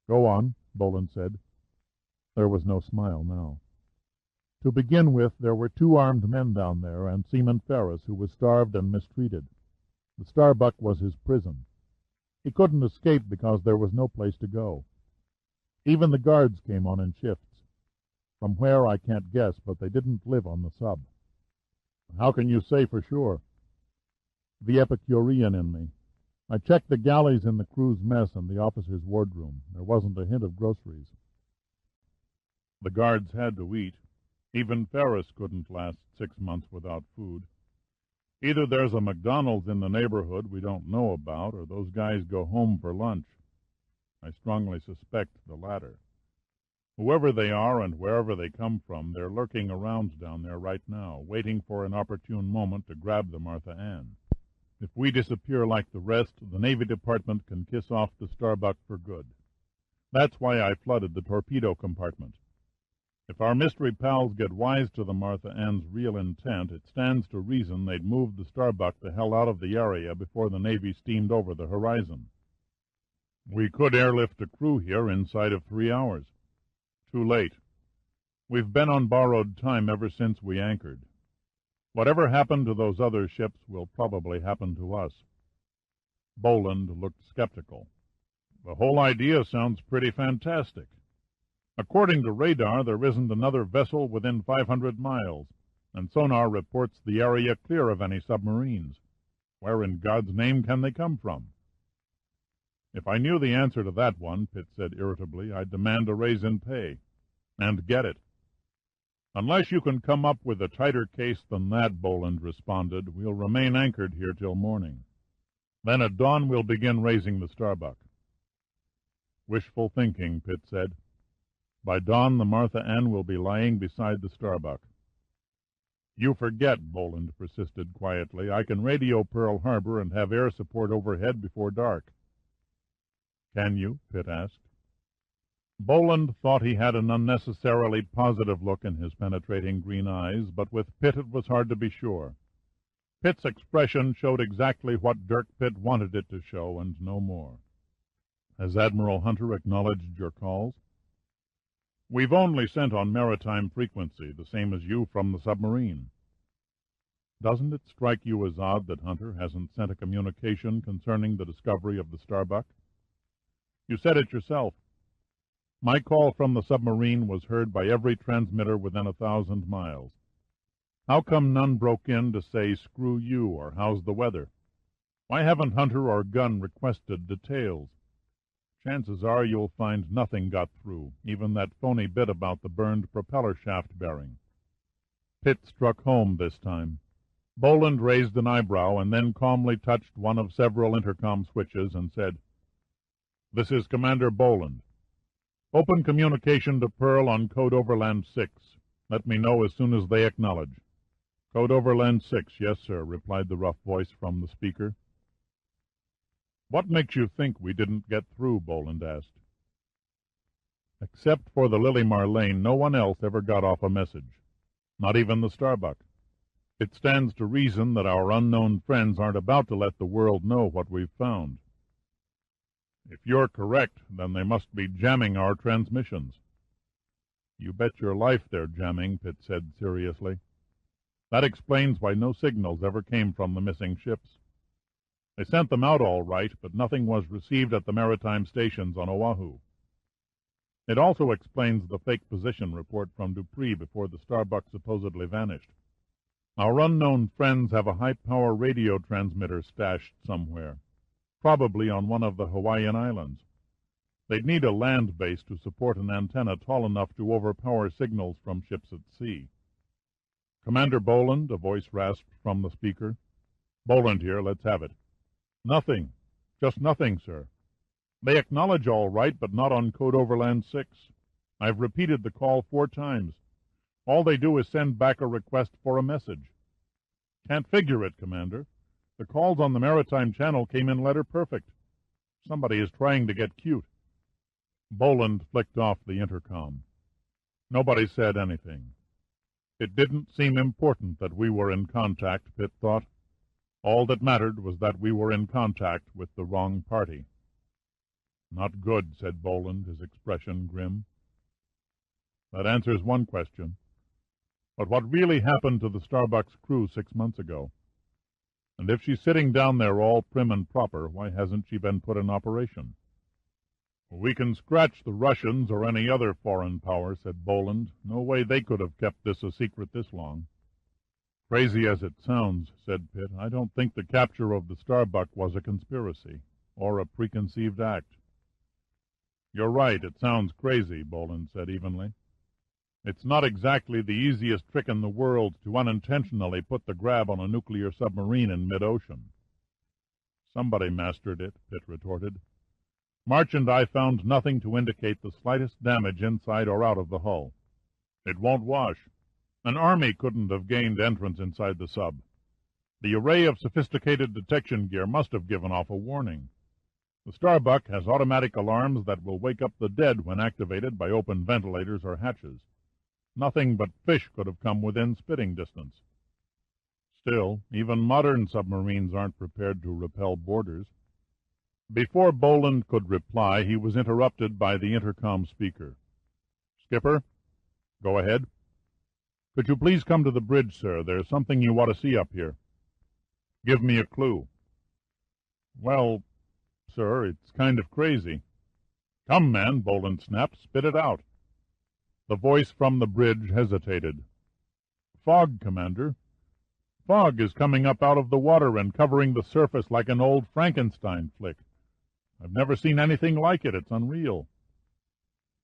"Go on," Boland said. There was no smile now. "To begin with, there were 2 armed men down there, and Seaman Ferris, who was starved and mistreated. The Starbuck was his prison. He couldn't escape because there was no place to go. Even the guards came on in shifts. From where, I can't guess, but they didn't live on the sub." "How can you say for sure?" "The Epicurean in me. I checked the galleys in the crew's mess and the officers' wardroom. There wasn't a hint of groceries." "The guards had to eat. Even Ferris couldn't last 6 months without food. Either there's a McDonald's in the neighborhood we don't know about, or those guys go home for lunch. I strongly suspect the latter. Whoever they are and wherever they come from, they're lurking around down there right now, waiting for an opportune moment to grab the Martha Ann. If we disappear like the rest, the Navy Department can kiss off the Starbuck for good. That's why I flooded the torpedo compartment. If our mystery pals get wise to the Martha Ann's real intent, it stands to reason they'd move the Starbuck the hell out of the area before the Navy steamed over the horizon. We could airlift a crew here inside of 3 hours. Too late. We've been on borrowed time ever since we anchored. Whatever happened to those other ships will probably happen to us." Boland looked skeptical. "The whole idea sounds pretty fantastic. According to radar, there isn't another vessel within 500 miles, and sonar reports the area clear of any submarines. Where in God's name can they come from?" "If I knew the answer to that one," Pitt said irritably, "I'd demand a raise in pay. And get it." "Unless you can come up with a tighter case than that," Boland responded, "we'll remain anchored here till morning. Then at dawn we'll begin raising the Starbuck. Wishful thinking, Pitt said. By dawn the Martha Ann will be lying beside the Starbuck. You forget, Boland persisted quietly. I can radio Pearl Harbor and have air support overhead before dark. Can you? Pitt asked. Boland thought he had an unnecessarily positive look in his penetrating green eyes, but with Pitt it was hard to be sure. Pitt's expression showed exactly what Dirk Pitt wanted it to show, and no more. Has Admiral Hunter acknowledged your calls? We've only sent on maritime frequency, the same as you from the submarine. Doesn't it strike you as odd that Hunter hasn't sent a communication concerning the discovery of the Starbuck? You said it yourself. My call from the submarine was heard by every transmitter within 1,000 miles. How come none broke in to say, screw you, or how's the weather? Why haven't Hunter or Gunn requested details? Chances are you'll find nothing got through, even that phony bit about the burned propeller shaft bearing. Pitt struck home this time. Boland raised an eyebrow and then calmly touched one of several intercom switches and said, This is Commander Boland. Open communication to Pearl on Code Overland 6. Let me know as soon as they acknowledge. Code Overland 6, yes, sir, replied the rough voice from the speaker. What makes you think we didn't get through? Boland asked. Except for the Lily Marlene, no one else ever got off a message. Not even the Starbuck. It stands to reason that our unknown friends aren't about to let the world know what we've found. If you're correct, then they must be jamming our transmissions. You bet your life they're jamming, Pitt said seriously. That explains why no signals ever came from the missing ships. They sent them out all right, but nothing was received at the maritime stations on Oahu. It also explains the fake position report from Dupree before the Starbuck supposedly vanished. Our unknown friends have a high-power radio transmitter stashed somewhere, probably on one of the Hawaiian Islands. They'd need a land base to support an antenna tall enough to overpower signals from ships at sea. Commander Boland, a voice rasped from the speaker. Boland here, let's have it. Nothing. Just nothing, sir. They acknowledge all right, but not on Code Overland 6. I've repeated the call 4 times. All they do is send back a request for a message. Can't figure it, Commander. The calls on the maritime channel came in letter perfect. Somebody is trying to get cute. Boland flicked off the intercom. Nobody said anything. It didn't seem important that we were in contact, Pitt thought. All that mattered was that we were in contact with the wrong party. Not good, said Boland, his expression grim. That answers one question. But what really happened to the Starbuck's crew 6 months ago? And if she's sitting down there all prim and proper, why hasn't she been put in operation? We can scratch the Russians or any other foreign power, said Boland. No way they could have kept this a secret this long. Crazy as it sounds, said Pitt, I don't think the capture of the Starbuck was a conspiracy, or a preconceived act. You're right, it sounds crazy, Boland said evenly. It's not exactly the easiest trick in the world to unintentionally put the grab on a nuclear submarine in mid-ocean. Somebody mastered it, Pitt retorted. March and I found nothing to indicate the slightest damage inside or out of the hull. It won't wash. An army couldn't have gained entrance inside the sub. The array of sophisticated detection gear must have given off a warning. The Starbuck has automatic alarms that will wake up the dead when activated by open ventilators or hatches. Nothing but fish could have come within spitting distance. Still, even modern submarines aren't prepared to repel boarders. Before Boland could reply, he was interrupted by the intercom speaker. Skipper? Go ahead. Could you please come to the bridge, sir? There's something you ought to see up here. Give me a clue. Well, sir, it's kind of crazy. Come, man, Boland snapped. Spit it out. The voice from the bridge hesitated. Fog, Commander. Fog is coming up out of the water and covering the surface like an old Frankenstein flick. I've never seen anything like it. It's unreal.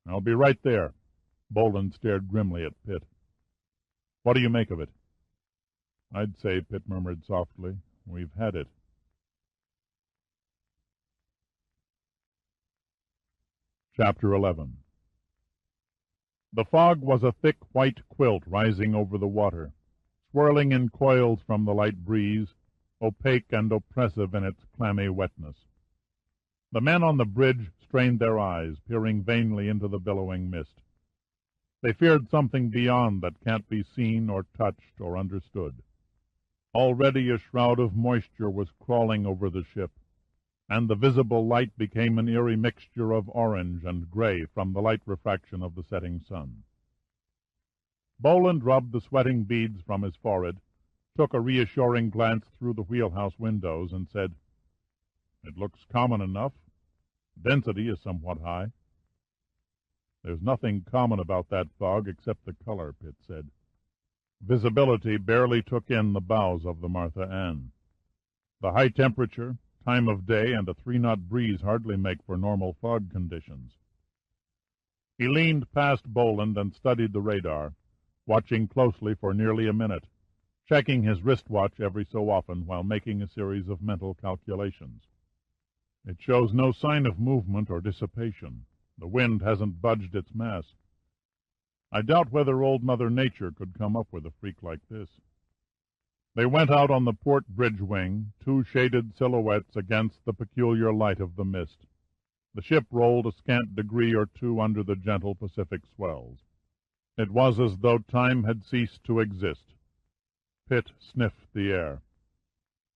I'll be right there. Boland stared grimly at Pitt. What do you make of it? I'd say, Pitt murmured softly, we've had it. Chapter 11. The fog was a thick white quilt rising over the water, swirling in coils from the light breeze, opaque and oppressive in its clammy wetness. The men on the bridge strained their eyes, peering vainly into the billowing mist. They feared something beyond that can't be seen or touched or understood. Already a shroud of moisture was crawling over the ship, and the visible light became an eerie mixture of orange and gray from the light refraction of the setting sun. Boland rubbed the sweating beads from his forehead, took a reassuring glance through the wheelhouse windows, and said, "It looks common enough. Density is somewhat high." "There's nothing common about that fog except the color," Pitt said. Visibility barely took in the bows of the Martha Ann. The high temperature, time of day, and a 3-knot breeze hardly make for normal fog conditions. He leaned past Boland and studied the radar, watching closely for nearly a minute, checking his wristwatch every so often while making a series of mental calculations. "It shows no sign of movement or dissipation. The wind hasn't budged its mass. I doubt whether old Mother Nature could come up with a freak like this." They went out on the port bridge wing, two shaded silhouettes against the peculiar light of the mist. The ship rolled a scant degree or two under the gentle Pacific swells. It was as though time had ceased to exist. Pitt sniffed the air.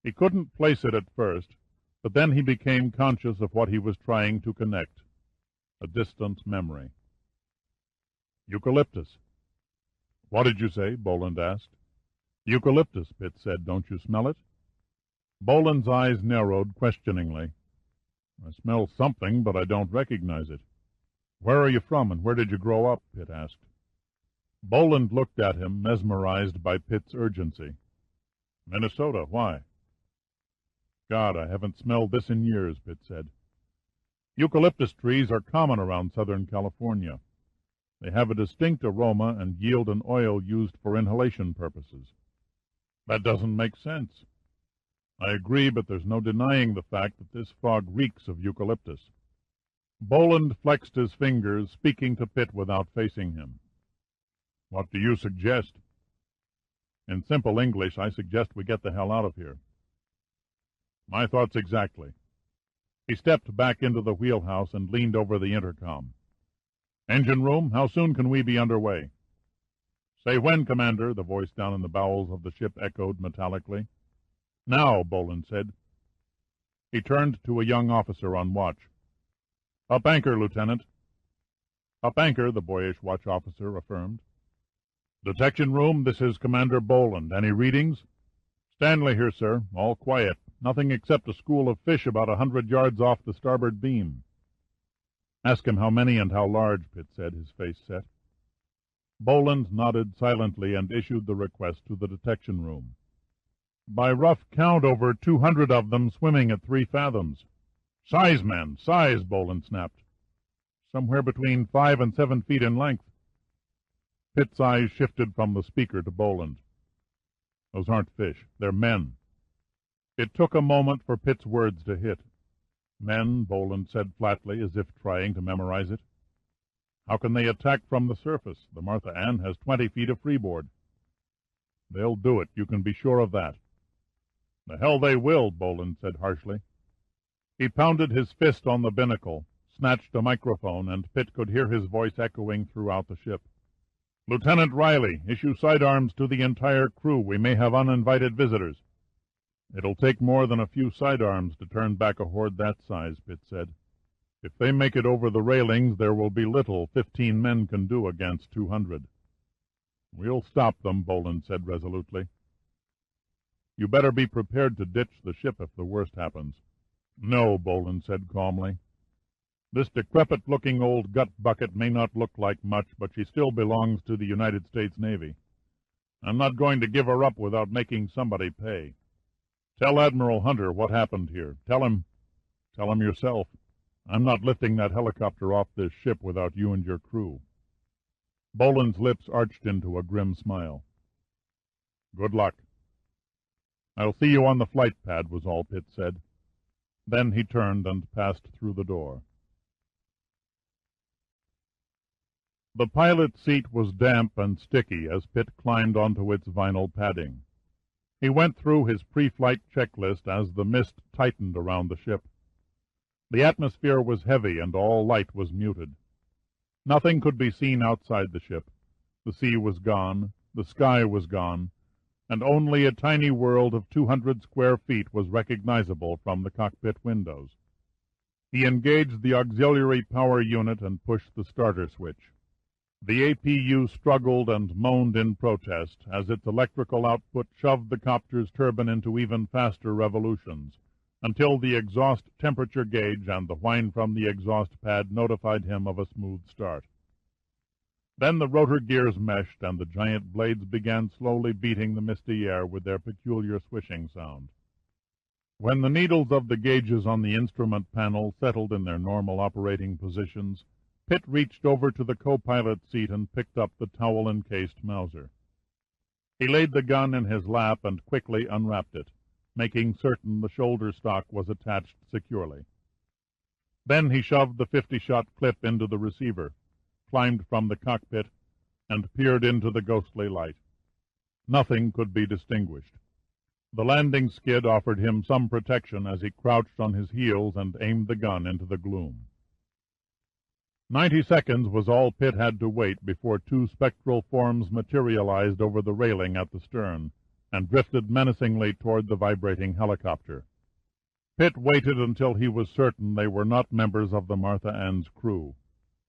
He couldn't place it at first, but then he became conscious of what he was trying to connect, a distant memory. "Eucalyptus." "What did you say?" Boland asked. "Eucalyptus," Pitt said. "Don't you smell it?" Boland's eyes narrowed questioningly. "I smell something, but I don't recognize it." "Where are you from, and where did you grow up?" Pitt asked. Boland looked at him, mesmerized by Pitt's urgency. "Minnesota. Why?" "God, I haven't smelled this in years," Pitt said. "Eucalyptus trees are common around Southern California. They have a distinct aroma and yield an oil used for inhalation purposes." "That doesn't make sense." "I agree, but there's no denying the fact that this fog reeks of eucalyptus." Boland flexed his fingers, speaking to Pitt without facing him. "What do you suggest?" "In simple English, I suggest we get the hell out of here." "My thoughts exactly." He stepped back into the wheelhouse and leaned over the intercom. "Engine room, how soon can we be under way?" "Say when, Commander," the voice down in the bowels of the ship echoed metallically. "Now," Boland said. He turned to a young officer on watch. "Up anchor, Lieutenant." "Up anchor," the boyish watch officer affirmed. "Detection room, this is Commander Boland. Any readings?" "Stanley here, sir. All quiet. Nothing except a school of fish about 100 yards off the starboard beam." "Ask him how many and how large," Pitt said, his face set. Boland nodded silently and issued the request to the detection room. "By rough count, over 200 of them swimming at 3 fathoms. "Size, man, size," Boland snapped. "Somewhere between 5 and 7 feet in length." Pitt's eyes shifted from the speaker to Boland. "Those aren't fish. They're men." It took a moment for Pitt's words to hit. "Men," Boland said flatly, as if trying to memorize it. "How can they attack from the surface? The Martha Ann has 20 feet of freeboard." "They'll do it, you can be sure of that." "The hell they will," Boland said harshly. He pounded his fist on the binnacle, snatched a microphone, and Pitt could hear his voice echoing throughout the ship. "Lieutenant Riley, issue sidearms to the entire crew. We may have uninvited visitors." "It'll take more than a few sidearms to turn back a horde that size," Pitt said. "If they make it over the railings, there will be little 15 men can do against 200. "We'll stop them," Boland said resolutely. "You better be prepared to ditch the ship if the worst happens." "No," Boland said calmly. "This decrepit-looking old gut-bucket may not look like much, but she still belongs to the United States Navy. I'm not going to give her up without making somebody pay. Tell Admiral Hunter what happened here. Tell him yourself. I'm not lifting that helicopter off this ship without you and your crew." Boland's lips arched into a grim smile. "Good luck." "I'll see you on the flight pad," was all Pitt said. Then he turned and passed through the door. The pilot's seat was damp and sticky as Pitt climbed onto its vinyl padding. He went through his pre-flight checklist as the mist tightened around the ship. The atmosphere was heavy and all light was muted. Nothing could be seen outside the ship. The sea was gone, the sky was gone, and only a tiny world of 200 square feet was recognizable from the cockpit windows. He engaged the auxiliary power unit and pushed the starter switch. The APU struggled and moaned in protest as its electrical output shoved the copter's turbine into even faster revolutions, until the exhaust temperature gauge and the whine from the exhaust pad notified him of a smooth start. Then the rotor gears meshed, and the giant blades began slowly beating the misty air with their peculiar swishing sound. When the needles of the gauges on the instrument panel settled in their normal operating positions, Pitt reached over to the co-pilot's seat and picked up the towel-encased Mauser. He laid the gun in his lap and quickly unwrapped it, making certain the shoulder stock was attached securely. Then he shoved the 50-shot clip into the receiver, climbed from the cockpit, and peered into the ghostly light. Nothing could be distinguished. The landing skid offered him some protection as he crouched on his heels and aimed the gun into the gloom. 90 seconds was all Pitt had to wait before two spectral forms materialized over the railing at the stern and drifted menacingly toward the vibrating helicopter. Pitt waited until he was certain they were not members of the Martha Ann's crew.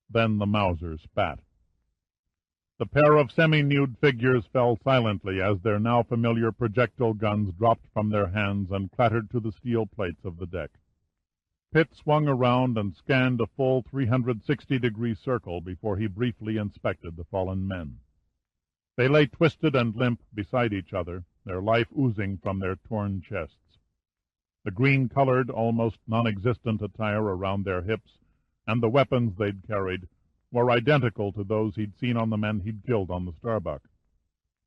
Then the Mauser spat. The pair of semi-nude figures fell silently as their now familiar projectile guns dropped from their hands and clattered to the steel plates of the deck. Pitt swung around and scanned a full 360-degree circle before he briefly inspected the fallen men. They lay twisted and limp beside each other, their life oozing from their torn chests. The green-colored, almost non-existent attire around their hips and the weapons they'd carried were identical to those he'd seen on the men he'd killed on the Starbuck.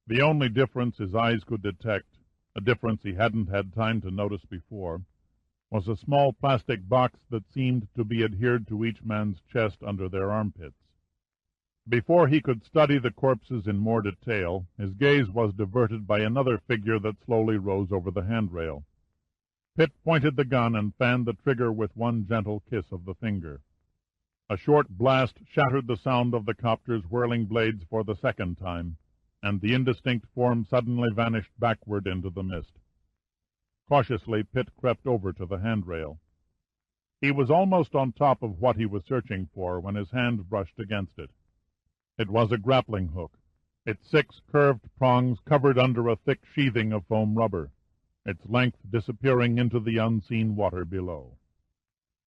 The only difference his eyes could detect, a difference he hadn't had time to notice before, was a small plastic box that seemed to be adhered to each man's chest under their armpits. Before he could study the corpses in more detail, his gaze was diverted by another figure that slowly rose over the handrail. Pitt pointed the gun and fanned the trigger with one gentle kiss of the finger. A short blast shattered the sound of the copter's whirling blades for the second time, and the indistinct form suddenly vanished backward into the mist. Cautiously, Pitt crept over to the handrail. He was almost on top of what he was searching for when his hand brushed against it. It was a grappling hook, its 6 curved prongs covered under a thick sheathing of foam rubber, its length disappearing into the unseen water below.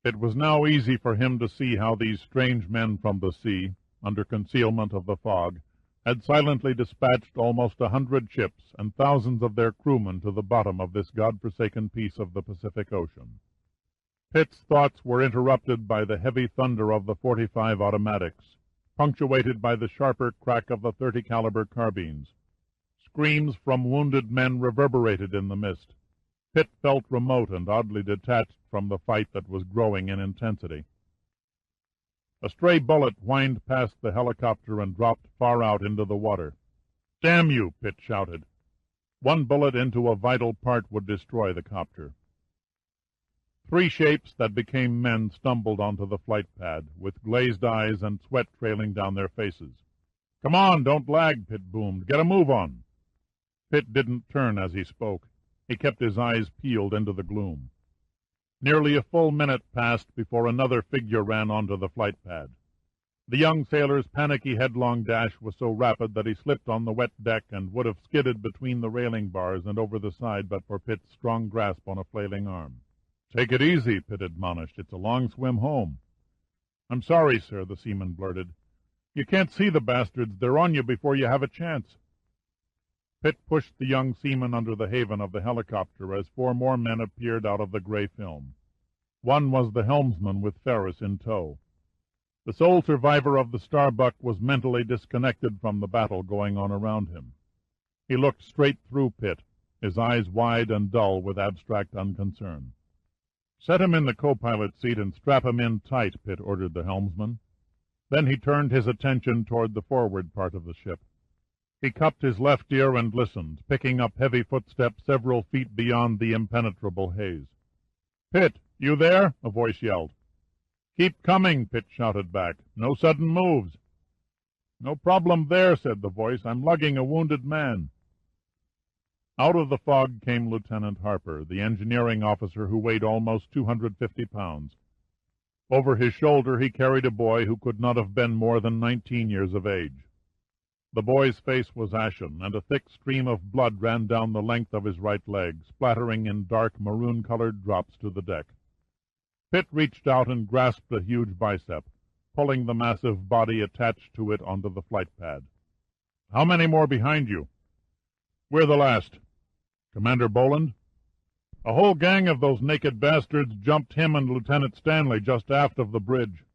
It was now easy for him to see how these strange men from the sea, under concealment of the fog, had silently dispatched almost 100 ships and thousands of their crewmen to the bottom of this god-forsaken piece of the Pacific Ocean. Pitt's thoughts were interrupted by the heavy thunder of the .45 automatics, punctuated by the sharper crack of the .30 caliber carbines. Screams from wounded men reverberated in the mist. Pitt felt remote and oddly detached from the fight that was growing in intensity. A stray bullet whined past the helicopter and dropped far out into the water. "Damn you!" Pitt shouted. One bullet into a vital part would destroy the copter. 3 shapes that became men stumbled onto the flight pad, with glazed eyes and sweat trailing down their faces. "Come on, don't lag," Pitt boomed. "Get a move on." Pitt didn't turn as he spoke. He kept his eyes peeled into the gloom. Nearly a full minute passed before another figure ran onto the flight pad. The young sailor's panicky headlong dash was so rapid that he slipped on the wet deck and would have skidded between the railing bars and over the side but for Pitt's strong grasp on a flailing arm. "Take it easy," Pitt admonished. "It's a long swim home." "I'm sorry, sir," the seaman blurted. "You can't see the bastards. They're on you before you have a chance." Pitt pushed the young seaman under the haven of the helicopter as 4 more men appeared out of the gray film. One was the helmsman with Ferris in tow. The sole survivor of the Starbuck was mentally disconnected from the battle going on around him. He looked straight through Pitt, his eyes wide and dull with abstract unconcern. "Set him in the co-pilot seat and strap him in tight," Pitt ordered the helmsman. Then he turned his attention toward the forward part of the ship. He cupped his left ear and listened, picking up heavy footsteps several feet beyond the impenetrable haze. "Pitt, you there?" a voice yelled. "Keep coming," Pitt shouted back. "No sudden moves." "No problem there," said the voice. "I'm lugging a wounded man." Out of the fog came Lieutenant Harper, the engineering officer who weighed almost 250 pounds. Over his shoulder he carried a boy who could not have been more than 19 years of age. The boy's face was ashen, and a thick stream of blood ran down the length of his right leg, splattering in dark maroon-colored drops to the deck. Pitt reached out and grasped a huge bicep, pulling the massive body attached to it onto the flight pad. "How many more behind you?" "We're the last." "Commander Boland?" "A whole gang of those naked bastards jumped him and Lieutenant Stanley just aft of the bridge."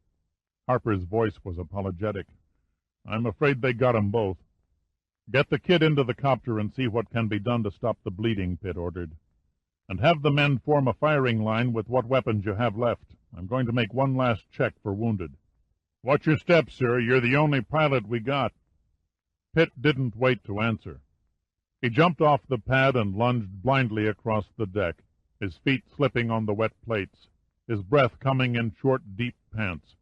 Harper's voice was apologetic. "I'm afraid they got 'em both." "Get the kid into the copter and see what can be done to stop the bleeding," Pitt ordered. "And have the men form a firing line with what weapons you have left. I'm going to make one last check for wounded." "Watch your step, sir. You're the only pilot we got." Pitt didn't wait to answer. He jumped off the pad and lunged blindly across the deck, his feet slipping on the wet plates, his breath coming in short, deep pants.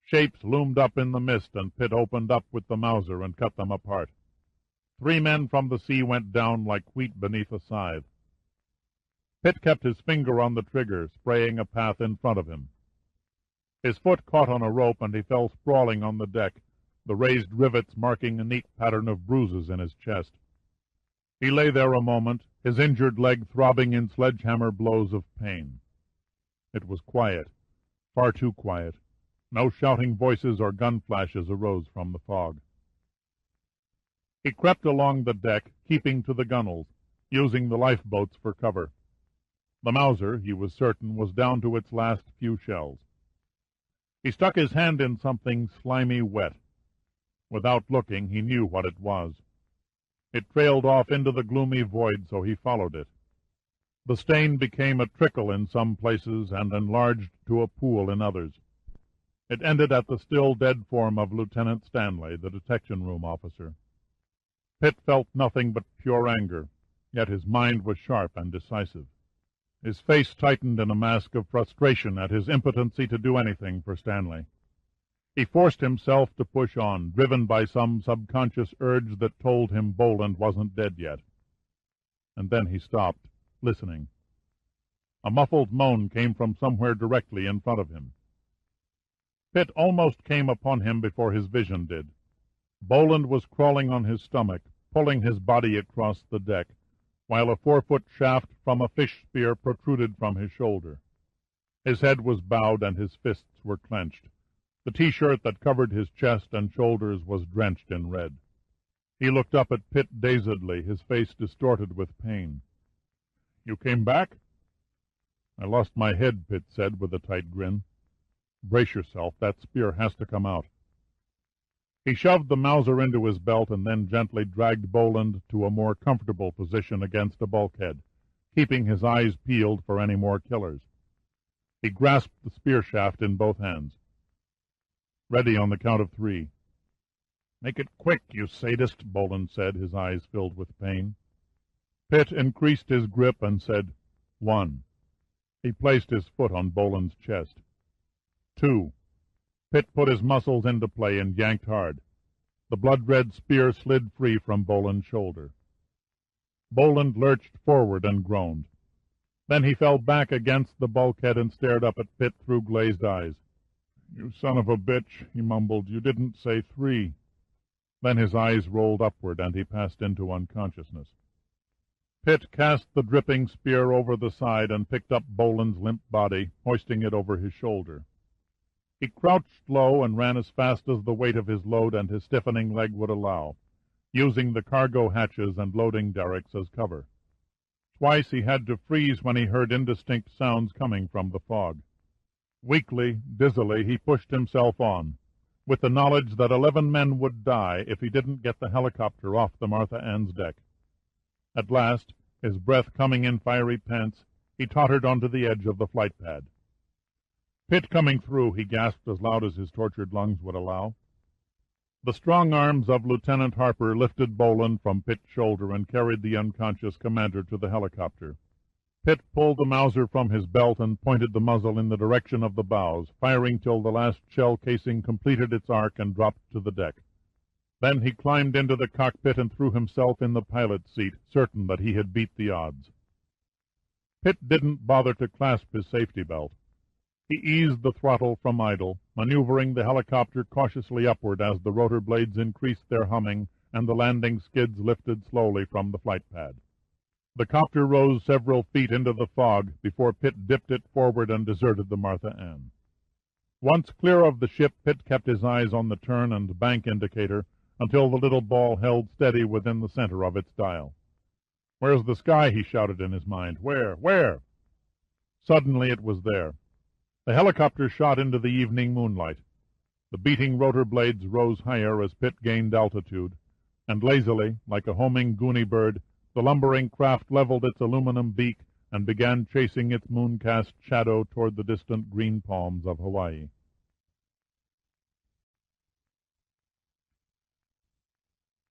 Shapes loomed up in the mist, and Pitt opened up with the Mauser and cut them apart. 3 men from the sea went down like wheat beneath a scythe. Pitt kept his finger on the trigger, spraying a path in front of him. His foot caught on a rope, and he fell sprawling on the deck, the raised rivets marking a neat pattern of bruises in his chest. He lay there a moment, his injured leg throbbing in sledgehammer blows of pain. It was quiet, far too quiet. No shouting voices or gun flashes arose from the fog. He crept along the deck, keeping to the gunwales, using the lifeboats for cover. The Mauser, he was certain, was down to its last few shells. He stuck his hand in something slimy wet. Without looking, he knew what it was. It trailed off into the gloomy void, so he followed it. The stain became a trickle in some places and enlarged to a pool in others. It ended at the still dead form of Lieutenant Stanley, the detection-room officer. Pitt felt nothing but pure anger, yet his mind was sharp and decisive. His face tightened in a mask of frustration at his impotency to do anything for Stanley. He forced himself to push on, driven by some subconscious urge that told him Boland wasn't dead yet. And then he stopped, listening. A muffled moan came from somewhere directly in front of him. Pitt almost came upon him before his vision did. Boland was crawling on his stomach, pulling his body across the deck, while a 4-foot shaft from a fish spear protruded from his shoulder. His head was bowed and his fists were clenched. The T-shirt that covered his chest and shoulders was drenched in red. He looked up at Pitt dazedly, his face distorted with pain. "You came back?" "I lost my head," Pitt said with a tight grin. "Brace yourself. That spear has to come out." He shoved the Mauser into his belt and then gently dragged Boland to a more comfortable position against a bulkhead, keeping his eyes peeled for any more killers. He grasped the spear shaft in both hands. "Ready on the count of 3. "Make it quick, you sadist," Boland said, his eyes filled with pain. Pitt increased his grip and said, 1. He placed his foot on Boland's chest. 2. Pitt put his muscles into play and yanked hard. The blood-red spear slid free from Boland's shoulder. Boland lurched forward and groaned. Then he fell back against the bulkhead and stared up at Pitt through glazed eyes. "You son of a bitch," he mumbled. "You didn't say 3. Then his eyes rolled upward, and he passed into unconsciousness. Pitt cast the dripping spear over the side and picked up Boland's limp body, hoisting it over his shoulder. He crouched low and ran as fast as the weight of his load and his stiffening leg would allow, using the cargo hatches and loading derricks as cover. Twice he had to freeze when he heard indistinct sounds coming from the fog. Weakly, dizzily, he pushed himself on, with the knowledge that 11 men would die if he didn't get the helicopter off the Martha Ann's deck. At last, his breath coming in fiery pants, he tottered onto the edge of the flight pad. "Pitt coming through," he gasped as loud as his tortured lungs would allow. The strong arms of Lieutenant Harper lifted Boland from Pitt's shoulder and carried the unconscious commander to the helicopter. Pitt pulled the Mauser from his belt and pointed the muzzle in the direction of the bows, firing till the last shell casing completed its arc and dropped to the deck. Then he climbed into the cockpit and threw himself in the pilot's seat, certain that he had beat the odds. Pitt didn't bother to clasp his safety belt. He eased the throttle from idle, maneuvering the helicopter cautiously upward as the rotor blades increased their humming and the landing skids lifted slowly from the flight pad. The copter rose several feet into the fog before Pitt dipped it forward and deserted the Martha Ann. Once clear of the ship, Pitt kept his eyes on the turn and bank indicator until the little ball held steady within the center of its dial. "Where's the sky?" he shouted in his mind. Where? Suddenly it was there. The helicopter shot into the evening moonlight. The beating rotor blades rose higher as Pitt gained altitude, and lazily, like a homing goony bird, the lumbering craft leveled its aluminum beak and began chasing its moon-cast shadow toward the distant green palms of Hawaii.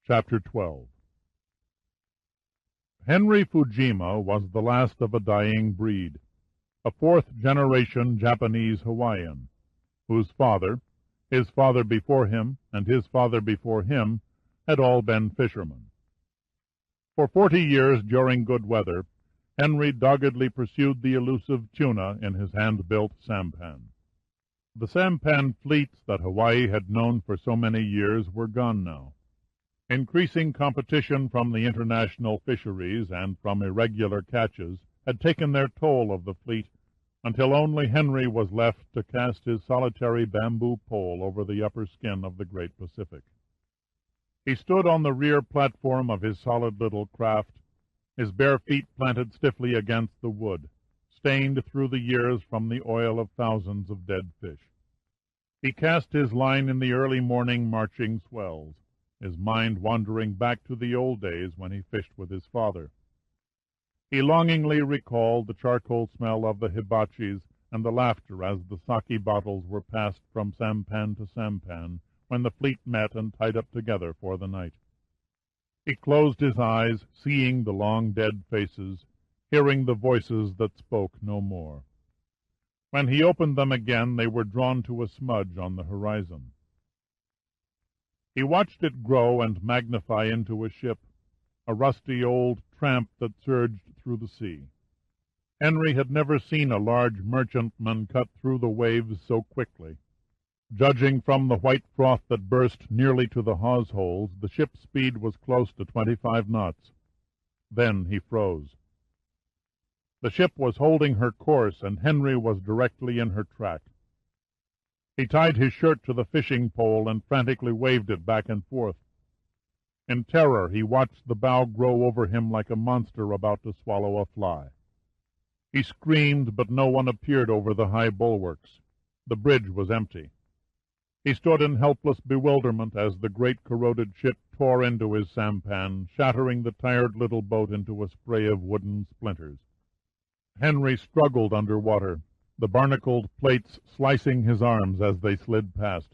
Chapter 12. Henry Fujima was the last of a dying breed, a fourth-generation Japanese Hawaiian, whose father, his father before him, and his father before him had all been fishermen. For 40 years during good weather, Henry doggedly pursued the elusive tuna in his hand-built sampan. The sampan fleets that Hawaii had known for so many years were gone now. Increasing competition from the international fisheries and from irregular catches had taken their toll of the fleet until only Henry was left to cast his solitary bamboo pole over the upper skin of the great Pacific. He stood on the rear platform of his solid little craft, his bare feet planted stiffly against the wood, stained through the years from the oil of thousands of dead fish. He cast his line in the early morning marching swells, his mind wandering back to the old days when he fished with his father. He longingly recalled the charcoal smell of the hibachis and the laughter as the sake bottles were passed from sampan to sampan when the fleet met and tied up together for the night. He closed his eyes, seeing the long dead faces, hearing the voices that spoke no more. When he opened them again, they were drawn to a smudge on the horizon. He watched it grow and magnify into a ship, a rusty old tramp that surged through the sea. Henry had never seen a large merchantman cut through the waves so quickly. Judging from the white froth that burst nearly to the hawse holes, the ship's speed was close to 25 knots. Then he froze. The ship was holding her course, and Henry was directly in her track. He tied his shirt to the fishing pole and frantically waved it back and forth. In terror, he watched the bow grow over him like a monster about to swallow a fly. He screamed, but no one appeared over the high bulwarks. The bridge was empty. He stood in helpless bewilderment as the great corroded ship tore into his sampan, shattering the tired little boat into a spray of wooden splinters. Henry struggled under water, the barnacled plates slicing his arms as they slid past.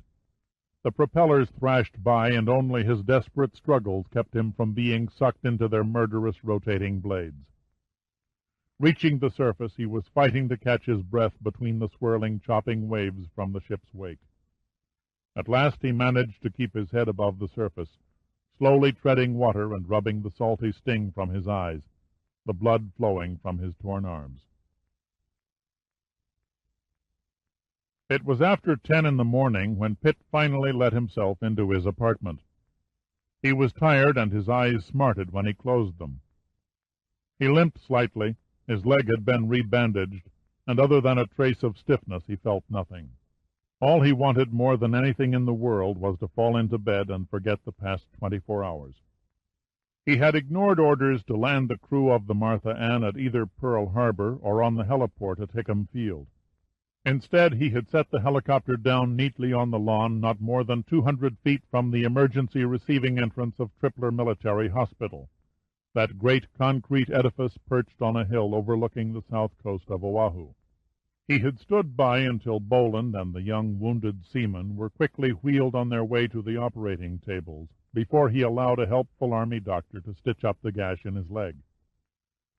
The propellers thrashed by, and only his desperate struggles kept him from being sucked into their murderous rotating blades. Reaching the surface, he was fighting to catch his breath between the swirling, chopping waves from the ship's wake. At last he managed to keep his head above the surface, slowly treading water and rubbing the salty sting from his eyes, the blood flowing from his torn arms. It was after 10 in the morning when Pitt finally let himself into his apartment. He was tired, and his eyes smarted when he closed them. He limped slightly, his leg had been rebandaged, and other than a trace of stiffness he felt nothing. All he wanted more than anything in the world was to fall into bed and forget the past 24 hours. He had ignored orders to land the crew of the Martha Ann at either Pearl Harbor or on the heliport at Hickam Field. Instead, he had set the helicopter down neatly on the lawn not more than 200 feet from the emergency receiving entrance of Tripler Military Hospital, that great concrete edifice perched on a hill overlooking the south coast of Oahu. He had stood by until Boland and the young wounded seaman were quickly wheeled on their way to the operating tables before he allowed a helpful army doctor to stitch up the gash in his leg.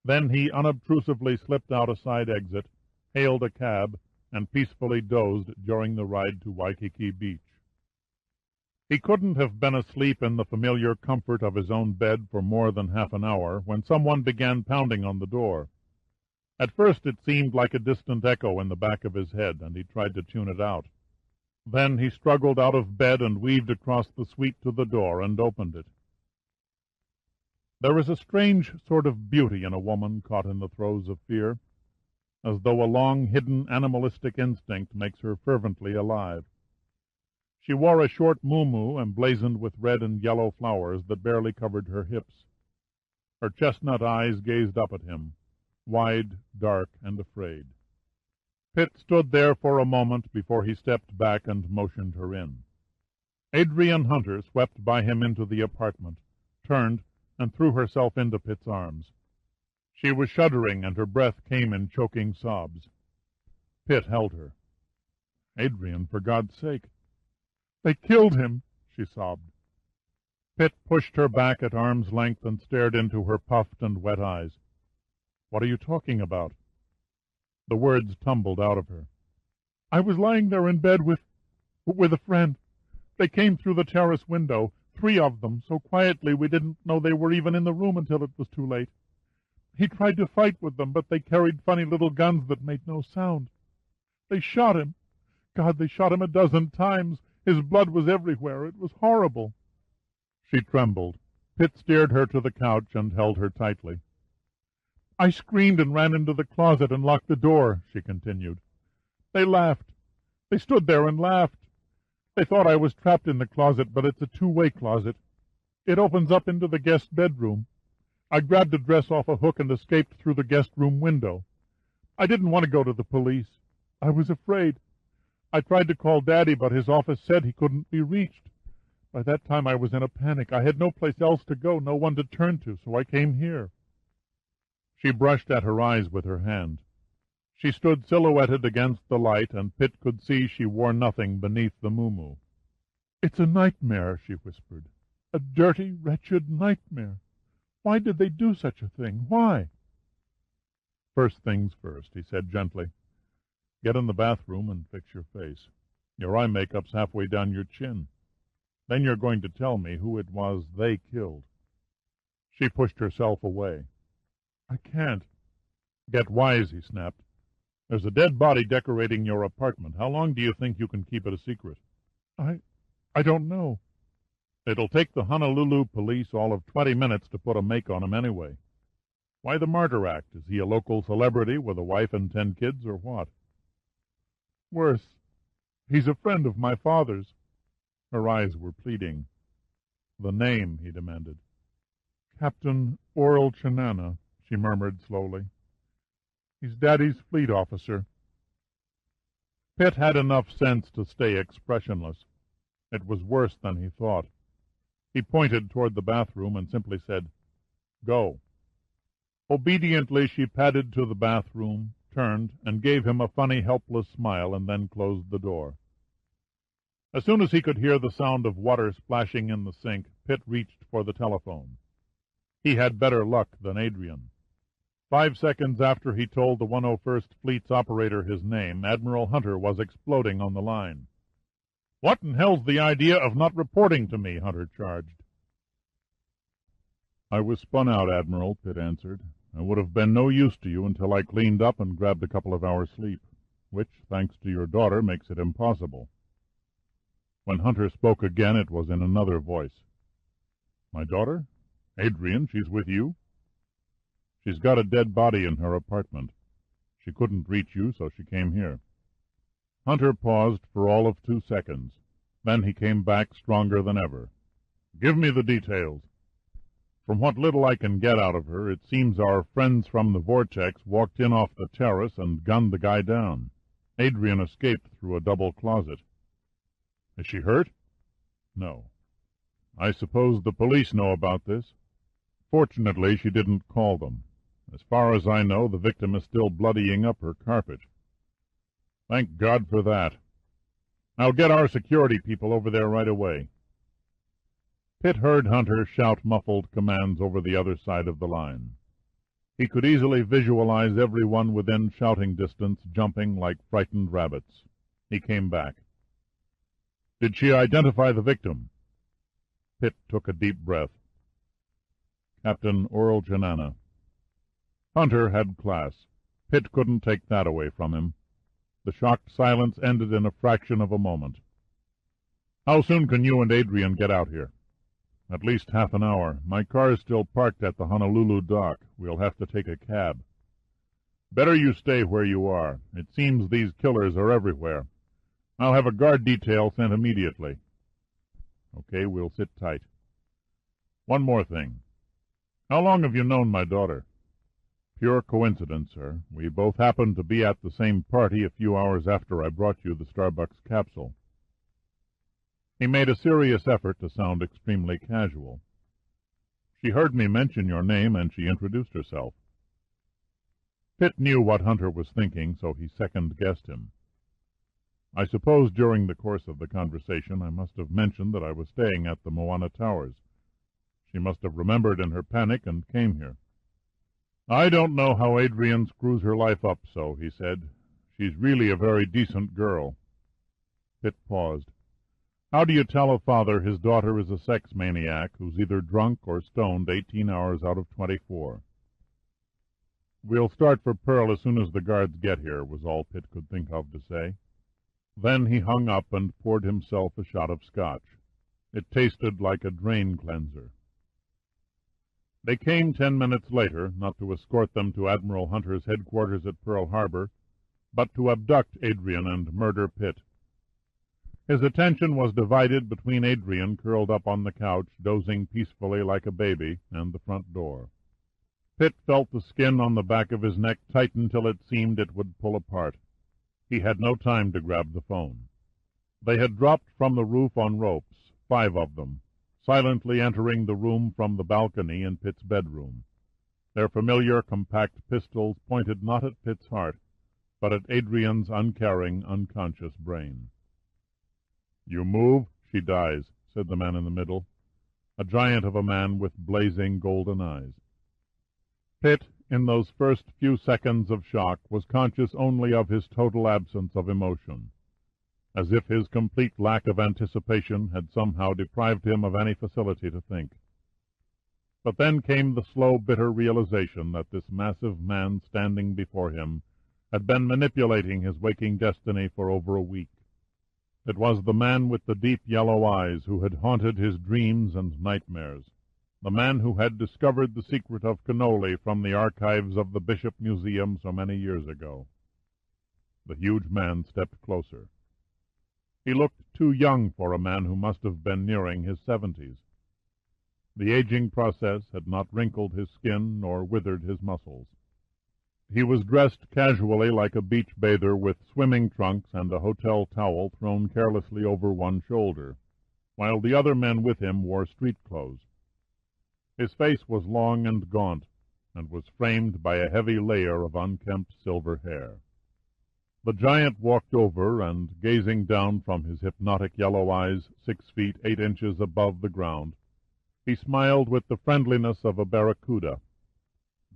Then he unobtrusively slipped out a side exit, hailed a cab, and peacefully dozed during the ride to Waikiki Beach. He couldn't have been asleep in the familiar comfort of his own bed for more than half an hour when someone began pounding on the door. At first it seemed like a distant echo in the back of his head, and he tried to tune it out. Then he struggled out of bed and weaved across the suite to the door and opened it. There is a strange sort of beauty in a woman caught in the throes of fear, as though a long-hidden animalistic instinct makes her fervently alive. She wore a short muumuu emblazoned with red and yellow flowers that barely covered her hips. Her chestnut eyes gazed up at him, wide, dark, and afraid. Pitt stood there for a moment before he stepped back and motioned her in. Adrian Hunter swept by him into the apartment, turned, and threw herself into Pitt's arms. She was shuddering, and her breath came in choking sobs. Pitt held her. "Adrian, for God's sake." "They killed him," she sobbed. Pitt pushed her back at arm's length and stared into her puffed and wet eyes. "What are you talking about?" The words tumbled out of her. "I was lying there in bed with a friend. They came through the terrace window, 3 of them, so quietly we didn't know they were even in the room until it was too late. He tried to fight with them, but they carried funny little guns that made no sound. They shot him. God, they shot him a dozen times. His blood was everywhere. It was horrible." She trembled. Pitt steered her to the couch and held her tightly. "I screamed and ran into the closet and locked the door," she continued. "They laughed. They stood there and laughed. They thought I was trapped in the closet, but it's a 2-way closet. It opens up into the guest bedroom. I grabbed a dress off a hook and escaped through the guest room window. I didn't want to go to the police. I was afraid. I tried to call Daddy, but his office said he couldn't be reached. By that time I was in a panic. I had no place else to go, no one to turn to, so I came here." She brushed at her eyes with her hand. She stood silhouetted against the light, and Pitt could see she wore nothing beneath the muumuu. "It's a nightmare," she whispered. "A dirty, wretched nightmare. Why did they do such a thing? Why?" "First things first," he said gently. "Get in the bathroom and fix your face. Your eye makeup's halfway down your chin. Then you're going to tell me who it was they killed." She pushed herself away. "I can't." "Get wise," he snapped. "There's a dead body decorating your apartment. How long do you think you can keep it a secret?" I don't know." "It'll take the Honolulu police all of 20 minutes to put a make on him anyway. Why the Martyr Act? Is he a local celebrity with a wife and 10 kids, or what?" "Worse. He's a friend of my father's." Her eyes were pleading. "The name?" he demanded. "Captain Oral Chinana," she murmured slowly. "He's Daddy's fleet officer." Pitt had enough sense to stay expressionless. It was worse than he thought. He pointed toward the bathroom and simply said, "Go." Obediently she padded to the bathroom, turned, and gave him a funny, helpless smile, and then closed the door. As soon as he could hear the sound of water splashing in the sink, Pitt reached for the telephone. He had better luck than Adrian. 5 seconds after he told the 101st Fleet's operator his name, Admiral Hunter was exploding on the line. "What in hell's the idea of not reporting to me?" Hunter charged. "I was spun out, Admiral," Pitt answered. "I would have been no use to you until I cleaned up and grabbed a couple of hours' sleep, which, thanks to your daughter, makes it impossible." When Hunter spoke again, it was in another voice. "My daughter? Adrian, she's with you?" "She's got a dead body in her apartment. She couldn't reach you, so she came here." Hunter paused for all of 2 seconds. Then he came back stronger than ever. "Give me the details." "From what little I can get out of her, it seems our friends from the Vortex walked in off the terrace and gunned the guy down. Adrian escaped through a double closet." "Is she hurt?" "No." "I suppose the police know about this?" "Fortunately, she didn't call them. As far as I know, the victim is still bloodying up her carpet." Thank God for that. I'll get our security people over there right away. Pitt heard Hunter shout muffled commands over the other side of the line. He could easily visualize everyone within shouting distance jumping like frightened rabbits. He came back. Did she identify the victim? Pitt took a deep breath. Captain Earl Janana. Hunter had class. Pitt couldn't take that away from him. The shocked silence ended in a fraction of a moment. How soon can you and Adrian get out here? At least half an hour. My car's still parked at the Honolulu dock. We'll have to take a cab. Better you stay where you are. It seems these killers are everywhere. I'll have a guard detail sent immediately. Okay, we'll sit tight. One more thing. How long have you known my daughter? Pure coincidence, sir. We both happened to be at the same party a few hours after I brought you the Starbucks capsule. He made a serious effort to sound extremely casual. She heard me mention your name, and she introduced herself. Pitt knew what Hunter was thinking, so he second-guessed him. I suppose during the course of the conversation I must have mentioned that I was staying at the Moana Towers. She must have remembered in her panic and came here. I don't know how Adrian screws her life up so, he said. She's really a very decent girl. Pitt paused. How do you tell a father his daughter is a sex maniac who's either drunk or stoned 18 hours out of 24? We'll start for Pearl as soon as the guards get here, was all Pitt could think of to say. Then he hung up and poured himself a shot of scotch. It tasted like a drain cleanser. They came 10 minutes later, not to escort them to Admiral Hunter's headquarters at Pearl Harbor, but to abduct Adrian and murder Pitt. His attention was divided between Adrian, curled up on the couch, dozing peacefully like a baby, and the front door. Pitt felt the skin on the back of his neck tighten till it seemed it would pull apart. He had no time to grab the phone. They had dropped from the roof on ropes, 5 of them, silently entering the room from the balcony in Pitt's bedroom. Their familiar, compact pistols pointed not at Pitt's heart, but at Adrian's uncaring, unconscious brain. "You move, she dies," said the man in the middle, a giant of a man with blazing golden eyes. Pitt, in those first few seconds of shock, was conscious only of his total absence of emotion, as if his complete lack of anticipation had somehow deprived him of any facility to think. But then came the slow, bitter realization that this massive man standing before him had been manipulating his waking destiny for over a week. It was the man with the deep yellow eyes who had haunted his dreams and nightmares, the man who had discovered the secret of cannoli from the archives of the Bishop Museum so many years ago. The huge man stepped closer. He looked too young for a man who must have been nearing his 70s. The aging process had not wrinkled his skin nor withered his muscles. He was dressed casually like a beach bather with swimming trunks and a hotel towel thrown carelessly over one shoulder, while the other men with him wore street clothes. His face was long and gaunt, and was framed by a heavy layer of unkempt silver hair. The giant walked over, and, gazing down from his hypnotic yellow eyes 6 feet 8 inches above the ground, he smiled with the friendliness of a barracuda.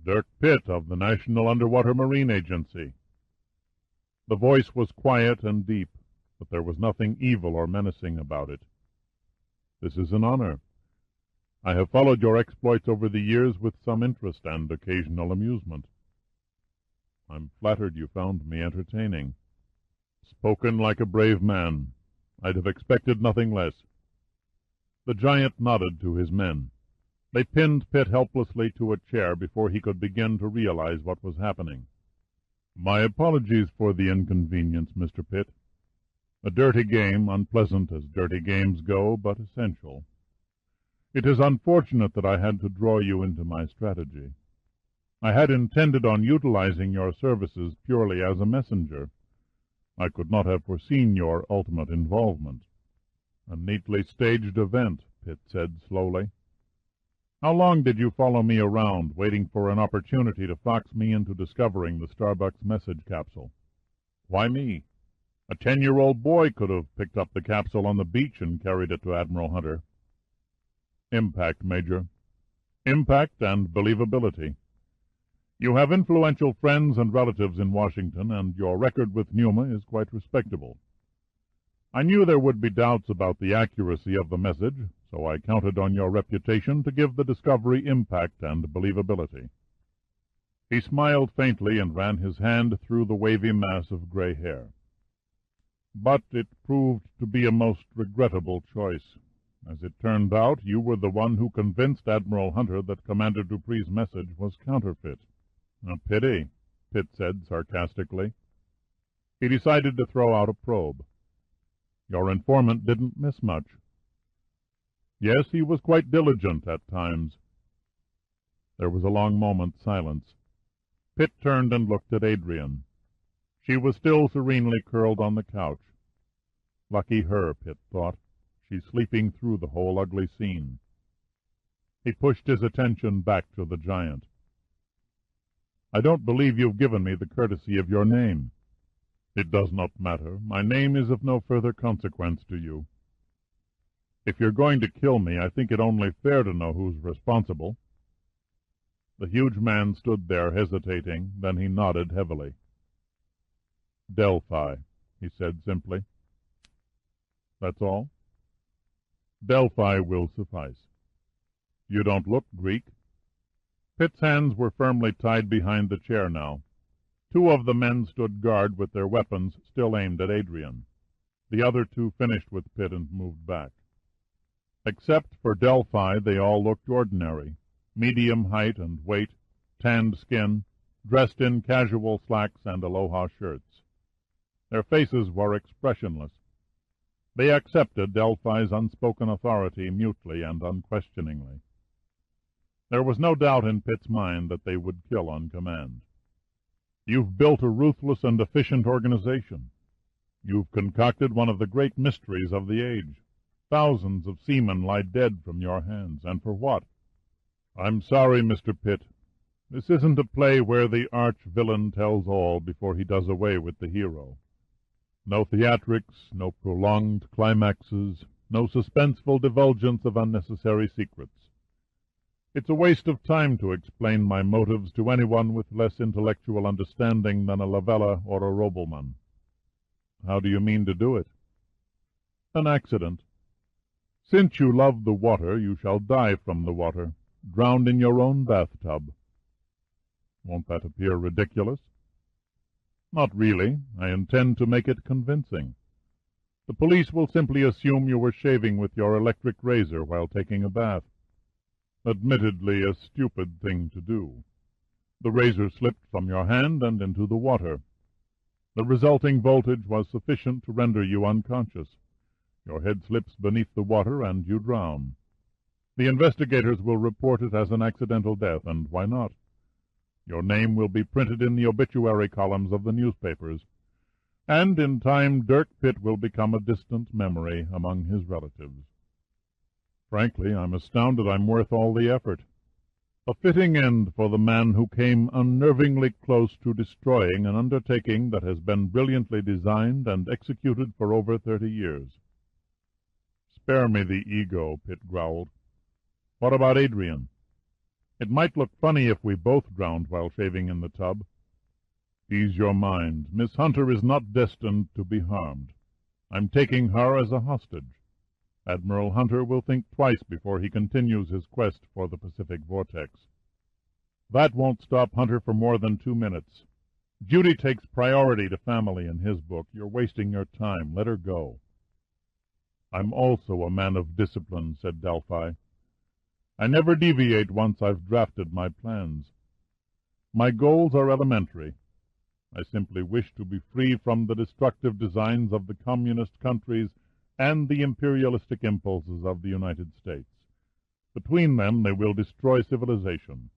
"Dirk Pitt of the National Underwater Marine Agency." The voice was quiet and deep, but there was nothing evil or menacing about it. "This is an honor. I have followed your exploits over the years with some interest and occasional amusement. I'm flattered you found me entertaining." "Spoken like a brave man. I'd have expected nothing less." The giant nodded to his men. They pinned Pitt helplessly to a chair before he could begin to realize what was happening. "My apologies for the inconvenience, Mr. Pitt. A dirty game, unpleasant as dirty games go, but essential. It is unfortunate that I had to draw you into my strategy. I had intended on utilizing your services purely as a messenger. I could not have foreseen your ultimate involvement." "A neatly staged event," Pitt said slowly. "How long did you follow me around, waiting for an opportunity to fox me into discovering the Starbucks message capsule?" "Why me?" A 10-year-old boy could have picked up the capsule on the beach and carried it to Admiral Hunter. Impact, Major. Impact and believability. You have influential friends and relatives in Washington, and your record with Numa is quite respectable. I knew there would be doubts about the accuracy of the message, so I counted on your reputation to give the discovery impact and believability. He smiled faintly and ran his hand through the wavy mass of gray hair. But it proved to be a most regrettable choice. As it turned out, you were the one who convinced Admiral Hunter that Commander Dupree's message was counterfeit. A pity, Pitt said sarcastically. He decided to throw out a probe. Your informant didn't miss much. Yes, he was quite diligent at times. There was a long moment's silence. Pitt turned and looked at Adrian. She was still serenely curled on the couch. Lucky her, Pitt thought. She's sleeping through the whole ugly scene. He pushed his attention back to the giant. I don't believe you've given me the courtesy of your name. It does not matter. My name is of no further consequence to you. If you're going to kill me, I think it only fair to know who's responsible. The huge man stood there hesitating, then he nodded heavily. Delphi, he said simply. That's all? Delphi will suffice. You don't look Greek. Pitt's hands were firmly tied behind the chair now. Two of the men stood guard with their weapons still aimed at Adrian. The other two finished with Pitt and moved back. Except for Delphi, they all looked ordinary, medium height and weight, tanned skin, dressed in casual slacks and aloha shirts. Their faces were expressionless. They accepted Delphi's unspoken authority mutely and unquestioningly. There was no doubt in Pitt's mind that they would kill on command. You've built a ruthless and efficient organization. You've concocted one of the great mysteries of the age. Thousands of seamen lie dead from your hands, and for what? I'm sorry, Mr. Pitt. This isn't a play where the arch-villain tells all before he does away with the hero. No theatrics, no prolonged climaxes, no suspenseful divulgence of unnecessary secrets. It's a waste of time to explain my motives to anyone with less intellectual understanding than a Lavella or a Robelman. How do you mean to do it? An accident. Since you love the water, you shall die from the water, drowned in your own bathtub. Won't that appear ridiculous? Not really. I intend to make it convincing. The police will simply assume you were shaving with your electric razor while taking a bath. Admittedly a stupid thing to do. The razor slipped from your hand and into the water. The resulting voltage was sufficient to render you unconscious. Your head slips beneath the water and you drown. The investigators will report it as an accidental death, and why not? Your name will be printed in the obituary columns of the newspapers, and in time Dirk Pitt will become a distant memory among his relatives. Frankly, I'm astounded I'm worth all the effort. A fitting end for the man who came unnervingly close to destroying an undertaking that has been brilliantly designed and executed for over 30 years. Spare me the ego, Pitt growled. What about Adrian? It might look funny if we both drowned while shaving in the tub. Ease your mind. Miss Hunter is not destined to be harmed. I'm taking her as a hostage. Admiral Hunter will think twice before he continues his quest for the Pacific Vortex. That won't stop Hunter for more than 2 minutes. Duty takes priority to family in his book. You're wasting your time. Let her go. I'm also a man of discipline, said Delphi. I never deviate once I've drafted my plans. My goals are elementary. I simply wish to be free from the destructive designs of the communist countries and the imperialistic impulses of the United States. Between them they will destroy civilization.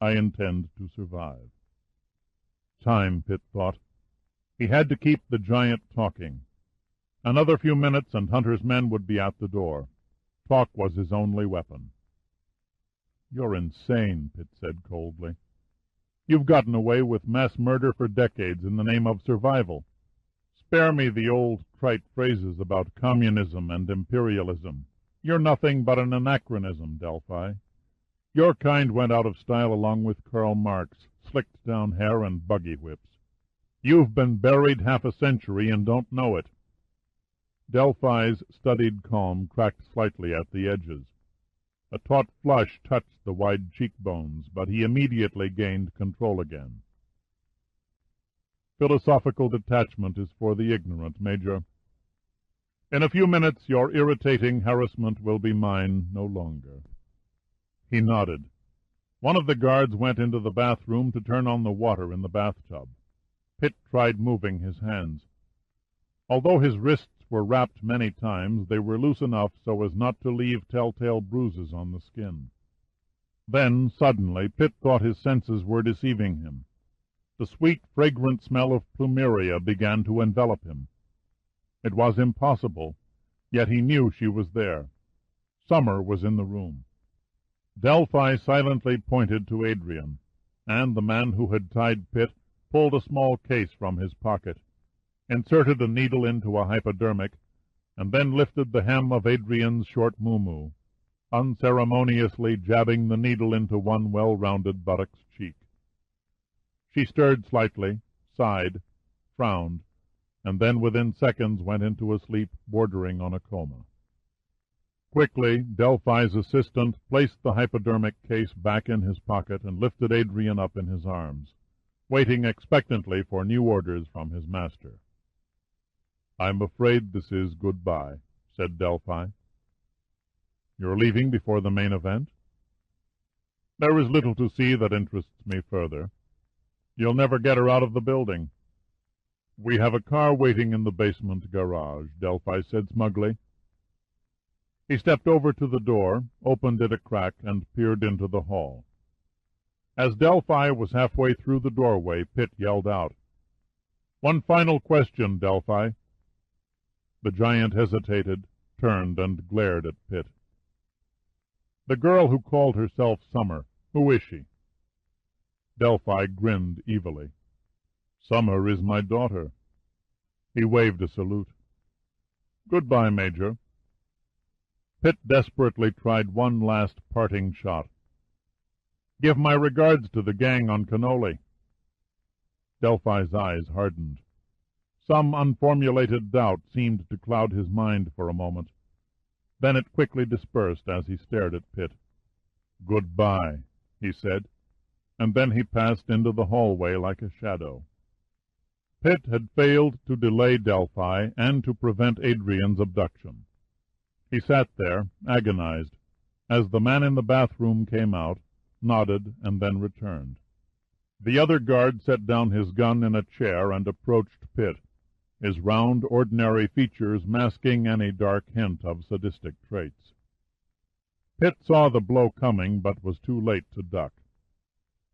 I intend to survive. Time, Pitt thought. He had to keep the giant talking. Another few minutes and Hunter's men would be at the door. Talk was his only weapon. You're insane, Pitt said coldly. You've gotten away with mass murder for decades in the name of survival. Spare me the old trite phrases about communism and imperialism. You're nothing but an anachronism, Delphi. Your kind went out of style along with Karl Marx, slicked down hair and buggy whips. You've been buried half a century and don't know it. Delphi's studied calm cracked slightly at the edges. A taut flush touched the wide cheekbones, but he immediately gained control again. Philosophical detachment is for the ignorant, Major. In a few minutes your irritating harassment will be mine no longer. He nodded. One of the guards went into the bathroom to turn on the water in the bathtub. Pitt tried moving his hands. Although his wrists were wrapped many times, they were loose enough so as not to leave telltale bruises on the skin. Then, suddenly, Pitt thought his senses were deceiving him. The sweet, fragrant smell of plumeria began to envelop him. It was impossible, yet he knew she was there. Summer was in the room. Delphi silently pointed to Adrian, and the man who had tied Pitt pulled a small case from his pocket, inserted a needle into a hypodermic, and then lifted the hem of Adrian's short muumuu, unceremoniously jabbing the needle into one well-rounded buttock's cheek. She stirred slightly, sighed, frowned, and then within seconds went into a sleep bordering on a coma. Quickly, Delphi's assistant placed the hypodermic case back in his pocket and lifted Adrian up in his arms, waiting expectantly for new orders from his master. "I'm afraid this is goodbye," said Delphi. "You're leaving before the main event?" "There is little to see that interests me further. You'll never get her out of the building." "We have a car waiting in the basement garage," Delphi said smugly. He stepped over to the door, opened it a crack, and peered into the hall. As Delphi was halfway through the doorway, Pitt yelled out, "One final question, Delphi." The giant hesitated, turned, and glared at Pitt. "The girl who called herself Summer, who is she?" Delphi grinned evilly. "Summer is my daughter." He waved a salute. "Goodbye, Major." Pitt desperately tried one last parting shot. "Give my regards to the gang on Cannoli." Delphi's eyes hardened. Some unformulated doubt seemed to cloud his mind for a moment. Then it quickly dispersed as he stared at Pitt. "Goodbye," he said, and then he passed into the hallway like a shadow. Pitt had failed to delay Delphi and to prevent Adrian's abduction. He sat there, agonized, as the man in the bathroom came out, nodded, and then returned. The other guard set down his gun in a chair and approached Pitt, his round, ordinary features masking any dark hint of sadistic traits. Pitt saw the blow coming, but was too late to duck.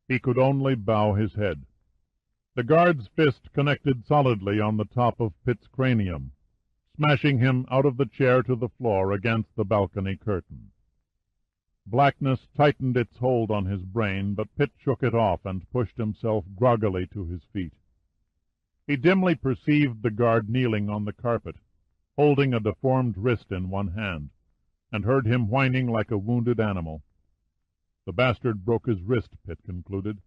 He could only bow his head. The guard's fist connected solidly on the top of Pitt's cranium, smashing him out of the chair to the floor against the balcony curtain. Blackness tightened its hold on his brain, but Pitt shook it off and pushed himself groggily to his feet. He dimly perceived the guard kneeling on the carpet, holding a deformed wrist in one hand, and heard him whining like a wounded animal. The bastard broke his wrist, Pitt concluded.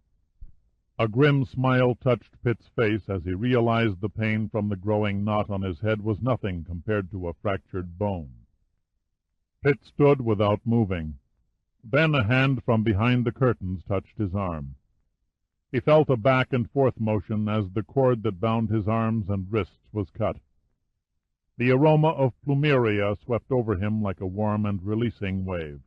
A grim smile touched Pitt's face as he realized the pain from the growing knot on his head was nothing compared to a fractured bone. Pitt stood without moving. Then a hand from behind the curtains touched his arm. He felt a back-and-forth motion as the cord that bound his arms and wrists was cut. The aroma of plumeria swept over him like a warm and releasing wave.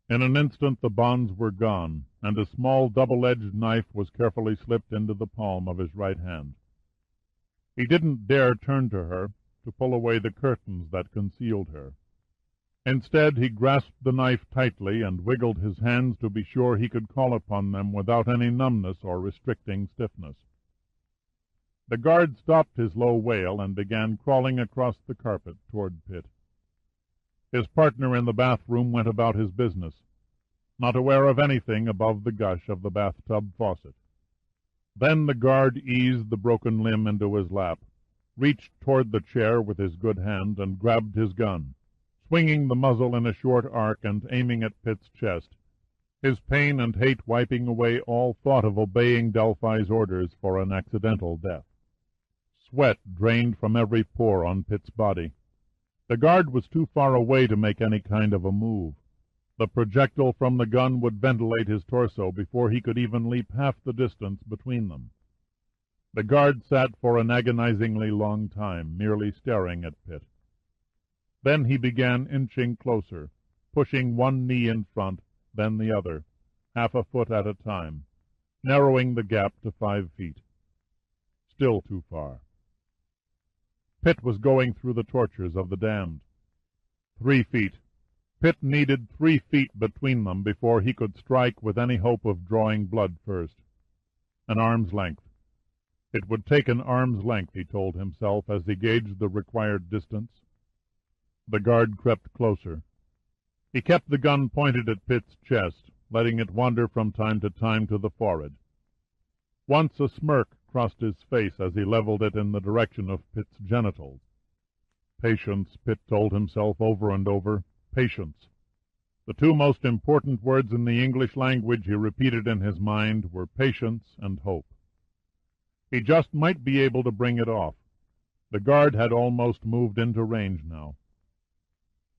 In an instant the bonds were gone, and a small double-edged knife was carefully slipped into the palm of his right hand. He didn't dare turn to her, to pull away the curtains that concealed her. Instead, he grasped the knife tightly and wiggled his hands to be sure he could call upon them without any numbness or restricting stiffness. The guard stopped his low wail and began crawling across the carpet toward Pitt. His partner in the bathroom went about his business, not aware of anything above the gush of the bathtub faucet. Then the guard eased the broken limb into his lap, reached toward the chair with his good hand and grabbed his gun, swinging the muzzle in a short arc and aiming at Pitt's chest, his pain and hate wiping away all thought of obeying Delphi's orders for an accidental death. Sweat drained from every pore on Pitt's body. The guard was too far away to make any kind of a move. The projectile from the gun would ventilate his torso before he could even leap half the distance between them. The guard sat for an agonizingly long time, merely staring at Pitt. Then he began inching closer, pushing one knee in front, then the other, half a foot at a time, narrowing the gap to 5 feet. Still too far. Pitt was going through the tortures of the damned. 3 feet. Pitt needed 3 feet between them before he could strike with any hope of drawing blood first. An arm's length. It would take an arm's length, he told himself as he gauged the required distance. The guard crept closer. He kept the gun pointed at Pitt's chest, letting it wander from time to time to the forehead. Once a smirk crossed his face as he leveled it in the direction of Pitt's genitals. Patience, Pitt told himself over and over. Patience. The 2 most important words in the English language he repeated in his mind were patience and hope. He just might be able to bring it off. The guard had almost moved into range now.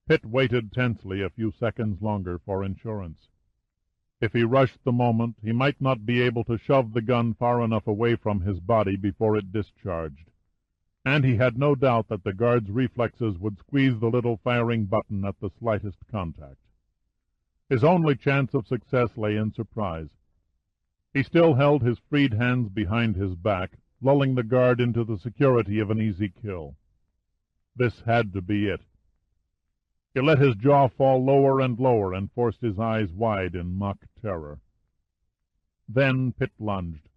Pitt waited tensely a few seconds longer for insurance. If he rushed the moment, he might not be able to shove the gun far enough away from his body before it discharged. And he had no doubt that the guard's reflexes would squeeze the little firing button at the slightest contact. His only chance of success lay in surprise. He still held his freed hands behind his back, lulling the guard into the security of an easy kill. This had to be it. He let his jaw fall lower and lower and forced his eyes wide in mock terror. Then Pitt lunged.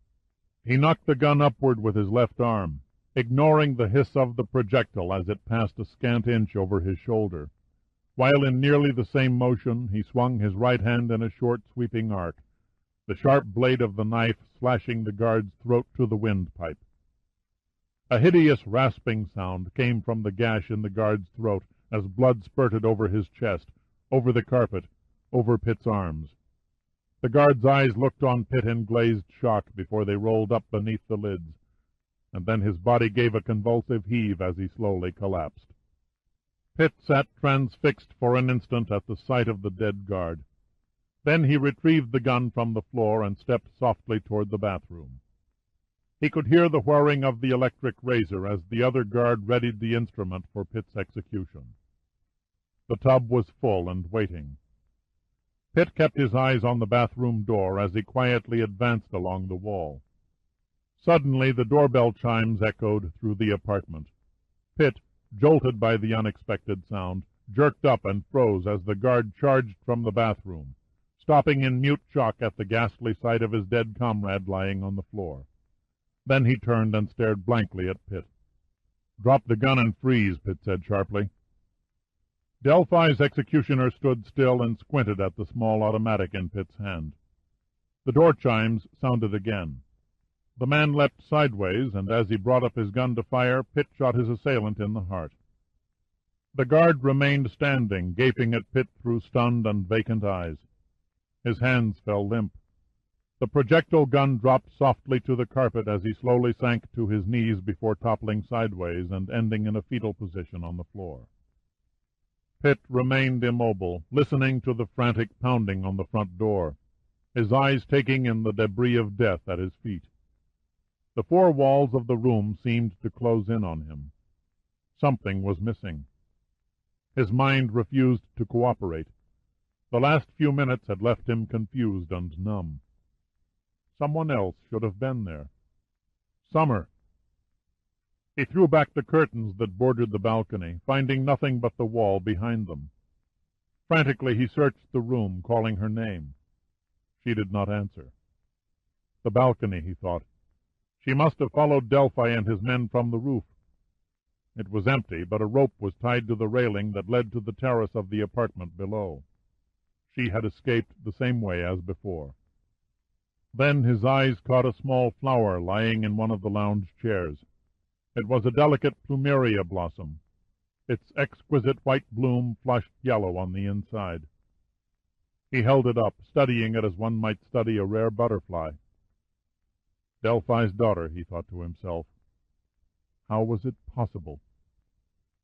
He knocked the gun upward with his left arm, ignoring the hiss of the projectile as it passed a scant inch over his shoulder, while in nearly the same motion he swung his right hand in a short sweeping arc, the sharp blade of the knife slashing the guard's throat to the windpipe. A hideous rasping sound came from the gash in the guard's throat as blood spurted over his chest, over the carpet, over Pitt's arms. The guard's eyes looked on Pitt in glazed shock before they rolled up beneath the lids, and then his body gave a convulsive heave as he slowly collapsed. Pitt sat transfixed for an instant at the sight of the dead guard. Then he retrieved the gun from the floor and stepped softly toward the bathroom. He could hear the whirring of the electric razor as the other guard readied the instrument for Pitt's execution. The tub was full and waiting. Pitt kept his eyes on the bathroom door as he quietly advanced along the wall. Suddenly the doorbell chimes echoed through the apartment. Pitt, jolted by the unexpected sound, jerked up and froze as the guard charged from the bathroom, stopping in mute shock at the ghastly sight of his dead comrade lying on the floor. Then he turned and stared blankly at Pitt. "Drop the gun and freeze," Pitt said sharply. Delphi's executioner stood still and squinted at the small automatic in Pitt's hand. The door chimes sounded again. The man leapt sideways, and as he brought up his gun to fire, Pitt shot his assailant in the heart. The guard remained standing, gaping at Pitt through stunned and vacant eyes. His hands fell limp. The projectile gun dropped softly to the carpet as he slowly sank to his knees before toppling sideways and ending in a fetal position on the floor. Pitt remained immobile, listening to the frantic pounding on the front door, his eyes taking in the debris of death at his feet. The 4 walls of the room seemed to close in on him. Something was missing. His mind refused to cooperate. The last few minutes had left him confused and numb. Someone else should have been there. Summer. He threw back the curtains that bordered the balcony, finding nothing but the wall behind them. Frantically he searched the room, calling her name. She did not answer. The balcony, he thought. She must have followed Delphi and his men from the roof. It was empty, but a rope was tied to the railing that led to the terrace of the apartment below. She had escaped the same way as before. Then his eyes caught a small flower lying in one of the lounge chairs. It was a delicate plumeria blossom, its exquisite white bloom flushed yellow on the inside. He held it up, studying it as one might study a rare butterfly. Delphi's daughter, he thought to himself. How was it possible?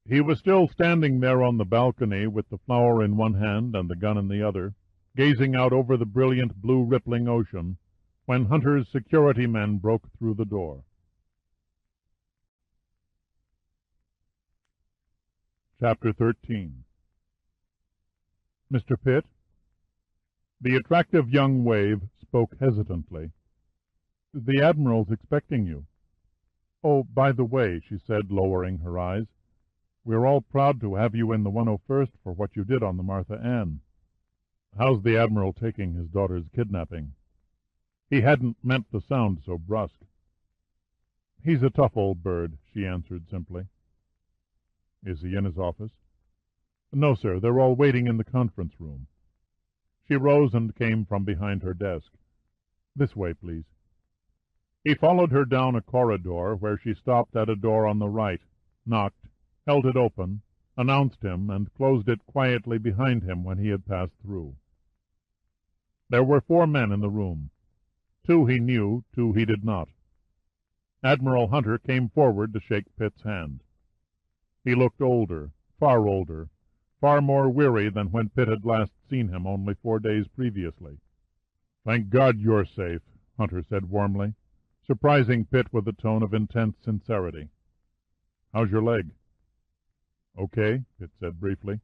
He was still standing there on the balcony with the flower in one hand and the gun in the other, gazing out over the brilliant blue rippling ocean, when Hunter's security men broke through the door. Chapter 13. Mr. Pitt? The attractive young wave spoke hesitantly. The Admiral's expecting you. Oh, by the way, she said, lowering her eyes, we're all proud to have you in the 101st for what you did on the Martha Ann. How's the Admiral taking his daughter's kidnapping? He hadn't meant to sound so brusque. He's a tough old bird, she answered simply. Is he in his office? No, sir, they're all waiting in the conference room. She rose and came from behind her desk. This way, please. He followed her down a corridor where she stopped at a door on the right, knocked, held it open, announced him, and closed it quietly behind him when he had passed through. There were 4 men in the room. 2 he knew, 2 he did not. Admiral Hunter came forward to shake Pitt's hand. He looked older, far more weary than when Pitt had last seen him only 4 days previously. Thank God you're safe, Hunter said warmly, surprising Pitt with a tone of intense sincerity. How's your leg? Okay, Pitt said briefly.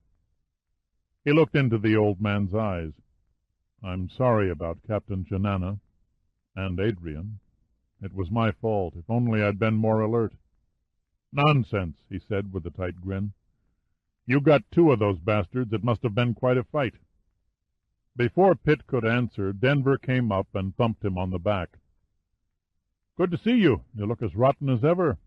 He looked into the old man's eyes. I'm sorry about Captain Janana and Adrian. It was my fault. If only I'd been more alert. Nonsense, he said with a tight grin. You got 2 of those bastards. It must have been quite a fight. Before Pitt could answer, Denver came up and thumped him on the back. Good to see you. You look as rotten as ever.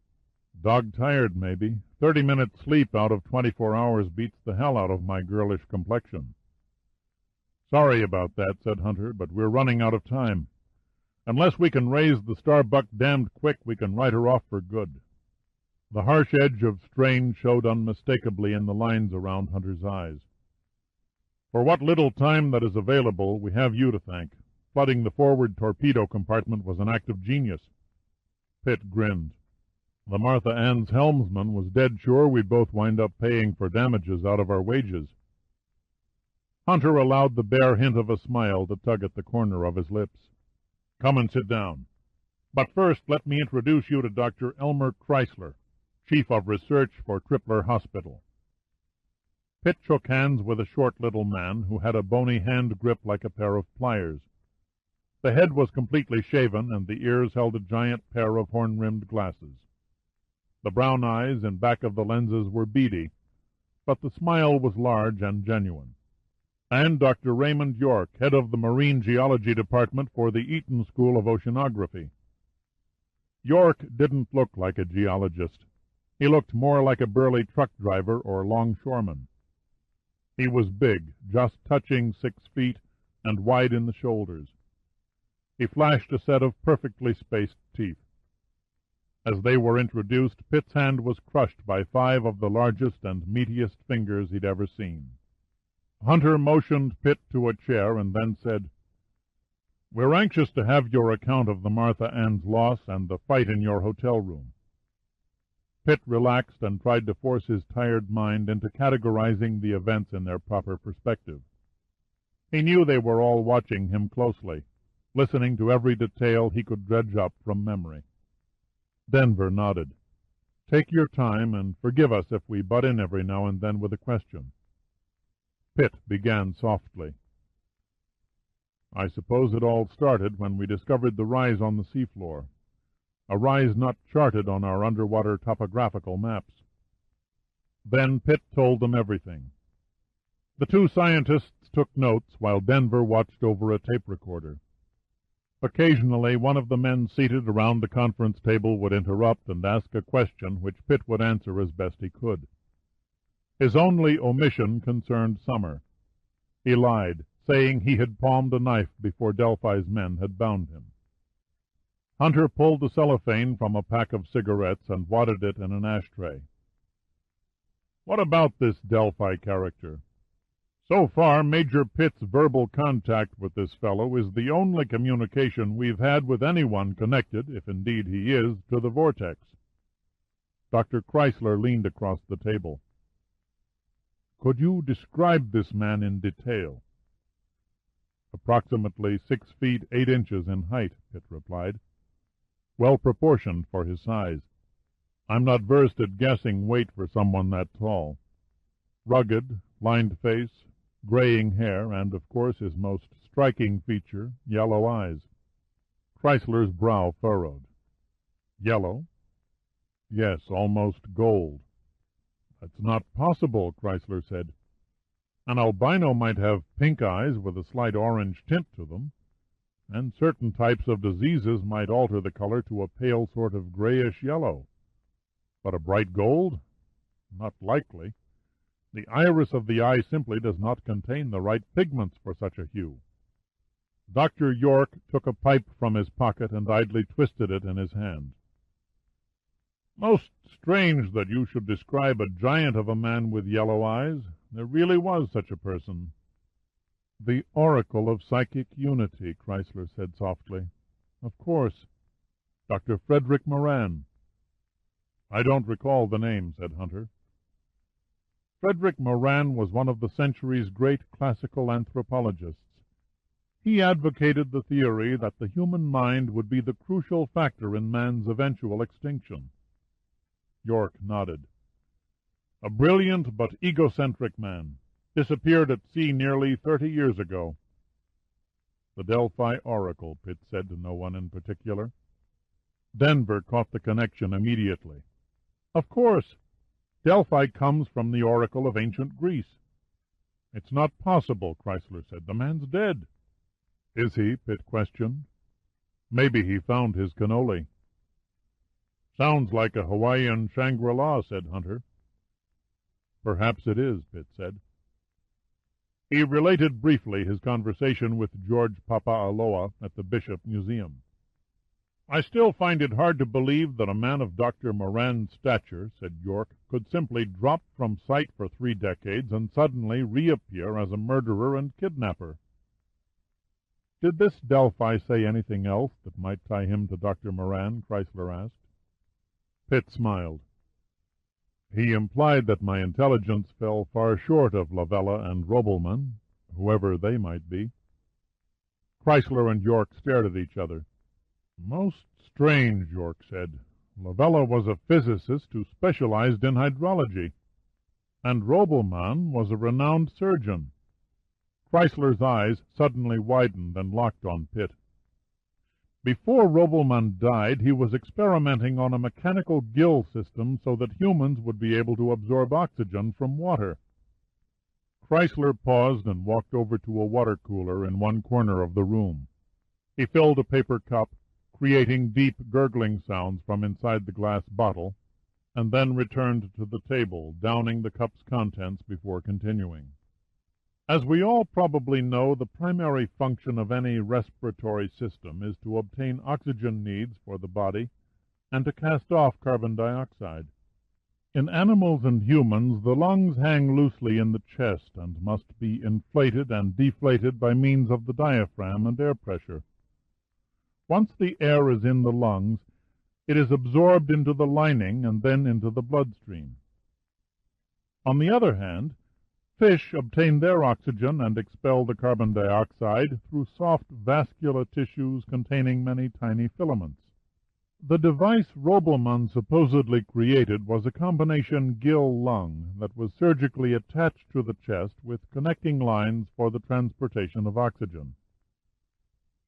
Dog-tired, maybe. 30 minutes sleep out of 24 hours beats the hell out of my girlish complexion. Sorry about that, said Hunter, but we're running out of time. Unless we can raise the Starbuck damned quick, we can write her off for good. The harsh edge of strain showed unmistakably in the lines around Hunter's eyes. For what little time that is available, we have you to thank. Flooding the forward torpedo compartment was an act of genius. Pitt grinned. The Martha Ann's helmsman was dead sure we'd both wind up paying for damages out of our wages. Hunter allowed the bare hint of a smile to tug at the corner of his lips. Come and sit down. But first let me introduce you to Dr. Elmer Chrysler, Chief of Research for Tripler Hospital. Pitt shook hands with a short little man who had a bony hand grip like a pair of pliers. The head was completely shaven, and the ears held a giant pair of horn-rimmed glasses. The brown eyes and back of the lenses were beady, but the smile was large and genuine. And Dr. Raymond York, head of the Marine Geology Department for the Eaton School of Oceanography. York didn't look like a geologist. He looked more like a burly truck driver or longshoreman. He was big, just touching 6 feet, and wide in the shoulders. He flashed a set of perfectly spaced teeth. As they were introduced, Pitt's hand was crushed by 5 of the largest and meatiest fingers he'd ever seen. Hunter motioned Pitt to a chair and then said, We're anxious to have your account of the Martha Ann's loss and the fight in your hotel room. Pitt relaxed and tried to force his tired mind into categorizing the events in their proper perspective. He knew they were all watching him closely, listening to every detail he could dredge up from memory. Denver nodded. Take your time and forgive us if we butt in every now and then with a question. Pitt began softly. I suppose it all started when we discovered the rise on the seafloor, a rise not charted on our underwater topographical maps. Then Pitt told them everything. The 2 scientists took notes while Denver watched over a tape recorder. Occasionally, one of the men seated around the conference table would interrupt and ask a question which Pitt would answer as best he could. His only omission concerned Summer. He lied, saying he had palmed a knife before Delphi's men had bound him. Hunter pulled the cellophane from a pack of cigarettes and wadded it in an ashtray. "What about this Delphi character? So far, Major Pitt's verbal contact with this fellow is the only communication we've had with anyone connected, if indeed he is, to the Vortex." Dr. Chrysler leaned across the table. "Could you describe this man in detail?" "Approximately 6 feet 8 inches in height," Pitt replied. "Well proportioned for his size. I'm not versed at guessing weight for someone that tall. Rugged, lined face, graying hair, and, of course, his most striking feature, yellow eyes." Chrysler's brow furrowed. "Yellow?" "Yes, almost gold." "That's not possible," Chrysler said. "An albino might have pink eyes with a slight orange tint to them, and certain types of diseases might alter the color to a pale sort of grayish yellow. But a bright gold? Not likely. The iris of the eye simply does not contain the right pigments for such a hue." Dr. York took a pipe from his pocket and idly twisted it in his hand. "Most strange that you should describe a giant of a man with yellow eyes. There really was such a person." "The oracle of psychic unity," Chrysler said softly. "Of course. Dr. Frederick Moran." "I don't recall the name," said Hunter. Frederick Moran was one of the century's great classical anthropologists. He advocated the theory that the human mind would be the crucial factor in man's eventual extinction. York nodded. "A brilliant but egocentric man. Disappeared at sea nearly 30 years ago." "The Delphi oracle," Pitt said to no one in particular. Denver caught the connection immediately. "Of course. Delphi comes from the oracle of ancient Greece." "It's not possible," Chrysler said. "The man's dead." "Is he?" Pitt questioned. "Maybe he found his cannoli." "Sounds like a Hawaiian Shangri-La," said Hunter. "Perhaps it is," Pitt said. He related briefly his conversation with George Papaaloa at the Bishop Museum. "I still find it hard to believe that a man of Dr. Moran's stature," said York, "could simply drop from sight for 3 decades and suddenly reappear as a murderer and kidnapper." "Did this Delphi say anything else that might tie him to Dr. Moran?" Chrysler asked. Pitt smiled. "He implied that my intelligence fell far short of Lavella and Robelman, whoever they might be." Chrysler and York stared at each other. "Most strange," York said. "Lavella was a physicist who specialized in hydrology, and Robelman was a renowned surgeon." Chrysler's eyes suddenly widened and locked on Pitt. "Before Robelman died, he was experimenting on a mechanical gill system so that humans would be able to absorb oxygen from water." Chrysler paused and walked over to a water cooler in one corner of the room. He filled a paper cup, creating deep gurgling sounds from inside the glass bottle, and then returned to the table, downing the cup's contents before continuing. "As we all probably know, the primary function of any respiratory system is to obtain oxygen needs for the body and to cast off carbon dioxide. In animals and humans, the lungs hang loosely in the chest and must be inflated and deflated by means of the diaphragm and air pressure. Once the air is in the lungs, it is absorbed into the lining and then into the bloodstream. On the other hand, fish obtain their oxygen and expel the carbon dioxide through soft vascular tissues containing many tiny filaments. The device Robelman supposedly created was a combination gill-lung that was surgically attached to the chest with connecting lines for the transportation of oxygen."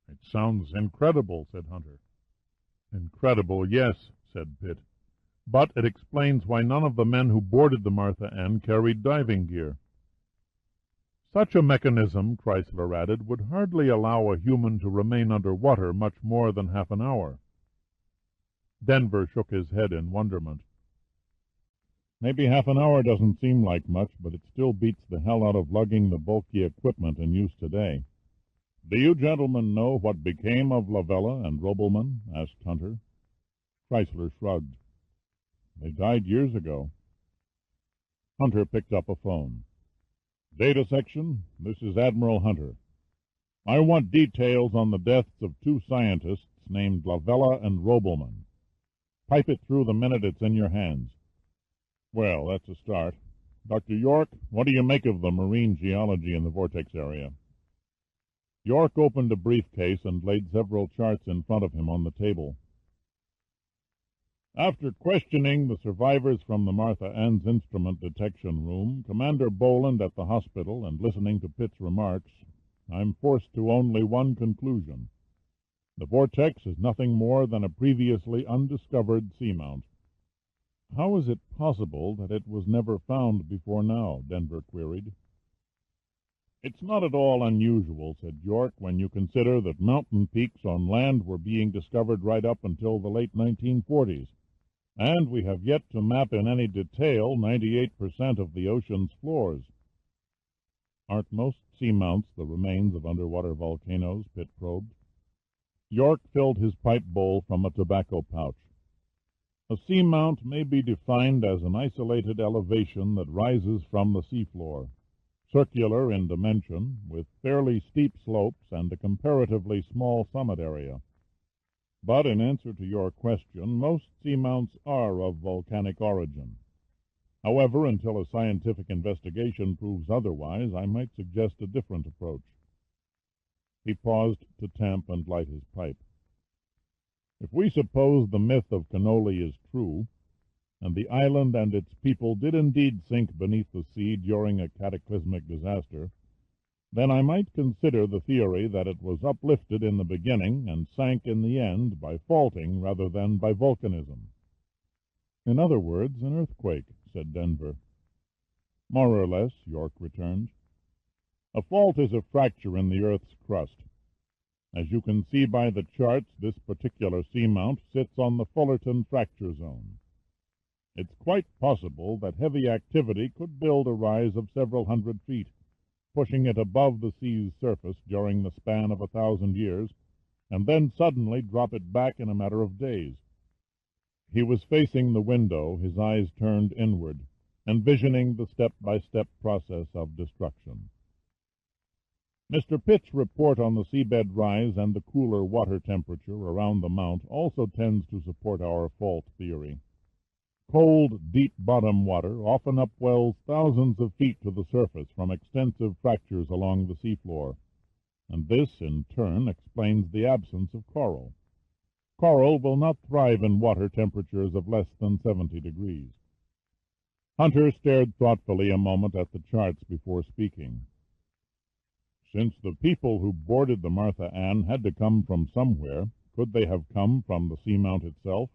"It sounds incredible," said Hunter. "Incredible, yes," said Pitt. "But it explains why none of the men who boarded the Martha N carried diving gear." "Such a mechanism," Chrysler added, "would hardly allow a human to remain under water much more than half an hour." Denver shook his head in wonderment. "Maybe half an hour doesn't seem like much, but it still beats the hell out of lugging the bulky equipment in use today." "Do you gentlemen know what became of Lavella and Robelman?" asked Hunter. Chrysler shrugged. "They died years ago." Hunter picked up a phone. "Data section, this is Admiral Hunter. I want details on the deaths of two scientists named Lavella and Robelman. Pipe it through the minute it's in your hands." "Well, that's a start. Dr. York, what do you make of the marine geology in the Vortex area?" York opened a briefcase and laid several charts in front of him on the table. "After questioning the survivors from the Martha Ann's instrument detection room, Commander Boland at the hospital, and listening to Pitt's remarks, I'm forced to only one conclusion. The Vortex is nothing more than a previously undiscovered seamount." "How is it possible that it was never found before now?" Denver queried. "It's not at all unusual," said York, "when you consider that mountain peaks on land were being discovered right up until the late 1940s, and we have yet to map in any detail 98% of the ocean's floors." "Aren't most seamounts the remains of underwater volcanoes?" Pitt probed. York filled his pipe bowl from a tobacco pouch. "A seamount may be defined as an isolated elevation that rises from the seafloor, circular in dimension, with fairly steep slopes and a comparatively small summit area. But in answer to your question, most seamounts are of volcanic origin. However, until a scientific investigation proves otherwise, I might suggest a different approach." He paused to tamp and light his pipe. "If we suppose the myth of Canoli is true, and the island and its people did indeed sink beneath the sea during a cataclysmic disaster, then I might consider the theory that it was uplifted in the beginning and sank in the end by faulting rather than by volcanism." "In other words, an earthquake," said Denver. "More or less," York returned. "A fault is a fracture in the earth's crust. As you can see by the charts, this particular seamount sits on the Fullerton fracture zone. It's quite possible that heavy activity could build a rise of several hundred feet, pushing it above the sea's surface during the span of 1,000 years, and then suddenly drop it back in a matter of days." He was facing the window, his eyes turned inward, envisioning the step-by-step process of destruction. "Mr. Pitt's report on the seabed rise and the cooler water temperature around the mount also tends to support our fault theory. Cold, deep-bottom water often upwells thousands of feet to the surface from extensive fractures along the seafloor, and this, in turn, explains the absence of coral. Coral will not thrive in water temperatures of less than 70 degrees. Hunter stared thoughtfully a moment at the charts before speaking. "Since the people who boarded the Martha Ann had to come from somewhere, could they have come from the seamount itself?"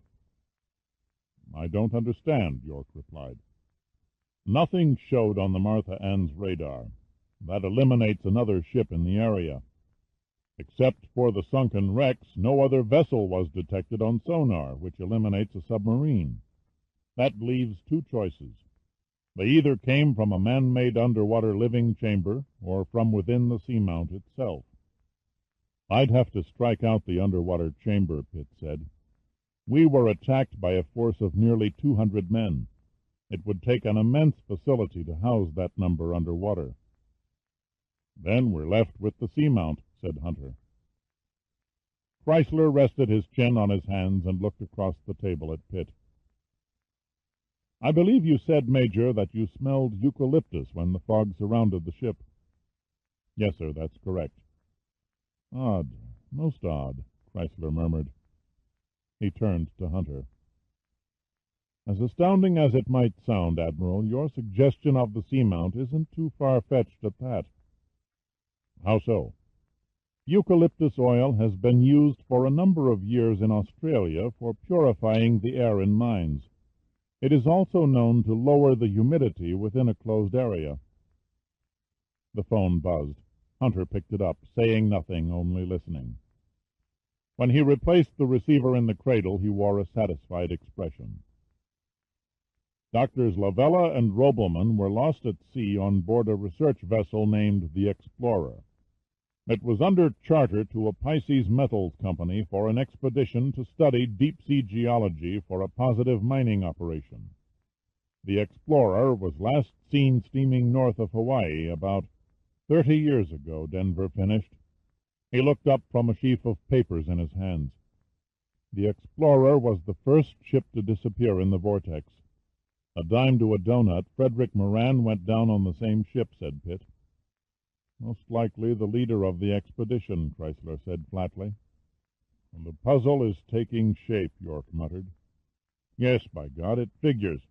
"I don't understand," York replied. "Nothing showed on the Martha Ann's radar. That eliminates another ship in the area. Except for the sunken wrecks, no other vessel was detected on sonar, which eliminates a submarine. That leaves two choices. They either came from a man-made underwater living chamber or from within the seamount itself." "I'd have to strike out the underwater chamber," Pitt said. "We were attacked by a force of nearly 200 men. It would take an immense facility to house that number underwater." "Then we're left with the seamount," said Hunter. Chrysler rested his chin on his hands and looked across the table at Pitt. "I believe you said, Major, that you smelled eucalyptus when the fog surrounded the ship." "Yes, sir, that's correct." "Odd, most odd," Chrysler murmured. He turned to Hunter. "As astounding as it might sound, Admiral, your suggestion of the seamount isn't too far-fetched at that." "How so?" "Eucalyptus oil has been used for a number of years in Australia for purifying the air in mines. It is also known to lower the humidity within a closed area." The phone buzzed. Hunter picked it up, saying nothing, only listening. When he replaced the receiver in the cradle, he wore a satisfied expression. "Doctors Lavella and Robelman were lost at sea on board a research vessel named the Explorer. It was under charter to a Pisces Metals Company for an expedition to study deep-sea geology for a positive mining operation. The Explorer was last seen steaming north of Hawaii about 30 years ago, Denver finished. He looked up from a sheaf of papers in his hands. The Explorer was the first ship to disappear in the Vortex. A dime to a donut, Frederick Moran went down on the same ship, said Pitt. Most likely the leader of the expedition, Chrysler said flatly. And the puzzle is taking shape, York muttered. Yes, by God, it figures.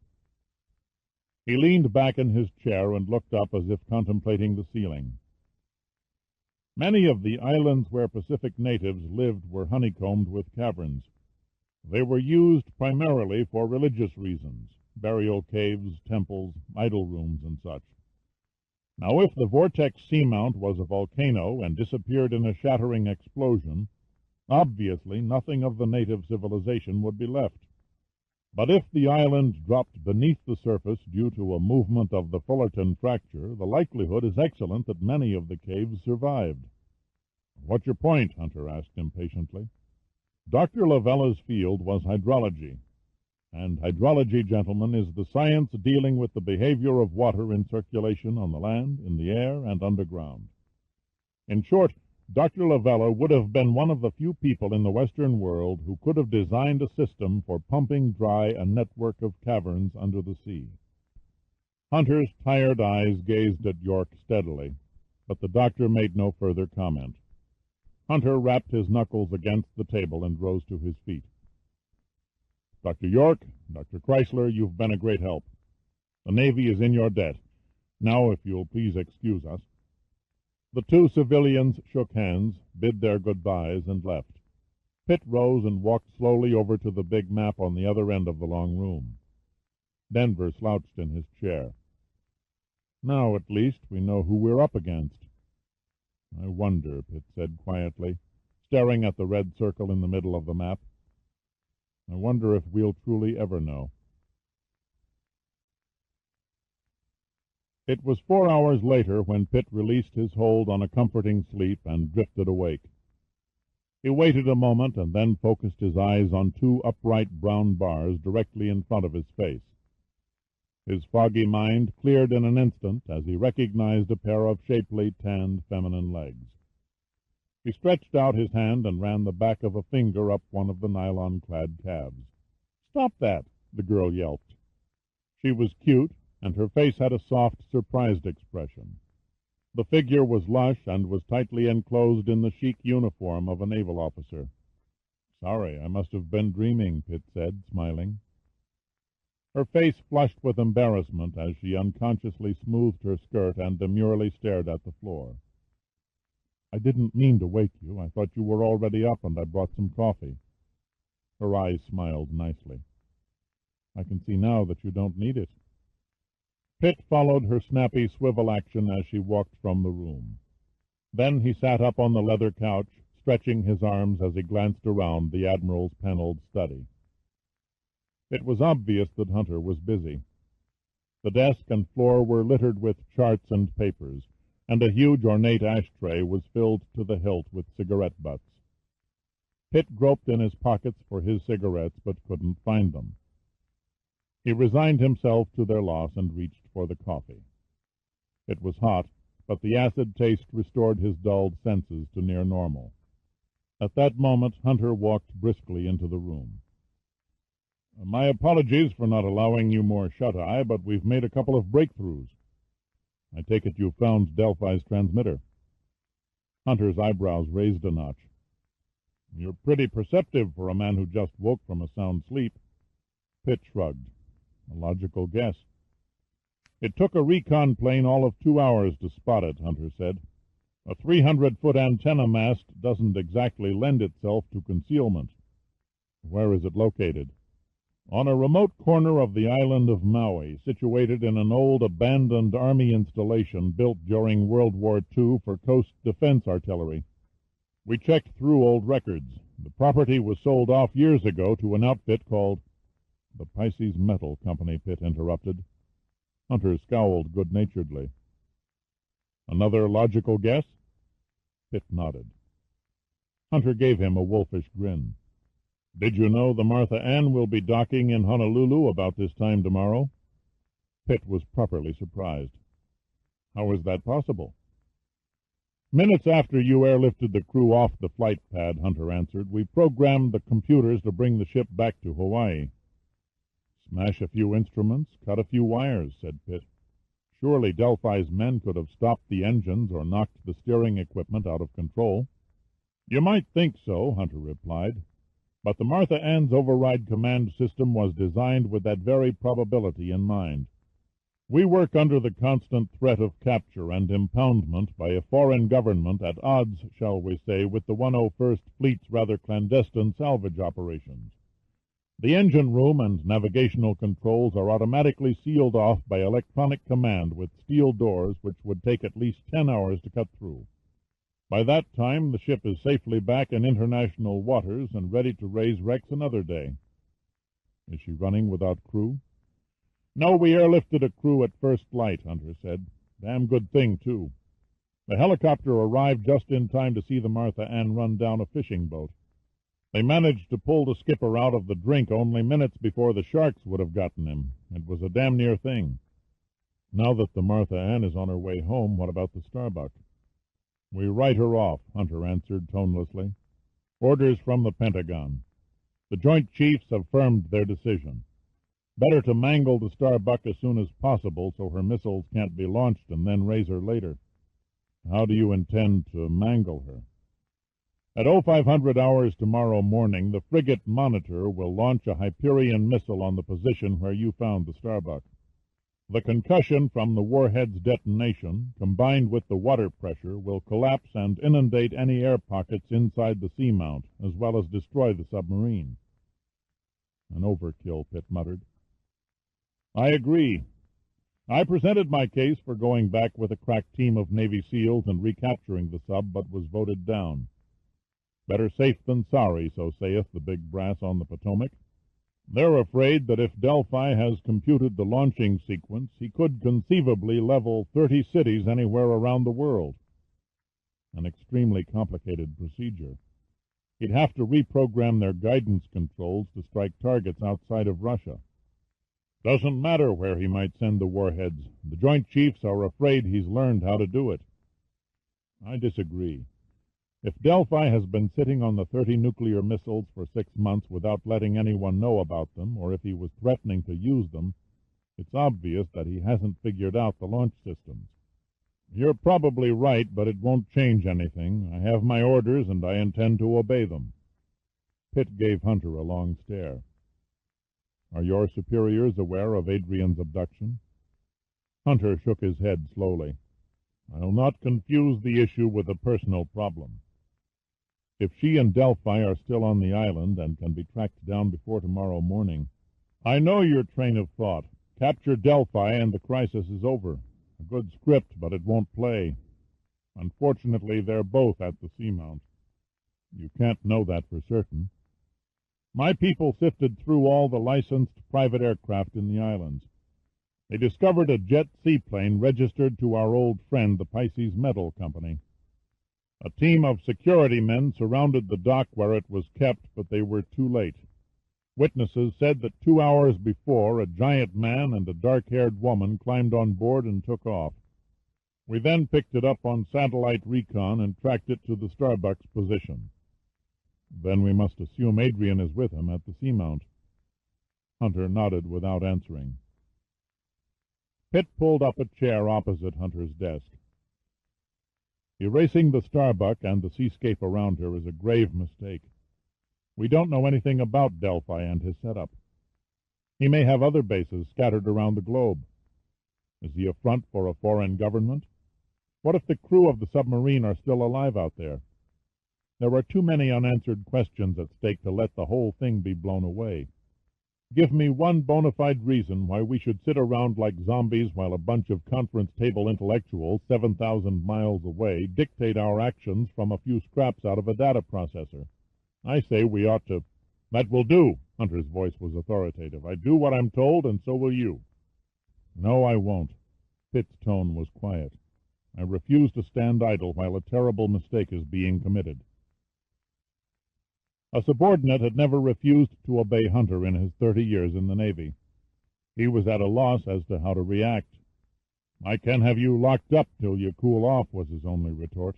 He leaned back in his chair and looked up as if contemplating the ceiling. Many of the islands where Pacific natives lived were honeycombed with caverns. They were used primarily for religious reasons, burial caves, temples, idol rooms, and such. Now, if the Vortex seamount was a volcano and disappeared in a shattering explosion, obviously nothing of the native civilization would be left. But if the island dropped beneath the surface due to a movement of the Fullerton fracture, the likelihood is excellent that many of the caves survived. What's your point? Hunter asked impatiently. Dr. Lavella's field was hydrology, and hydrology, gentlemen, is the science dealing with the behavior of water in circulation on the land, in the air, and underground. In short, Dr. Lavella would have been one of the few people in the Western world who could have designed a system for pumping dry a network of caverns under the sea. Hunter's tired eyes gazed at York steadily, but the doctor made no further comment. Hunter rapped his knuckles against the table and rose to his feet. Dr. York, Dr. Chrysler, you've been a great help. The Navy is in your debt. Now, if you'll please excuse us. The two civilians shook hands, bid their goodbyes, and left. Pitt rose and walked slowly over to the big map on the other end of the long room. Denver slouched in his chair. Now, at least, we know who we're up against. I wonder, Pitt said quietly, staring at the red circle in the middle of the map. I wonder if we'll truly ever know. It was 4 hours later when Pitt released his hold on a comforting sleep and drifted awake. He waited a moment and then focused his eyes on two upright brown bars directly in front of his face. His foggy mind cleared in an instant as he recognized a pair of shapely, tanned, feminine legs. He stretched out his hand and ran the back of a finger up one of the nylon-clad calves. "Stop that!" the girl yelped. She was cute, and her face had a soft, surprised expression. The figure was lush and was tightly enclosed in the chic uniform of a naval officer. "Sorry, I must have been dreaming," Pitt said, smiling. Her face flushed with embarrassment as she unconsciously smoothed her skirt and demurely stared at the floor. "I didn't mean to wake you. I thought you were already up, and I brought some coffee." Her eyes smiled nicely. "I can see now that you don't need it." Pitt followed her snappy swivel action as she walked from the room. Then he sat up on the leather couch, stretching his arms as he glanced around the Admiral's paneled study. It was obvious that Hunter was busy. The desk and floor were littered with charts and papers, and a huge ornate ashtray was filled to the hilt with cigarette butts. Pitt groped in his pockets for his cigarettes, but couldn't find them. He resigned himself to their loss and reached for the coffee. It was hot, but the acid taste restored his dulled senses to near normal. At that moment Hunter walked briskly into the room. "My apologies for not allowing you more shut-eye, but we've made a couple of breakthroughs. I take it you found Delphi's transmitter." Hunter's eyebrows raised a notch. "You're pretty perceptive for a man who just woke from a sound sleep." Pitt shrugged. "A logical guess." "It took a recon plane all of 2 hours to spot it," Hunter said. "A 300-foot antenna mast doesn't exactly lend itself to concealment." "Where is it located?" "On a remote corner of the island of Maui, situated in an old abandoned army installation built during World War II for coast defense artillery. We checked through old records. The property was sold off years ago to an outfit called—" "The Pisces Metal Company," Pitt interrupted. Hunter scowled good-naturedly. "Another logical guess?" Pitt nodded. Hunter gave him a wolfish grin. "Did you know the Martha Ann will be docking in Honolulu about this time tomorrow?" Pitt was properly surprised. "How is that possible?" "Minutes after you airlifted the crew off the flight pad," Hunter answered, "we programmed the computers to bring the ship back to Hawaii." "Smash a few instruments, cut a few wires," said Pitt. "Surely Delphi's men could have stopped the engines or knocked the steering equipment out of control." "You might think so," Hunter replied, "but the Martha Ann's override command system was designed with that very probability in mind. We work under the constant threat of capture and impoundment by a foreign government at odds, shall we say, with the 101st Fleet's rather clandestine salvage operations. The engine room and navigational controls are automatically sealed off by electronic command with steel doors which would take at least 10 hours to cut through. By that time the ship is safely back in international waters and ready to raise wrecks another day." "Is she running without crew?" "No, we airlifted a crew at first light," Hunter said. "Damn good thing, too. The helicopter arrived just in time to see the Martha Ann run down a fishing boat. They managed to pull the skipper out of the drink only minutes before the sharks would have gotten him. It was a damn near thing." "Now that the Martha Ann is on her way home, what about the Starbuck?" "We write her off," Hunter answered tonelessly. "Orders from the Pentagon. The Joint Chiefs have firmed their decision. Better to mangle the Starbuck as soon as possible so her missiles can't be launched and then raise her later." "How do you intend to mangle her?" "At 0500 hours tomorrow morning, the frigate Monitor will launch a Hyperion missile on the position where you found the Starbuck. The concussion from the warhead's detonation, combined with the water pressure, will collapse and inundate any air pockets inside the seamount, as well as destroy the submarine." "An overkill," Pitt muttered. "I agree. I presented my case for going back with a crack team of Navy SEALs and recapturing the sub, but was voted down. Better safe than sorry, so saith the big brass on the Potomac. They're afraid that if Delphi has computed the launching sequence, he could conceivably level 30 cities anywhere around the world. An extremely complicated procedure. He'd have to reprogram their guidance controls to strike targets outside of Russia. Doesn't matter where he might send the warheads. The Joint Chiefs are afraid he's learned how to do it." "I disagree. If Delphi has been sitting on the 30 nuclear missiles for 6 months without letting anyone know about them, or if he was threatening to use them, it's obvious that he hasn't figured out the launch systems." "You're probably right, but it won't change anything. I have my orders, and I intend to obey them." Pitt gave Hunter a long stare. "Are your superiors aware of Adrian's abduction?" Hunter shook his head slowly. "I'll not confuse the issue with a personal problem. If she and Delphi are still on the island and can be tracked down before tomorrow morning—" "I know your train of thought. Capture Delphi and the crisis is over. A good script, but it won't play. Unfortunately, they're both at the seamount." "You can't know that for certain." "My people sifted through all the licensed private aircraft in the islands. They discovered a jet seaplane registered to our old friend, the Pisces Metal Company. A team of security men surrounded the dock where it was kept, but they were too late. Witnesses said that 2 hours before, a giant man and a dark-haired woman climbed on board and took off. We then picked it up on satellite recon and tracked it to the Starbuck's position." "Then we must assume Adrian is with him at the seamount." Hunter nodded without answering. Pitt pulled up a chair opposite Hunter's desk. "Erasing the Starbuck and the seascape around her is a grave mistake. We don't know anything about Delphi and his setup. He may have other bases scattered around the globe. Is he a front for a foreign government? What if the crew of the submarine are still alive out there? There are too many unanswered questions at stake to let the whole thing be blown away. Give me one bona fide reason why we should sit around like zombies while a bunch of conference table intellectuals 7,000 miles away dictate our actions from a few scraps out of a data processor. I say we ought to—" "That will do." Hunter's voice was authoritative. "I do what I'm told, and so will you." "No, I won't." Pitt's tone was quiet. I refuse to stand idle while a terrible mistake is being committed." A subordinate had never refused to obey Hunter in his 30 years in the Navy. He was at a loss as to how to react. "I can have you locked up till you cool off," was his only retort.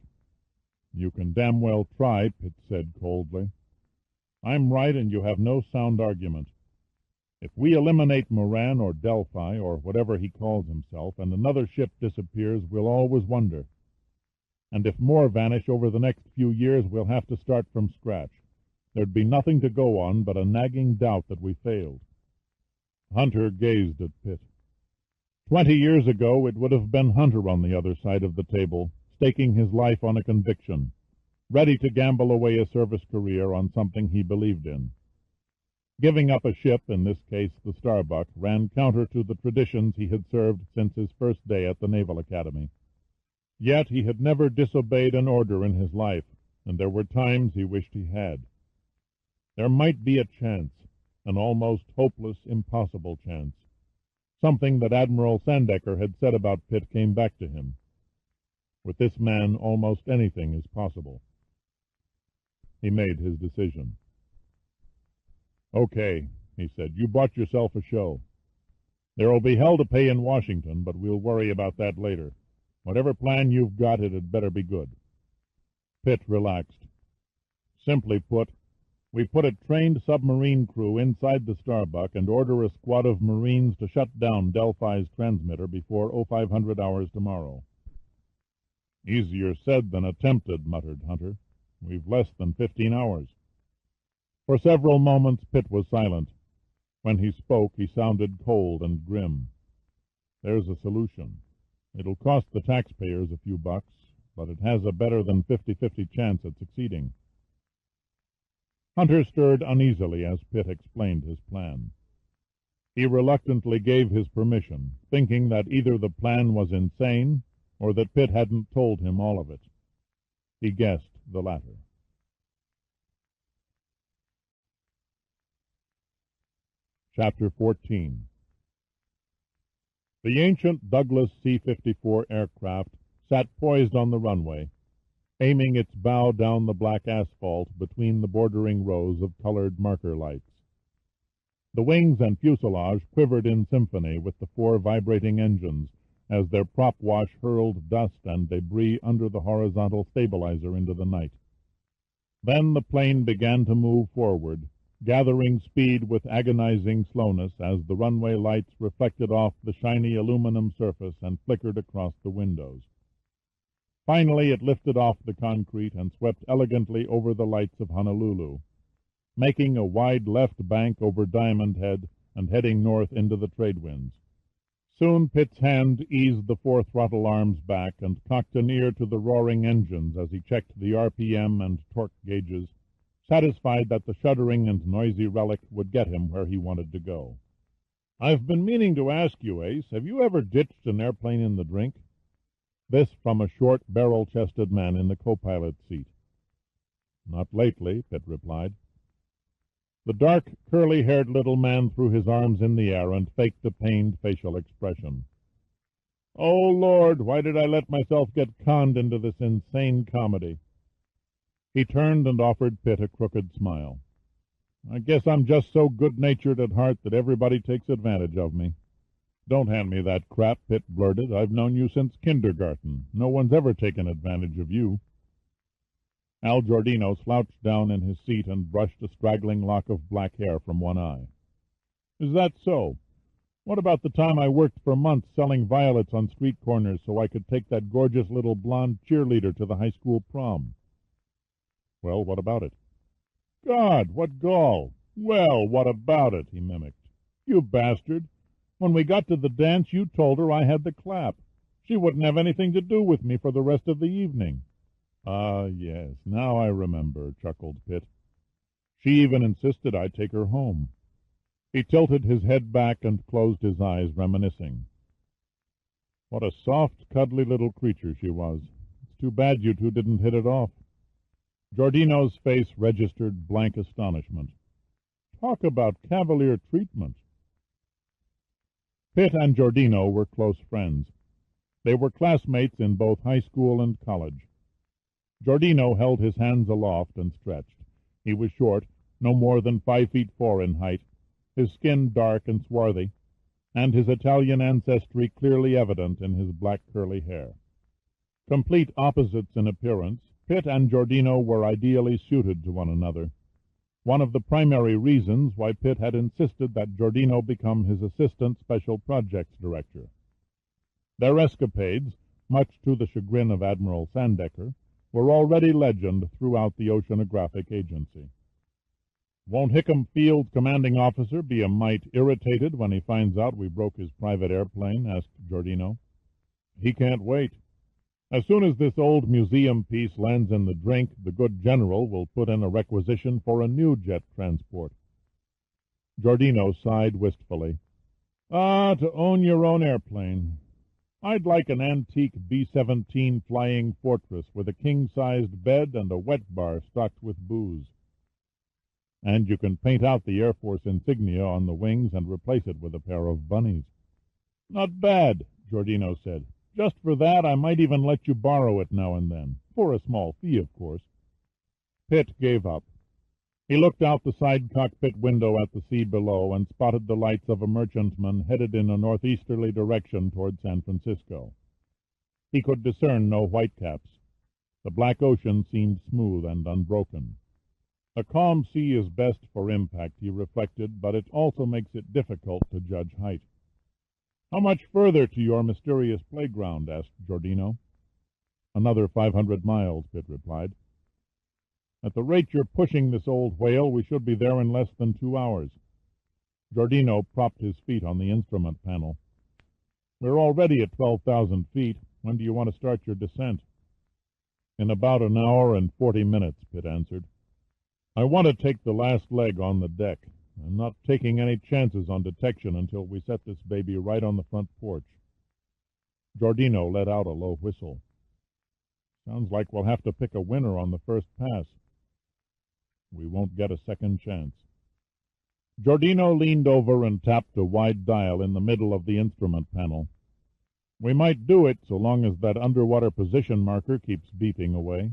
"You can damn well try," Pitt said coldly. "I'm right, and you have no sound argument. If we eliminate Moran or Delphi, or whatever he calls himself, and another ship disappears, we'll always wonder. And if more vanish over the next few years, we'll have to start from scratch. There'd be nothing to go on but a nagging doubt that we failed." Hunter gazed at Pitt. 20 years ago it would have been Hunter on the other side of the table, staking his life on a conviction, ready to gamble away a service career on something he believed in. Giving up a ship, in this case the Starbuck, ran counter to the traditions he had served since his first day at the Naval Academy. Yet he had never disobeyed an order in his life, and there were times he wished he had. There might be a chance, an almost hopeless, impossible chance. Something that Admiral Sandecker had said about Pitt came back to him. With this man, almost anything is possible. He made his decision. "Okay," he said, "you bought yourself a show. There'll be hell to pay in Washington, but we'll worry about that later. Whatever plan you've got, it had better be good." Pitt relaxed. "Simply put, we put a trained submarine crew inside the Starbuck and order a squad of Marines to shut down Delphi's transmitter before 0500 hours tomorrow." "Easier said than attempted," muttered Hunter. "We've less than 15 hours." For several moments Pitt was silent. When he spoke, he sounded cold and grim. "There's a solution. It'll cost the taxpayers a few bucks, but it has a better than 50-50 chance at succeeding." Hunter stirred uneasily as Pitt explained his plan. He reluctantly gave his permission, thinking that either the plan was insane or that Pitt hadn't told him all of it. He guessed the latter. Chapter 14. The ancient Douglas C-54 aircraft sat poised on the runway, aiming its bow down the black asphalt between the bordering rows of colored marker lights. The wings and fuselage quivered in symphony with the 4 vibrating engines as their prop wash hurled dust and debris under the horizontal stabilizer into the night. Then the plane began to move forward, gathering speed with agonizing slowness as the runway lights reflected off the shiny aluminum surface and flickered across the windows. Finally it lifted off the concrete and swept elegantly over the lights of Honolulu, making a wide left bank over Diamond Head and heading north into the trade winds. Soon Pitt's hand eased the 4 throttle arms back and cocked an ear to the roaring engines as he checked the RPM and torque gauges, satisfied that the shuddering and noisy relic would get him where he wanted to go. "I've been meaning to ask you, Ace, have you ever ditched an airplane in the drink?" This from a short, barrel-chested man in the co-pilot's seat. "Not lately," Pitt replied. The dark, curly-haired little man threw his arms in the air and faked a pained facial expression. "Oh, Lord, why did I let myself get conned into this insane comedy?" He turned and offered Pitt a crooked smile. "I guess I'm just so good-natured at heart that everybody takes advantage of me." "Don't hand me that crap," Pitt blurted. "I've known you since kindergarten. No one's ever taken advantage of you." Al Giordino slouched down in his seat and brushed a straggling lock of black hair from one eye. "Is that so? What about the time I worked for months selling violets on street corners so I could take that gorgeous little blonde cheerleader to the high school prom?" "Well, what about it?" "God, what gall! Well, what about it?" he mimicked. "You bastard! When we got to the dance, you told her I had the clap. She wouldn't have anything to do with me for the rest of the evening." "Ah, yes, now I remember," chuckled Pitt. "She even insisted I take her home." He tilted his head back and closed his eyes, reminiscing. What a soft, cuddly little creature she was. It's too bad you two didn't hit it off. Giordino's face registered blank astonishment. Talk about cavalier treatment. Pitt and Giordino were close friends. They were classmates in both high school and college. Giordino held his hands aloft and stretched. He was short, no more than 5'4" in height, his skin dark and swarthy, and his Italian ancestry clearly evident in his black curly hair. Complete opposites in appearance, Pitt and Giordino were ideally suited to one another. One of the primary reasons why Pitt had insisted that Giordino become his assistant special projects director. Their escapades, much to the chagrin of Admiral Sandecker, were already legend throughout the Oceanographic Agency. "Won't Hickam Field's commanding officer be a mite irritated when he finds out we broke his private airplane?" asked Giordino. "He can't wait. As soon as this old museum piece lands in the drink, the good general will put in a requisition for a new jet transport." Giordino sighed wistfully. "Ah, to own your own airplane. I'd like an antique B-17 Flying Fortress with a king-sized bed and a wet bar stocked with booze. And you can paint out the Air Force insignia on the wings and replace it with a pair of bunnies." "Not bad," Giordino said. "Just for that, I might even let you borrow it now and then, for a small fee, of course." Pitt gave up. He looked out the side cockpit window at the sea below and spotted the lights of a merchantman headed in a northeasterly direction toward San Francisco. He could discern no whitecaps. The black ocean seemed smooth and unbroken. A calm sea is best for impact, he reflected, but it also makes it difficult to judge height. "How much further to your mysterious playground?" asked Giordino. "Another 500 miles, Pitt replied. "At the rate you're pushing this old whale, we should be there in less than 2 hours." Giordino propped his feet on the instrument panel. "We're already at 12,000 feet. When do you want to start your descent?" "In about an hour and 40 minutes, Pitt answered. "I want to take the last leg on the deck. I'm not taking any chances on detection until we set this baby right on the front porch." Giordino let out a low whistle. "Sounds like we'll have to pick a winner on the first pass." "We won't get a second chance." Giordino leaned over and tapped a wide dial in the middle of the instrument panel. "We might do it so long as that underwater position marker keeps beeping away."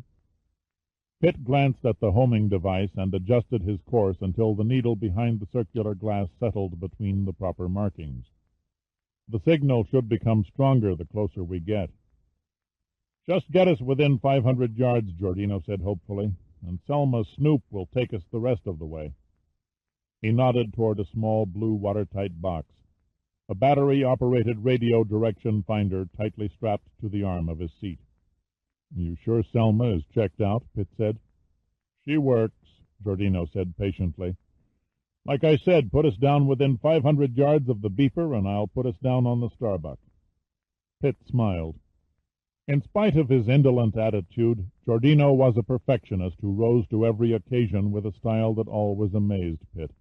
Pitt glanced at the homing device and adjusted his course until the needle behind the circular glass settled between the proper markings. "The signal should become stronger the closer we get." "Just get us within 500 yards, Giordino said hopefully, "and Selma's snoop will take us the rest of the way." He nodded toward a small blue watertight box, a battery-operated radio direction finder tightly strapped to the arm of his seat. "You sure Selma is checked out?" Pitt said. "She works," Giordino said patiently. "Like I said, put us down within 500 yards of the beeper, and I'll put us down on the Starbuck." Pitt smiled. In spite of his indolent attitude, Giordino was a perfectionist who rose to every occasion with a style that always amazed Pitt.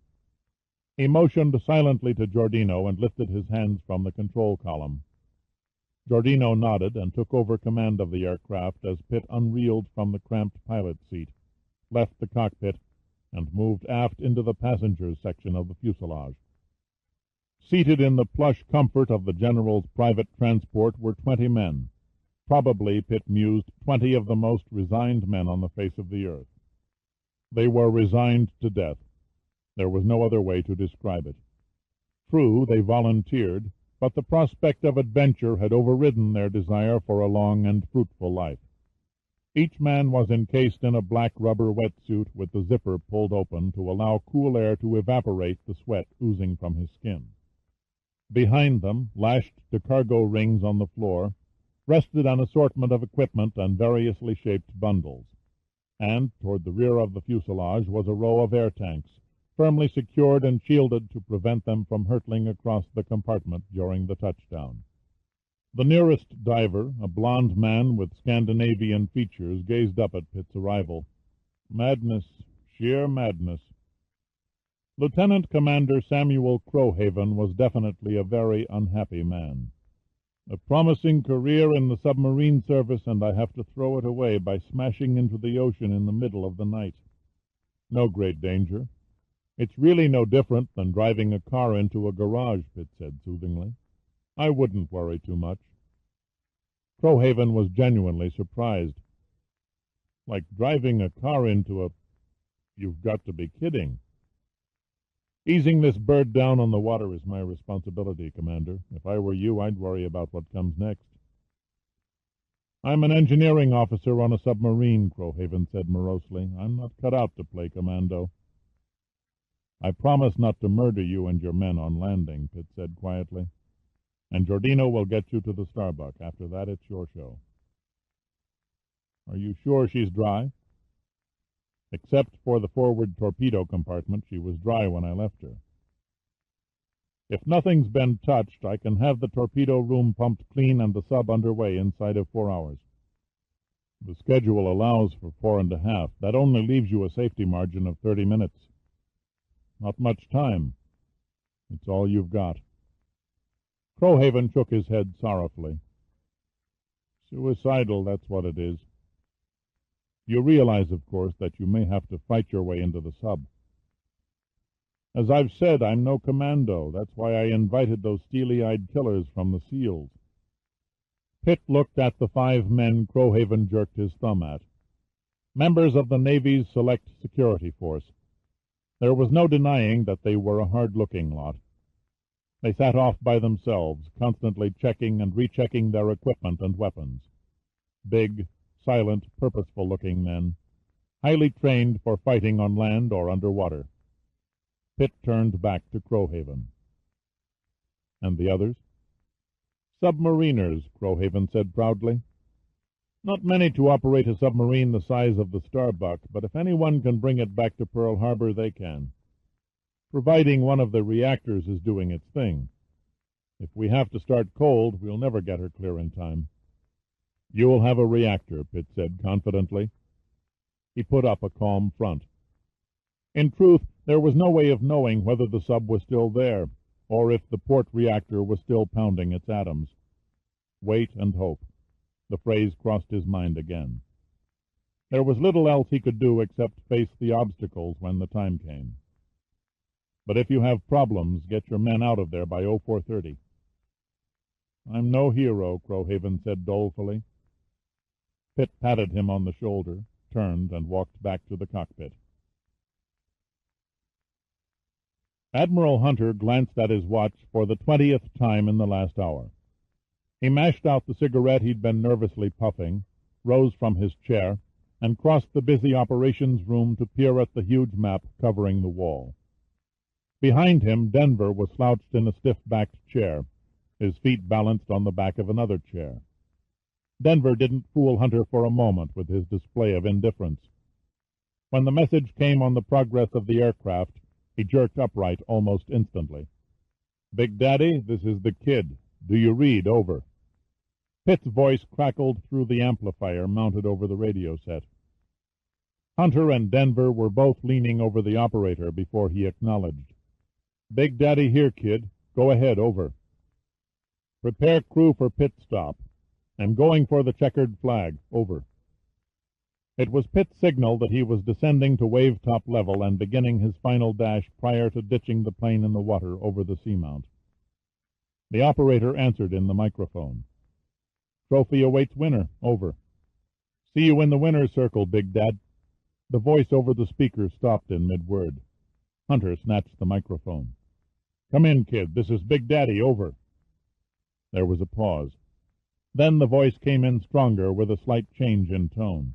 He motioned silently to Giordino and lifted his hands from the control column. Giordino nodded and took over command of the aircraft as Pitt unreeled from the cramped pilot's seat, left the cockpit, and moved aft into the passengers section of the fuselage. Seated in the plush comfort of the general's private transport were 20 men. Probably, Pitt mused, 20 of the most resigned men on the face of the earth. They were resigned to death. There was no other way to describe it. True, they volunteered, but the prospect of adventure had overridden their desire for a long and fruitful life. Each man was encased in a black rubber wetsuit with the zipper pulled open to allow cool air to evaporate the sweat oozing from his skin. Behind them, lashed to cargo rings on the floor, rested an assortment of equipment and variously shaped bundles, and toward the rear of the fuselage was a row of air tanks, firmly secured and shielded to prevent them from hurtling across the compartment during the touchdown. The nearest diver, a blond man with Scandinavian features, gazed up at Pitt's arrival. Madness, sheer madness. Lieutenant Commander Samuel Crowhaven was definitely a very unhappy man. A promising career in the submarine service, and I have to throw it away by smashing into the ocean in the middle of the night. No great danger. It's really no different than driving a car into a garage, Pitt said soothingly. I wouldn't worry too much. Crowhaven was genuinely surprised. Like driving a car into a... You've got to be kidding. Easing this bird down on the water is my responsibility, Commander. If I were you, I'd worry about what comes next. I'm an engineering officer on a submarine, Crowhaven said morosely. I'm not cut out to play commando. I promise not to murder you and your men on landing, Pitt said quietly. And Giordino will get you to the Starbuck. After that, it's your show. Are you sure she's dry? Except for the forward torpedo compartment, she was dry when I left her. If nothing's been touched, I can have the torpedo room pumped clean and the sub underway inside of 4 hours. The schedule allows for 4.5. That only leaves you a safety margin of 30 minutes. Not much time. It's all you've got. Crowhaven shook his head sorrowfully. Suicidal, that's what it is. You realize, of course, that you may have to fight your way into the sub. As I've said, I'm no commando. That's why I invited those steely-eyed killers from the SEALs. Pitt looked at the 5 men Crowhaven jerked his thumb at. Members of the Navy's Select Security Force. There was no denying that they were a hard-looking lot. They sat off by themselves, constantly checking and rechecking their equipment and weapons. Big, silent, purposeful-looking men, highly trained for fighting on land or underwater. Pitt turned back to Crowhaven. And the others? Submariners, Crowhaven said proudly. Not many to operate a submarine the size of the Starbuck, but if anyone can bring it back to Pearl Harbor, they can. Providing one of the reactors is doing its thing. If we have to start cold, we'll never get her clear in time. You'll have a reactor, Pitt said confidently. He put up a calm front. In truth, there was no way of knowing whether the sub was still there, or if the port reactor was still pounding its atoms. Wait and hope. The phrase crossed his mind again. There was little else he could do except face the obstacles when the time came. But if you have problems, get your men out of there by 0430. I'm no hero, Crowhaven said dolefully. Pitt patted him on the shoulder, turned, and walked back to the cockpit. Admiral Hunter glanced at his watch for the 20th time in the last hour. He mashed out the cigarette he'd been nervously puffing, rose from his chair, and crossed the busy operations room to peer at the huge map covering the wall. Behind him, Denver was slouched in a stiff-backed chair, his feet balanced on the back of another chair. Denver didn't fool Hunter for a moment with his display of indifference. When the message came on the progress of the aircraft, he jerked upright almost instantly. Big Daddy, this is the Kid. Do you read? Over. Pitt's voice crackled through the amplifier mounted over the radio set. Hunter and Denver were both leaning over the operator before he acknowledged. Big Daddy here, Kid. Go ahead, over. Prepare crew for pit stop. I'm going for the checkered flag, over. It was Pitt's signal that he was descending to wave-top level and beginning his final dash prior to ditching the plane in the water over the seamount. The operator answered in the microphone. Trophy awaits winner, over. See you in the winner's circle, Big Dad. The voice over the speaker stopped in mid-word. Hunter snatched the microphone. Come in, Kid. This is Big Daddy, over. There was a pause. Then the voice came in stronger with a slight change in tone.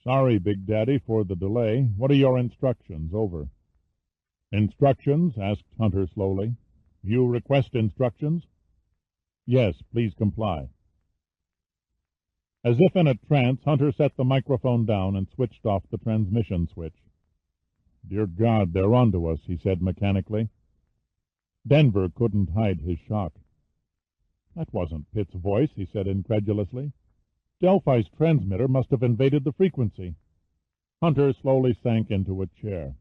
Sorry, Big Daddy, for the delay. What are your instructions, over? Instructions? Asked Hunter slowly. You request instructions? Yes, please comply. As if in a trance, Hunter set the microphone down and switched off the transmission switch. Dear God, they're onto us, he said mechanically. Denver couldn't hide his shock. That wasn't Pitt's voice, he said incredulously. Delphi's transmitter must have invaded the frequency. Hunter slowly sank into a chair.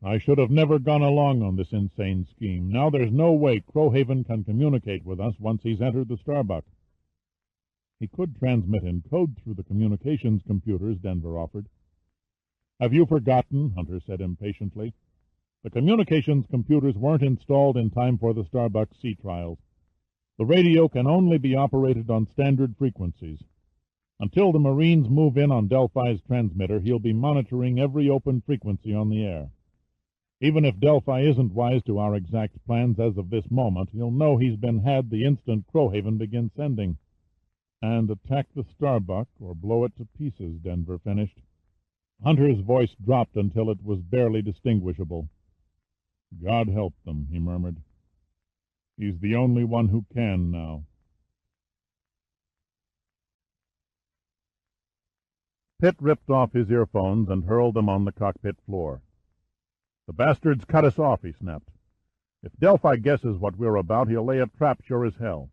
I should have never gone along on this insane scheme. Now there's no way Crowhaven can communicate with us once he's entered the Starbuck. He could transmit in code through the communications computers, Denver offered. Have you forgotten? Hunter said impatiently. The communications computers weren't installed in time for the Starbuck sea trials. The radio can only be operated on standard frequencies. Until the Marines move in on Delphi's transmitter, he'll be monitoring every open frequency on the air. Even if Delphi isn't wise to our exact plans as of this moment, he'll know he's been had the instant Crowhaven begins sending. And attack the Starbuck or blow it to pieces, Denver finished. Hunter's voice dropped until it was barely distinguishable. God help them, he murmured. He's the only one who can now. Pitt ripped off his earphones and hurled them on the cockpit floor. The bastard's cut us off, he snapped. If Delphi guesses what we're about, he'll lay a trap sure as hell.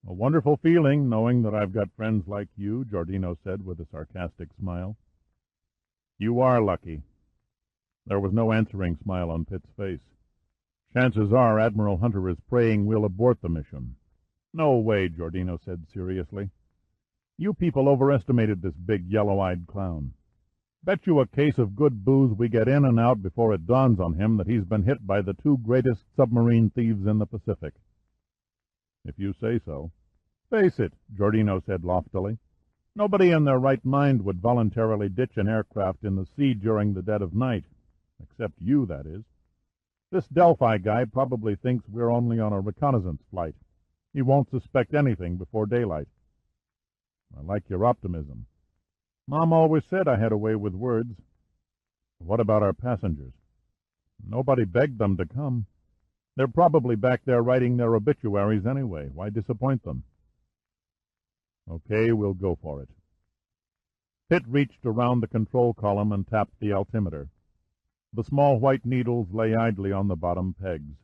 A wonderful feeling, knowing that I've got friends like you, Giordino said with a sarcastic smile. You are lucky. There was no answering smile on Pitt's face. Chances are Admiral Hunter is praying we'll abort the mission. No way, Giordino said seriously. You people overestimated this big yellow-eyed clown. Bet you a case of good booze we get in and out before it dawns on him that he's been hit by the two greatest submarine thieves in the Pacific. If you say so. Face it, Giordino said loftily. Nobody in their right mind would voluntarily ditch an aircraft in the sea during the dead of night. Except you, that is. This Delphi guy probably thinks we're only on a reconnaissance flight. He won't suspect anything before daylight. I like your optimism. Mom always said I had a way with words. What about our passengers? Nobody begged them to come. They're probably back there writing their obituaries anyway. Why disappoint them? Okay, we'll go for it. Pitt reached around the control column and tapped the altimeter. The small white needles lay idly on the bottom pegs.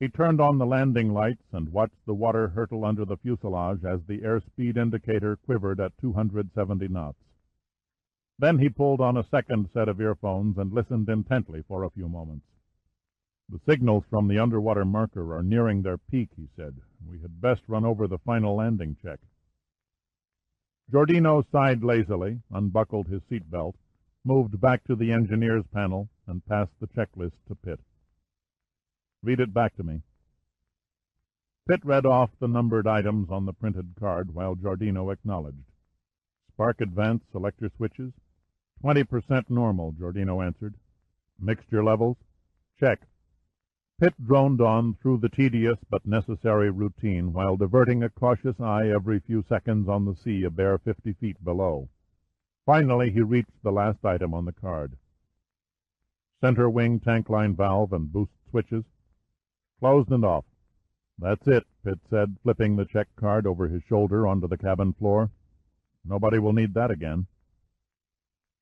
He turned on the landing lights and watched the water hurtle under the fuselage as the airspeed indicator quivered at 270 knots. Then he pulled on a second set of earphones and listened intently for a few moments. The signals from the underwater marker are nearing their peak, he said. We had best run over the final landing check. Giordino sighed lazily, unbuckled his seatbelt, moved back to the engineer's panel, and passed the checklist to Pitt. Read it back to me. Pitt read off the numbered items on the printed card while Giordino acknowledged. Spark advance selector switches? 20% normal, Giordino answered. Mixture levels? Check. Pitt droned on through the tedious but necessary routine while diverting a cautious eye every few seconds on the sea a bare 50 feet below. Finally, he reached the last item on the card. Center wing tank line valve and boost switches? Closed and off. That's it, Pitt said, flipping the check card over his shoulder onto the cabin floor. Nobody will need that again.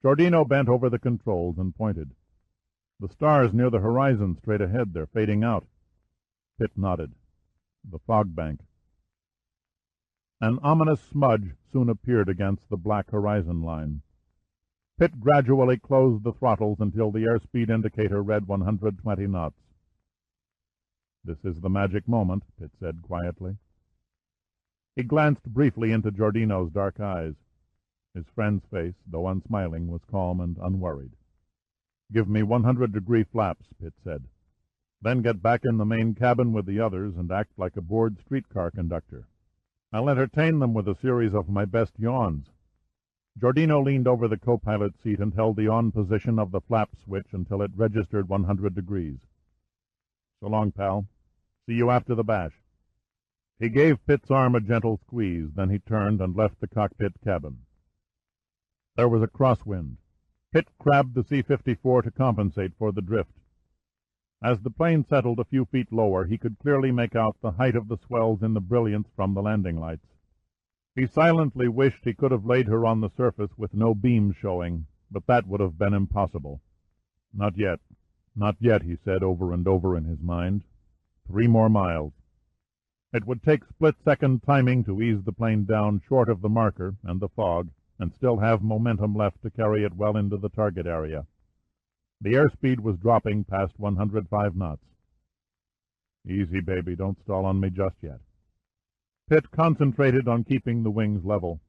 Giordino bent over the controls and pointed. The stars near the horizon straight ahead, they're fading out. Pitt nodded. The fog bank. An ominous smudge soon appeared against the black horizon line. Pitt gradually closed the throttles until the airspeed indicator read 120 knots. This is the magic moment, Pitt said quietly. He glanced briefly into Giordino's dark eyes. His friend's face, though unsmiling, was calm and unworried. Give me 100-degree flaps, Pitt said. Then get back in the main cabin with the others and act like a bored streetcar conductor. I'll entertain them with a series of my best yawns. Giordino leaned over the co-pilot seat and held the on position of the flap switch until it registered 100 degrees. So long, pal. See you after the bash. He gave Pitt's arm a gentle squeeze, then he turned and left the cockpit cabin. There was a crosswind. Pitt crabbed the C-54 to compensate for the drift. As the plane settled a few feet lower, he could clearly make out the height of the swells in the brilliance from the landing lights. He silently wished he could have laid her on the surface with no beams showing, but that would have been impossible. Not yet. Not yet, he said over and over in his mind. 3 more miles. It would take split-second timing to ease the plane down short of the marker and the fog, and still have momentum left to carry it well into the target area. The airspeed was dropping past 105 knots. Easy, baby, don't stall on me just yet. Pitt concentrated on keeping the wings level.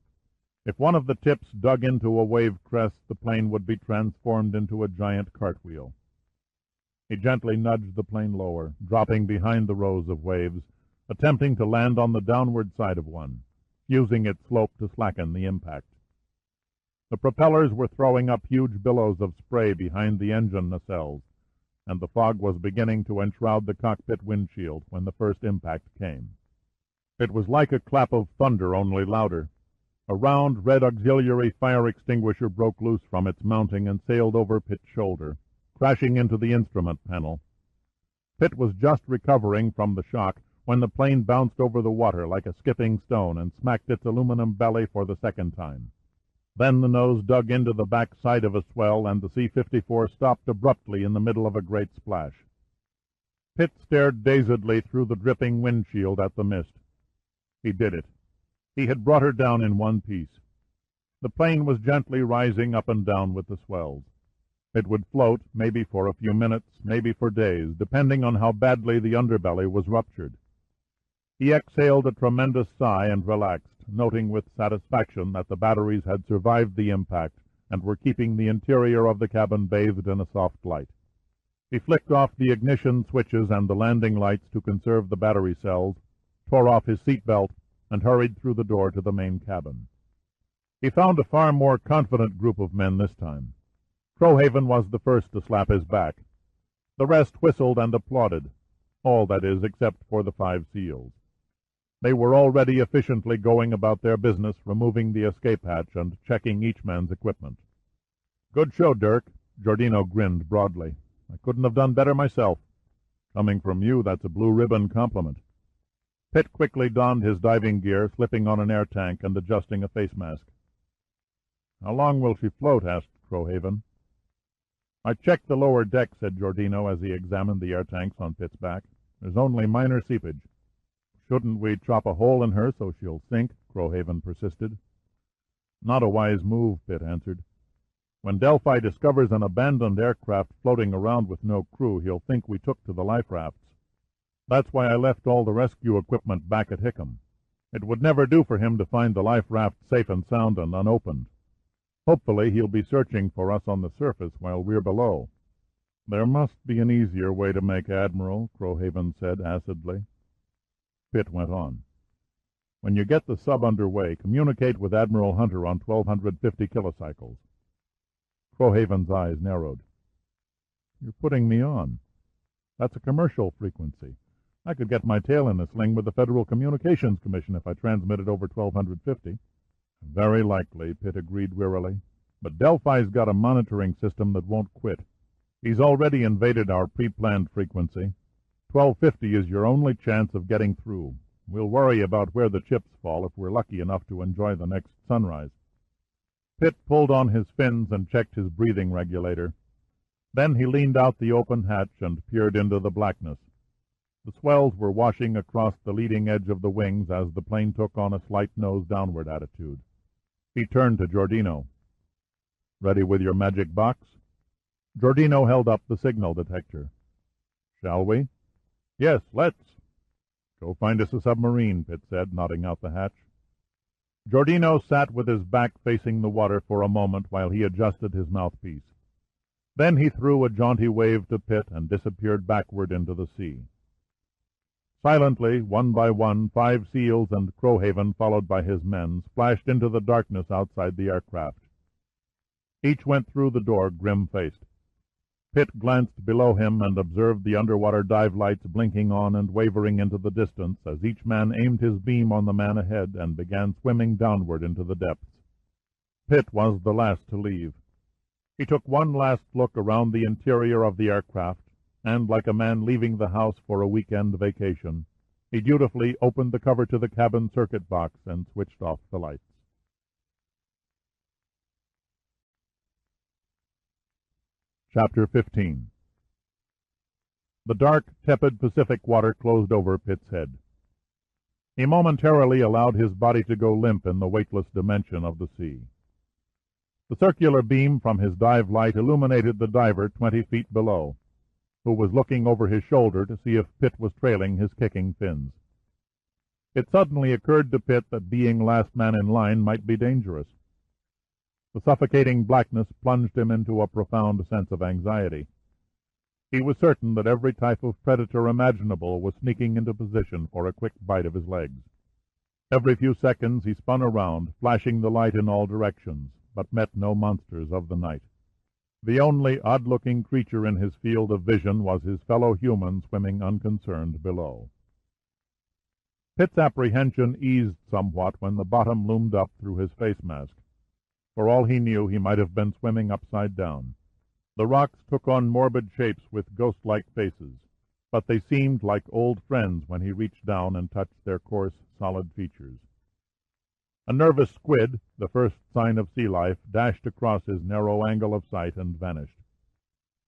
If one of the tips dug into a wave crest, the plane would be transformed into a giant cartwheel. He gently nudged the plane lower, dropping behind the rows of waves, attempting to land on the downward side of one, using its slope to slacken the impact. The propellers were throwing up huge billows of spray behind the engine nacelles, and the fog was beginning to enshroud the cockpit windshield when the first impact came. It was like a clap of thunder, only louder. A round, red auxiliary fire extinguisher broke loose from its mounting and sailed over Pitt's shoulder, crashing into the instrument panel. Pitt was just recovering from the shock when the plane bounced over the water like a skipping stone and smacked its aluminum belly for the second time. Then the nose dug into the back side of a swell, and the C-54 stopped abruptly in the middle of a great splash. Pitt stared dazedly through the dripping windshield at the mist. He did it. He had brought her down in one piece. The plane was gently rising up and down with the swells. It would float, maybe for a few minutes, maybe for days, depending on how badly the underbelly was ruptured. He exhaled a tremendous sigh and relaxed, noting with satisfaction that the batteries had survived the impact and were keeping the interior of the cabin bathed in a soft light. He flicked off the ignition switches and the landing lights to conserve the battery cells, tore off his seat belt, and hurried through the door to the main cabin. He found a far more confident group of men this time. Crowhaven was the first to slap his back. The rest whistled and applauded, all, that is, except for the 5 SEALs. They were already efficiently going about their business, removing the escape hatch and checking each man's equipment. "Good show, Dirk." Giordino grinned broadly. "I couldn't have done better myself. Coming from you, that's a blue ribbon compliment." Pitt quickly donned his diving gear, slipping on an air tank and adjusting a face mask. "How long will she float?" asked Crowhaven. "I checked the lower deck," said Giordino as he examined the air tanks on Pitt's back. "There's only minor seepage." "Shouldn't we chop a hole in her so she'll sink?" Crowhaven persisted. "Not a wise move," Pitt answered. "When Delphi discovers an abandoned aircraft floating around with no crew, he'll think we took to the life rafts. That's why I left all the rescue equipment back at Hickam. It would never do for him to find the life raft safe and sound and unopened. Hopefully he'll be searching for us on the surface while we're below." "There must be an easier way to make Admiral," Crowhaven said acidly. Pitt went on. "When you get the sub underway, communicate with Admiral Hunter on 1250 kilocycles." Crowhaven's eyes narrowed. "You're putting me on. That's a commercial frequency. I could get my tail in a sling with the Federal Communications Commission if I transmitted over 1250. "Very likely," Pitt agreed wearily. "But Delphi's got a monitoring system that won't quit. He's already invaded our pre-planned frequency. 1250 is your only chance of getting through. We'll worry about where the chips fall if we're lucky enough to enjoy the next sunrise." Pitt pulled on his fins and checked his breathing regulator. Then he leaned out the open hatch and peered into the blackness. The swells were washing across the leading edge of the wings as the plane took on a slight nose-downward attitude. He turned to Giordino. "Ready with your magic box?" Giordino held up the signal detector. "Shall we?" "Yes, let's." "Go find us a submarine," Pitt said, nodding out the hatch. Giordino sat with his back facing the water for a moment while he adjusted his mouthpiece. Then he threw a jaunty wave to Pitt and disappeared backward into the sea. Silently, one by one, 5 SEALs and Crowhaven, followed by his men, splashed into the darkness outside the aircraft. Each went through the door grim-faced. Pitt glanced below him and observed the underwater dive lights blinking on and wavering into the distance as each man aimed his beam on the man ahead and began swimming downward into the depths. Pitt was the last to leave. He took one last look around the interior of the aircraft, and, like a man leaving the house for a weekend vacation, he dutifully opened the cover to the cabin circuit box and switched off the lights. Chapter 15. The dark, tepid Pacific water closed over Pitt's head. He momentarily allowed his body to go limp in the weightless dimension of the sea. The circular beam from his dive light illuminated the diver 20 feet below, who was looking over his shoulder to see if Pitt was trailing his kicking fins. It suddenly occurred to Pitt that being last man in line might be dangerous. The suffocating blackness plunged him into a profound sense of anxiety. He was certain that every type of predator imaginable was sneaking into position for a quick bite of his legs. Every few seconds he spun around, flashing the light in all directions, but met no monsters of the night. The only odd-looking creature in his field of vision was his fellow human swimming unconcerned below. Pitt's apprehension eased somewhat when the bottom loomed up through his face mask. For all he knew, he might have been swimming upside down. The rocks took on morbid shapes with ghost-like faces, but they seemed like old friends when he reached down and touched their coarse, solid features. A nervous squid, the first sign of sea life, dashed across his narrow angle of sight and vanished.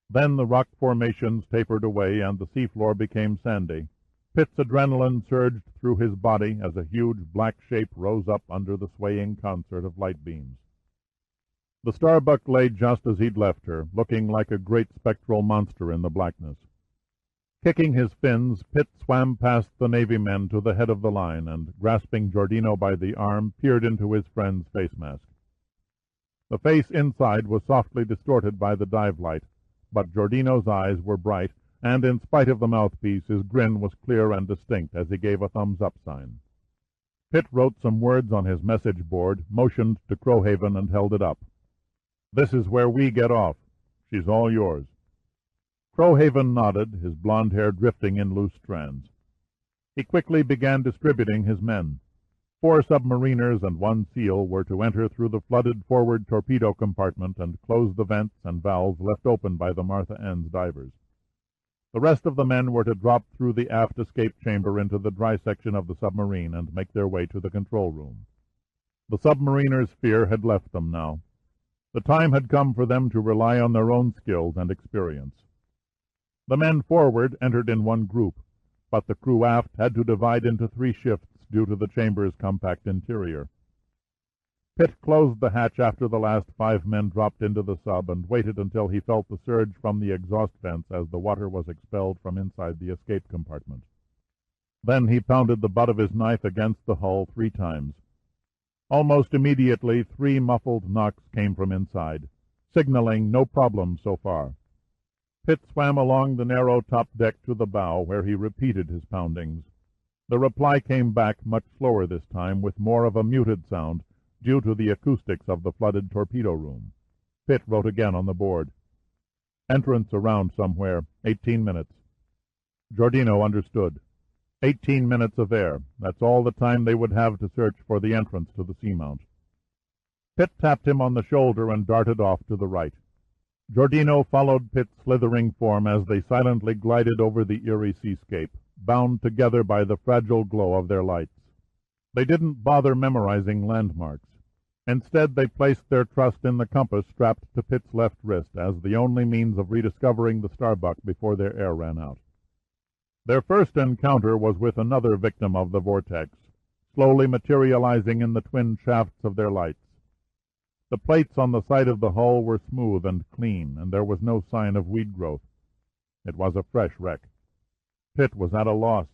Then the rock formations tapered away and the seafloor became sandy. Pitt's adrenaline surged through his body as a huge black shape rose up under the swaying concert of light beams. The Starbuck lay just as he'd left her, looking like a great spectral monster in the blackness. Kicking his fins, Pitt swam past the Navy men to the head of the line and, grasping Giordino by the arm, peered into his friend's face mask. The face inside was softly distorted by the dive light, but Giordino's eyes were bright, and in spite of the mouthpiece, his grin was clear and distinct as he gave a thumbs-up sign. Pitt wrote some words on his message board, motioned to Crowhaven, and held it up. "This is where we get off. She's all yours." Crowhaven nodded, his blond hair drifting in loose strands. He quickly began distributing his men. 4 submariners and 1 SEAL were to enter through the flooded forward torpedo compartment and close the vents and valves left open by the Martha N's divers. The rest of the men were to drop through the aft escape chamber into the dry section of the submarine and make their way to the control room. The submariners' fear had left them now. The time had come for them to rely on their own skills and experience. The men forward entered in one group, but the crew aft had to divide into 3 shifts due to the chamber's compact interior. Pitt closed the hatch after the last 5 men dropped into the sub and waited until he felt the surge from the exhaust vents as the water was expelled from inside the escape compartment. Then he pounded the butt of his knife against the hull 3 times. Almost immediately 3 muffled knocks came from inside, signaling no problem so far. Pitt swam along the narrow top deck to the bow, where he repeated his poundings. The reply came back much slower this time, with more of a muted sound, due to the acoustics of the flooded torpedo room. Pitt wrote again on the board. "Entrance around somewhere, 18 minutes." Giordino understood. 18 minutes of air. That's all the time they would have to search for the entrance to the seamount. Pitt tapped him on the shoulder and darted off to the right. Giordino followed Pitt's slithering form as they silently glided over the eerie seascape, bound together by the fragile glow of their lights. They didn't bother memorizing landmarks. Instead, they placed their trust in the compass strapped to Pitt's left wrist as the only means of rediscovering the Starbuck before their air ran out. Their first encounter was with another victim of the vortex, slowly materializing in the twin shafts of their lights. The plates on the side of the hull were smooth and clean, and there was no sign of weed growth. It was a fresh wreck. Pitt was at a loss.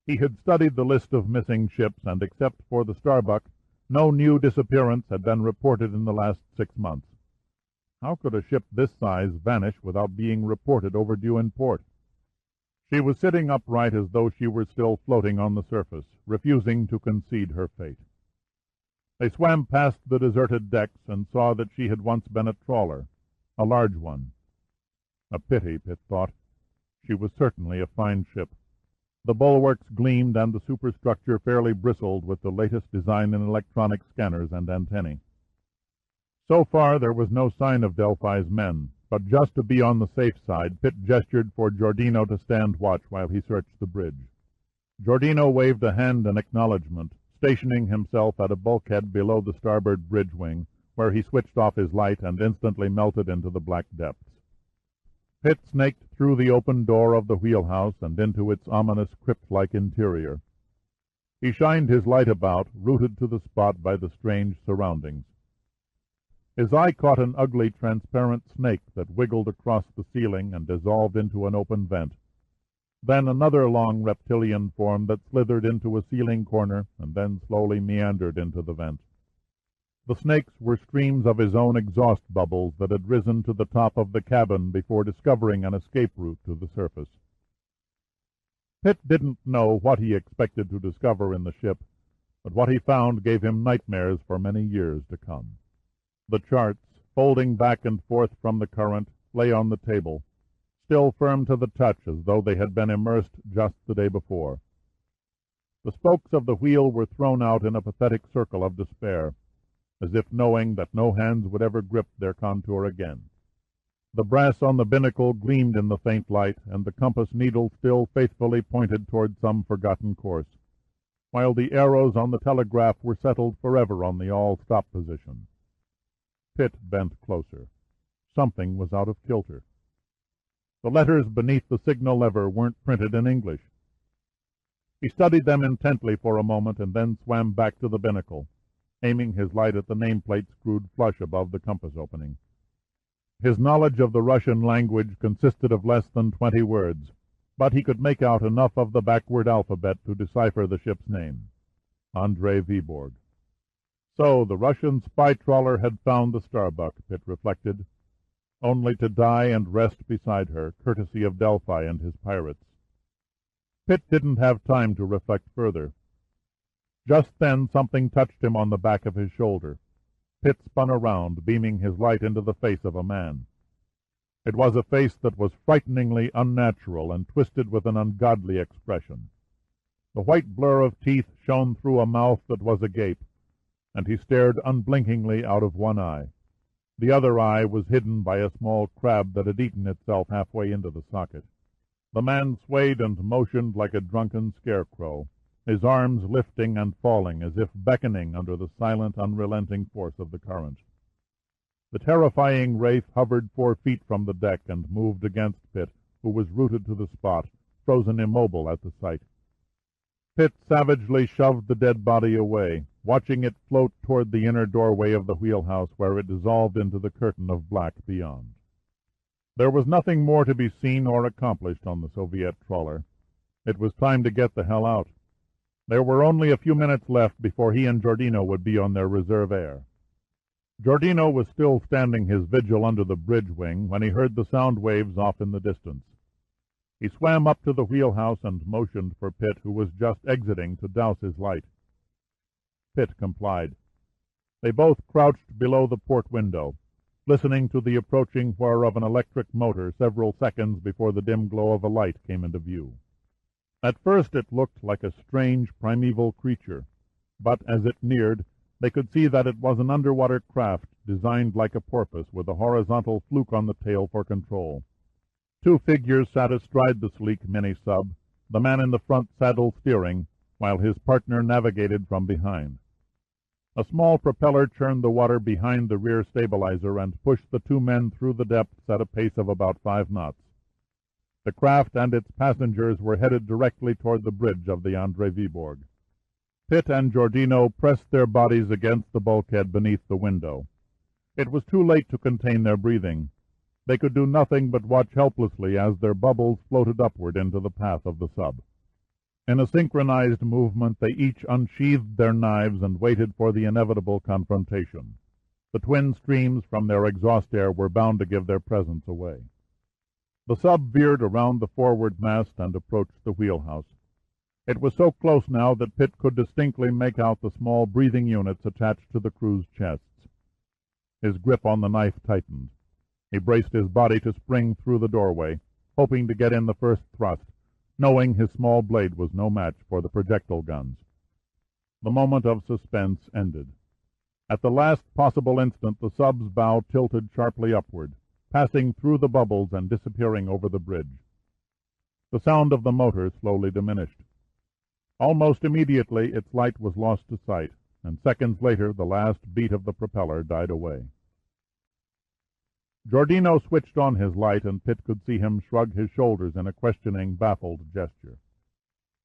He had studied the list of missing ships, and except for the Starbuck, no new disappearance had been reported in the last 6 months. How could a ship this size vanish without being reported overdue in port? She was sitting upright as though she were still floating on the surface, refusing to concede her fate. They swam past the deserted decks and saw that she had once been a trawler, a large one. A pity, Pitt thought. She was certainly a fine ship. The bulwarks gleamed and the superstructure fairly bristled with the latest design in electronic scanners and antennae. So far there was no sign of Delphi's men, but just to be on the safe side, Pitt gestured for Giordino to stand watch while he searched the bridge. Giordino waved a hand in acknowledgment, stationing himself at a bulkhead below the starboard bridge wing, where he switched off his light and instantly melted into the black depths. Pitt snaked through the open door of the wheelhouse and into its ominous crypt-like interior. He shined his light about, rooted to the spot by the strange surroundings. His eye caught an ugly, transparent snake that wiggled across the ceiling and dissolved into an open vent. Then another long reptilian form that slithered into a ceiling corner and then slowly meandered into the vent. The snakes were streams of his own exhaust bubbles that had risen to the top of the cabin before discovering an escape route to the surface. Pitt didn't know what he expected to discover in the ship, but what he found gave him nightmares for many years to come. The charts, folding back and forth from the current, lay on the table, still firm to the touch as though they had been immersed just the day before. The spokes of the wheel were thrown out in a pathetic circle of despair, as if knowing that no hands would ever grip their contour again. The brass on the binnacle gleamed in the faint light, and the compass needle still faithfully pointed toward some forgotten course, while the arrows on the telegraph were settled forever on the all-stop position. Pitt bent closer. Something was out of kilter. The letters beneath the signal lever weren't printed in English. He studied them intently for a moment and then swam back to the binnacle, aiming his light at the nameplate screwed flush above the compass opening. His knowledge of the Russian language consisted of less than 20 words, but he could make out enough of the backward alphabet to decipher the ship's name, Andrei Viborg. So the Russian spy trawler had found the Starbuck, Pitt reflected, only to die and rest beside her, courtesy of Delphi and his pirates. Pitt didn't have time to reflect further. Just then something touched him on the back of his shoulder. Pitt spun around, beaming his light into the face of a man. It was a face that was frighteningly unnatural and twisted with an ungodly expression. The white blur of teeth shone through a mouth that was agape, and he stared unblinkingly out of one eye. The other eye was hidden by a small crab that had eaten itself halfway into the socket. The man swayed and motioned like a drunken scarecrow, his arms lifting and falling as if beckoning under the silent, unrelenting force of the current. The terrifying wraith hovered 4 feet from the deck and moved against Pitt, who was rooted to the spot, frozen immobile at the sight. Pitt savagely shoved the dead body away, watching it float toward the inner doorway of the wheelhouse where it dissolved into the curtain of black beyond. There was nothing more to be seen or accomplished on the Soviet trawler. It was time to get the hell out. There were only a few minutes left before he and Giordino would be on their reserve air. Giordino was still standing his vigil under the bridge wing when he heard the sound waves off in the distance. He swam up to the wheelhouse and motioned for Pitt, who was just exiting, to douse his light. Pitt complied. They both crouched below the port window, listening to the approaching whir of an electric motor several seconds before the dim glow of a light came into view. At first it looked like a strange primeval creature, but as it neared, they could see that it was an underwater craft designed like a porpoise with a horizontal fluke on the tail for control. 2 figures sat astride the sleek mini-sub, the man in the front saddle steering, while his partner navigated from behind. A small propeller churned the water behind the rear stabilizer and pushed the 2 men through the depths at a pace of about 5 knots. The craft and its passengers were headed directly toward the bridge of the Andrei Viborg. Pitt and Giordino pressed their bodies against the bulkhead beneath the window. It was too late to contain their breathing. They could do nothing but watch helplessly as their bubbles floated upward into the path of the sub. In a synchronized movement, they each unsheathed their knives and waited for the inevitable confrontation. The twin streams from their exhaust air were bound to give their presence away. The sub veered around the forward mast and approached the wheelhouse. It was so close now that Pitt could distinctly make out the small breathing units attached to the crew's chests. His grip on the knife tightened. He braced his body to spring through the doorway, hoping to get in the first thrust, knowing his small blade was no match for the projectile guns. The moment of suspense ended. At the last possible instant, the sub's bow tilted sharply upward, passing through the bubbles and disappearing over the bridge. The sound of the motor slowly diminished. Almost immediately its light was lost to sight, and seconds later the last beat of the propeller died away. Giordino switched on his light, and Pitt could see him shrug his shoulders in a questioning, baffled gesture.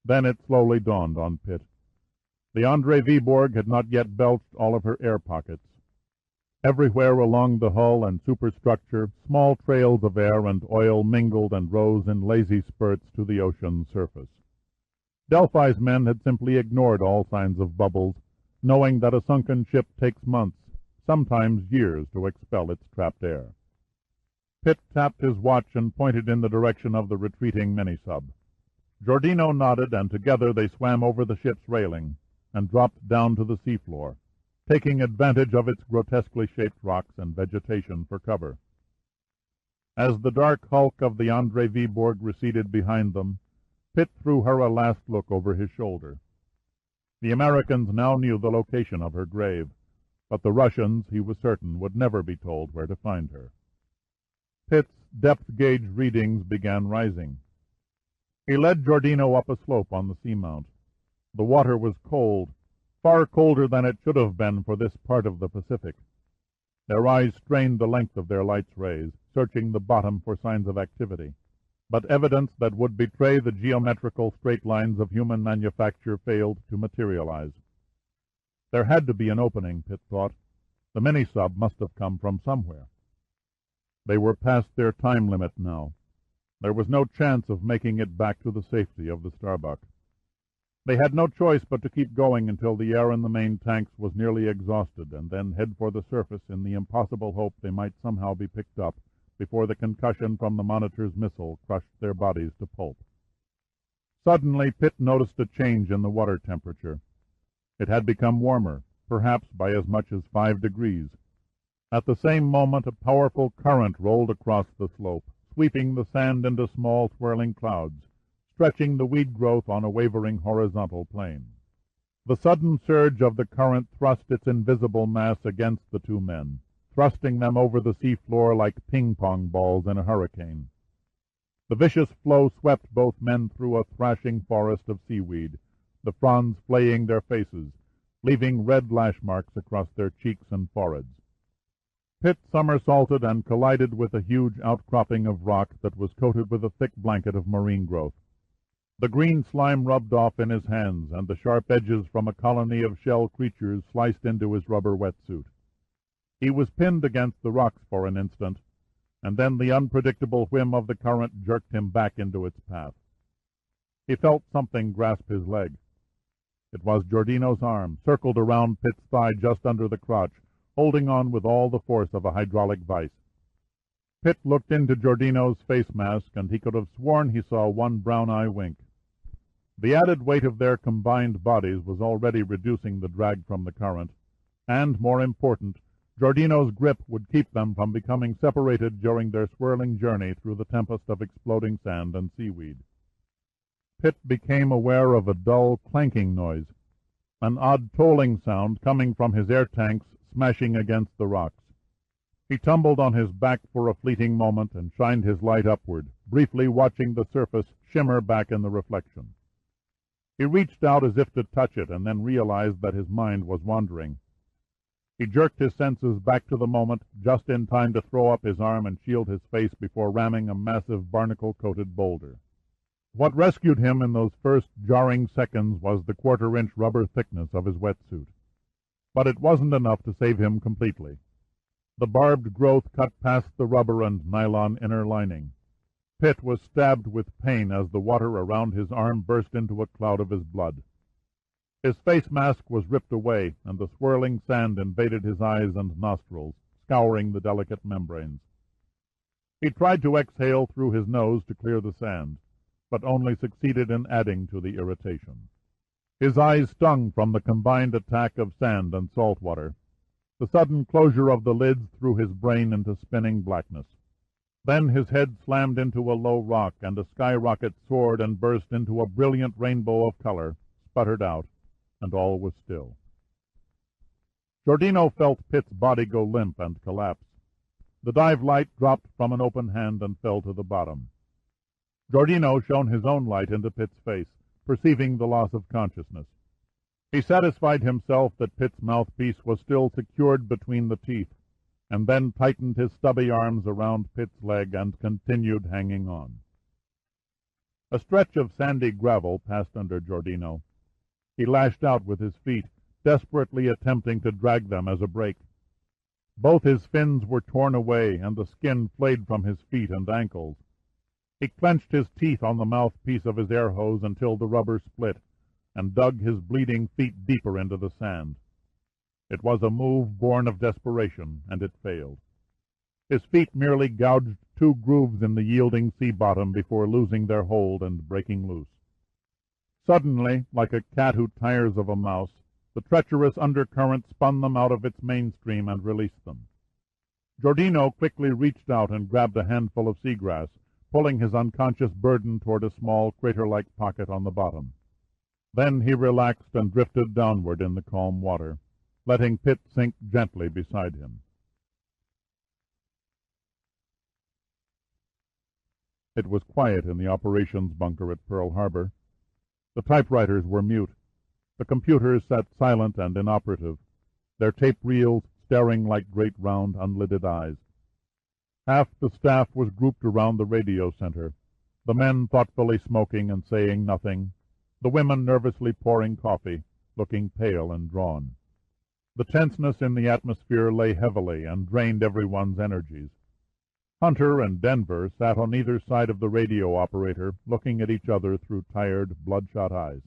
Then it slowly dawned on Pitt. The Andrei Viborg had not yet belched all of her air pockets. Everywhere along the hull and superstructure, small trails of air and oil mingled and rose in lazy spurts to the ocean's surface. Delphi's men had simply ignored all signs of bubbles, knowing that a sunken ship takes months, sometimes years, to expel its trapped air. Pitt tapped his watch and pointed in the direction of the retreating mini-sub. Giordino nodded, and together they swam over the ship's railing and dropped down to the seafloor, taking advantage of its grotesquely shaped rocks and vegetation for cover. As the dark hulk of the André Viborg receded behind them, Pitt threw her a last look over his shoulder. The Americans now knew the location of her grave, but the Russians, he was certain, would never be told where to find her. Pitt's depth-gauge readings began rising. He led Giordino up a slope on the seamount. The water was cold, far colder than it should have been for this part of the Pacific. Their eyes strained the length of their light's rays, searching the bottom for signs of activity. But evidence that would betray the geometrical straight lines of human manufacture failed to materialize. There had to be an opening, Pitt thought. The mini-sub must have come from somewhere. They were past their time limit now. There was no chance of making it back to the safety of the Starbuck. They had no choice but to keep going until the air in the main tanks was nearly exhausted, and then head for the surface in the impossible hope they might somehow be picked up before the concussion from the Monitor's missile crushed their bodies to pulp. Suddenly, Pitt noticed a change in the water temperature. It had become warmer, perhaps by as much as 5 degrees. At the same moment, a powerful current rolled across the slope, sweeping the sand into small swirling clouds, stretching the weed growth on a wavering horizontal plane. The sudden surge of the current thrust its invisible mass against the two men, thrusting them over the seafloor like ping-pong balls in a hurricane. The vicious flow swept both men through a thrashing forest of seaweed, the fronds flaying their faces, leaving red lash marks across their cheeks and foreheads. Pitt somersaulted and collided with a huge outcropping of rock that was coated with a thick blanket of marine growth. The green slime rubbed off in his hands, and the sharp edges from a colony of shell creatures sliced into his rubber wetsuit. He was pinned against the rocks for an instant, and then the unpredictable whim of the current jerked him back into its path. He felt something grasp his leg. It was Giordino's arm, circled around Pitt's thigh just under the crotch, holding on with all the force of a hydraulic vice. Pitt looked into Giordino's face mask, and he could have sworn he saw one brown eye wink. The added weight of their combined bodies was already reducing the drag from the current, and, more important, Giordino's grip would keep them from becoming separated during their swirling journey through the tempest of exploding sand and seaweed. Pitt became aware of a dull, clanking noise, an odd tolling sound coming from his air tanks smashing against the rocks. He tumbled on his back for a fleeting moment and shined his light upward, briefly watching the surface shimmer back in the reflection. He reached out as if to touch it, and then realized that his mind was wandering. He jerked his senses back to the moment, just in time to throw up his arm and shield his face before ramming a massive barnacle-coated boulder. What rescued him in those first jarring seconds was the quarter-inch rubber thickness of his wetsuit. But it wasn't enough to save him completely. The barbed growth cut past the rubber and nylon inner lining. Pitt was stabbed with pain as the water around his arm burst into a cloud of his blood. His face mask was ripped away, and the swirling sand invaded his eyes and nostrils, scouring the delicate membranes. He tried to exhale through his nose to clear the sand, but only succeeded in adding to the irritation. His eyes stung from the combined attack of sand and salt water. The sudden closure of the lids threw his brain into spinning blackness. Then his head slammed into a low rock, and a skyrocket soared and burst into a brilliant rainbow of color, sputtered out, and all was still. Giordino felt Pitt's body go limp and collapse. The dive light dropped from an open hand and fell to the bottom. Giordino shone his own light into Pitt's face, perceiving the loss of consciousness. He satisfied himself that Pitt's mouthpiece was still secured between the teeth, and then tightened his stubby arms around Pitt's leg and continued hanging on. A stretch of sandy gravel passed under Giordino. He lashed out with his feet, desperately attempting to drag them as a brake. Both his fins were torn away, and the skin flayed from his feet and ankles. He clenched his teeth on the mouthpiece of his air hose until the rubber split, and dug his bleeding feet deeper into the sand. It was a move born of desperation, and it failed. His feet merely gouged 2 grooves in the yielding sea bottom before losing their hold and breaking loose. Suddenly, like a cat who tires of a mouse, the treacherous undercurrent spun them out of its mainstream and released them. Giordino quickly reached out and grabbed a handful of seagrass, pulling his unconscious burden toward a small crater-like pocket on the bottom. Then he relaxed and drifted downward in the calm water, letting Pitt sink gently beside him. It was quiet in the operations bunker at Pearl Harbor. The typewriters were mute. The computers sat silent and inoperative, their tape reels staring like great round unlidded eyes. Half the staff was grouped around the radio center, the men thoughtfully smoking and saying nothing, the women nervously pouring coffee, looking pale and drawn. The tenseness in the atmosphere lay heavily and drained everyone's energies. Hunter and Denver sat on either side of the radio operator, looking at each other through tired, bloodshot eyes.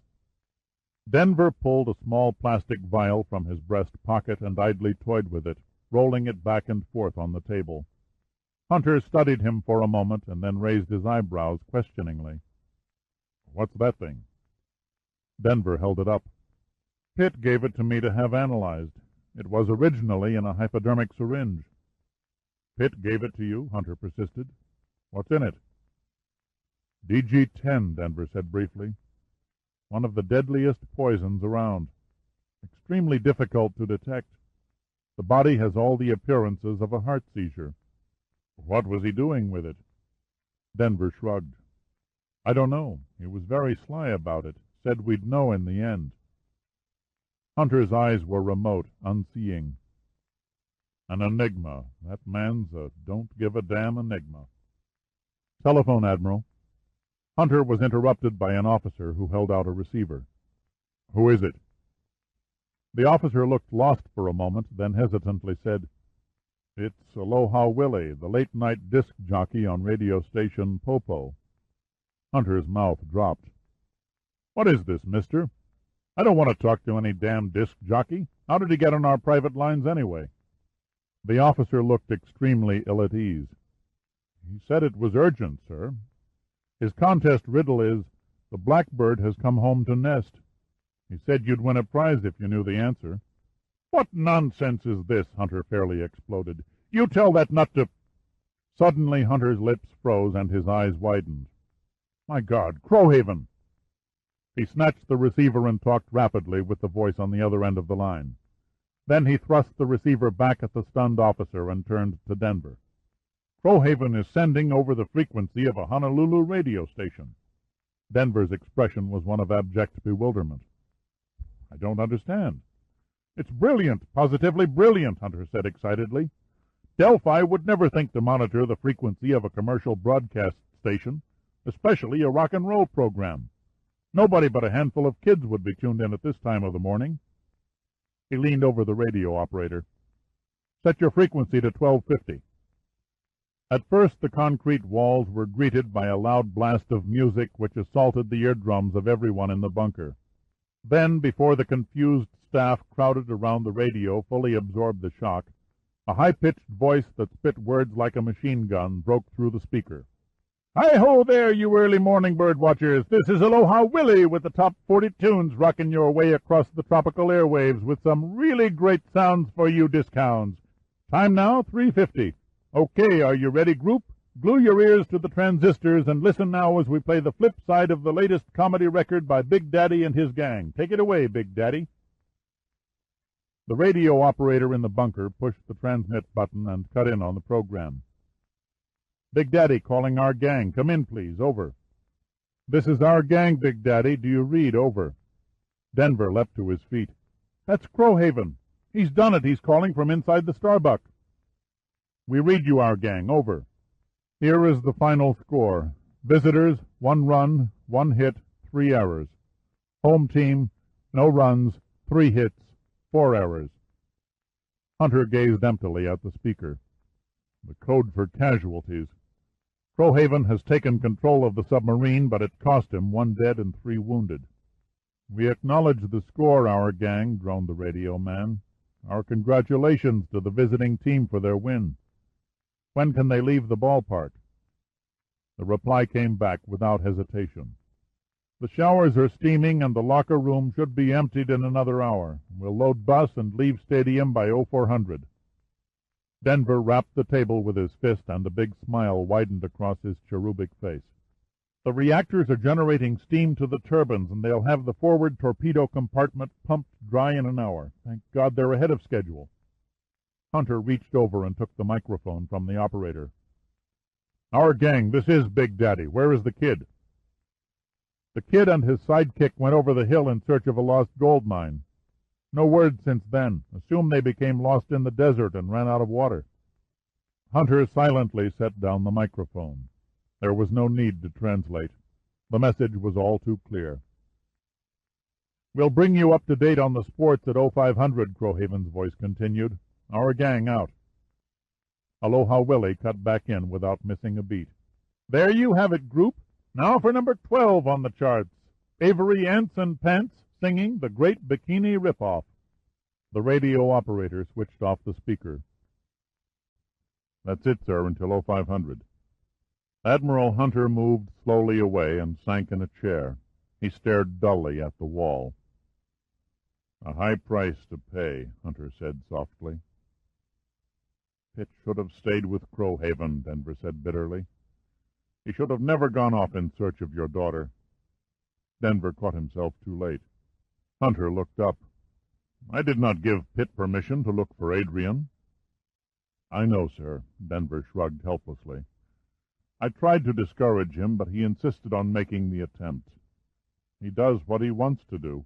Denver pulled a small plastic vial from his breast pocket and idly toyed with it, rolling it back and forth on the table. Hunter studied him for a moment and then raised his eyebrows questioningly. "What's that thing?" Denver held it up. "Pitt gave it to me to have analyzed. It was originally in a hypodermic syringe." "Pitt gave it to you?" Hunter persisted. "What's in it?" "DG-10, Denver said briefly. "One of the deadliest poisons around. Extremely difficult to detect. The body has all the appearances of a heart seizure." "What was he doing with it?" Denver shrugged. "I don't know. He was very sly about it. Said we'd know in the end." Hunter's eyes were remote, unseeing. "An enigma. That man's a don't-give-a-damn enigma." "Telephone, Admiral." Hunter was interrupted by an officer who held out a receiver. "Who is it?" The officer looked lost for a moment, then hesitantly said, "It's Aloha Willie, the late-night disc jockey on radio station Popo." Hunter's mouth dropped. "What is this, mister? I don't want to talk to any damn disc jockey. How did he get on our private lines anyway?" The officer looked extremely ill at ease. "He said it was urgent, sir. His contest riddle is, the blackbird has come home to nest. He said you'd win a prize if you knew the answer." "What nonsense is this?" Hunter fairly exploded. "You tell that nut to—" Suddenly Hunter's lips froze and his eyes widened. "My God, Crowhaven!" He snatched the receiver and talked rapidly with the voice on the other end of the line. Then he thrust the receiver back at the stunned officer and turned to Denver. "Crowhaven is sending over the frequency of a Honolulu radio station." Denver's expression was one of abject bewilderment. "I don't understand." "It's brilliant, positively brilliant," Hunter said excitedly. "Delphi would never think to monitor the frequency of a commercial broadcast station, especially a rock and roll program. Nobody but a handful of kids would be tuned in at this time of the morning." He leaned over the radio operator. "Set your frequency to 1250. At first the concrete walls were greeted by a loud blast of music which assaulted the eardrums of everyone in the bunker. Then, before the confused staff crowded around the radio fully absorbed the shock, a high-pitched voice that spit words like a machine gun broke through the speaker. "Hi-ho there, you early morning bird watchers! This is Aloha Willie with the top 40 tunes rocking your way across the tropical airwaves with some really great sounds for you discounts. Time now, 3:50. Okay, are you ready, group? Glue your ears to the transistors and listen now as we play the flip side of the latest comedy record by Big Daddy and his gang. Take it away, Big Daddy." The radio operator in the bunker pushed the transmit button and cut in on the program. "Big Daddy calling our gang. Come in, please. Over." "This is our gang, Big Daddy. Do you read? Over." Denver leapt to his feet. "That's Crowhaven. He's done it. He's calling from inside the Starbuck." "We read you, our gang. Over." "Here is the final score. Visitors, 1 run, 1 hit, 3 errors. Home team, no runs, 3 hits, 4 errors." Hunter gazed emptily at the speaker. "The code for casualties. Crowhaven has taken control of the submarine, but it cost him 1 dead and 3 wounded." "We acknowledge the score, our gang," droned the radio man. Our congratulations to the visiting team for their win. When can they leave the ballpark? The reply came back without hesitation. The showers are steaming and the locker room should be emptied in another hour. We'll load bus and leave stadium by 0400. Denver rapped the table with his fist and a big smile widened across his cherubic face. The reactors are generating steam to the turbines, and they'll have the forward torpedo compartment pumped dry in an hour. Thank God they're ahead of schedule. Hunter reached over and took the microphone from the operator. Our gang, this is Big Daddy. Where is the kid? The kid and his sidekick went over the hill in search of a lost gold mine. No word since then. Assume they became lost in the desert and ran out of water. Hunter silently set down the microphone. There was no need to translate. The message was all too clear. We'll bring you up to date on the sports at 0500, Crowhaven's voice continued. Our gang out. Aloha Willie cut back in without missing a beat. There you have it, group. Now for number 12 on the charts. Avery Ants and Pants singing The Great Bikini Ripoff. The radio operator switched off the speaker. That's it, sir, until 0500. Admiral Hunter moved slowly away and sank in a chair. He stared dully at the wall. A high price to pay, Hunter said softly. Pitt should have stayed with Crowhaven, Denver said bitterly. He should have never gone off in search of your daughter. Denver caught himself too late. Hunter looked up. I did not give Pitt permission to look for Adrian. I know, sir, Denver shrugged helplessly. I tried to discourage him, but he insisted on making the attempt. He does what he wants to do.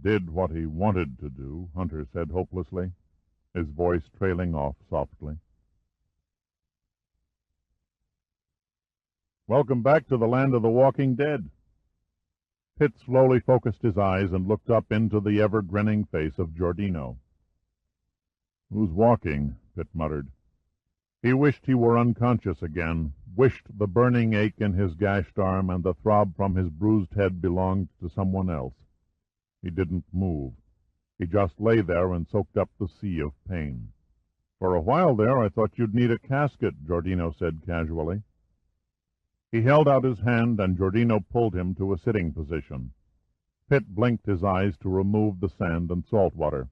Did what he wanted to do, Hunter said hopelessly, his voice trailing off softly. Welcome back to the land of the walking dead. Pitt slowly focused his eyes and looked up into the ever-grinning face of Giordino. Who's walking? Pitt muttered. He wished he were unconscious again, wished the burning ache in his gashed arm and the throb from his bruised head belonged to someone else. He didn't move. He just lay there and soaked up the sea of pain. For a while there I thought you'd need a casket, Giordino said casually. He held out his hand and Giordino pulled him to a sitting position. Pitt blinked his eyes to remove the sand and salt water.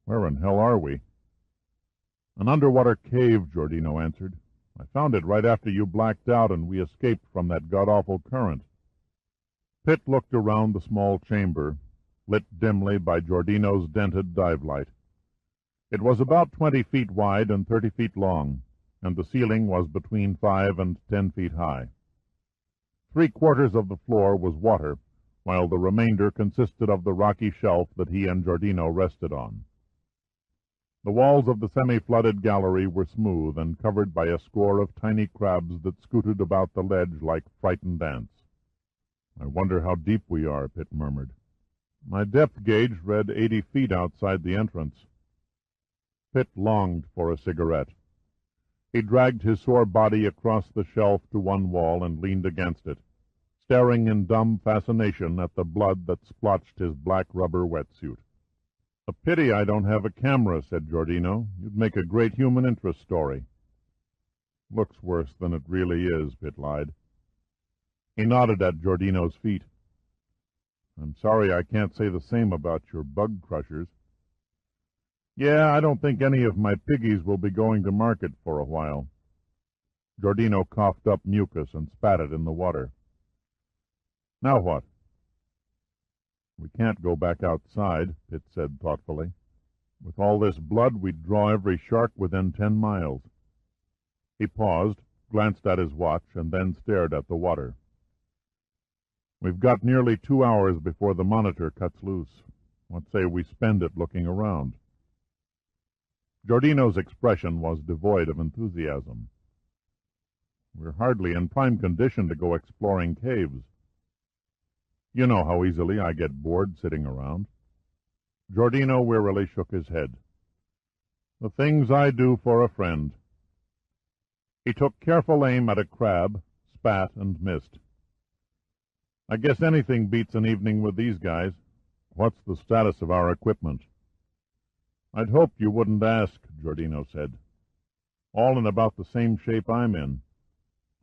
Where in hell are we? An underwater cave, Giordino answered. I found it right after you blacked out and we escaped from that god-awful current. Pitt looked around the small chamber, lit dimly by Giordino's dented dive light. It was about 20 feet wide and 30 feet long, and the ceiling was between 5 and 10 feet high. 3/4 of the floor was water, while the remainder consisted of the rocky shelf that he and Giordino rested on. The walls of the semi-flooded gallery were smooth and covered by a score of tiny crabs that scooted about the ledge like frightened ants. I wonder how deep we are, Pitt murmured. My depth gauge read 80 feet outside the entrance. Pitt longed for a cigarette. He dragged his sore body across the shelf to one wall and leaned against it, staring in dumb fascination at the blood that splotched his black rubber wetsuit. A pity I don't have a camera, said Giordino. You'd make a great human interest story. Looks worse than it really is, Pitt lied. He nodded at Giordino's feet. I'm sorry I can't say the same about your bug crushers. Yeah, I don't think any of my piggies will be going to market for a while. Giordino coughed up mucus and spat it in the water. Now what? We can't go back outside, Pitt said thoughtfully. With all this blood, we'd draw every shark within 10 miles. He paused, glanced at his watch, and then stared at the water. We've got nearly 2 hours before the monitor cuts loose. What say we spend it looking around? Giordino's expression was devoid of enthusiasm. We're hardly in prime condition to go exploring caves. You know how easily I get bored sitting around. Giordino wearily shook his head. The things I do for a friend. He took careful aim at a crab, spat, and missed. I guess anything beats an evening with these guys. What's the status of our equipment? "I'd hoped you wouldn't ask," Giordino said. "All in about the same shape I'm in.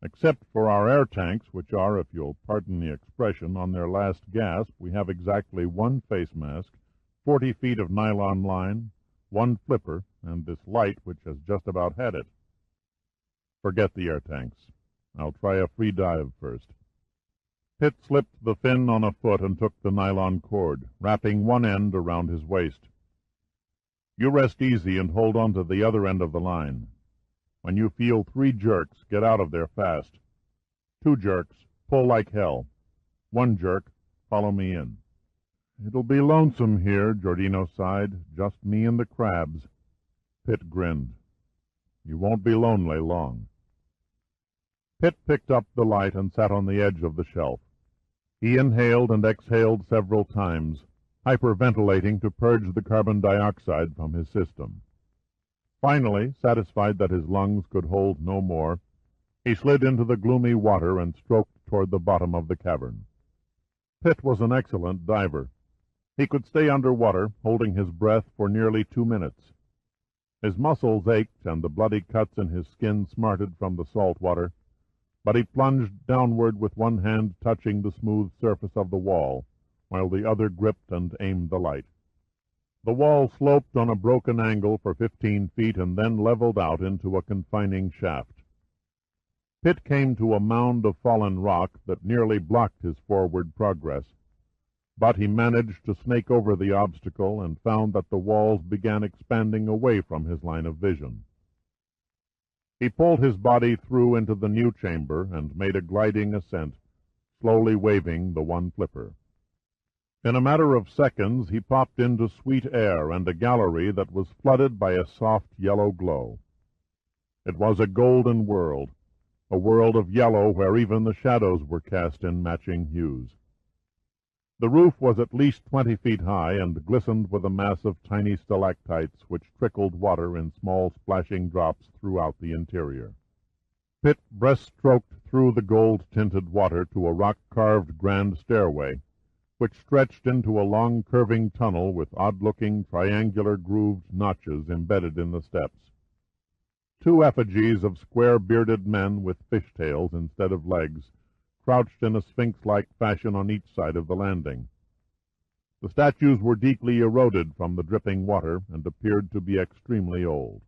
Except for our air tanks, which are, if you'll pardon the expression, on their last gasp, we have exactly one face mask, 40 feet of nylon line, one flipper, and this light which has just about had it. Forget the air tanks. I'll try a free dive first." Pitt slipped the fin on a foot and took the nylon cord, wrapping one end around his waist. "You rest easy and hold on to the other end of the line. When you feel 3 jerks, get out of there fast. 2 jerks, pull like hell. 1 jerk, follow me in." "It'll be lonesome here," Giordino sighed. "Just me and the crabs." Pitt grinned. "You won't be lonely long." Pitt picked up the light and sat on the edge of the shelf. He inhaled and exhaled several times, hyperventilating to purge the carbon dioxide from his system. Finally, satisfied that his lungs could hold no more, he slid into the gloomy water and stroked toward the bottom of the cavern. Pitt was an excellent diver. He could stay under water, holding his breath for nearly 2 minutes. His muscles ached and the bloody cuts in his skin smarted from the salt water, but he plunged downward with one hand touching the smooth surface of the wall, while the other gripped and aimed the light. The wall sloped on a broken angle for 15 feet and then leveled out into a confining shaft. Pitt came to a mound of fallen rock that nearly blocked his forward progress, but he managed to snake over the obstacle and found that the walls began expanding away from his line of vision. He pulled his body through into the new chamber and made a gliding ascent, slowly waving the one flipper. In a matter of seconds he popped into sweet air and a gallery that was flooded by a soft yellow glow. It was a golden world, a world of yellow where even the shadows were cast in matching hues. The roof was at least 20 feet high and glistened with a mass of tiny stalactites which trickled water in small splashing drops throughout the interior. Pitt breaststroked through the gold-tinted water to a rock-carved grand stairway, which stretched into a long curving tunnel with odd-looking triangular grooved notches embedded in the steps. 2 effigies of square-bearded men with fishtails instead of legs crouched in a sphinx-like fashion on each side of the landing. The statues were deeply eroded from the dripping water and appeared to be extremely old.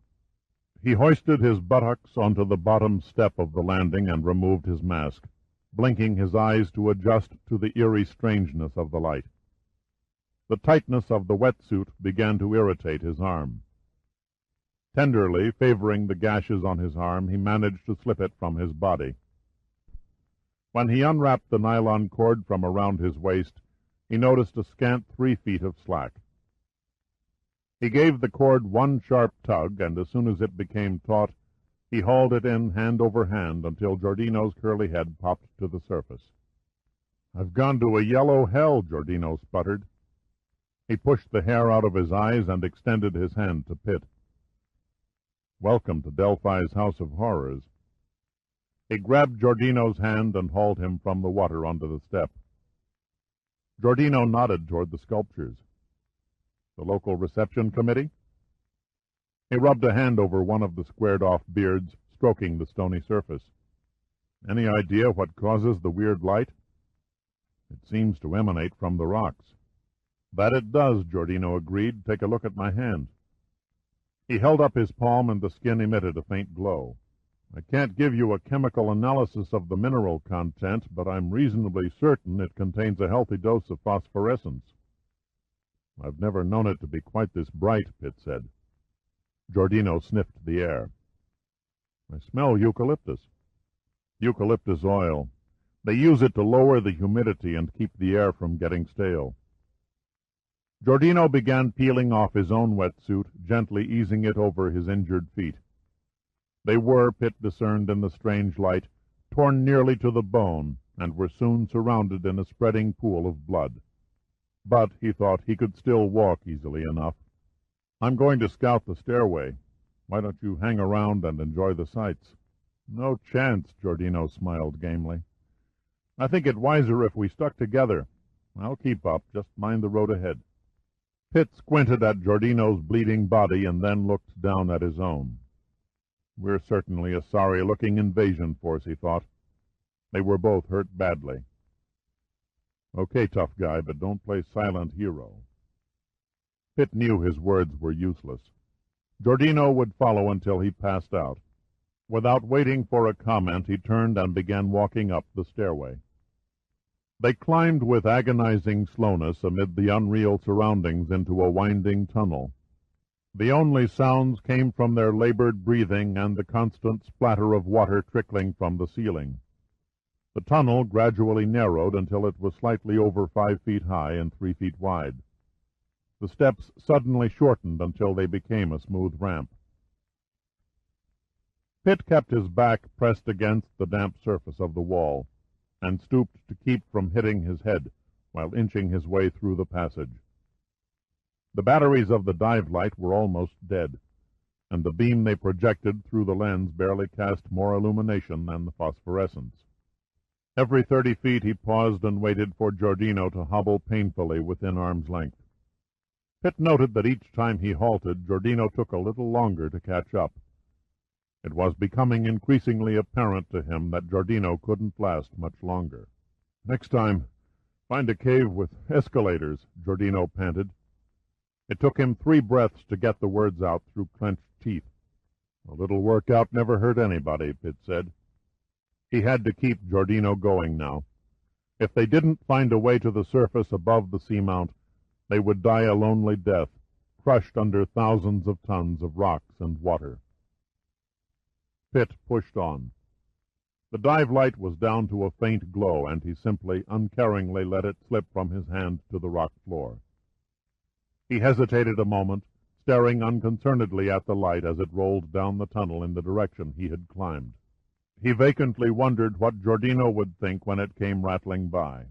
He hoisted his buttocks onto the bottom step of the landing and removed his mask, blinking his eyes to adjust to the eerie strangeness of the light. The tightness of the wetsuit began to irritate his arm. Tenderly favoring the gashes on his arm, he managed to slip it from his body. When he unwrapped the nylon cord from around his waist, he noticed a scant 3 feet of slack. He gave the cord one sharp tug, and as soon as it became taut, he hauled it in hand over hand until Giordino's curly head popped to the surface. "I've gone to a yellow hell," Giordino sputtered. He pushed the hair out of his eyes and extended his hand to Pitt. "Welcome to Delphi's House of Horrors." He grabbed Giordino's hand and hauled him from the water onto the step. Giordino nodded toward the sculptures. "The local reception committee?" He rubbed a hand over one of the squared-off beards, stroking the stony surface. "Any idea what causes the weird light?" "It seems to emanate from the rocks." "That it does," Giordino agreed. "Take a look at my hand." He held up his palm, and the skin emitted a faint glow. "I can't give you a chemical analysis of the mineral content, but I'm reasonably certain it contains a healthy dose of phosphorescence." "I've never known it to be quite this bright," Pitt said. Giordino sniffed the air. "I smell eucalyptus." "Eucalyptus oil. They use it to lower the humidity and keep the air from getting stale." Giordino began peeling off his own wetsuit, gently easing it over his injured feet. They were, Pitt discerned in the strange light, torn nearly to the bone, and were soon surrounded in a spreading pool of blood. But, he thought, he could still walk easily enough. "I'm going to scout the stairway. Why don't you hang around and enjoy the sights?" "No chance," Giordino smiled gamely. "I think it wiser if we stuck together. I'll keep up. Just mind the road ahead." Pitt squinted at Giordino's bleeding body and then looked down at his own. "We're certainly a sorry-looking invasion force," he thought. They were both hurt badly. "Okay, tough guy, but don't play silent hero." Pitt knew his words were useless. Giordino would follow until he passed out. Without waiting for a comment, he turned and began walking up the stairway. They climbed with agonizing slowness amid the unreal surroundings into a winding tunnel. The only sounds came from their labored breathing and the constant splatter of water trickling from the ceiling. The tunnel gradually narrowed until it was slightly over 5 feet high and 3 feet wide. The steps suddenly shortened until they became a smooth ramp. Pitt kept his back pressed against the damp surface of the wall, and stooped to keep from hitting his head while inching his way through the passage. The batteries of the dive light were almost dead, and the beam they projected through the lens barely cast more illumination than the phosphorescence. Every 30 feet he paused and waited for Giordino to hobble painfully within arm's length. Pitt noted that each time he halted, Giordino took a little longer to catch up. It was becoming increasingly apparent to him that Giordino couldn't last much longer. "Next time, find a cave with escalators," Giordino panted. It took him 3 breaths to get the words out through clenched teeth. "A little workout never hurt anybody," Pitt said. He had to keep Giordino going now. If they didn't find a way to the surface above the seamount, they would die a lonely death, crushed under thousands of tons of rocks and water. Pitt pushed on. The dive light was down to a faint glow, and he simply, uncaringly let it slip from his hand to the rock floor. He hesitated a moment, staring unconcernedly at the light as it rolled down the tunnel in the direction he had climbed. He vacantly wondered what Giordino would think when it came rattling by.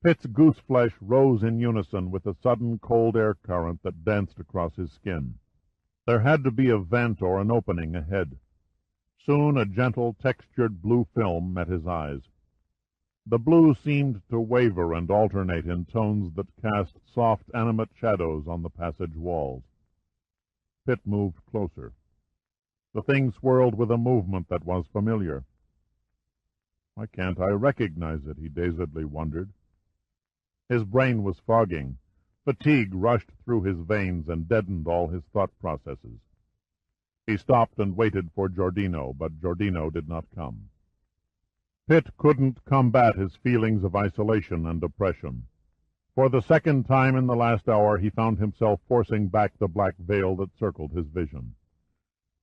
Pitt's goose-flesh rose in unison with the sudden cold air current that danced across his skin. There had to be a vent or an opening ahead. Soon a gentle, textured blue film met his eyes. The blue seemed to waver and alternate in tones that cast soft, animate shadows on the passage walls. Pitt moved closer. The thing swirled with a movement that was familiar. "Why can't I recognize it?" he dazedly wondered. His brain was fogging. Fatigue rushed through his veins and deadened all his thought processes. He stopped and waited for Giordino, but Giordino did not come. Pitt couldn't combat his feelings of isolation and oppression. For the second time in the last hour he found himself forcing back the black veil that circled his vision.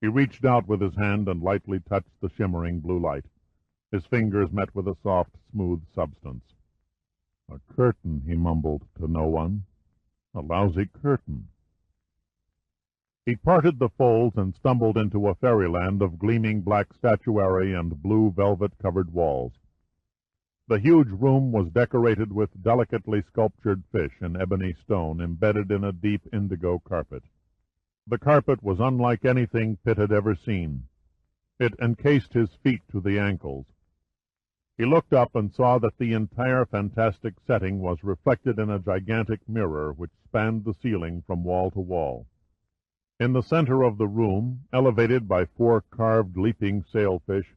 He reached out with his hand and lightly touched the shimmering blue light. His fingers met with a soft, smooth substance. "A curtain," he mumbled to no one. "A lousy curtain." He parted the folds and stumbled into a fairyland of gleaming black statuary and blue velvet-covered walls. The huge room was decorated with delicately sculptured fish in ebony stone embedded in a deep indigo carpet. The carpet was unlike anything Pitt had ever seen. It encased his feet to the ankles. He looked up and saw that the entire fantastic setting was reflected in a gigantic mirror which spanned the ceiling from wall to wall. In the center of the room, elevated by 4 carved leaping sailfish,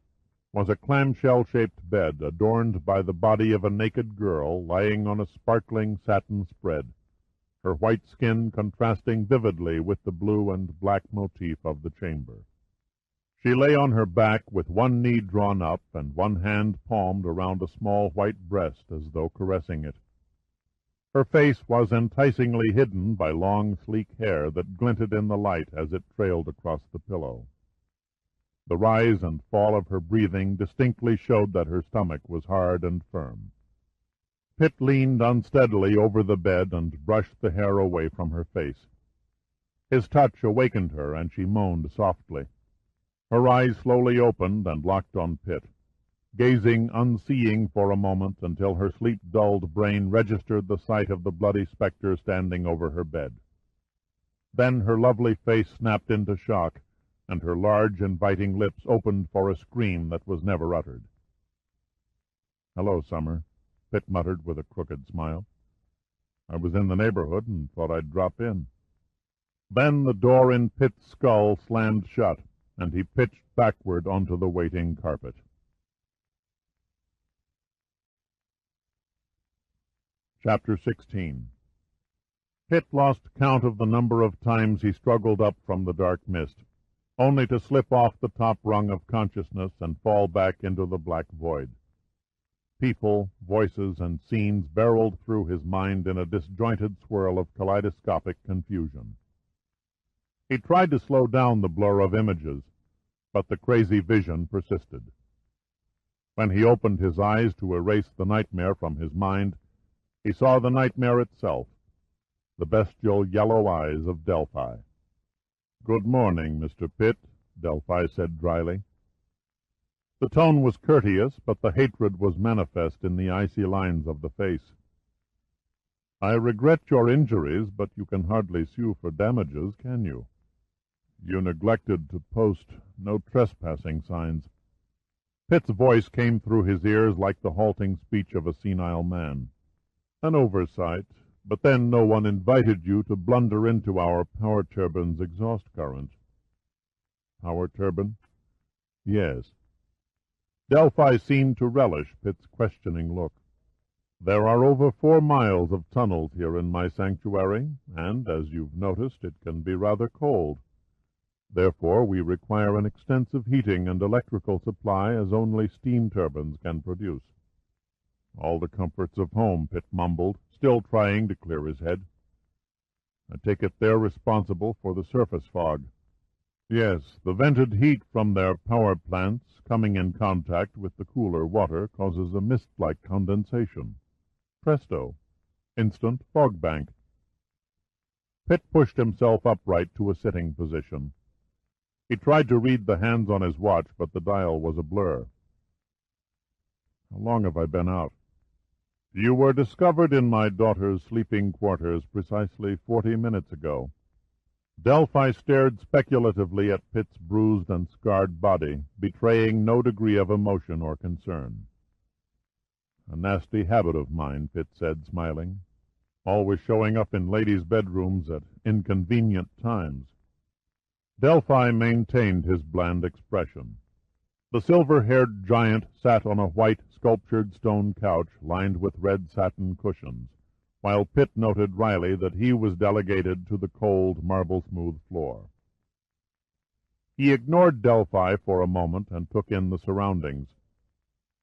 was a clamshell-shaped bed adorned by the body of a naked girl lying on a sparkling satin spread, her white skin contrasting vividly with the blue and black motif of the chamber. She lay on her back with one knee drawn up and one hand palmed around a small white breast as though caressing it. Her face was enticingly hidden by long, sleek hair that glinted in the light as it trailed across the pillow. The rise and fall of her breathing distinctly showed that her stomach was hard and firm. Pitt leaned unsteadily over the bed and brushed the hair away from her face. His touch awakened her, and she moaned softly. Her eyes slowly opened and locked on Pitt, gazing unseeing for a moment until her sleep-dulled brain registered the sight of the bloody spectre standing over her bed. Then her lovely face snapped into shock, and her large, inviting lips opened for a scream that was never uttered. "Hello, Summer," Pitt muttered with a crooked smile. I was in the neighborhood and thought I'd drop in. Then the door in Pitt's skull slammed shut, and he pitched backward onto the waiting carpet. Chapter 16. Pitt lost count of the number of times he struggled up from the dark mist, only to slip off the top rung of consciousness and fall back into the black void. People, voices, and scenes barreled through his mind in a disjointed swirl of kaleidoscopic confusion. He tried to slow down the blur of images, but the crazy vision persisted. When he opened his eyes to erase the nightmare from his mind, he saw the nightmare itself, the bestial yellow eyes of Delphi. "Good morning, Mr. Pitt," Delphi said dryly. The tone was courteous, but the hatred was manifest in the icy lines of the face. "I regret your injuries, but you can hardly sue for damages, can you? You neglected to post no trespassing signs." Pitt's voice came through his ears like the halting speech of a senile man. "An oversight, but then no one invited you to blunder into our power turbine's exhaust current." "Power turbine?" "Yes." Delphi seemed to relish Pitt's questioning look. "There are over 4 miles of tunnels here in my sanctuary, and, as you've noticed, it can be rather cold. Therefore, we require an extensive heating and electrical supply as only steam turbines can produce." "All the comforts of home," Pitt mumbled, still trying to clear his head. "I take it they're responsible for the surface fog." "Yes, the vented heat from their power plants, coming in contact with the cooler water, causes a mist-like condensation. Presto! Instant fog bank." Pitt pushed himself upright to a sitting position. He tried to read the hands on his watch, but the dial was a blur. "How long have I been out?" "You were discovered in my daughter's sleeping quarters precisely 40 minutes ago." Delphi stared speculatively at Pitt's bruised and scarred body, betraying no degree of emotion or concern. "A nasty habit of mine," Pitt said, smiling. "Always showing up in ladies' bedrooms at inconvenient times." Delphi maintained his bland expression. The silver-haired giant sat on a white, sculptured stone couch lined with red satin cushions, while Pitt noted wryly that he was delegated to the cold, marble-smooth floor. He ignored Delphi for a moment and took in the surroundings.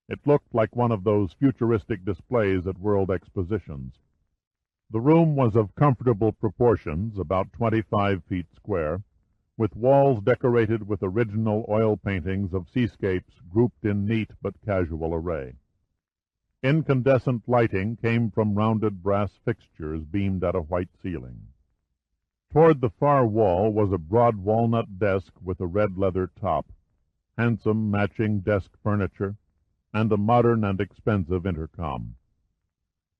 It looked like one of those futuristic displays at World Expositions. The room was of comfortable proportions, about 25 feet square, with walls decorated with original oil paintings of seascapes grouped in neat but casual array. Incandescent lighting came from rounded brass fixtures beamed at a white ceiling. Toward the far wall was a broad walnut desk with a red leather top, handsome matching desk furniture, and a modern and expensive intercom.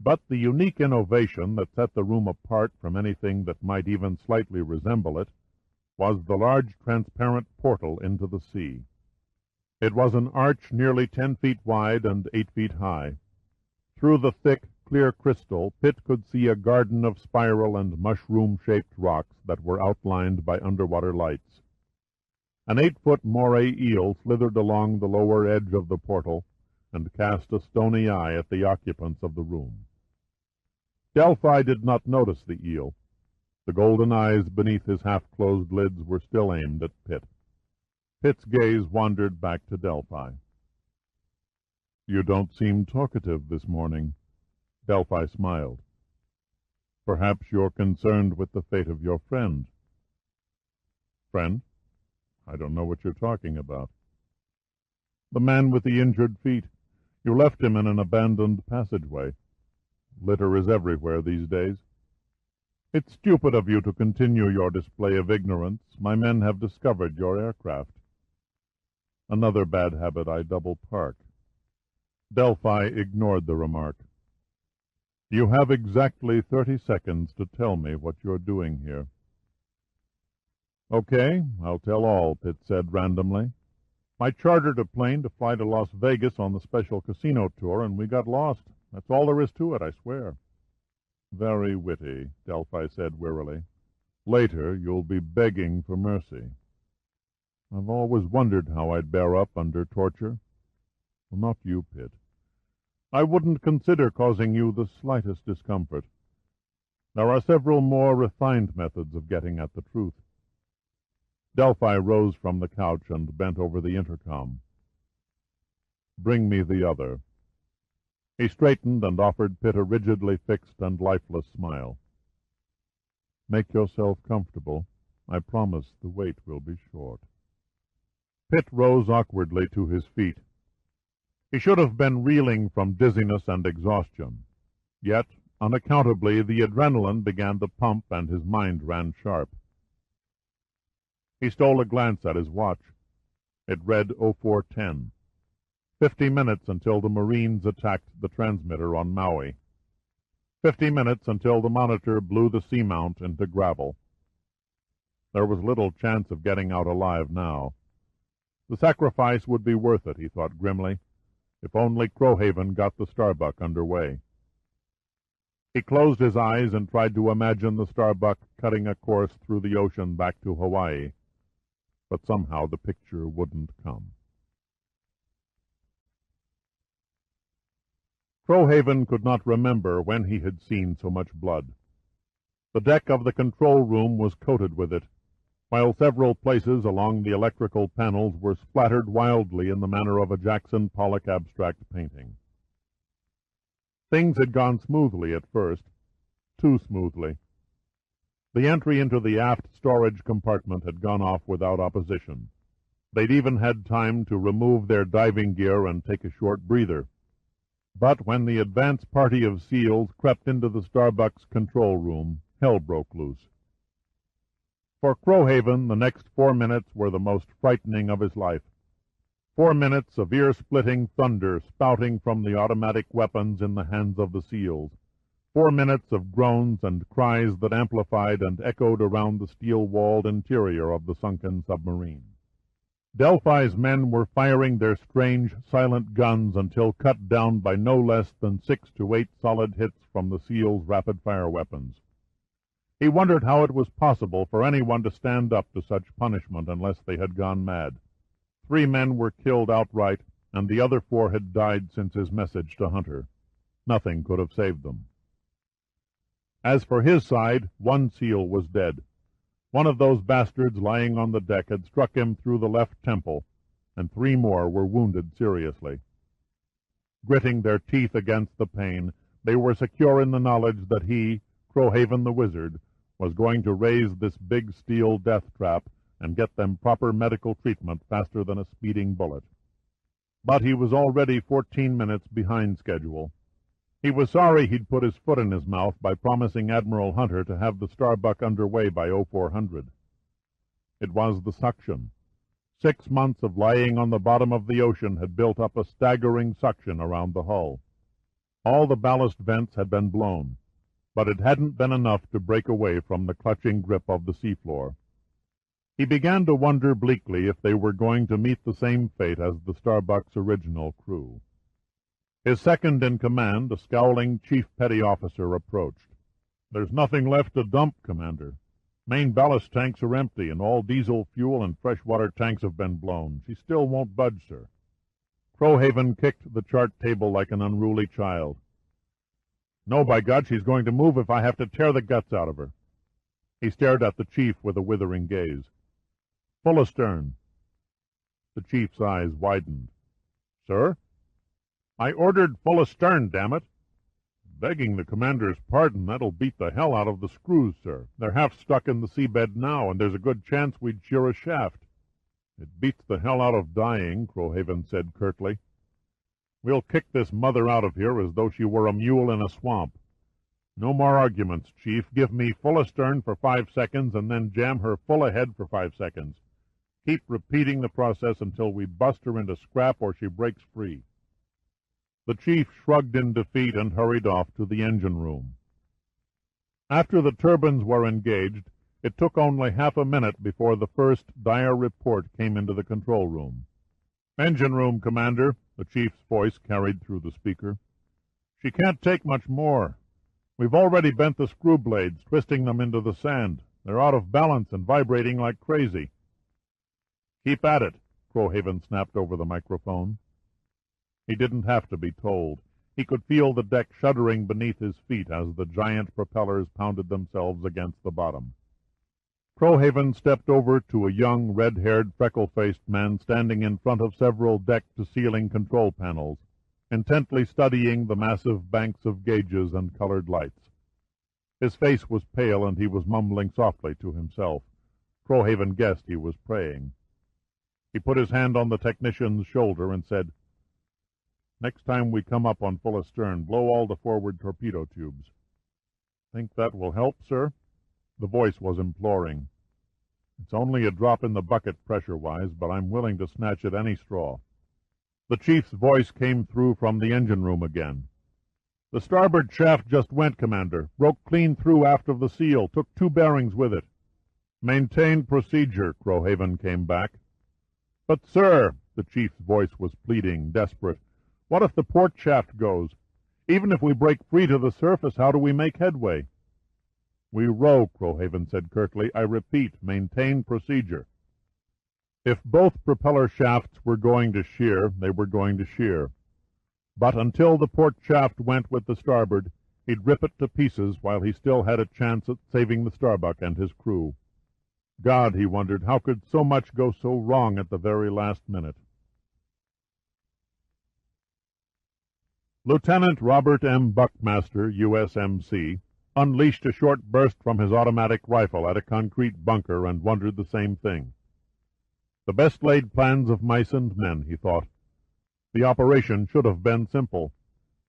But the unique innovation that set the room apart from anything that might even slightly resemble it was the large transparent portal into the sea. It was an arch nearly 10 feet wide and 8 feet high. Through the thick, clear crystal, Pitt could see a garden of spiral and mushroom-shaped rocks that were outlined by underwater lights. An 8-foot moray eel slithered along the lower edge of the portal and cast a stony eye at the occupants of the room. Delphi did not notice the eel. The golden eyes beneath his half-closed lids were still aimed at Pitt. Pitt's gaze wandered back to Delphi. "You don't seem talkative this morning." Delphi smiled. "Perhaps you're concerned with the fate of your friend." "Friend? I don't know what you're talking about." "The man with the injured feet. You left him in an abandoned passageway. Litter is everywhere these days. It's stupid of you to continue your display of ignorance. My men have discovered your aircraft." "Another bad habit, I double park." Delphi ignored the remark. "You have exactly 30 seconds to tell me what you're doing here." "Okay, I'll tell all," Pitt said randomly. "I chartered a plane to fly to Las Vegas on the special casino tour, and we got lost. That's all there is to it, I swear." Very witty, Delphi said wearily. Later you'll be begging for mercy. I've always wondered how I'd bear up under torture. Well, not you, Pitt. I wouldn't consider causing you the slightest discomfort. There are several more refined methods of getting at the truth. Delphi rose from the couch and bent over the intercom. Bring me the other. He straightened and offered Pitt a rigidly fixed and lifeless smile. Make yourself comfortable. I promise the wait will be short. Pitt rose awkwardly to his feet. He should have been reeling from dizziness and exhaustion. Yet, unaccountably, the adrenaline began to pump and his mind ran sharp. He stole a glance at his watch. It read 04:10. 50 minutes until the Marines attacked the transmitter on Maui. 50 minutes until the monitor blew the seamount into gravel. There was little chance of getting out alive now. The sacrifice would be worth it, he thought grimly, if only Crowhaven got the Starbuck under way. He closed his eyes and tried to imagine the Starbuck cutting a course through the ocean back to Hawaii, but somehow the picture wouldn't come. Crowhaven could not remember when he had seen so much blood. The deck of the control room was coated with it, while several places along the electrical panels were splattered wildly in the manner of a Jackson Pollock abstract painting. Things had gone smoothly at first, too smoothly. The entry into the aft storage compartment had gone off without opposition. They'd even had time to remove their diving gear and take a short breather. But when the advance party of SEALs crept into the Starbuck's control room, hell broke loose. For Crowhaven, the next 4 minutes were the most frightening of his life. 4 minutes of ear-splitting thunder spouting from the automatic weapons in the hands of the SEALs. 4 minutes of groans and cries that amplified and echoed around the steel-walled interior of the sunken submarine. Delphi's men were firing their strange, silent guns until cut down by no less than 6 to 8 solid hits from the SEALs' rapid-fire weapons. He wondered how it was possible for anyone to stand up to such punishment unless they had gone mad. 3 men were killed outright, and the other 4 had died since his message to Hunter. Nothing could have saved them. As for his side, 1 SEAL was dead. One of those bastards lying on the deck had struck him through the left temple, and 3 more were wounded seriously. Gritting their teeth against the pain, they were secure in the knowledge that he, Crowhaven the Wizard, was going to raise this big steel death trap and get them proper medical treatment faster than a speeding bullet. But he was already 14 minutes behind schedule. He was sorry he'd put his foot in his mouth by promising Admiral Hunter to have the Starbuck underway by 0400. It was the suction. 6 months of lying on the bottom of the ocean had built up a staggering suction around the hull. All the ballast vents had been blown, but it hadn't been enough to break away from the clutching grip of the seafloor. He began to wonder bleakly if they were going to meet the same fate as the Starbuck's original crew. His second-in-command, a scowling chief petty officer, approached. "There's nothing left to dump, Commander. Main ballast tanks are empty, and all diesel fuel and freshwater tanks have been blown. She still won't budge, sir." Crowhaven kicked the chart table like an unruly child. "No, by God, she's going to move if I have to tear the guts out of her." He stared at the chief with a withering gaze. "Full astern." The chief's eyes widened. "Sir?" "I ordered full astern, damn it." "Begging the commander's pardon, that'll beat the hell out of the screws, sir. They're half stuck in the seabed now, and there's a good chance we'd shear a shaft." "It beats the hell out of dying," Crowhaven said curtly. "We'll kick this mother out of here as though she were a mule in a swamp. No more arguments, Chief. Give me full astern for 5 seconds, and then jam her full ahead for 5 seconds. Keep repeating the process until we bust her into scrap or she breaks free." The chief shrugged in defeat and hurried off to the engine room. After the turbines were engaged, it took only half a minute before the first dire report came into the control room. "Engine room, Commander," the chief's voice carried through the speaker. "She can't take much more. We've already bent the screw blades, twisting them into the sand. They're out of balance and vibrating like crazy." "Keep at it," Crowhaven snapped over the microphone. He didn't have to be told. He could feel the deck shuddering beneath his feet as the giant propellers pounded themselves against the bottom. Crowhaven stepped over to a young, red-haired, freckle-faced man standing in front of several deck-to-ceiling control panels, intently studying the massive banks of gauges and colored lights. His face was pale, and he was mumbling softly to himself. Crowhaven guessed he was praying. He put his hand on the technician's shoulder and said, "Next time we come up on full astern, blow all the forward torpedo tubes." "Think that will help, sir?" The voice was imploring. "It's only a drop in the bucket pressure-wise, but I'm willing to snatch at any straw." The chief's voice came through from the engine room again. "The starboard shaft just went, Commander. Broke clean through aft of the seal. Took 2 bearings with it." "Maintain procedure," Crowhaven came back. "But, sir," the chief's voice was pleading, desperate, "what if the port shaft goes? Even if we break free to the surface, how do we make headway?" "We row," Crowhaven said curtly. "I repeat, maintain procedure." If both propeller shafts were going to shear, they were going to shear. But until the port shaft went with the starboard, he'd rip it to pieces while he still had a chance at saving the Starbuck and his crew. God, he wondered, how could so much go so wrong at the very last minute? Lieutenant Robert M. Buckmaster, U.S.M.C., unleashed a short burst from his automatic rifle at a concrete bunker and wondered the same thing. The best-laid plans of mice and men, he thought. The operation should have been simple.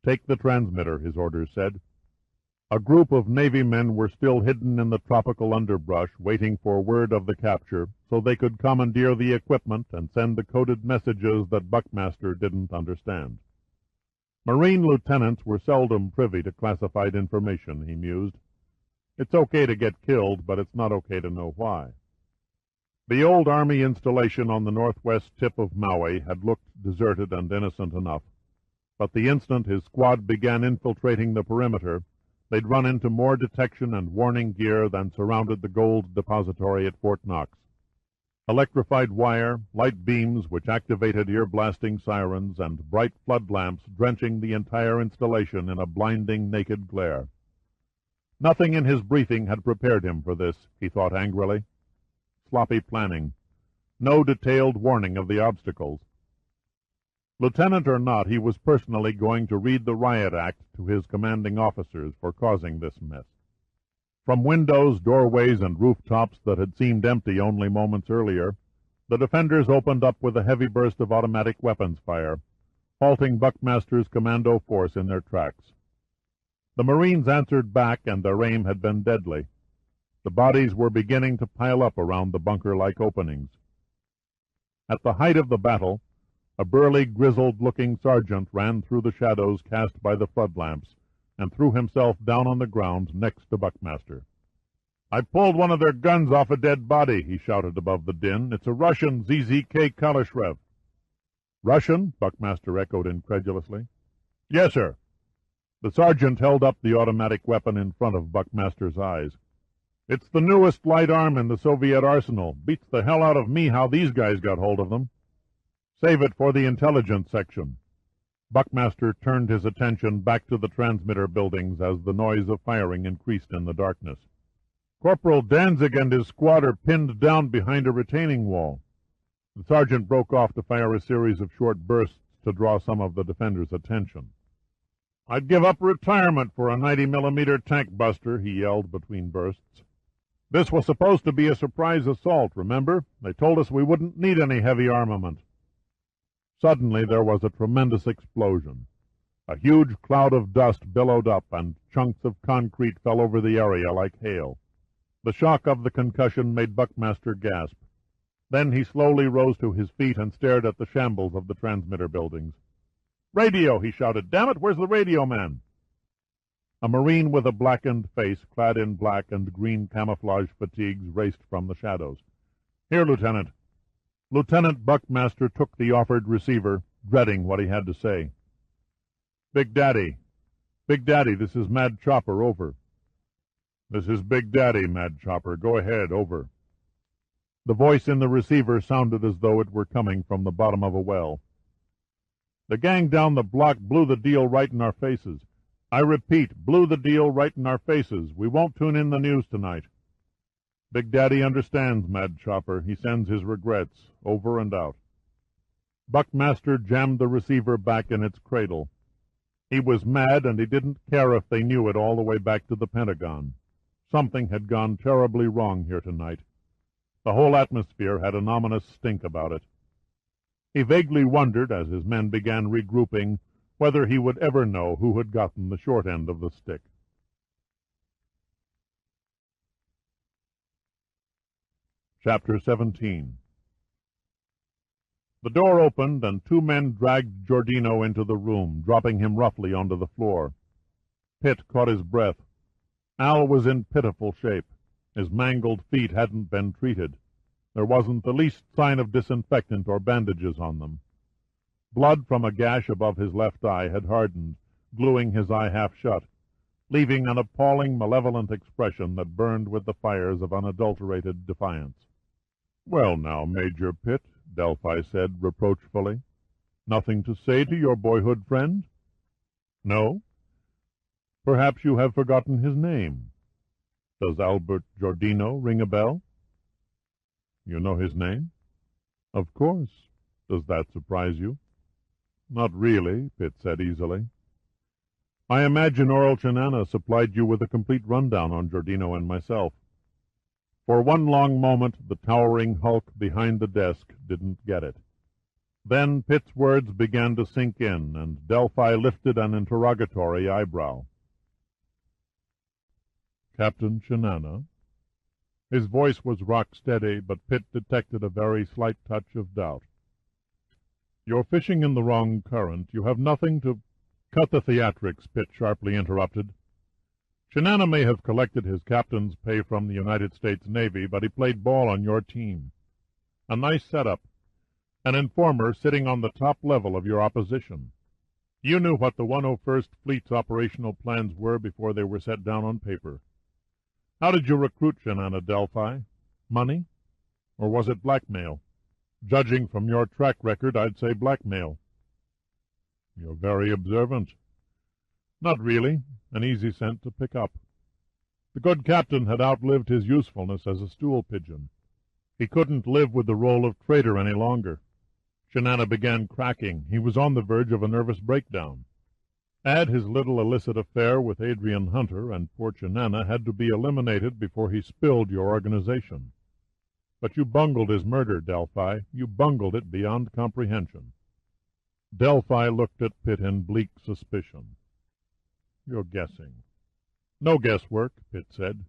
"Take the transmitter," his orders said. A group of Navy men were still hidden in the tropical underbrush, waiting for word of the capture, so they could commandeer the equipment and send the coded messages that Buckmaster didn't understand. Marine lieutenants were seldom privy to classified information, he mused. It's okay to get killed, but it's not okay to know why. The old Army installation on the northwest tip of Maui had looked deserted and innocent enough, but the instant his squad began infiltrating the perimeter, they'd run into more detection and warning gear than surrounded the gold depository at Fort Knox. Electrified wire, light beams which activated ear-blasting sirens, and bright flood lamps drenching the entire installation in a blinding naked glare. Nothing in his briefing had prepared him for this, he thought angrily. Sloppy planning. No detailed warning of the obstacles. Lieutenant or not, he was personally going to read the riot act to his commanding officers for causing this mess. From windows, doorways, and rooftops that had seemed empty only moments earlier, the defenders opened up with a heavy burst of automatic weapons fire, halting Buckmaster's commando force in their tracks. The Marines answered back, and their aim had been deadly. The bodies were beginning to pile up around the bunker-like openings. At the height of the battle, a burly, grizzled-looking sergeant ran through the shadows cast by the flood lamps, and threw himself down on the ground next to Buckmaster. "I pulled one of their guns off a dead body," he shouted above the din. "It's a Russian ZZK Kalashrev." "Russian?" Buckmaster echoed incredulously. "Yes, sir." The sergeant held up the automatic weapon in front of Buckmaster's eyes. "It's the newest light arm in the Soviet arsenal. Beats the hell out of me how these guys got hold of them." "Save it for the intelligence section." Buckmaster turned his attention back to the transmitter buildings as the noise of firing increased in the darkness. "Corporal Danzig and his squad are pinned down behind a retaining wall." The sergeant broke off to fire a series of short bursts to draw some of the defenders' attention. "I'd give up retirement for a 90mm tank buster," he yelled between bursts. "This was supposed to be a surprise assault, remember? They told us we wouldn't need any heavy armament." Suddenly there was a tremendous explosion. A huge cloud of dust billowed up, and chunks of concrete fell over the area like hail. The shock of the concussion made Buckmaster gasp. Then he slowly rose to his feet and stared at the shambles of the transmitter buildings. "Radio!" he shouted. "Damn it, where's the radio man?" A Marine with a blackened face, clad in black and green camouflage fatigues, raced from the shadows. "Here, Lieutenant." Lieutenant Buckmaster took the offered receiver, dreading what he had to say. "Big Daddy." Big Daddy, this is Mad Chopper, over. This is Big Daddy, Mad Chopper. Go ahead, over. The voice in the receiver sounded as though it were coming from the bottom of a well. The gang down the block blew the deal right in our faces. I repeat, blew the deal right in our faces. We won't tune in the news tonight. Big Daddy understands, Mad Chopper. He sends his regrets. Over and out. Buckmaster jammed the receiver back in its cradle. He was mad, and he didn't care if they knew it all the way back to the Pentagon. Something had gone terribly wrong here tonight. The whole atmosphere had an ominous stink about it. He vaguely wondered, as his men began regrouping, whether he would ever know who had gotten the short end of the stick. Chapter 17. The door opened, and two men dragged Giordino into the room, dropping him roughly onto the floor. Pitt caught his breath. Al was in pitiful shape. His mangled feet hadn't been treated. There wasn't the least sign of disinfectant or bandages on them. Blood from a gash above his left eye had hardened, gluing his eye half shut, leaving an appalling, malevolent expression that burned with the fires of unadulterated defiance. "Well now, Major Pitt," Delphi said reproachfully, "nothing to say to your boyhood friend? No? Perhaps you have forgotten his name. Does Albert Giordino ring a bell?" "You know his name?" "Of course. Does that surprise you?" "Not really," Pitt said easily. "I imagine Oral Chinana supplied you with a complete rundown on Giordino and myself." For one long moment the towering hulk behind the desk didn't get it. Then Pitt's words began to sink in, and Delphi lifted an interrogatory eyebrow. "Captain Chinana?" His voice was rock-steady, but Pitt detected a very slight touch of doubt. "You're fishing in the wrong current. You have nothing to—" "Cut the theatrics," Pitt sharply interrupted. "Chinana may have collected his captain's pay from the United States Navy, but he played ball on your team. A nice setup. An informer sitting on the top level of your opposition. You knew what the 101st Fleet's operational plans were before they were set down on paper. How did you recruit Chinana, Delphi? Money? Or was it blackmail? Judging from your track record, I'd say blackmail." "You're very observant." "Not really. An easy scent to pick up. The good captain had outlived his usefulness as a stool pigeon. He couldn't live with the role of traitor any longer. Chinana began cracking. He was on the verge of a nervous breakdown. Add his little illicit affair with Adrian Hunter, and poor Chinana had to be eliminated before he spilled your organization. But you bungled his murder, Delphi. You bungled it beyond comprehension." Delphi looked at Pitt in bleak suspicion. "You're guessing." "No guesswork," Pitt said.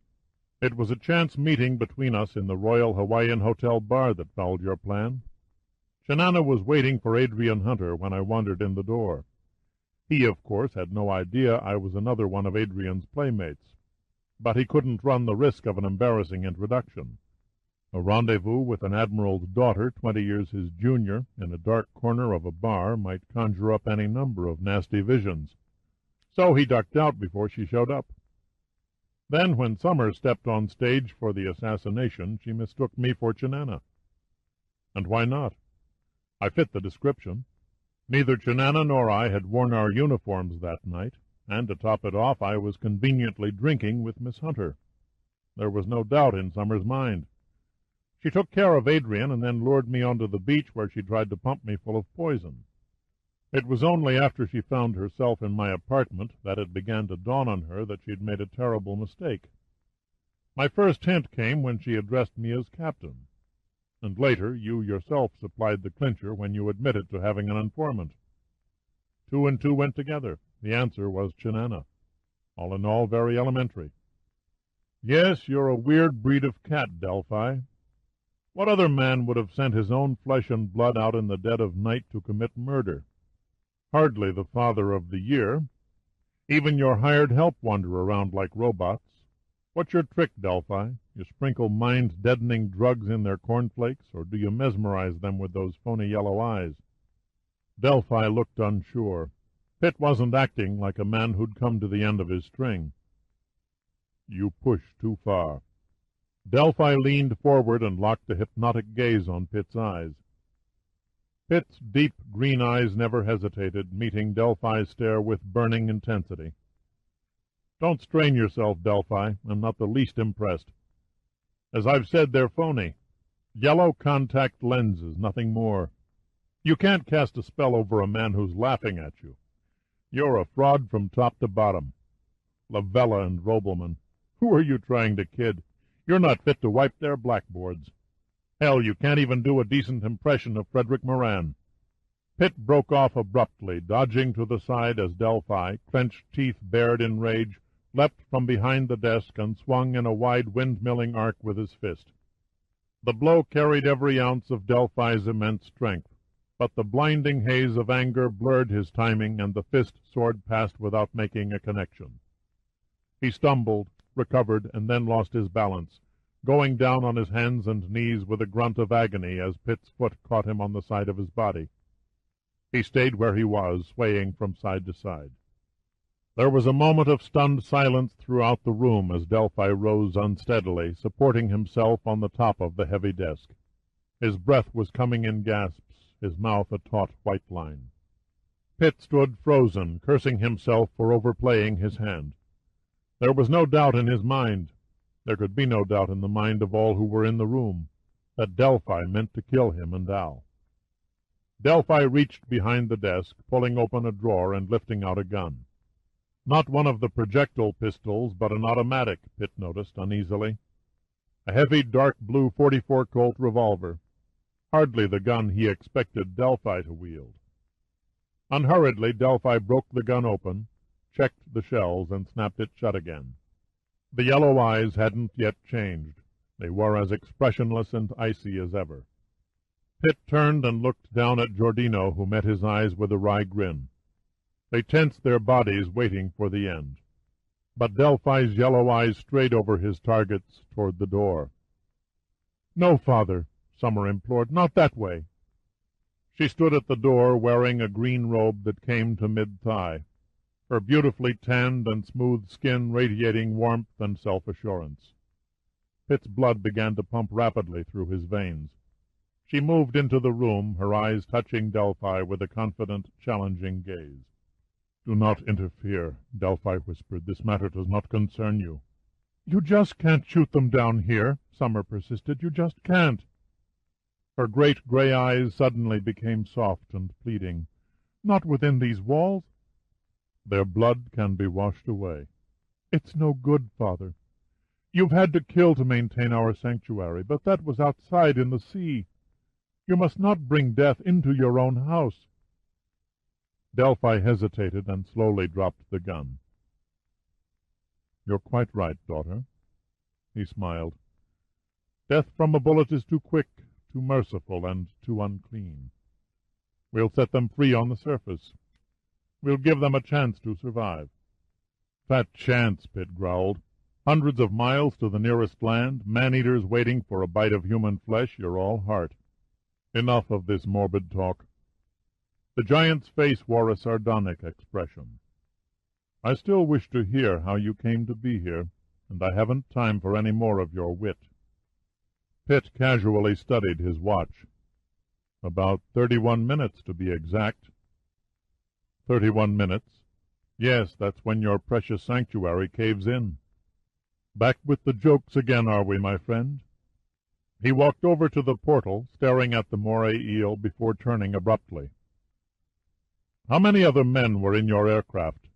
"It was a chance meeting between us in the Royal Hawaiian Hotel bar that fouled your plan. Chinana was waiting for Adrian Hunter when I wandered in the door. He, of course, had no idea I was another one of Adrian's playmates, but he couldn't run the risk of an embarrassing introduction. A rendezvous with an admiral's daughter, 20 years his junior, in a dark corner of a bar might conjure up any number of nasty visions. So he ducked out before she showed up. Then, when Summer stepped on stage for the assassination, she mistook me for Chinana. And why not? I fit the description. Neither Chinana nor I had worn our uniforms that night, and to top it off, I was conveniently drinking with Miss Hunter. There was no doubt in Summer's mind. She took care of Adrian and then lured me onto the beach where she tried to pump me full of poison. It was only after she found herself in my apartment that it began to dawn on her that she'd made a terrible mistake. My first hint came when she addressed me as captain, and later you yourself supplied the clincher when you admitted to having an informant. 2 and 2 went together. The answer was Chinana. All in all, very elementary. Yes, you're a weird breed of cat, Delphi. What other man would have sent his own flesh and blood out in the dead of night to commit murder? Hardly the Father of the Year. Even your hired help wander around like robots. What's your trick, Delphi? You sprinkle mind-deadening drugs in their cornflakes, or do you mesmerize them with those phony yellow eyes? Delphi looked unsure. Pitt wasn't acting like a man who'd come to the end of his string. You push too far. Delphi leaned forward and locked a hypnotic gaze on Pitt's eyes. Pitt's deep green eyes never hesitated, meeting Delphi's stare with burning intensity. Don't strain yourself, Delphi. I'm not the least impressed. As I've said, they're phony. Yellow contact lenses, nothing more. You can't cast a spell over a man who's laughing at you. You're a fraud from top to bottom. Lavella and Robelman, who are you trying to kid? You're not fit to wipe their blackboards. Hell, you can't even do a decent impression of Frederick Moran. Pitt broke off abruptly, dodging to the side as Delphi, clenched teeth bared in rage, leapt from behind the desk and swung in a wide windmilling arc with his fist. The blow carried every ounce of Delphi's immense strength, but the blinding haze of anger blurred his timing, and the fist soared past without making a connection. He stumbled, recovered, and then lost his balance, going down on his hands and knees with a grunt of agony as Pitt's foot caught him on the side of his body. He stayed where he was, swaying from side to side. There was a moment of stunned silence throughout the room as Delphi rose unsteadily, supporting himself on the top of the heavy desk. His breath was coming in gasps, his mouth a taut white line. Pitt stood frozen, cursing himself for overplaying his hand. There was no doubt in his mind, there could be no doubt in the mind of all who were in the room, that Delphi meant to kill him and Al. Delphi reached behind the desk, pulling open a drawer and lifting out a gun. Not one of the projectile pistols, but an automatic, Pitt noticed uneasily. A heavy dark blue 44 Colt revolver. Hardly the gun he expected Delphi to wield. Unhurriedly, Delphi broke the gun open, checked the shells, and snapped it shut again. The yellow eyes hadn't yet changed. They were as expressionless and icy as ever. Pitt turned and looked down at Giordino, who met his eyes with a wry grin. They tensed their bodies, waiting for the end. But Delphi's yellow eyes strayed over his targets toward the door. "No, Father," Summer implored, "not that way." She stood at the door, wearing a green robe that came to mid-thigh, her beautifully tanned and smooth skin radiating warmth and self-assurance. Pitt's blood began to pump rapidly through his veins. She moved into the room, her eyes touching Delphi with a confident, challenging gaze. "Do not interfere," Delphi whispered. "This matter does not concern you." "You just can't shoot them down here," Summer persisted. "You just can't." Her great gray eyes suddenly became soft and pleading. "Not within these walls." "Their blood can be washed away." "It's no good, Father. You've had to kill to maintain our sanctuary, but that was outside in the sea. You must not bring death into your own house." Delphi hesitated and slowly dropped the gun. "You're quite right, daughter." He smiled. "Death from a bullet is too quick, too merciful, and too unclean. We'll set them free on the surface. We'll give them a chance to survive." "Fat chance," Pitt growled. "Hundreds of miles to the nearest land, man-eaters waiting for a bite of human flesh. You're all heart. Enough of this morbid talk." The giant's face wore a sardonic expression. "I still wish to hear how you came to be here, and I haven't time for any more of your wit." Pitt casually studied his watch. "About 31 minutes, to be exact." 31 minutes? Yes, that's when your precious sanctuary caves in. Back with the jokes again, are we, my friend?" He walked over to the portal, staring at the moray eel before turning abruptly. "How many other men were in your aircraft?"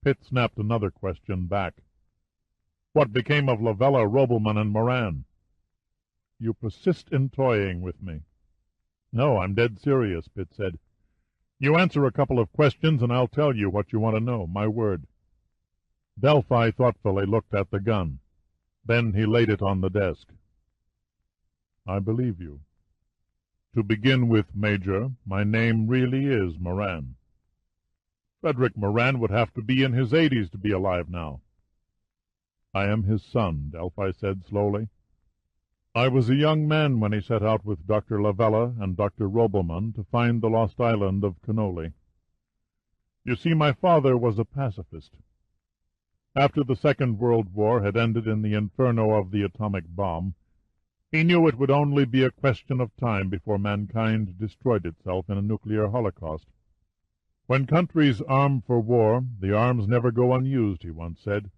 Pitt snapped another question back. "What became of Lavella, Robelman, and Moran?" "You persist in toying with me." "No, I'm dead serious," Pitt said. "You answer a couple of questions, and I'll tell you what you want to know, my word." Delphi thoughtfully looked at the gun. Then he laid it on the desk. "I believe you. To begin with, Major, my name really is Moran." "Frederick Moran would have to be in his 80s to be alive now." "I am his son," Delphi said slowly. "I was a young man when he set out with Dr. Lavella and Dr. Robelman to find the lost island of Cannoli. You see, my father was a pacifist. After the Second World War had ended in the inferno of the atomic bomb, he knew it would only be a question of time before mankind destroyed itself in a nuclear holocaust. When countries arm for war, the arms never go unused, he once said.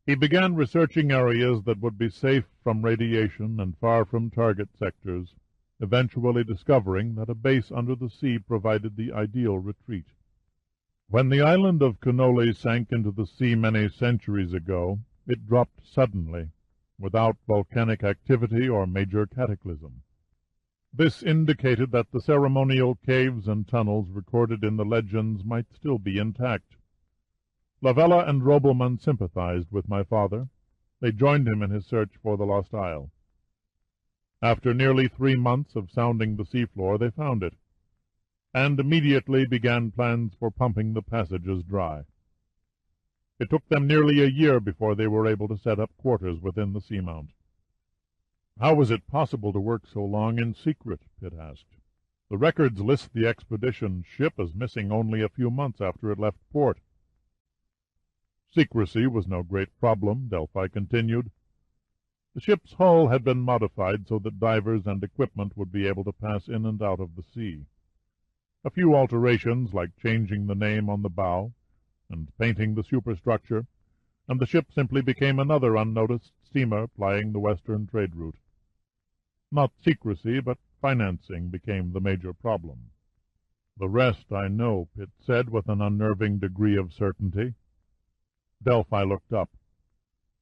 He began researching areas that would be safe from radiation and far from target sectors, eventually discovering that a base under the sea provided the ideal retreat. When the island of Cannoli sank into the sea many centuries ago, it dropped suddenly, without volcanic activity or major cataclysm. This indicated that the ceremonial caves and tunnels recorded in the legends might still be intact. Lavella and Robelman sympathized with my father. They joined him in his search for the lost isle. After nearly 3 months of sounding the seafloor, they found it, and immediately began plans for pumping the passages dry. It took them nearly a year before they were able to set up quarters within the seamount. "How was it possible to work so long in secret?" Pitt asked. "The records list the expedition ship as missing only a few months after it left port." Secrecy was no great problem, Delphi continued. The ship's hull had been modified so that divers and equipment would be able to pass in and out of the sea. A few alterations, like changing the name on the bow and painting the superstructure, and the ship simply became another unnoticed steamer plying the western trade route. Not secrecy, but financing became the major problem. "The rest I know," Pitt said with an unnerving degree of certainty. Delphi looked up.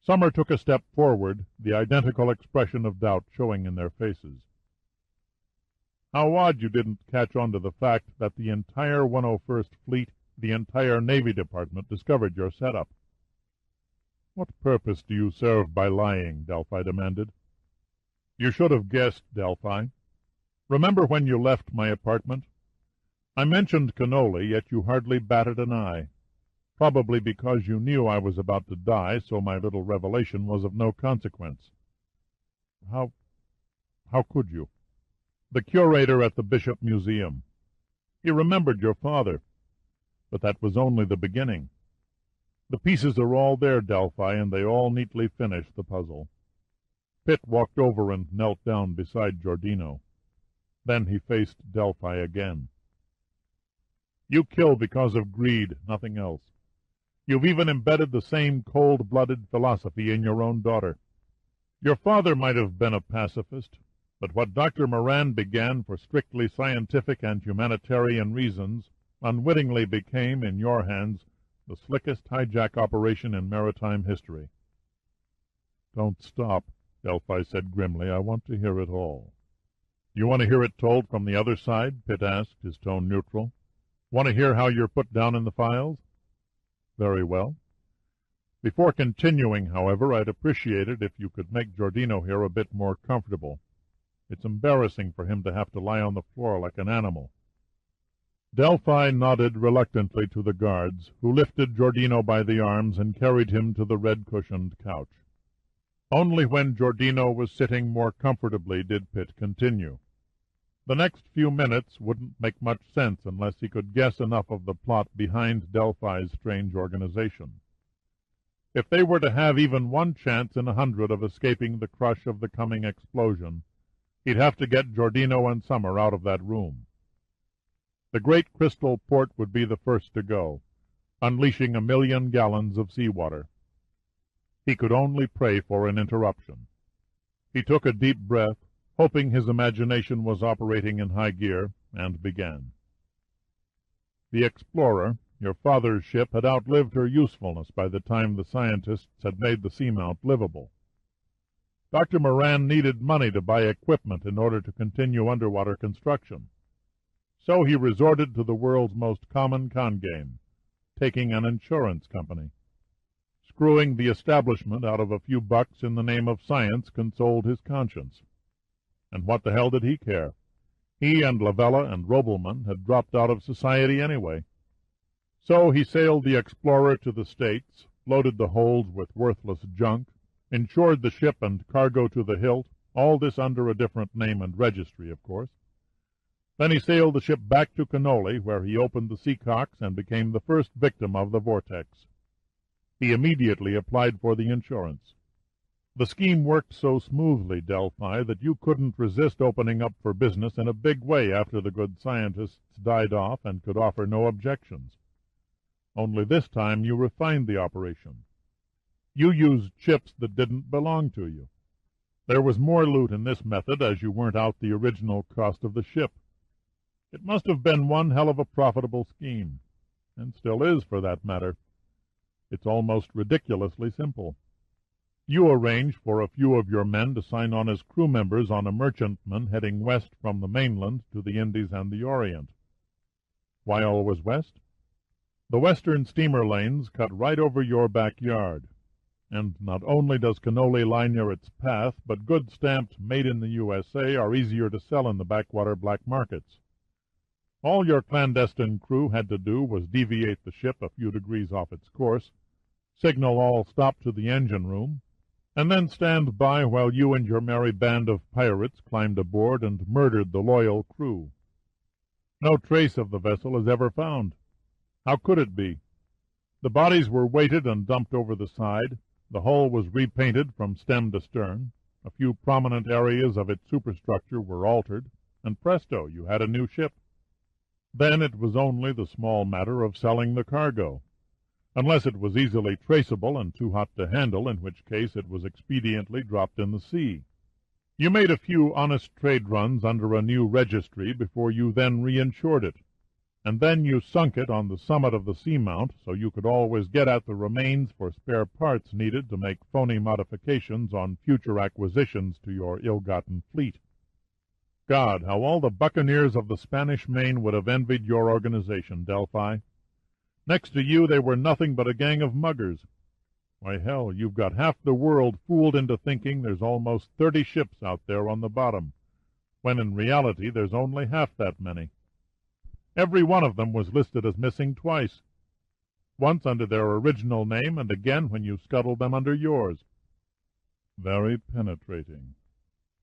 Summer took a step forward, the identical expression of doubt showing in their faces. "How odd you didn't catch on to the fact that the entire 101st Fleet, the entire Navy Department, discovered your setup." "What purpose do you serve by lying?" Delphi demanded. "You should have guessed, Delphi. Remember when you left my apartment? I mentioned Cannoli, yet you hardly batted an eye. Probably because you knew I was about to die, so my little revelation was of no consequence." How could you?" "The curator at the Bishop Museum. He remembered your father. But that was only the beginning. The pieces are all there, Delphi, and they all neatly finish the puzzle." Pitt walked over and knelt down beside Giordino. Then he faced Delphi again. "You kill because of greed, nothing else. You've even embedded the same cold-blooded philosophy in your own daughter. Your father might have been a pacifist, but what Dr. Moran began for strictly scientific and humanitarian reasons unwittingly became, in your hands, the slickest hijack operation in maritime history." "Don't stop," Delphi said grimly. "I want to hear it all." "You want to hear it told from the other side?" Pitt asked, his tone neutral. "Want to hear how you're put down in the files? Very well. Before continuing, however, I'd appreciate it if you could make Giordino here a bit more comfortable. It's embarrassing for him to have to lie on the floor like an animal." Delphi nodded reluctantly to the guards, who lifted Giordino by the arms and carried him to the red-cushioned couch. Only when Giordino was sitting more comfortably did Pitt continue. The next few minutes wouldn't make much sense unless he could guess enough of the plot behind Delphi's strange organization. If they were to have even one chance in 100 of escaping the crush of the coming explosion, he'd have to get Giordino and Summer out of that room. The great crystal port would be the first to go, unleashing 1,000,000 gallons of seawater. He could only pray for an interruption. He took a deep breath, hoping his imagination was operating in high gear, and began. "The Explorer, your father's ship, had outlived her usefulness by the time the scientists had made the seamount livable. Dr. Moran needed money to buy equipment in order to continue underwater construction. So he resorted to the world's most common con game, taking an insurance company. Screwing the establishment out of a few bucks in the name of science consoled his conscience. And what the hell did he care? He and Lavella and Robelman had dropped out of society anyway. So he sailed the Explorer to the States, loaded the holds with worthless junk, insured the ship and cargo to the hilt, all this under a different name and registry, of course. Then he sailed the ship back to Canoli, where he opened the seacocks and became the first victim of the Vortex. He immediately applied for the insurance. The scheme worked so smoothly, Delphi, that you couldn't resist opening up for business in a big way after the good scientists died off and could offer no objections. Only this time you refined the operation. You used ships that didn't belong to you. There was more loot in this method, as you weren't out the original cost of the ship. It must have been one hell of a profitable scheme, and still is, for that matter. It's almost ridiculously simple. You arrange for a few of your men to sign on as crew members on a merchantman heading west from the mainland to the Indies and the Orient. Why always west? The western steamer lanes cut right over your backyard, and not only does Canoli lie near its path, but goods stamped "Made in the USA" are easier to sell in the backwater black markets. All your clandestine crew had to do was deviate the ship a few degrees off its course, signal all stop to the engine room, and then stand by while you and your merry band of pirates climbed aboard and murdered the loyal crew. No trace of the vessel is ever found. How could it be? The bodies were weighted and dumped over the side, the hull was repainted from stem to stern, a few prominent areas of its superstructure were altered, and presto, you had a new ship. Then it was only the small matter of selling the cargo, unless it was easily traceable and too hot to handle, in which case it was expediently dropped in the sea. You made a few honest trade runs under a new registry before you then reinsured it, and then you sunk it on the summit of the seamount so you could always get at the remains for spare parts needed to make phony modifications on future acquisitions to your ill-gotten fleet. God, how all the buccaneers of the Spanish Main would have envied your organization, Delphi. Next to you they were nothing but a gang of muggers. Why, hell, you've got half the world fooled into thinking there's almost 30 ships out there on the bottom, when in reality there's only half that many. Every one of them was listed as missing twice, once under their original name and again when you scuttled them under yours. Very penetrating.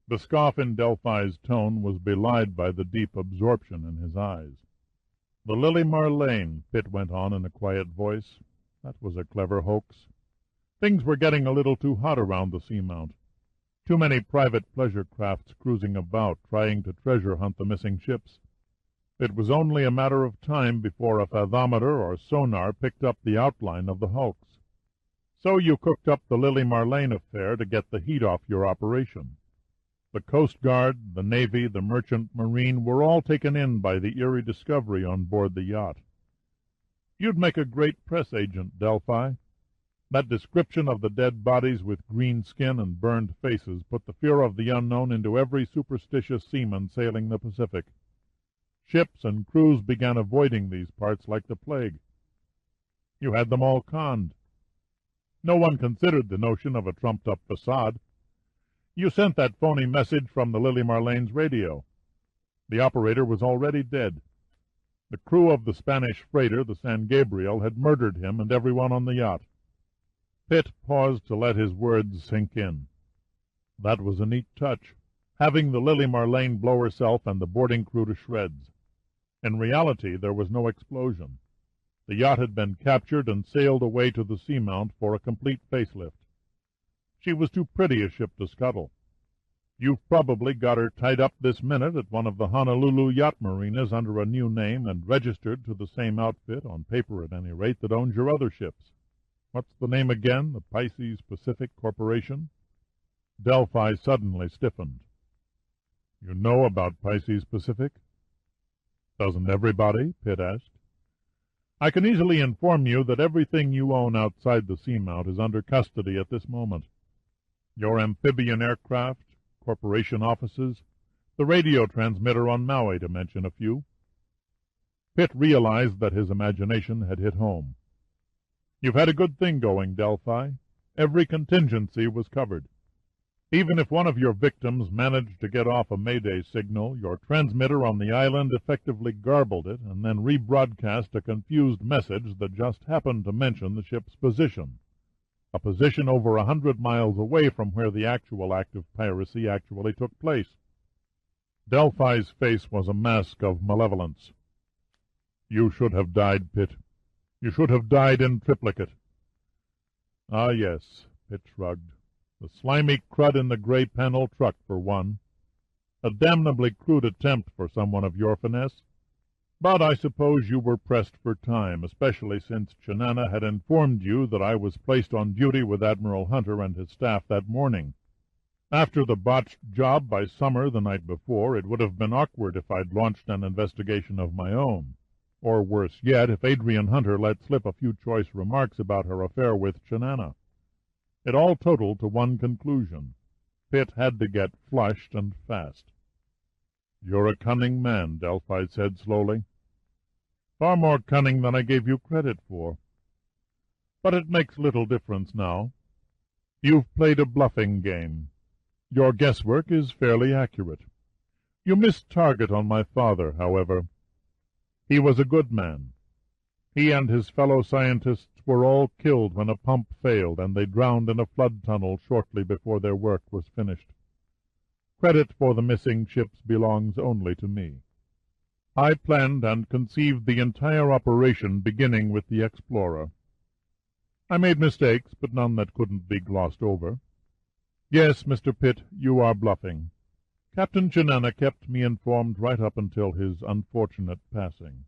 The scoff in Delphi's tone was belied by the deep absorption in his eyes. The Lily Marlene, Pitt went on in a quiet voice. That was a clever hoax. Things were getting a little too hot around the seamount. Too many private pleasure crafts cruising about, trying to treasure hunt the missing ships. It was only a matter of time before a fathometer or sonar picked up the outline of the hulks. So you cooked up the Lily Marlene affair to get the heat off your operation. The Coast Guard, the Navy, the Merchant Marine were all taken in by the eerie discovery on board the yacht. You'd make a great press agent, Delphi. That description of the dead bodies with green skin and burned faces put the fear of the unknown into every superstitious seaman sailing the Pacific. Ships and crews began avoiding these parts like the plague. You had them all conned. No one considered the notion of a trumped-up facade. You sent that phony message from the Lily Marlene's radio. The operator was already dead. The crew of the Spanish freighter, the San Gabriel, had murdered him and everyone on the yacht. Pitt paused to let his words sink in. That was a neat touch, having the Lily Marlene blow herself and the boarding crew to shreds. In reality, there was no explosion. The yacht had been captured and sailed away to the seamount for a complete facelift. She was too pretty a ship to scuttle. You've probably got her tied up this minute at one of the Honolulu yacht marinas under a new name and registered to the same outfit, on paper at any rate, that owns your other ships. What's the name again? The Pisces Pacific Corporation? Delphi suddenly stiffened. You know about Pisces Pacific? Doesn't everybody? Pitt asked. I can easily inform you that everything you own outside the seamount is under custody at this moment. Your amphibian aircraft, corporation offices, the radio transmitter on Maui, to mention a few. Pitt realized that his imagination had hit home. You've had a good thing going, Delphi. Every contingency was covered. Even if one of your victims managed to get off a Mayday signal, your transmitter on the island effectively garbled it and then rebroadcast a confused message that just happened to mention the ship's position, a position over 100 miles away from where the actual act of piracy actually took place. Delphi's face was a mask of malevolence. "You should have died, Pitt. You should have died in triplicate." "Ah, yes," Pitt shrugged. "The slimy crud in the grey panel truck, for one. A damnably crude attempt for someone of your finesse. But I suppose you were pressed for time, especially since Chenana had informed you that I was placed on duty with Admiral Hunter and his staff that morning. After the botched job by Summer the night before, it would have been awkward if I'd launched an investigation of my own. Or worse yet, if Adrian Hunter let slip a few choice remarks about her affair with Chenana. It all totaled to one conclusion. Pitt had to get flushed and fast. "You're a cunning man," Delphi said slowly. "Far more cunning than I gave you credit for. But it makes little difference now. You've played a bluffing game. Your guesswork is fairly accurate. You missed target on my father, however. He was a good man. He and his fellow scientists were all killed when a pump failed, and they drowned in a flood tunnel shortly before their work was finished. Credit for the missing ships belongs only to me. I planned and conceived the entire operation, beginning with the Explorer. I made mistakes, but none that couldn't be glossed over. Yes, Mr. Pitt, you are bluffing. Captain Chenana kept me informed right up until his unfortunate passing.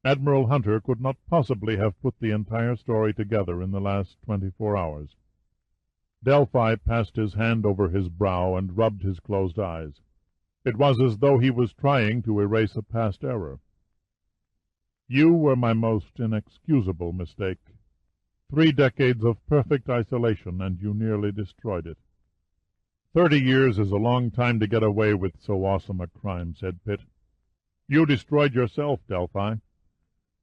Admiral Hunter could not possibly have put the entire story together in the last 24 hours. Delphi passed his hand over his brow and rubbed his closed eyes. It was as though he was trying to erase a past error. You were my most inexcusable mistake. 3 decades of perfect isolation, and you nearly destroyed it. 30 years is a long time to get away with so awesome a crime, said Pitt. You destroyed yourself, Delphi.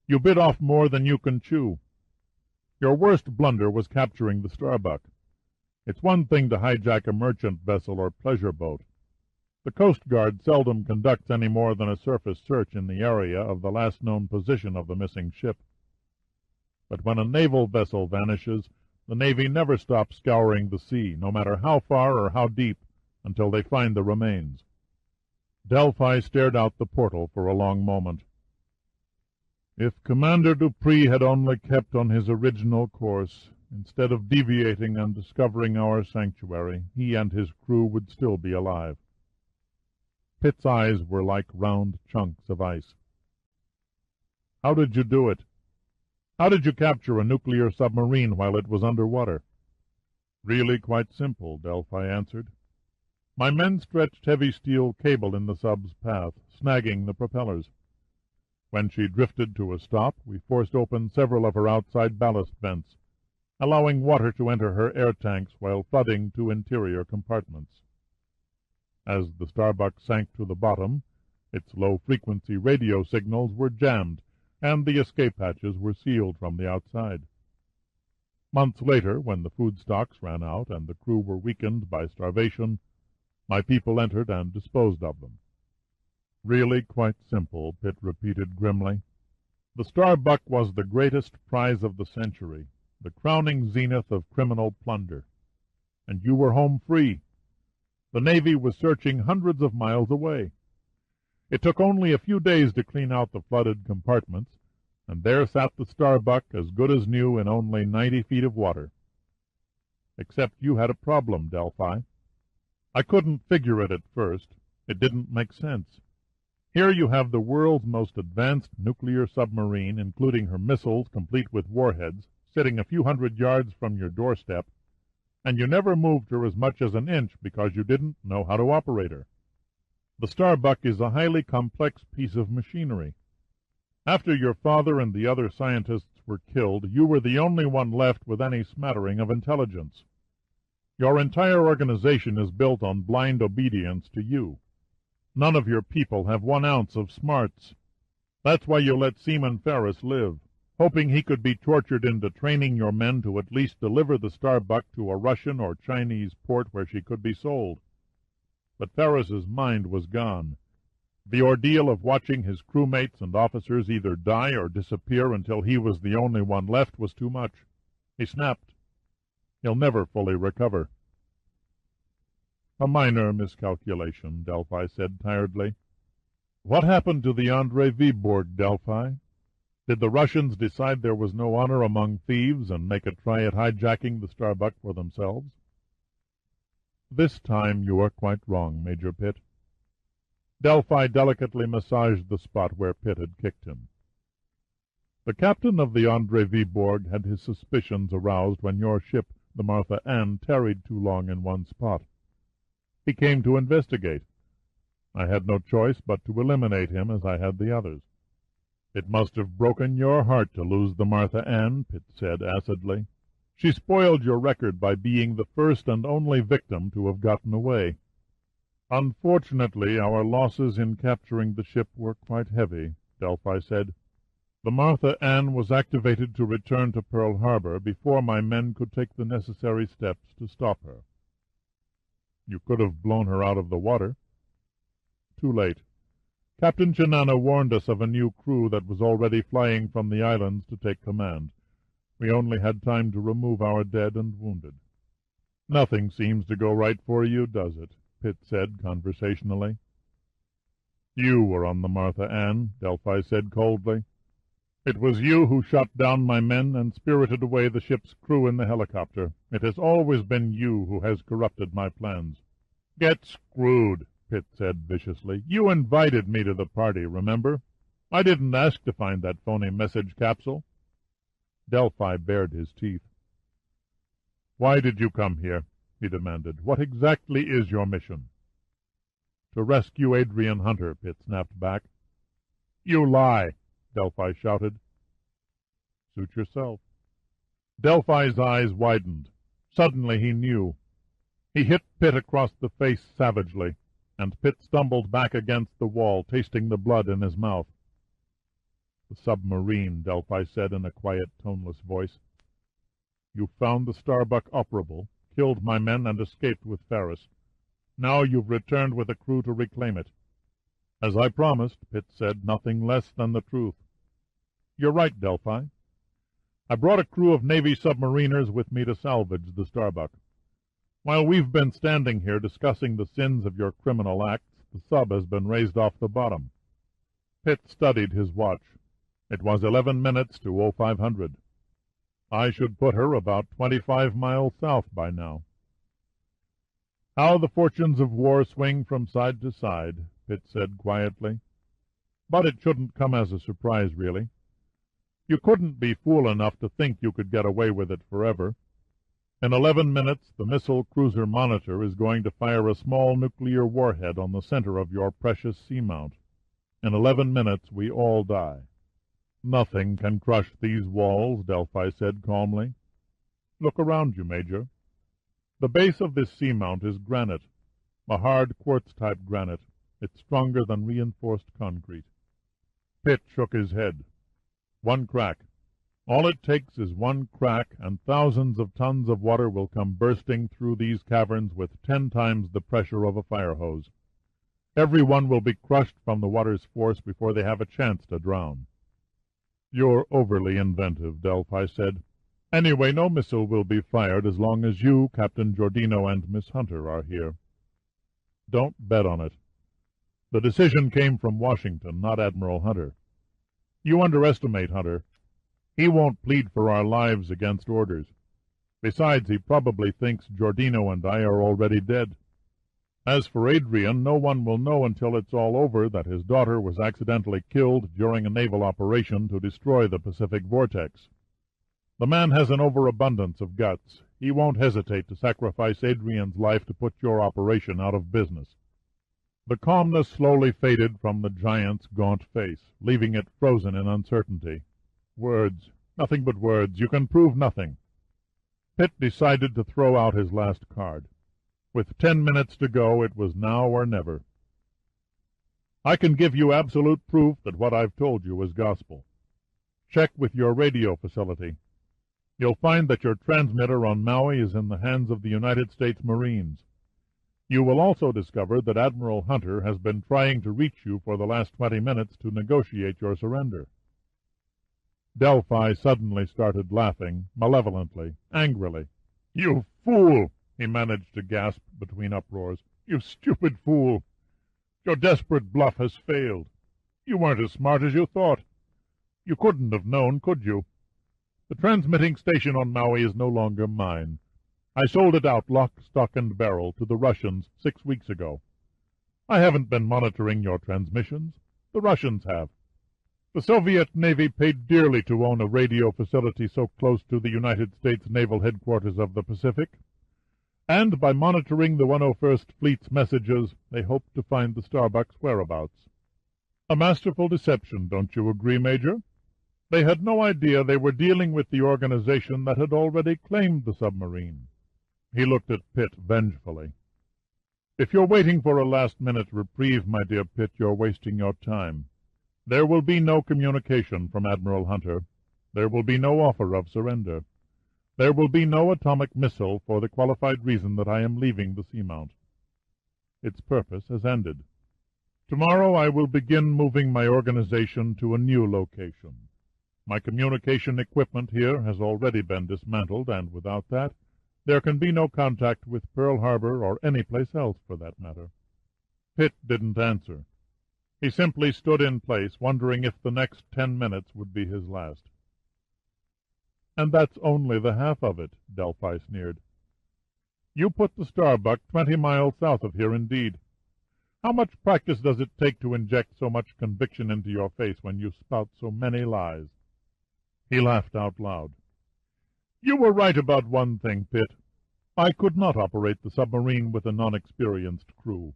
You bit off more than you can chew. Your worst blunder was capturing the Starbuck. It's one thing to hijack a merchant vessel or pleasure boat. The Coast Guard seldom conducts any more than a surface search in the area of the last known position of the missing ship. But when a naval vessel vanishes, the Navy never stops scouring the sea, no matter how far or how deep, until they find the remains. Delphi stared out the portal for a long moment. If Commander Dupree had only kept on his original course, instead of deviating and discovering our sanctuary, he and his crew would still be alive. Pitt's eyes were like round chunks of ice. How did you do it? How did you capture a nuclear submarine while it was underwater? Really quite simple, Delphi answered. My men stretched heavy steel cable in the sub's path, snagging the propellers. When she drifted to a stop, we forced open several of her outside ballast vents, allowing water to enter her air tanks while flooding 2 interior compartments. As the Starbuck sank to the bottom, its low-frequency radio signals were jammed, and the escape hatches were sealed from the outside. Months later, when the food stocks ran out and the crew were weakened by starvation, my people entered and disposed of them. Really quite simple, Pitt repeated grimly. The Starbuck was the greatest prize of the century, the crowning zenith of criminal plunder. And you were home free. The Navy was searching hundreds of miles away. It took only a few days to clean out the flooded compartments, and there sat the Starbuck as good as new in only 90 feet of water. Except you had a problem, Delphi. I couldn't figure it at first. It didn't make sense. Here you have the world's most advanced nuclear submarine, including her missiles complete with warheads, sitting a few hundred yards from your doorstep, and you never moved her as much as an inch because you didn't know how to operate her. The Starbuck is a highly complex piece of machinery. After your father and the other scientists were killed, you were the only one left with any smattering of intelligence. Your entire organization is built on blind obedience to you. None of your people have 1 ounce of smarts. That's why you let Seaman Ferris live, hoping he could be tortured into training your men to at least deliver the Starbuck to a Russian or Chinese port where she could be sold. But Ferris's mind was gone. The ordeal of watching his crewmates and officers either die or disappear until he was the only one left was too much. He snapped. He'll never fully recover. "A minor miscalculation," Delphi said tiredly. "What happened to the Andrei Viborg, Delphi? Did the Russians decide there was no honor among thieves and make a try at hijacking the Starbuck for themselves?" "This time you are quite wrong, Major Pitt." Delphi delicately massaged the spot where Pitt had kicked him. "The captain of the Andrei Viborg had his suspicions aroused when your ship, the Martha Ann, tarried too long in one spot. He came to investigate. I had no choice but to eliminate him as I had the others." "It must have broken your heart to lose the Martha Ann," Pitt said acidly. "She spoiled your record by being the first and only victim to have gotten away." "Unfortunately, our losses in capturing the ship were quite heavy," Delphi said. "The Martha Ann was activated to return to Pearl Harbor before my men could take the necessary steps to stop her." "You could have blown her out of the water." "Too late. Captain Chinana warned us of a new crew that was already flying from the islands to take command. We only had time to remove our dead and wounded." "Nothing seems to go right for you, does it?" Pitt said conversationally. "You were on the Martha Ann," Delphi said coldly. "It was you who shot down my men and spirited away the ship's crew in the helicopter. It has always been you who has corrupted my plans." "Get screwed," Pitt said viciously. "You invited me to the party, remember? I didn't ask to find that phony message capsule." Delphi bared his teeth. "Why did you come here?" he demanded. "What exactly is your mission?" "To rescue Adrian Hunter," Pitt snapped back. "You lie!" Delphi shouted. "Suit yourself." Delphi's eyes widened. Suddenly he knew. He hit Pitt across the face savagely, and Pitt stumbled back against the wall, tasting the blood in his mouth. "The submarine," Delphi said in a quiet, toneless voice. "You found the Starbuck operable, killed my men, and escaped with Ferris. Now you've returned with a crew to reclaim it." "As I promised," Pitt said, "nothing less than the truth." "You're right, Delphi. I brought a crew of Navy submariners with me to salvage the Starbuck. While we've been standing here discussing the sins of your criminal acts, the sub has been raised off the bottom." Pitt studied his watch. It was 11 minutes to 0500. "I should put her about 25 miles south by now." "How the fortunes of war swing from side to side," Pitt said quietly. "But it shouldn't come as a surprise, really. You couldn't be fool enough to think you could get away with it forever. In 11 minutes, the missile cruiser Monitor is going to fire a small nuclear warhead on the center of your precious seamount. In 11 minutes, we all die." "Nothing can crush these walls," Delphi said calmly. "Look around you, Major. The base of this seamount is granite, a hard quartz-type granite. It's stronger than reinforced concrete." Pitt shook his head. "One crack. All it takes is one crack, and thousands of tons of water will come bursting through these caverns with 10 times the pressure of a fire hose. Everyone will be crushed from the water's force before they have a chance to drown." "You're overly inventive," Delphi said. "Anyway, no missile will be fired as long as you, Captain Giordino, and Miss Hunter are here. Don't bet on it. The decision came from Washington, not Admiral Hunter. You underestimate Hunter. He won't plead for our lives against orders. Besides, he probably thinks Giordino and I are already dead. As for Adrian, no one will know until it's all over that his daughter was accidentally killed during a naval operation to destroy the Pacific Vortex. The man has an overabundance of guts. He won't hesitate to sacrifice Adrian's life to put your operation out of business." The calmness slowly faded from the giant's gaunt face, leaving it frozen in uncertainty. "Words. Nothing but words. You can prove nothing." Pitt decided to throw out his last card. With 10 minutes to go, it was now or never. "I can give you absolute proof that what I've told you is gospel. Check with your radio facility. You'll find that your transmitter on Maui is in the hands of the United States Marines. You will also discover that Admiral Hunter has been trying to reach you for the last 20 minutes to negotiate your surrender." Delphi suddenly started laughing, malevolently, angrily. "You fool!" he managed to gasp between uproars. "You stupid fool! Your desperate bluff has failed. You weren't as smart as you thought. You couldn't have known, could you? The transmitting station on Maui is no longer mine. I sold it out lock, stock, and barrel to the Russians 6 weeks ago. I haven't been monitoring your transmissions. The Russians have. The Soviet Navy paid dearly to own a radio facility so close to the United States Naval Headquarters of the Pacific, and by monitoring the 101st Fleet's messages, they hoped to find the Starbuck's whereabouts. A masterful deception, don't you agree, Major? They had no idea they were dealing with the organization that had already claimed the submarine." He looked at Pitt vengefully. "If you're waiting for a last-minute reprieve, my dear Pitt, you're wasting your time. There will be no communication from Admiral Hunter. There will be no offer of surrender. There will be no atomic missile for the qualified reason that I am leaving the Seamount. Its purpose has ended. Tomorrow I will begin moving my organization to a new location. My communication equipment here has already been dismantled, and without that, there can be no contact with Pearl Harbor or any place else, for that matter." Pitt didn't answer. He simply stood in place, wondering if the next 10 minutes would be his last. "And that's only the half of it," Delphi sneered. "You put the Starbuck 20 miles south of here indeed. How much practice does it take to inject so much conviction into your face when you spout so many lies?" He laughed out loud. "You were right about one thing, Pitt. I could not operate the submarine with a non-experienced crew.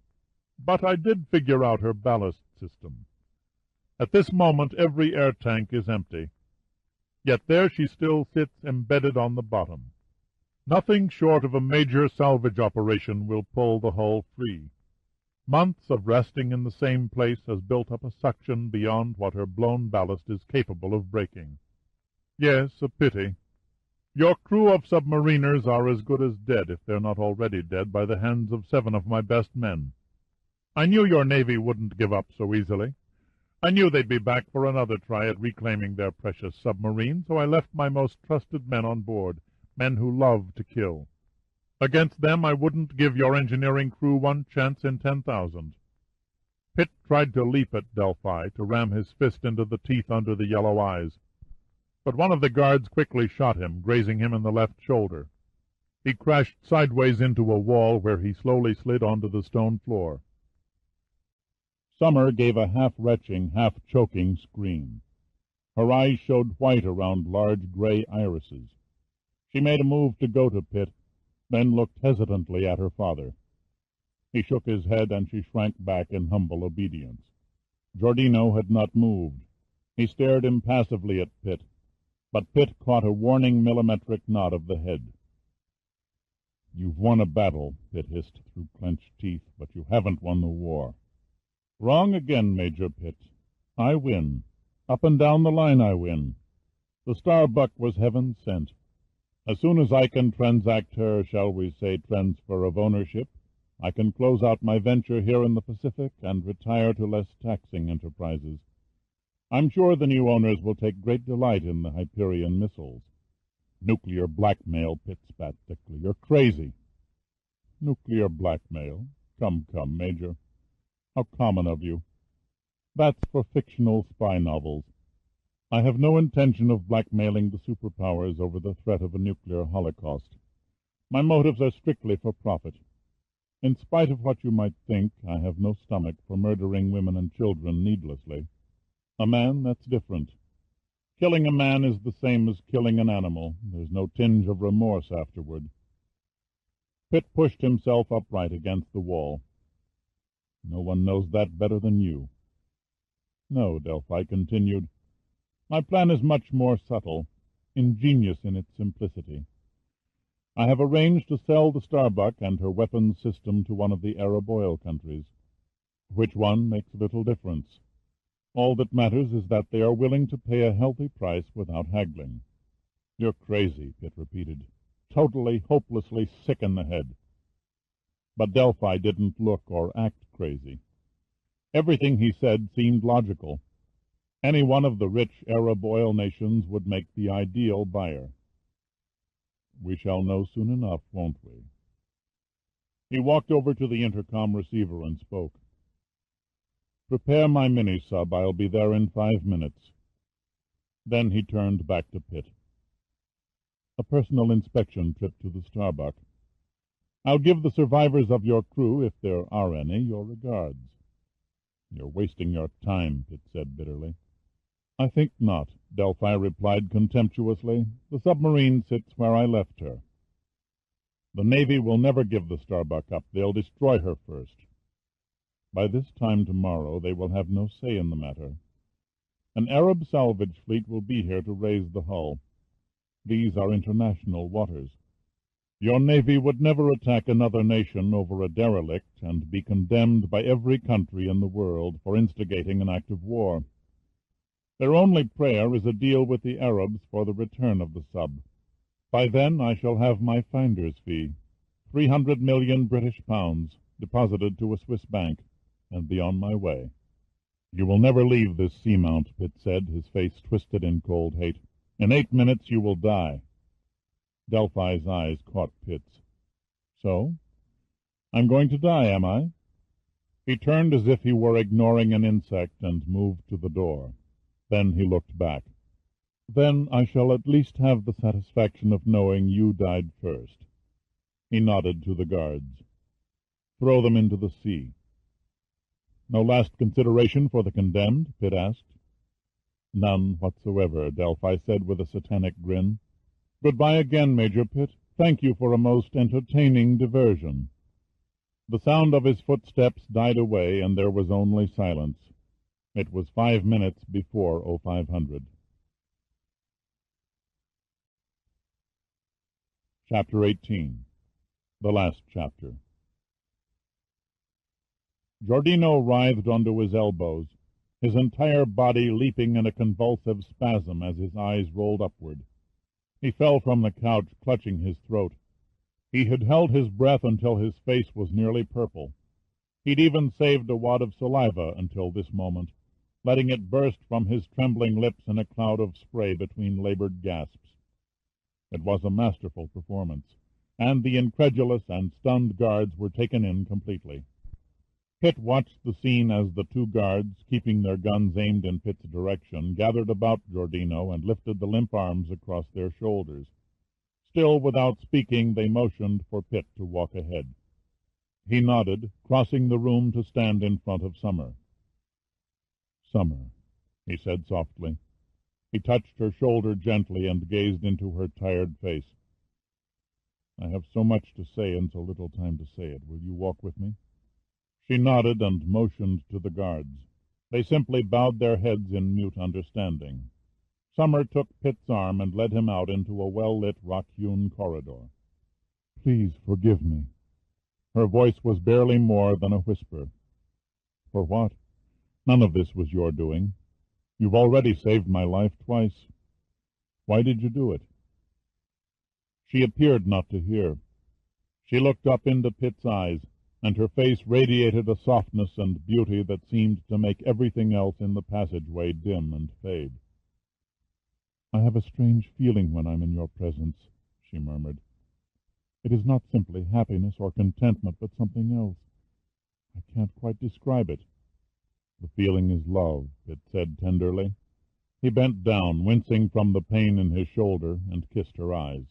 But I did figure out her ballast system. At this moment every air tank is empty. Yet there she still sits embedded on the bottom. Nothing short of a major salvage operation will pull the hull free. Months of resting in the same place has built up a suction beyond what her blown ballast is capable of breaking. Yes, a pity. Your crew of submariners are as good as dead, if they're not already dead, by the hands of 7 of my best men. I knew your Navy wouldn't give up so easily. I knew they'd be back for another try at reclaiming their precious submarine, so I left my most trusted men on board, men who love to kill. Against them I wouldn't give your engineering crew one chance in 10,000. Pitt tried to leap at Delphi, to ram his fist into the teeth under the yellow eyes. But one of the guards quickly shot him, grazing him in the left shoulder. He crashed sideways into a wall, where he slowly slid onto the stone floor. Summer gave a half-retching, half-choking scream. Her eyes showed white around large gray irises. She made a move to go to Pitt, then looked hesitantly at her father. He shook his head, and she shrank back in humble obedience. Giordino had not moved. He stared impassively at Pitt, but Pitt caught a warning millimetric nod of the head. "You've won a battle," Pitt hissed through clenched teeth, "but you haven't won the war." "Wrong again, Major Pitt. I win. Up and down the line I win. The Starbuck was heaven sent. As soon as I can transact her, shall we say, transfer of ownership, I can close out my venture here in the Pacific and retire to less taxing enterprises. I'm sure the new owners will take great delight in the Hyperion missiles." "Nuclear blackmail," Pitt spat thickly. "You're crazy." "Nuclear blackmail? Come, Major. How common of you. That's for fictional spy novels. I have no intention of blackmailing the superpowers over the threat of a nuclear holocaust. My motives are strictly for profit. In spite of what you might think, I have no stomach for murdering women and children needlessly. A man, that's different. Killing a man is the same as killing an animal. There's no tinge of remorse afterward." Pitt pushed himself upright against the wall. "No one knows that better than you." "No," Delphi continued. "My plan is much more subtle, ingenious in its simplicity. I have arranged to sell the Starbuck and her weapons system to one of the Arab oil countries. Which one makes little difference. All that matters is that they are willing to pay a healthy price without haggling." "You're crazy," Pitt repeated. "Totally, hopelessly sick in the head." But Delphi didn't look or act crazy. Everything he said seemed logical. Any one of the rich Arab oil nations would make the ideal buyer. "We shall know soon enough, won't we?" He walked over to the intercom receiver and spoke. "Prepare my mini-sub. I'll be there in 5 minutes." Then he turned back to Pitt. "A personal inspection trip to the Starbuck. I'll give the survivors of your crew, if there are any, your regards." "You're wasting your time," Pitt said bitterly. "I think not," Delphi replied contemptuously. "The submarine sits where I left her. The Navy will never give the Starbuck up. They'll destroy her first. By this time tomorrow they will have no say in the matter. An Arab salvage fleet will be here to raise the hull. These are international waters. Your Navy would never attack another nation over a derelict and be condemned by every country in the world for instigating an act of war. Their only prayer is a deal with the Arabs for the return of the sub. By then I shall have my finder's fee, 300 million British pounds, deposited to a Swiss bank, and be on my way." "You will never leave this seamount," Pitt said, his face twisted in cold hate. "In 8 minutes you will die." Delphi's eyes caught Pitt's. "So? I'm going to die, am I?" He turned as if he were ignoring an insect and moved to the door. Then he looked back. "Then I shall at least have the satisfaction of knowing you died first." He nodded to the guards. "Throw them into the sea." "No last consideration for the condemned?" Pitt asked. "None whatsoever," Delphi said with a satanic grin. "Goodbye again, Major Pitt. Thank you for a most entertaining diversion." The sound of his footsteps died away, and there was only silence. It was 5 minutes before 0500. Chapter 18. The last chapter. Giordino writhed onto his elbows, his entire body leaping in a convulsive spasm as his eyes rolled upward. He fell from the couch, clutching his throat. He had held his breath until his face was nearly purple. He'd even saved a wad of saliva until this moment, letting it burst from his trembling lips in a cloud of spray between labored gasps. It was a masterful performance, and the incredulous and stunned guards were taken in completely. Pitt watched the scene as the 2 guards, keeping their guns aimed in Pitt's direction, gathered about Giordino and lifted the limp arms across their shoulders. Still without speaking, they motioned for Pitt to walk ahead. He nodded, crossing the room to stand in front of Summer. "Summer," he said softly. He touched her shoulder gently and gazed into her tired face. "I have so much to say and so little time to say it. Will you walk with me?" She nodded and motioned to the guards. They simply bowed their heads in mute understanding. Summer took Pitt's arm and led him out into a well-lit, rock-hewn corridor. "Please forgive me." Her voice was barely more than a whisper. "For what? None of this was your doing. You've already saved my life twice. Why did you do it?" She appeared not to hear. She looked up into Pitt's eyes, and her face radiated a softness and beauty that seemed to make everything else in the passageway dim and fade. "I have a strange feeling when I'm in your presence," she murmured. "It is not simply happiness or contentment, but something else. I can't quite describe it." "The feeling is love," Pitt said tenderly. He bent down, wincing from the pain in his shoulder, and kissed her eyes.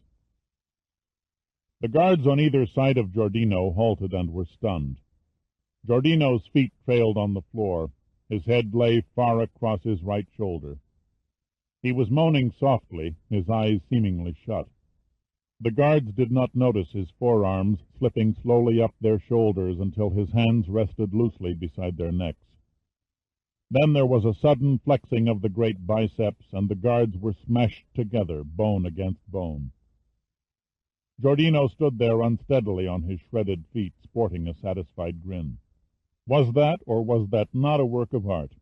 The guards on either side of Giordino halted and were stunned. Giordino's feet trailed on the floor. His head lay far across his right shoulder. He was moaning softly, his eyes seemingly shut. The guards did not notice his forearms slipping slowly up their shoulders until his hands rested loosely beside their necks. Then there was a sudden flexing of the great biceps, and the guards were smashed together, bone against bone. Giordino stood there unsteadily on his shredded feet, sporting a satisfied grin. Was that, or was that not, a work of art?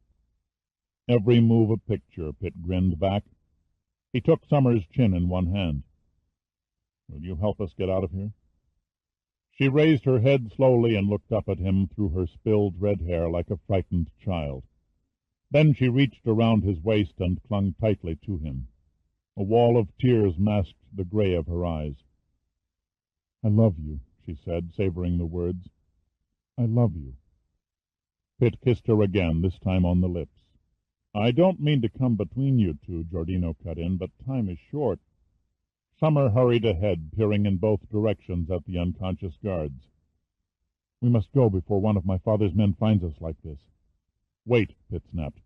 Every move a picture, Pitt grinned back. He took Summer's chin in one hand. "Will you help us get out of here?" She raised her head slowly and looked up at him through her spilled red hair like a frightened child. Then she reached around his waist and clung tightly to him. A wall of tears masked the gray of her eyes. "I love you," she said, savoring the words. "I love you." Pitt kissed her again, this time on the lips. "I don't mean to come between you two," Giordino cut in, "but time is short." Summer hurried ahead, peering in both directions at the unconscious guards. "We must go before one of my father's men finds us like this." "Wait," Pitt snapped.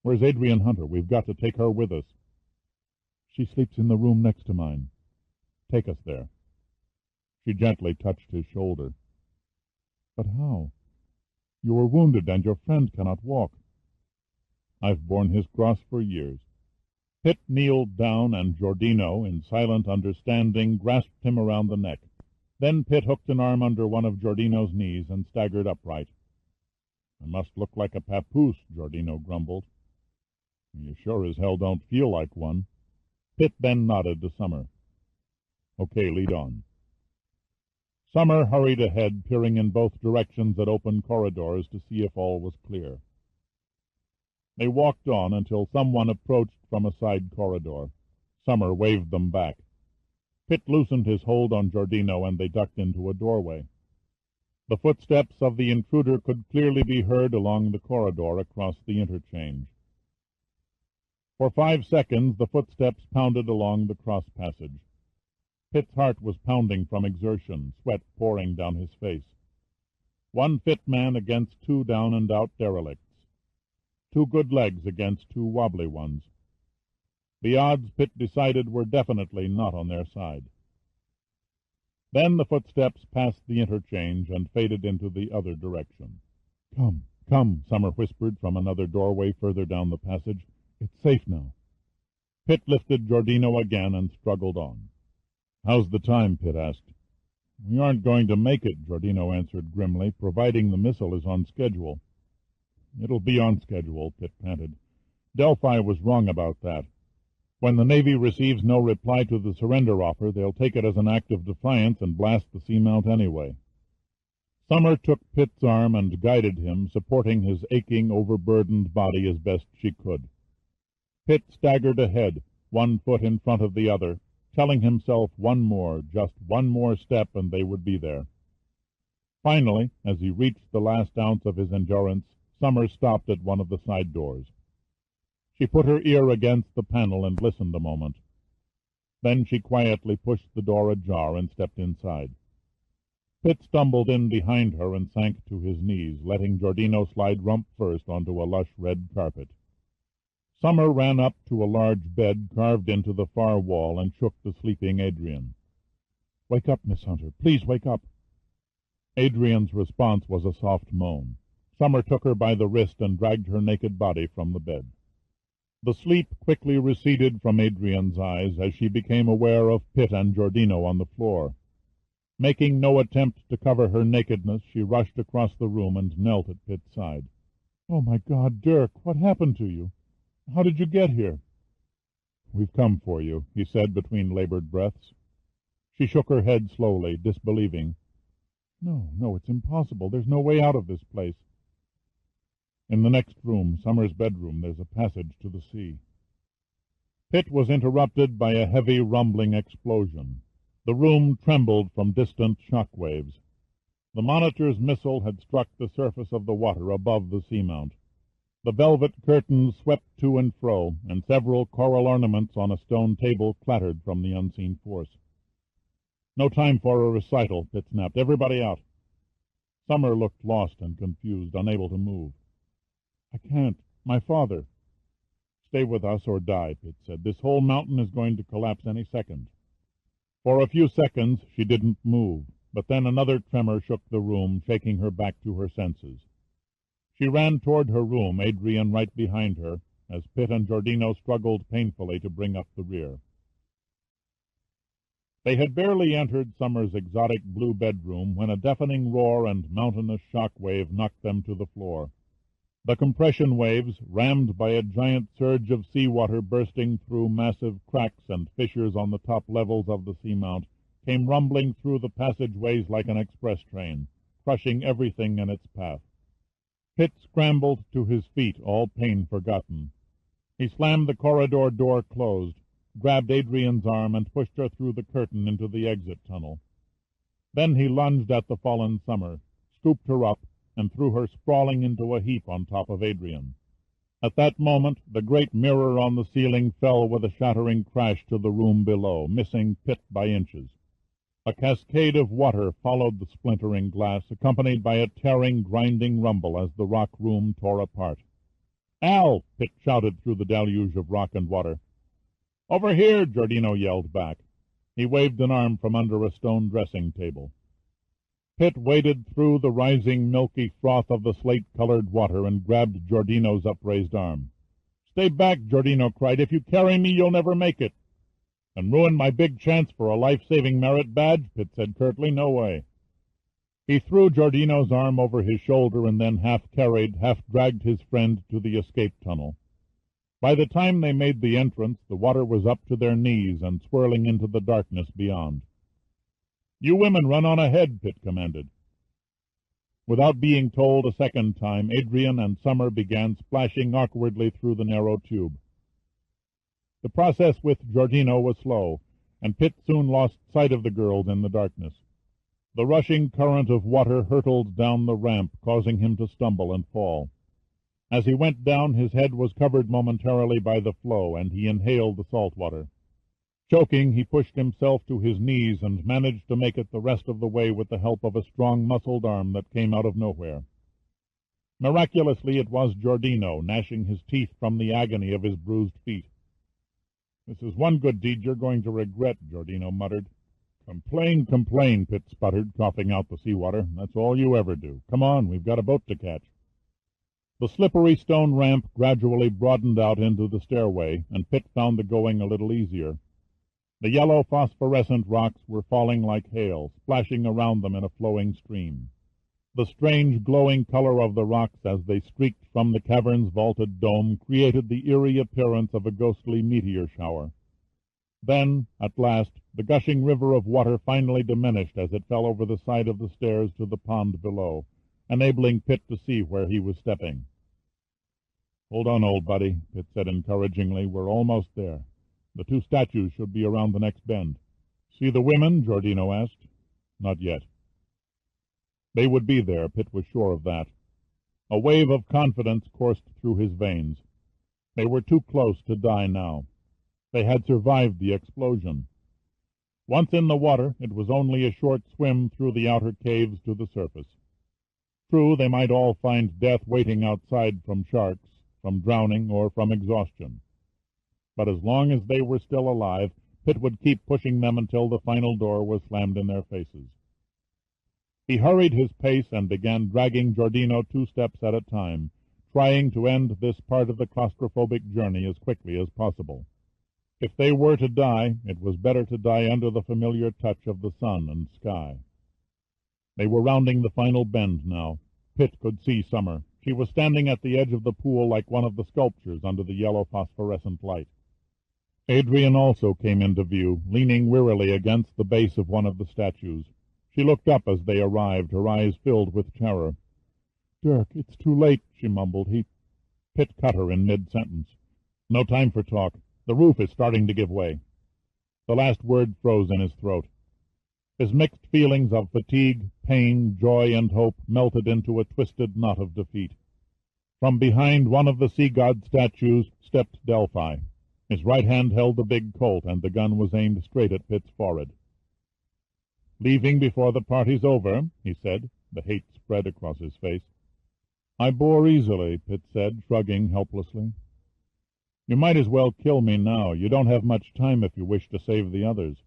"Where's Adrian Hunter? We've got to take her with us." "She sleeps in the room next to mine." "Take us there." She gently touched his shoulder. "But how? You were wounded, and your friend cannot walk." "I've borne his cross for years." Pitt kneeled down, and Giordino, in silent understanding, grasped him around the neck. Then Pitt hooked an arm under one of Giordino's knees and staggered upright. "I must look like a papoose," Giordino grumbled. "You sure as hell don't feel like one." Pitt then nodded to Summer. "Okay, lead on." Summer hurried ahead, peering in both directions at open corridors to see if all was clear. They walked on until someone approached from a side corridor. Summer waved them back. Pitt loosened his hold on Giordino, and they ducked into a doorway. The footsteps of the intruder could clearly be heard along the corridor across the interchange. For 5 seconds the footsteps pounded along the cross passage. Pitt's heart was pounding from exertion, sweat pouring down his face. One fit man against 2 down-and-out derelicts. 2 good legs against 2 wobbly ones. The odds, Pitt decided, were definitely not on their side. Then the footsteps passed the interchange and faded into the other direction. "Come, come," Summer whispered from another doorway further down the passage. "It's safe now." Pitt lifted Giordino again and struggled on. "How's the time?" Pitt asked. "We aren't going to make it," Giordino answered grimly, "providing the missile is on schedule." "It'll be on schedule," Pitt panted. "Delphi was wrong about that. When the Navy receives no reply to the surrender offer, they'll take it as an act of defiance and blast the seamount anyway." Summer took Pitt's arm and guided him, supporting his aching, overburdened body as best she could. Pitt staggered ahead, 1 foot in front of the other, telling himself just one more step, and they would be there. Finally, as he reached the last ounce of his endurance, Summer stopped at one of the side doors. She put her ear against the panel and listened a moment. Then she quietly pushed the door ajar and stepped inside. Pitt stumbled in behind her and sank to his knees, letting Giordino slide rump first onto a lush red carpet. Summer ran up to a large bed carved into the far wall and shook the sleeping Adrian. "Wake up, Miss Hunter. Please wake up." Adrian's response was a soft moan. Summer took her by the wrist and dragged her naked body from the bed. The sleep quickly receded from Adrian's eyes as she became aware of Pitt and Giordino on the floor. Making no attempt to cover her nakedness, she rushed across the room and knelt at Pitt's side. "Oh, my God, Dirk, what happened to you? How did you get here?" "We've come for you," he said between labored breaths. She shook her head slowly, disbelieving. "No, no, it's impossible. There's no way out of this place." "In the next room, Summer's bedroom, there's a passage to the sea." Pitt was interrupted by a heavy, rumbling explosion. The room trembled from distant shock waves. The Monitor's missile had struck the surface of the water above the seamount. The velvet curtains swept to and fro, and several coral ornaments on a stone table clattered from the unseen force. "No time for a recital," Pitt snapped. "Everybody out." Summer looked lost and confused, unable to move. "I can't. My father." "Stay with us or die," Pitt said. "This whole mountain is going to collapse any second." For a few seconds she didn't move, but then another tremor shook the room, shaking her back to her senses. She ran toward her room, Adrian right behind her, as Pitt and Giordino struggled painfully to bring up the rear. They had barely entered Summer's exotic blue bedroom when a deafening roar and mountainous shock wave knocked them to the floor. The compression waves, rammed by a giant surge of seawater bursting through massive cracks and fissures on the top levels of the seamount, came rumbling through the passageways like an express train, crushing everything in its path. Pitt scrambled to his feet, all pain forgotten. He slammed the corridor door closed, grabbed Adrian's arm, and pushed her through the curtain into the exit tunnel. Then he lunged at the fallen Summer, scooped her up, and threw her sprawling into a heap on top of Adrian. At that moment the great mirror on the ceiling fell with a shattering crash to the room below, missing Pitt by inches. A cascade of water followed the splintering glass, accompanied by a tearing, grinding rumble as the rock room tore apart. "Al!" Pitt shouted through the deluge of rock and water. "Over here!" Giordino yelled back. He waved an arm from under a stone dressing-table. Pitt waded through the rising milky froth of the slate-colored water and grabbed Giordino's upraised arm. "Stay back!" Giordino cried. "If you carry me, you'll never make it." "And ruin my big chance for a life-saving merit badge?" Pitt said curtly. "No way." He threw Giordino's arm over his shoulder and then half-carried, half-dragged his friend to the escape tunnel. By the time they made the entrance, the water was up to their knees and swirling into the darkness beyond. "You women run on ahead," Pitt commanded. Without being told a second time, Adrian and Summer began splashing awkwardly through the narrow tube. The process with Giordino was slow, and Pitt soon lost sight of the girls in the darkness. The rushing current of water hurtled down the ramp, causing him to stumble and fall. As he went down, his head was covered momentarily by the flow, and he inhaled the salt water. Choking, he pushed himself to his knees and managed to make it the rest of the way with the help of a strong, muscled arm that came out of nowhere. Miraculously, it was Giordino, gnashing his teeth from the agony of his bruised feet. "This is one good deed you're going to regret," Giordino muttered. "Complain, complain," Pitt sputtered, coughing out the sea-water. "That's all you ever do. Come on, we've got a boat to catch." The slippery stone ramp gradually broadened out into the stairway, and Pitt found the going a little easier. The yellow phosphorescent rocks were falling like hail, splashing around them in a flowing stream. The strange glowing color of the rocks as they streaked from the cavern's vaulted dome created the eerie appearance of a ghostly meteor shower. Then, at last, the gushing river of water finally diminished as it fell over the side of the stairs to the pond below, enabling Pitt to see where he was stepping. "Hold on, old buddy," Pitt said encouragingly. "We're almost there. The two statues should be around the next bend." "See the women?" Giordino asked. "Not yet." They would be there, Pitt was sure of that. A wave of confidence coursed through his veins. They were too close to die now. They had survived the explosion. Once in the water, it was only a short swim through the outer caves to the surface. True, they might all find death waiting outside from sharks, from drowning, or from exhaustion. But as long as they were still alive, Pitt would keep pushing them until the final door was slammed in their faces. He hurried his pace and began dragging Giordino 2 steps at a time, trying to end this part of the claustrophobic journey as quickly as possible. If they were to die, it was better to die under the familiar touch of the sun and sky. They were rounding the final bend now. Pitt could see Summer. She was standing at the edge of the pool like one of the sculptures under the yellow phosphorescent light. Adrian also came into view, leaning wearily against the base of one of the statues. She looked up as they arrived, her eyes filled with terror. "Dirk, it's too late," she mumbled. Pitt cut her in mid-sentence. "No time for talk. The roof is starting to give way." The last word froze in his throat. His mixed feelings of fatigue, pain, joy, and hope melted into a twisted knot of defeat. From behind one of the sea-god statues stepped Delphi. His right hand held the big Colt, and the gun was aimed straight at Pitt's forehead. "Leaving before the party's over," he said. The hate spread across his face. "I bore easily," Pitt said, shrugging helplessly. "You might as well kill me now. You don't have much time if you wish to save the others."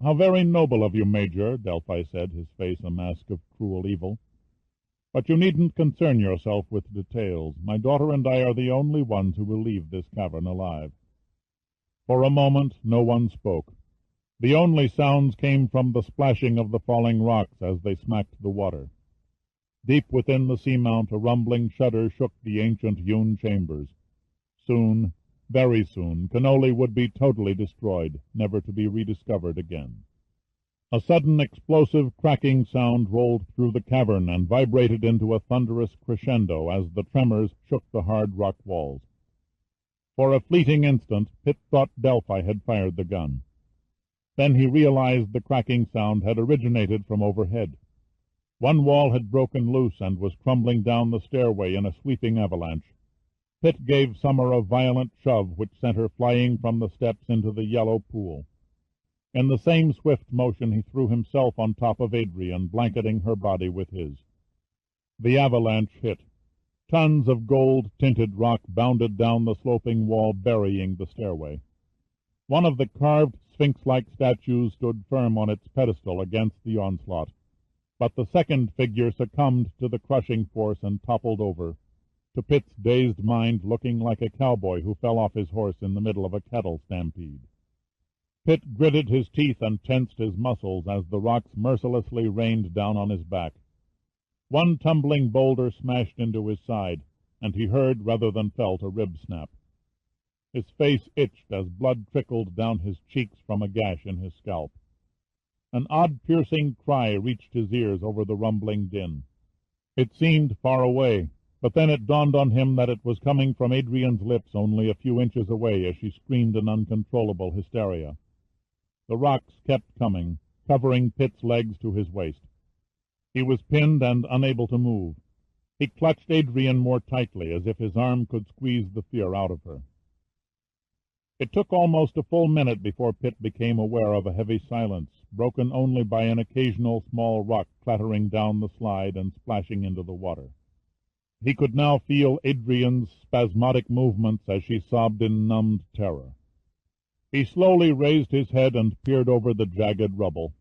"How very noble of you, Major," Delphi said, his face a mask of cruel evil. "But you needn't concern yourself with details. My daughter and I are the only ones who will leave this cavern alive." For a moment no one spoke. The only sounds came from the splashing of the falling rocks as they smacked the water. Deep within the seamount a rumbling shudder shook the ancient hewn chambers. Soon, very soon, Cannoli would be totally destroyed, never to be rediscovered again. A sudden explosive cracking sound rolled through the cavern and vibrated into a thunderous crescendo as the tremors shook the hard rock walls. For a fleeting instant Pitt thought Delphi had fired the gun. Then he realized the cracking sound had originated from overhead. One wall had broken loose and was crumbling down the stairway in a sweeping avalanche. Pitt gave Summer a violent shove which sent her flying from the steps into the yellow pool. In the same swift motion he threw himself on top of Adrian, blanketing her body with his. The avalanche hit. Tons of gold-tinted rock bounded down the sloping wall, burying the stairway. One of the carved sphinx-like statues stood firm on its pedestal against the onslaught, but the second figure succumbed to the crushing force and toppled over, to Pitt's dazed mind looking like a cowboy who fell off his horse in the middle of a cattle stampede. Pitt gritted his teeth and tensed his muscles as the rocks mercilessly rained down on his back. One tumbling boulder smashed into his side, and he heard rather than felt a rib snap. His face itched as blood trickled down his cheeks from a gash in his scalp. An odd piercing cry reached his ears over the rumbling din. It seemed far away, but then it dawned on him that it was coming from Adrian's lips only a few inches away as she screamed in uncontrollable hysteria. The rocks kept coming, covering Pitt's legs to his waist. He was pinned and unable to move. He clutched Adrian more tightly, as if his arm could squeeze the fear out of her. It took almost a full minute before Pitt became aware of a heavy silence, broken only by an occasional small rock clattering down the slide and splashing into the water. He could now feel Adrian's spasmodic movements as she sobbed in numbed terror. He slowly raised his head and peered over the jagged rubble.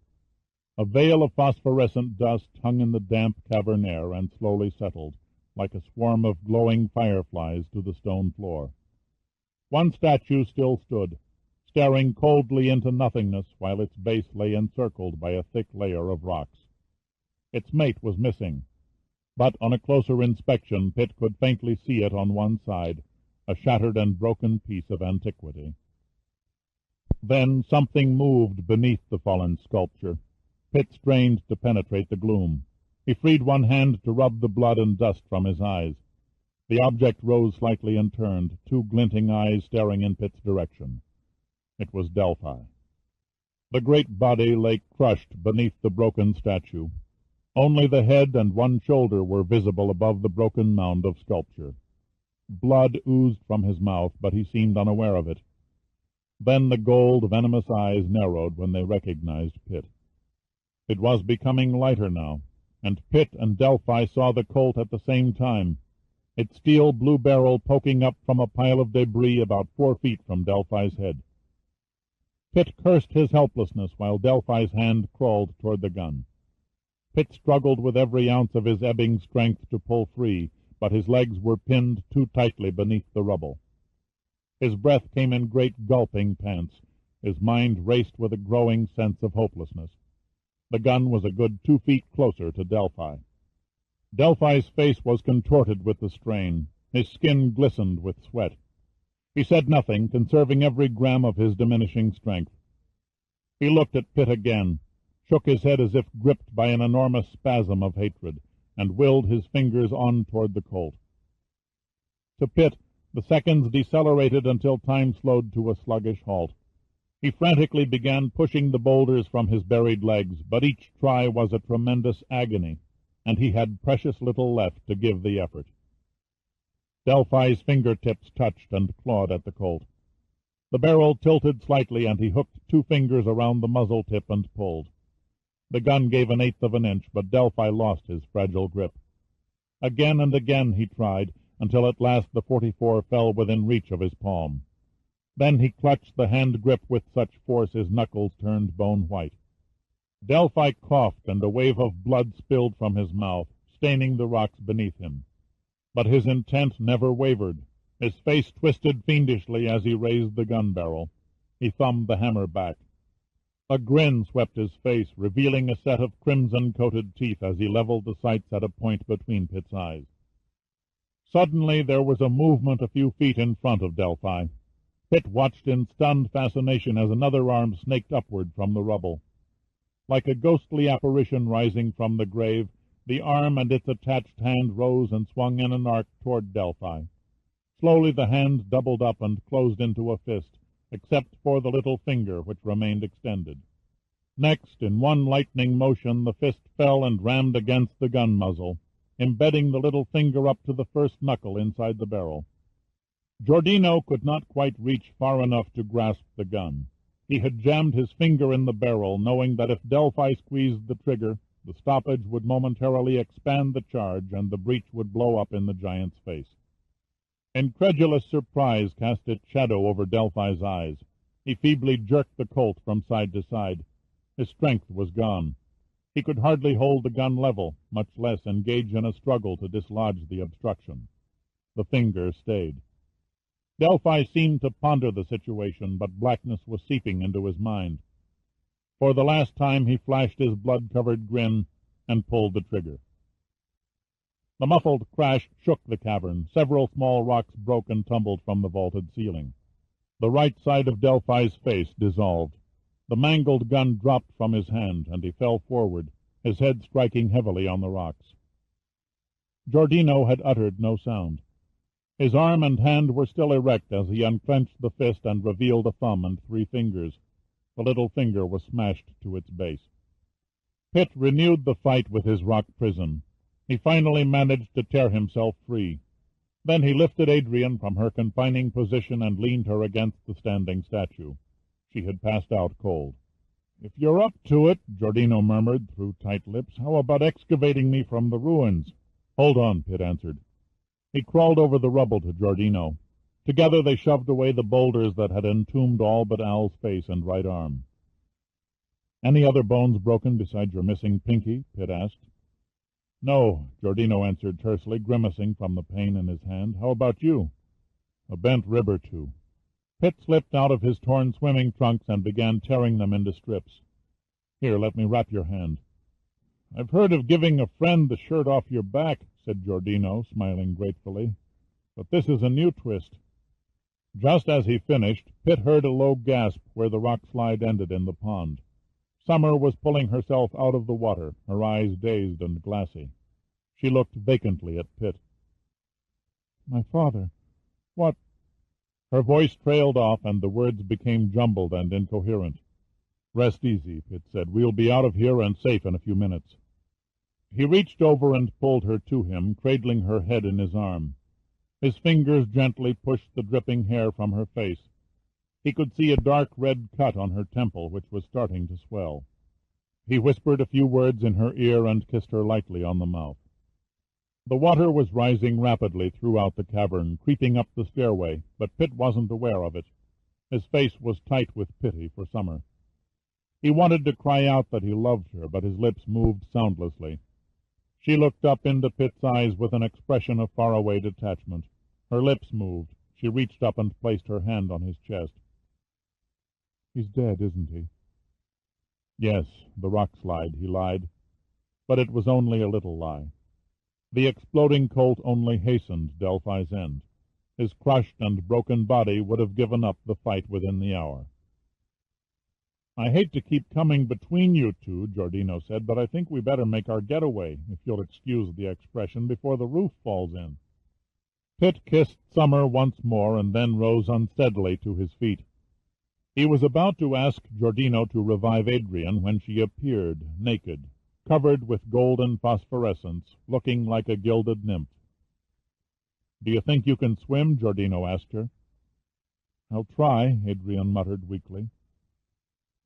A veil of phosphorescent dust hung in the damp cavern air and slowly settled, like a swarm of glowing fireflies, to the stone floor. One statue still stood, staring coldly into nothingness while its base lay encircled by a thick layer of rocks. Its mate was missing, but on a closer inspection Pitt could faintly see it on one side, a shattered and broken piece of antiquity. Then something moved beneath the fallen sculpture. Pitt strained to penetrate the gloom. He freed one hand to rub the blood and dust from his eyes. The object rose slightly and turned, two glinting eyes staring in Pitt's direction. It was Delphi. The great body lay crushed beneath the broken statue. Only the head and one shoulder were visible above the broken mound of sculpture. Blood oozed from his mouth, but he seemed unaware of it. Then the gold, venomous eyes narrowed when they recognized Pitt. It was becoming lighter now, and Pitt and Delphi saw the Colt at the same time, its steel blue barrel poking up from a pile of debris about 4 feet from Delphi's head. Pitt cursed his helplessness while Delphi's hand crawled toward the gun. Pitt struggled with every ounce of his ebbing strength to pull free, but his legs were pinned too tightly beneath the rubble. His breath came in great gulping pants. His mind raced with a growing sense of hopelessness. The gun was a good 2 feet closer to Delphi. Delphi's face was contorted with the strain. His skin glistened with sweat. He said nothing, conserving every gram of his diminishing strength. He looked at Pitt again, shook his head as if gripped by an enormous spasm of hatred, and willed his fingers on toward the Colt. To Pitt, the seconds decelerated until time slowed to a sluggish halt. He frantically began pushing the boulders from his buried legs, but each try was a tremendous agony, and he had precious little left to give the effort. Delphi's fingertips touched and clawed at the Colt. The barrel tilted slightly, and he hooked 2 fingers around the muzzle tip and pulled. The gun gave 1/8 of an inch, but Delphi lost his fragile grip. Again and again he tried, until at last the .44 fell within reach of his palm. Then he clutched the hand grip with such force his knuckles turned bone white. Delphi coughed, and a wave of blood spilled from his mouth, staining the rocks beneath him. But his intent never wavered. His face twisted fiendishly as he raised the gun barrel. He thumbed the hammer back. A grin swept his face, revealing a set of crimson-coated teeth as he leveled the sights at a point between Pitt's eyes. Suddenly there was a movement a few feet in front of Delphi. Pitt watched in stunned fascination as another arm snaked upward from the rubble. Like a ghostly apparition rising from the grave, the arm and its attached hand rose and swung in an arc toward Delphi. Slowly the hand doubled up and closed into a fist, except for the little finger which remained extended. Next, in one lightning motion, the fist fell and rammed against the gun muzzle, embedding the little finger up to the first knuckle inside the barrel. Giordino could not quite reach far enough to grasp the gun. He had jammed his finger in the barrel, knowing that if Delphi squeezed the trigger, the stoppage would momentarily expand the charge, and the breech would blow up in the giant's face. Incredulous surprise cast its shadow over Delphi's eyes. He feebly jerked the Colt from side to side. His strength was gone. He could hardly hold the gun level, much less engage in a struggle to dislodge the obstruction. The finger stayed. Delphi seemed to ponder the situation, but blackness was seeping into his mind. For the last time he flashed his blood-covered grin and pulled the trigger. The muffled crash shook the cavern. Several small rocks broke and tumbled from the vaulted ceiling. The right side of Delphi's face dissolved. The mangled gun dropped from his hand, and he fell forward, his head striking heavily on the rocks. Giordino had uttered no sound. His arm and hand were still erect as he unclenched the fist and revealed a thumb and 3 fingers. The little finger was smashed to its base. Pitt renewed the fight with his rock prison. He finally managed to tear himself free. Then he lifted Adrian from her confining position and leaned her against the standing statue. She had passed out cold. "If you're up to it," Giordino murmured through tight lips, "how about excavating me from the ruins?" "Hold on," Pitt answered. He crawled over the rubble to Giordino. Together they shoved away the boulders that had entombed all but Al's face and right arm. "Any other bones broken besides your missing pinky?" Pitt asked. "No," Giordino answered tersely, grimacing from the pain in his hand. "How about you?" "A bent rib or 2. Pitt slipped out of his torn swimming trunks and began tearing them into strips. "Here, let me wrap your hand." "I've heard of giving a friend the shirt off your back," said Giordino, smiling gratefully, "but this is a new twist." Just as he finished, Pitt heard a low gasp where the rock slide ended in the pond. Summer was pulling herself out of the water, her eyes dazed and glassy. She looked vacantly at Pitt. "My father, what—" Her voice trailed off, and the words became jumbled and incoherent. "Rest easy," Pitt said. "We'll be out of here and safe in a few minutes." He reached over and pulled her to him, cradling her head in his arm. His fingers gently pushed the dripping hair from her face. He could see a dark red cut on her temple, which was starting to swell. He whispered a few words in her ear and kissed her lightly on the mouth. The water was rising rapidly throughout the cavern, creeping up the stairway, but Pitt wasn't aware of it. His face was tight with pity for Summer. He wanted to cry out that he loved her, but his lips moved soundlessly. She looked up into Pitt's eyes with an expression of faraway detachment. Her lips moved. She reached up and placed her hand on his chest. "He's dead, isn't he?" "Yes, the rock slide," he lied. But it was only a little lie. The exploding Colt only hastened Delphi's end. His crushed and broken body would have given up the fight within the hour. "I hate to keep coming between you two," Giordino said, "but I think we better make our getaway, if you'll excuse the expression, before the roof falls in." Pitt kissed Summer once more and then rose unsteadily to his feet. He was about to ask Giordino to revive Adrian when she appeared, naked, covered with golden phosphorescence, looking like a gilded nymph. "Do you think you can swim?" Giordino asked her. "I'll try," Adrian muttered weakly.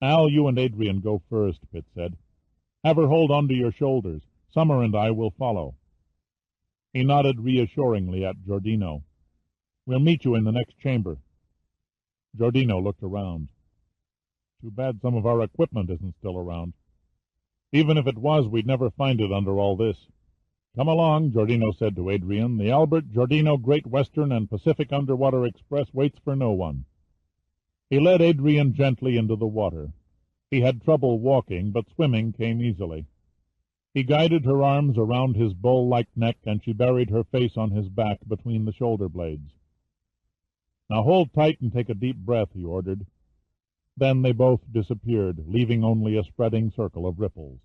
"Al, you and Adrian go first," Pitt said. "Have her hold on to your shoulders. Summer and I will follow." He nodded reassuringly at Giordino. "We'll meet you in the next chamber." Giordino looked around. "Too bad some of our equipment isn't still around. Even if it was, we'd never find it under all this." "Come along," Giordino said to Adrian. "The Albert, Giordino, Great Western, and Pacific Underwater Express waits for no one." He led Adrian gently into the water. He had trouble walking, but swimming came easily. He guided her arms around his bull-like neck, and she buried her face on his back between the shoulder blades. "Now hold tight and take a deep breath," he ordered. Then they both disappeared, leaving only a spreading circle of ripples.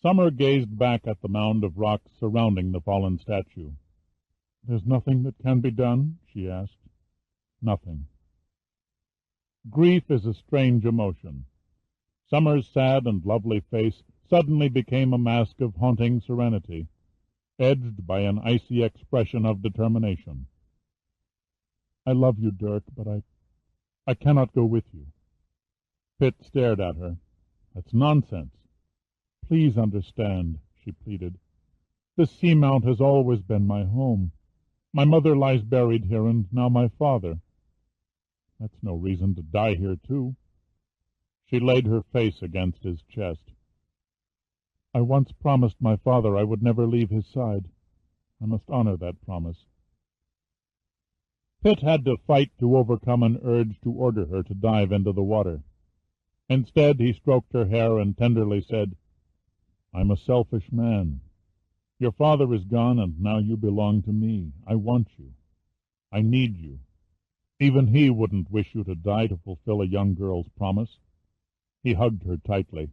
Summer gazed back at the mound of rocks surrounding the fallen statue. "There's nothing that can be done?" she asked. "Nothing." Grief is a strange emotion. Summer's sad and lovely face suddenly became a mask of haunting serenity, edged by an icy expression of determination. "I love you, Dirk, but I cannot go with you." Pitt stared at her. "That's nonsense. Please understand," she pleaded. "This seamount has always been my home. My mother lies buried here, and now my father. That's no reason to die here, too." She laid her face against his chest. "I once promised my father I would never leave his side. I must honor that promise." Pitt had to fight to overcome an urge to order her to dive into the water. Instead, he stroked her hair and tenderly said, "I'm a selfish man. Your father is gone, and now you belong to me. I want you. I need you. Even he wouldn't wish you to die to fulfill a young girl's promise." He hugged her tightly.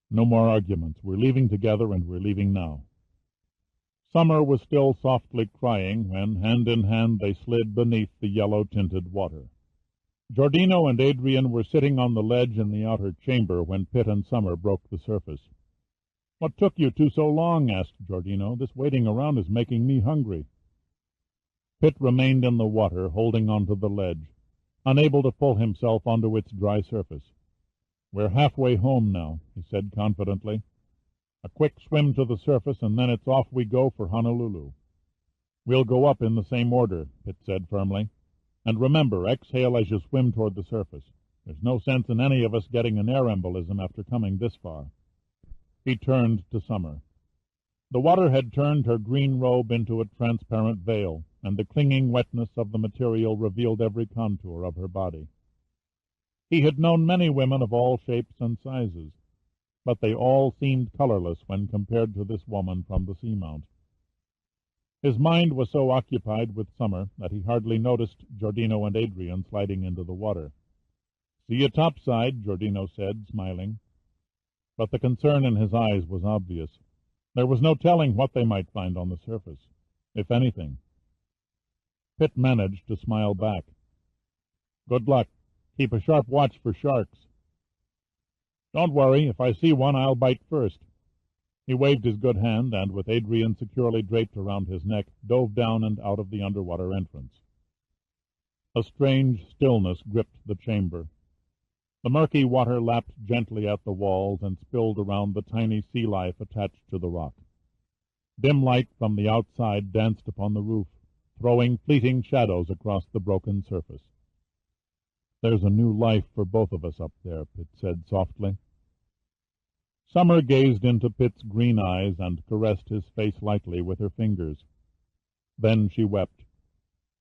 "No more arguments. We're leaving together, and we're leaving now." Summer was still softly crying when, hand in hand, they slid beneath the yellow-tinted water. Giordino and Adrian were sitting on the ledge in the outer chamber when Pitt and Summer broke the surface. "What took you two so long?" asked Giordino. "This waiting around is making me hungry." Pitt remained in the water, holding onto the ledge, unable to pull himself onto its dry surface. "We're halfway home now," he said confidently. "A quick swim to the surface, and then it's off we go for Honolulu." "We'll go up in the same order," Pitt said firmly. "And remember, exhale as you swim toward the surface. There's no sense in any of us getting an air embolism after coming this far." He turned to Summer. The water had turned her green robe into a transparent veil, and the clinging wetness of the material revealed every contour of her body. He had known many women of all shapes and sizes, but they all seemed colorless when compared to this woman from the seamount. His mind was so occupied with Summer that he hardly noticed Giordino and Adrian sliding into the water. "See you topside," Giordino said, smiling. But the concern in his eyes was obvious. There was no telling what they might find on the surface, if anything. Pitt managed to smile back. "Good luck. Keep a sharp watch for sharks." "Don't worry. If I see one, I'll bite first." He waved his good hand, and with Adrian securely draped around his neck, dove down and out of the underwater entrance. A strange stillness gripped the chamber. The murky water lapped gently at the walls and spilled around the tiny sea life attached to the rock. Dim light from the outside danced upon the roof, throwing fleeting shadows across the broken surface. "There's a new life for both of us up there," Pitt said softly. Summer gazed into Pitt's green eyes and caressed his face lightly with her fingers. Then she wept,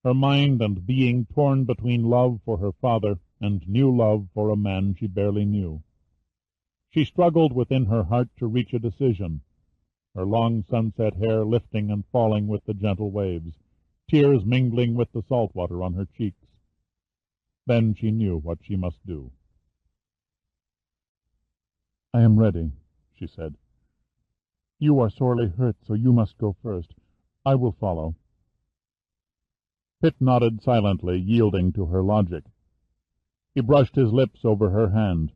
her mind and being torn between love for her father and new love for a man she barely knew. She struggled within her heart to reach a decision, her long sunset hair lifting and falling with the gentle waves, tears mingling with the salt water on her cheeks. Then she knew what she must do. "I am ready," she said. "You are sorely hurt, so you must go first. I will follow." Pitt nodded silently, yielding to her logic. He brushed his lips over her hand.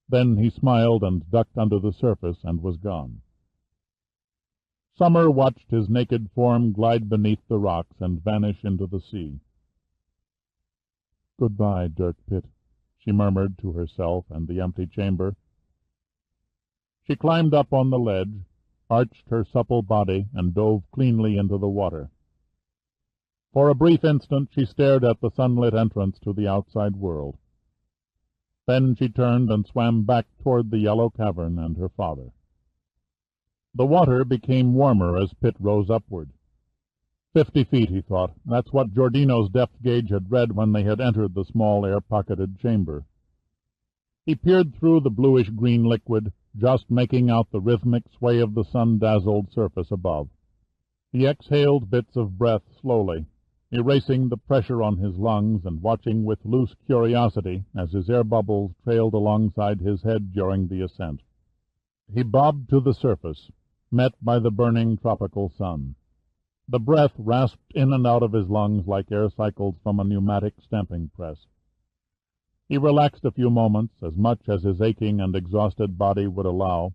Then he smiled and ducked under the surface and was gone. Summer watched his naked form glide beneath the rocks and vanish into the sea. "Goodbye, Dirk Pitt," she murmured to herself and the empty chamber. She climbed up on the ledge, arched her supple body, and dove cleanly into the water. For a brief instant she stared at the sunlit entrance to the outside world. Then she turned and swam back toward the yellow cavern and her father. The water became warmer as Pitt rose upward. 50 feet, he thought. That's what Giordino's depth gauge had read when they had entered the small air-pocketed chamber. He peered through the bluish-green liquid, just making out the rhythmic sway of the sun-dazzled surface above. He exhaled bits of breath slowly, erasing the pressure on his lungs and watching with loose curiosity as his air bubbles trailed alongside his head during the ascent. He bobbed to the surface, met by the burning tropical sun. The breath rasped in and out of his lungs like air cycles from a pneumatic stamping press. He relaxed a few moments, as much as his aching and exhausted body would allow,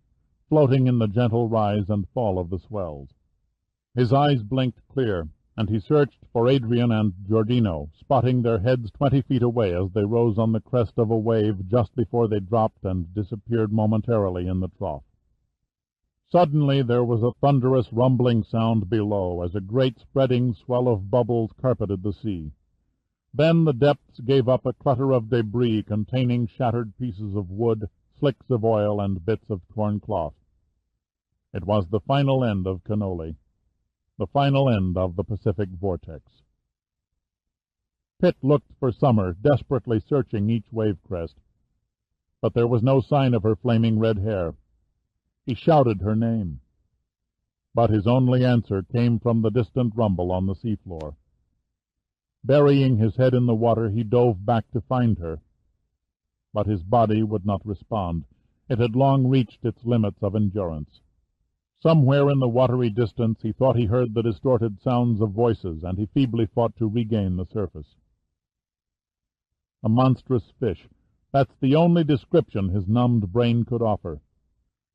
floating in the gentle rise and fall of the swells. His eyes blinked clear, and he searched for Adrian and Giordino, spotting their heads 20 feet away as they rose on the crest of a wave just before they dropped and disappeared momentarily in the trough. Suddenly there was a thunderous rumbling sound below, as a great spreading swell of bubbles carpeted the sea. Then the depths gave up a clutter of debris containing shattered pieces of wood, slicks of oil, and bits of torn cloth. It was the final end of Cannoli, the final end of the Pacific Vortex. Pitt looked for Summer, desperately searching each wave crest, but there was no sign of her flaming red hair. He shouted her name, but his only answer came from the distant rumble on the seafloor. Burying his head in the water, he dove back to find her, but his body would not respond. It had long reached its limits of endurance. Somewhere in the watery distance he thought he heard the distorted sounds of voices, and he feebly fought to regain the surface. A monstrous fish. That's the only description his numbed brain could offer.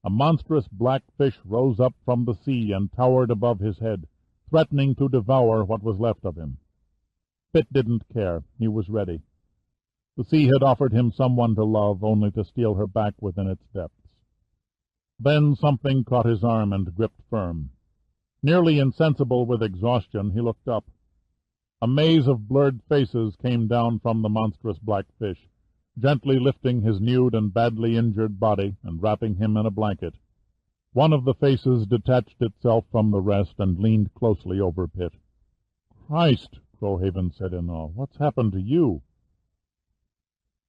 A monstrous black fish rose up from the sea and towered above his head, threatening to devour what was left of him. Pitt didn't care. He was ready. The sea had offered him someone to love, only to steal her back within its depths. Then something caught his arm and gripped firm. Nearly insensible with exhaustion, he looked up. A maze of blurred faces came down from the monstrous black fish, gently lifting his nude and badly injured body and wrapping him in a blanket. One of the faces detached itself from the rest and leaned closely over Pitt. "Christ!" Crowhaven said in awe. "What's happened to you?"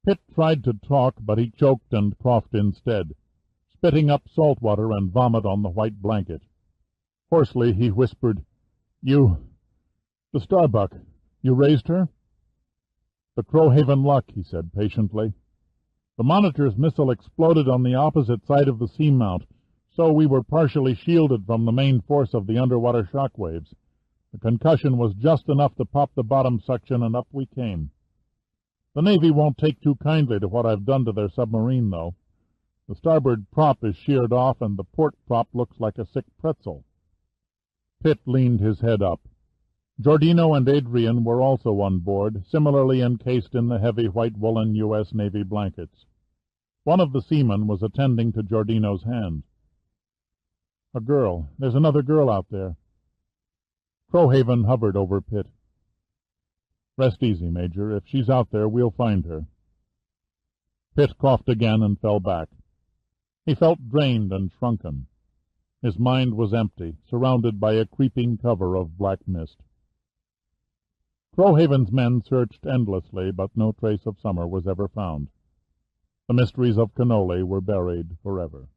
Pitt tried to talk, but he choked and coughed instead, spitting up salt water and vomit on the white blanket. Hoarsely he whispered, "The Starbuck, you raised her?" "The Crowhaven Luck," he said patiently. "The Monitor's missile exploded on the opposite side of the seamount, so we were partially shielded from the main force of the underwater shock waves. The concussion was just enough to pop the bottom suction, and up we came. The Navy won't take too kindly to what I've done to their submarine, though. The starboard prop is sheared off, and the port prop looks like a sick pretzel." Pitt leaned his head up. Giordino and Adrian were also on board, similarly encased in the heavy white woolen U.S. Navy blankets. One of the seamen was attending to Giordino's hand. "A girl. There's another girl out there." Crowhaven hovered over Pitt. "Rest easy, Major. If she's out there, we'll find her." Pitt coughed again and fell back. He felt drained and shrunken. His mind was empty, surrounded by a creeping cover of black mist. Crowhaven's men searched endlessly, but no trace of Summer was ever found. The mysteries of Cannoli were buried forever.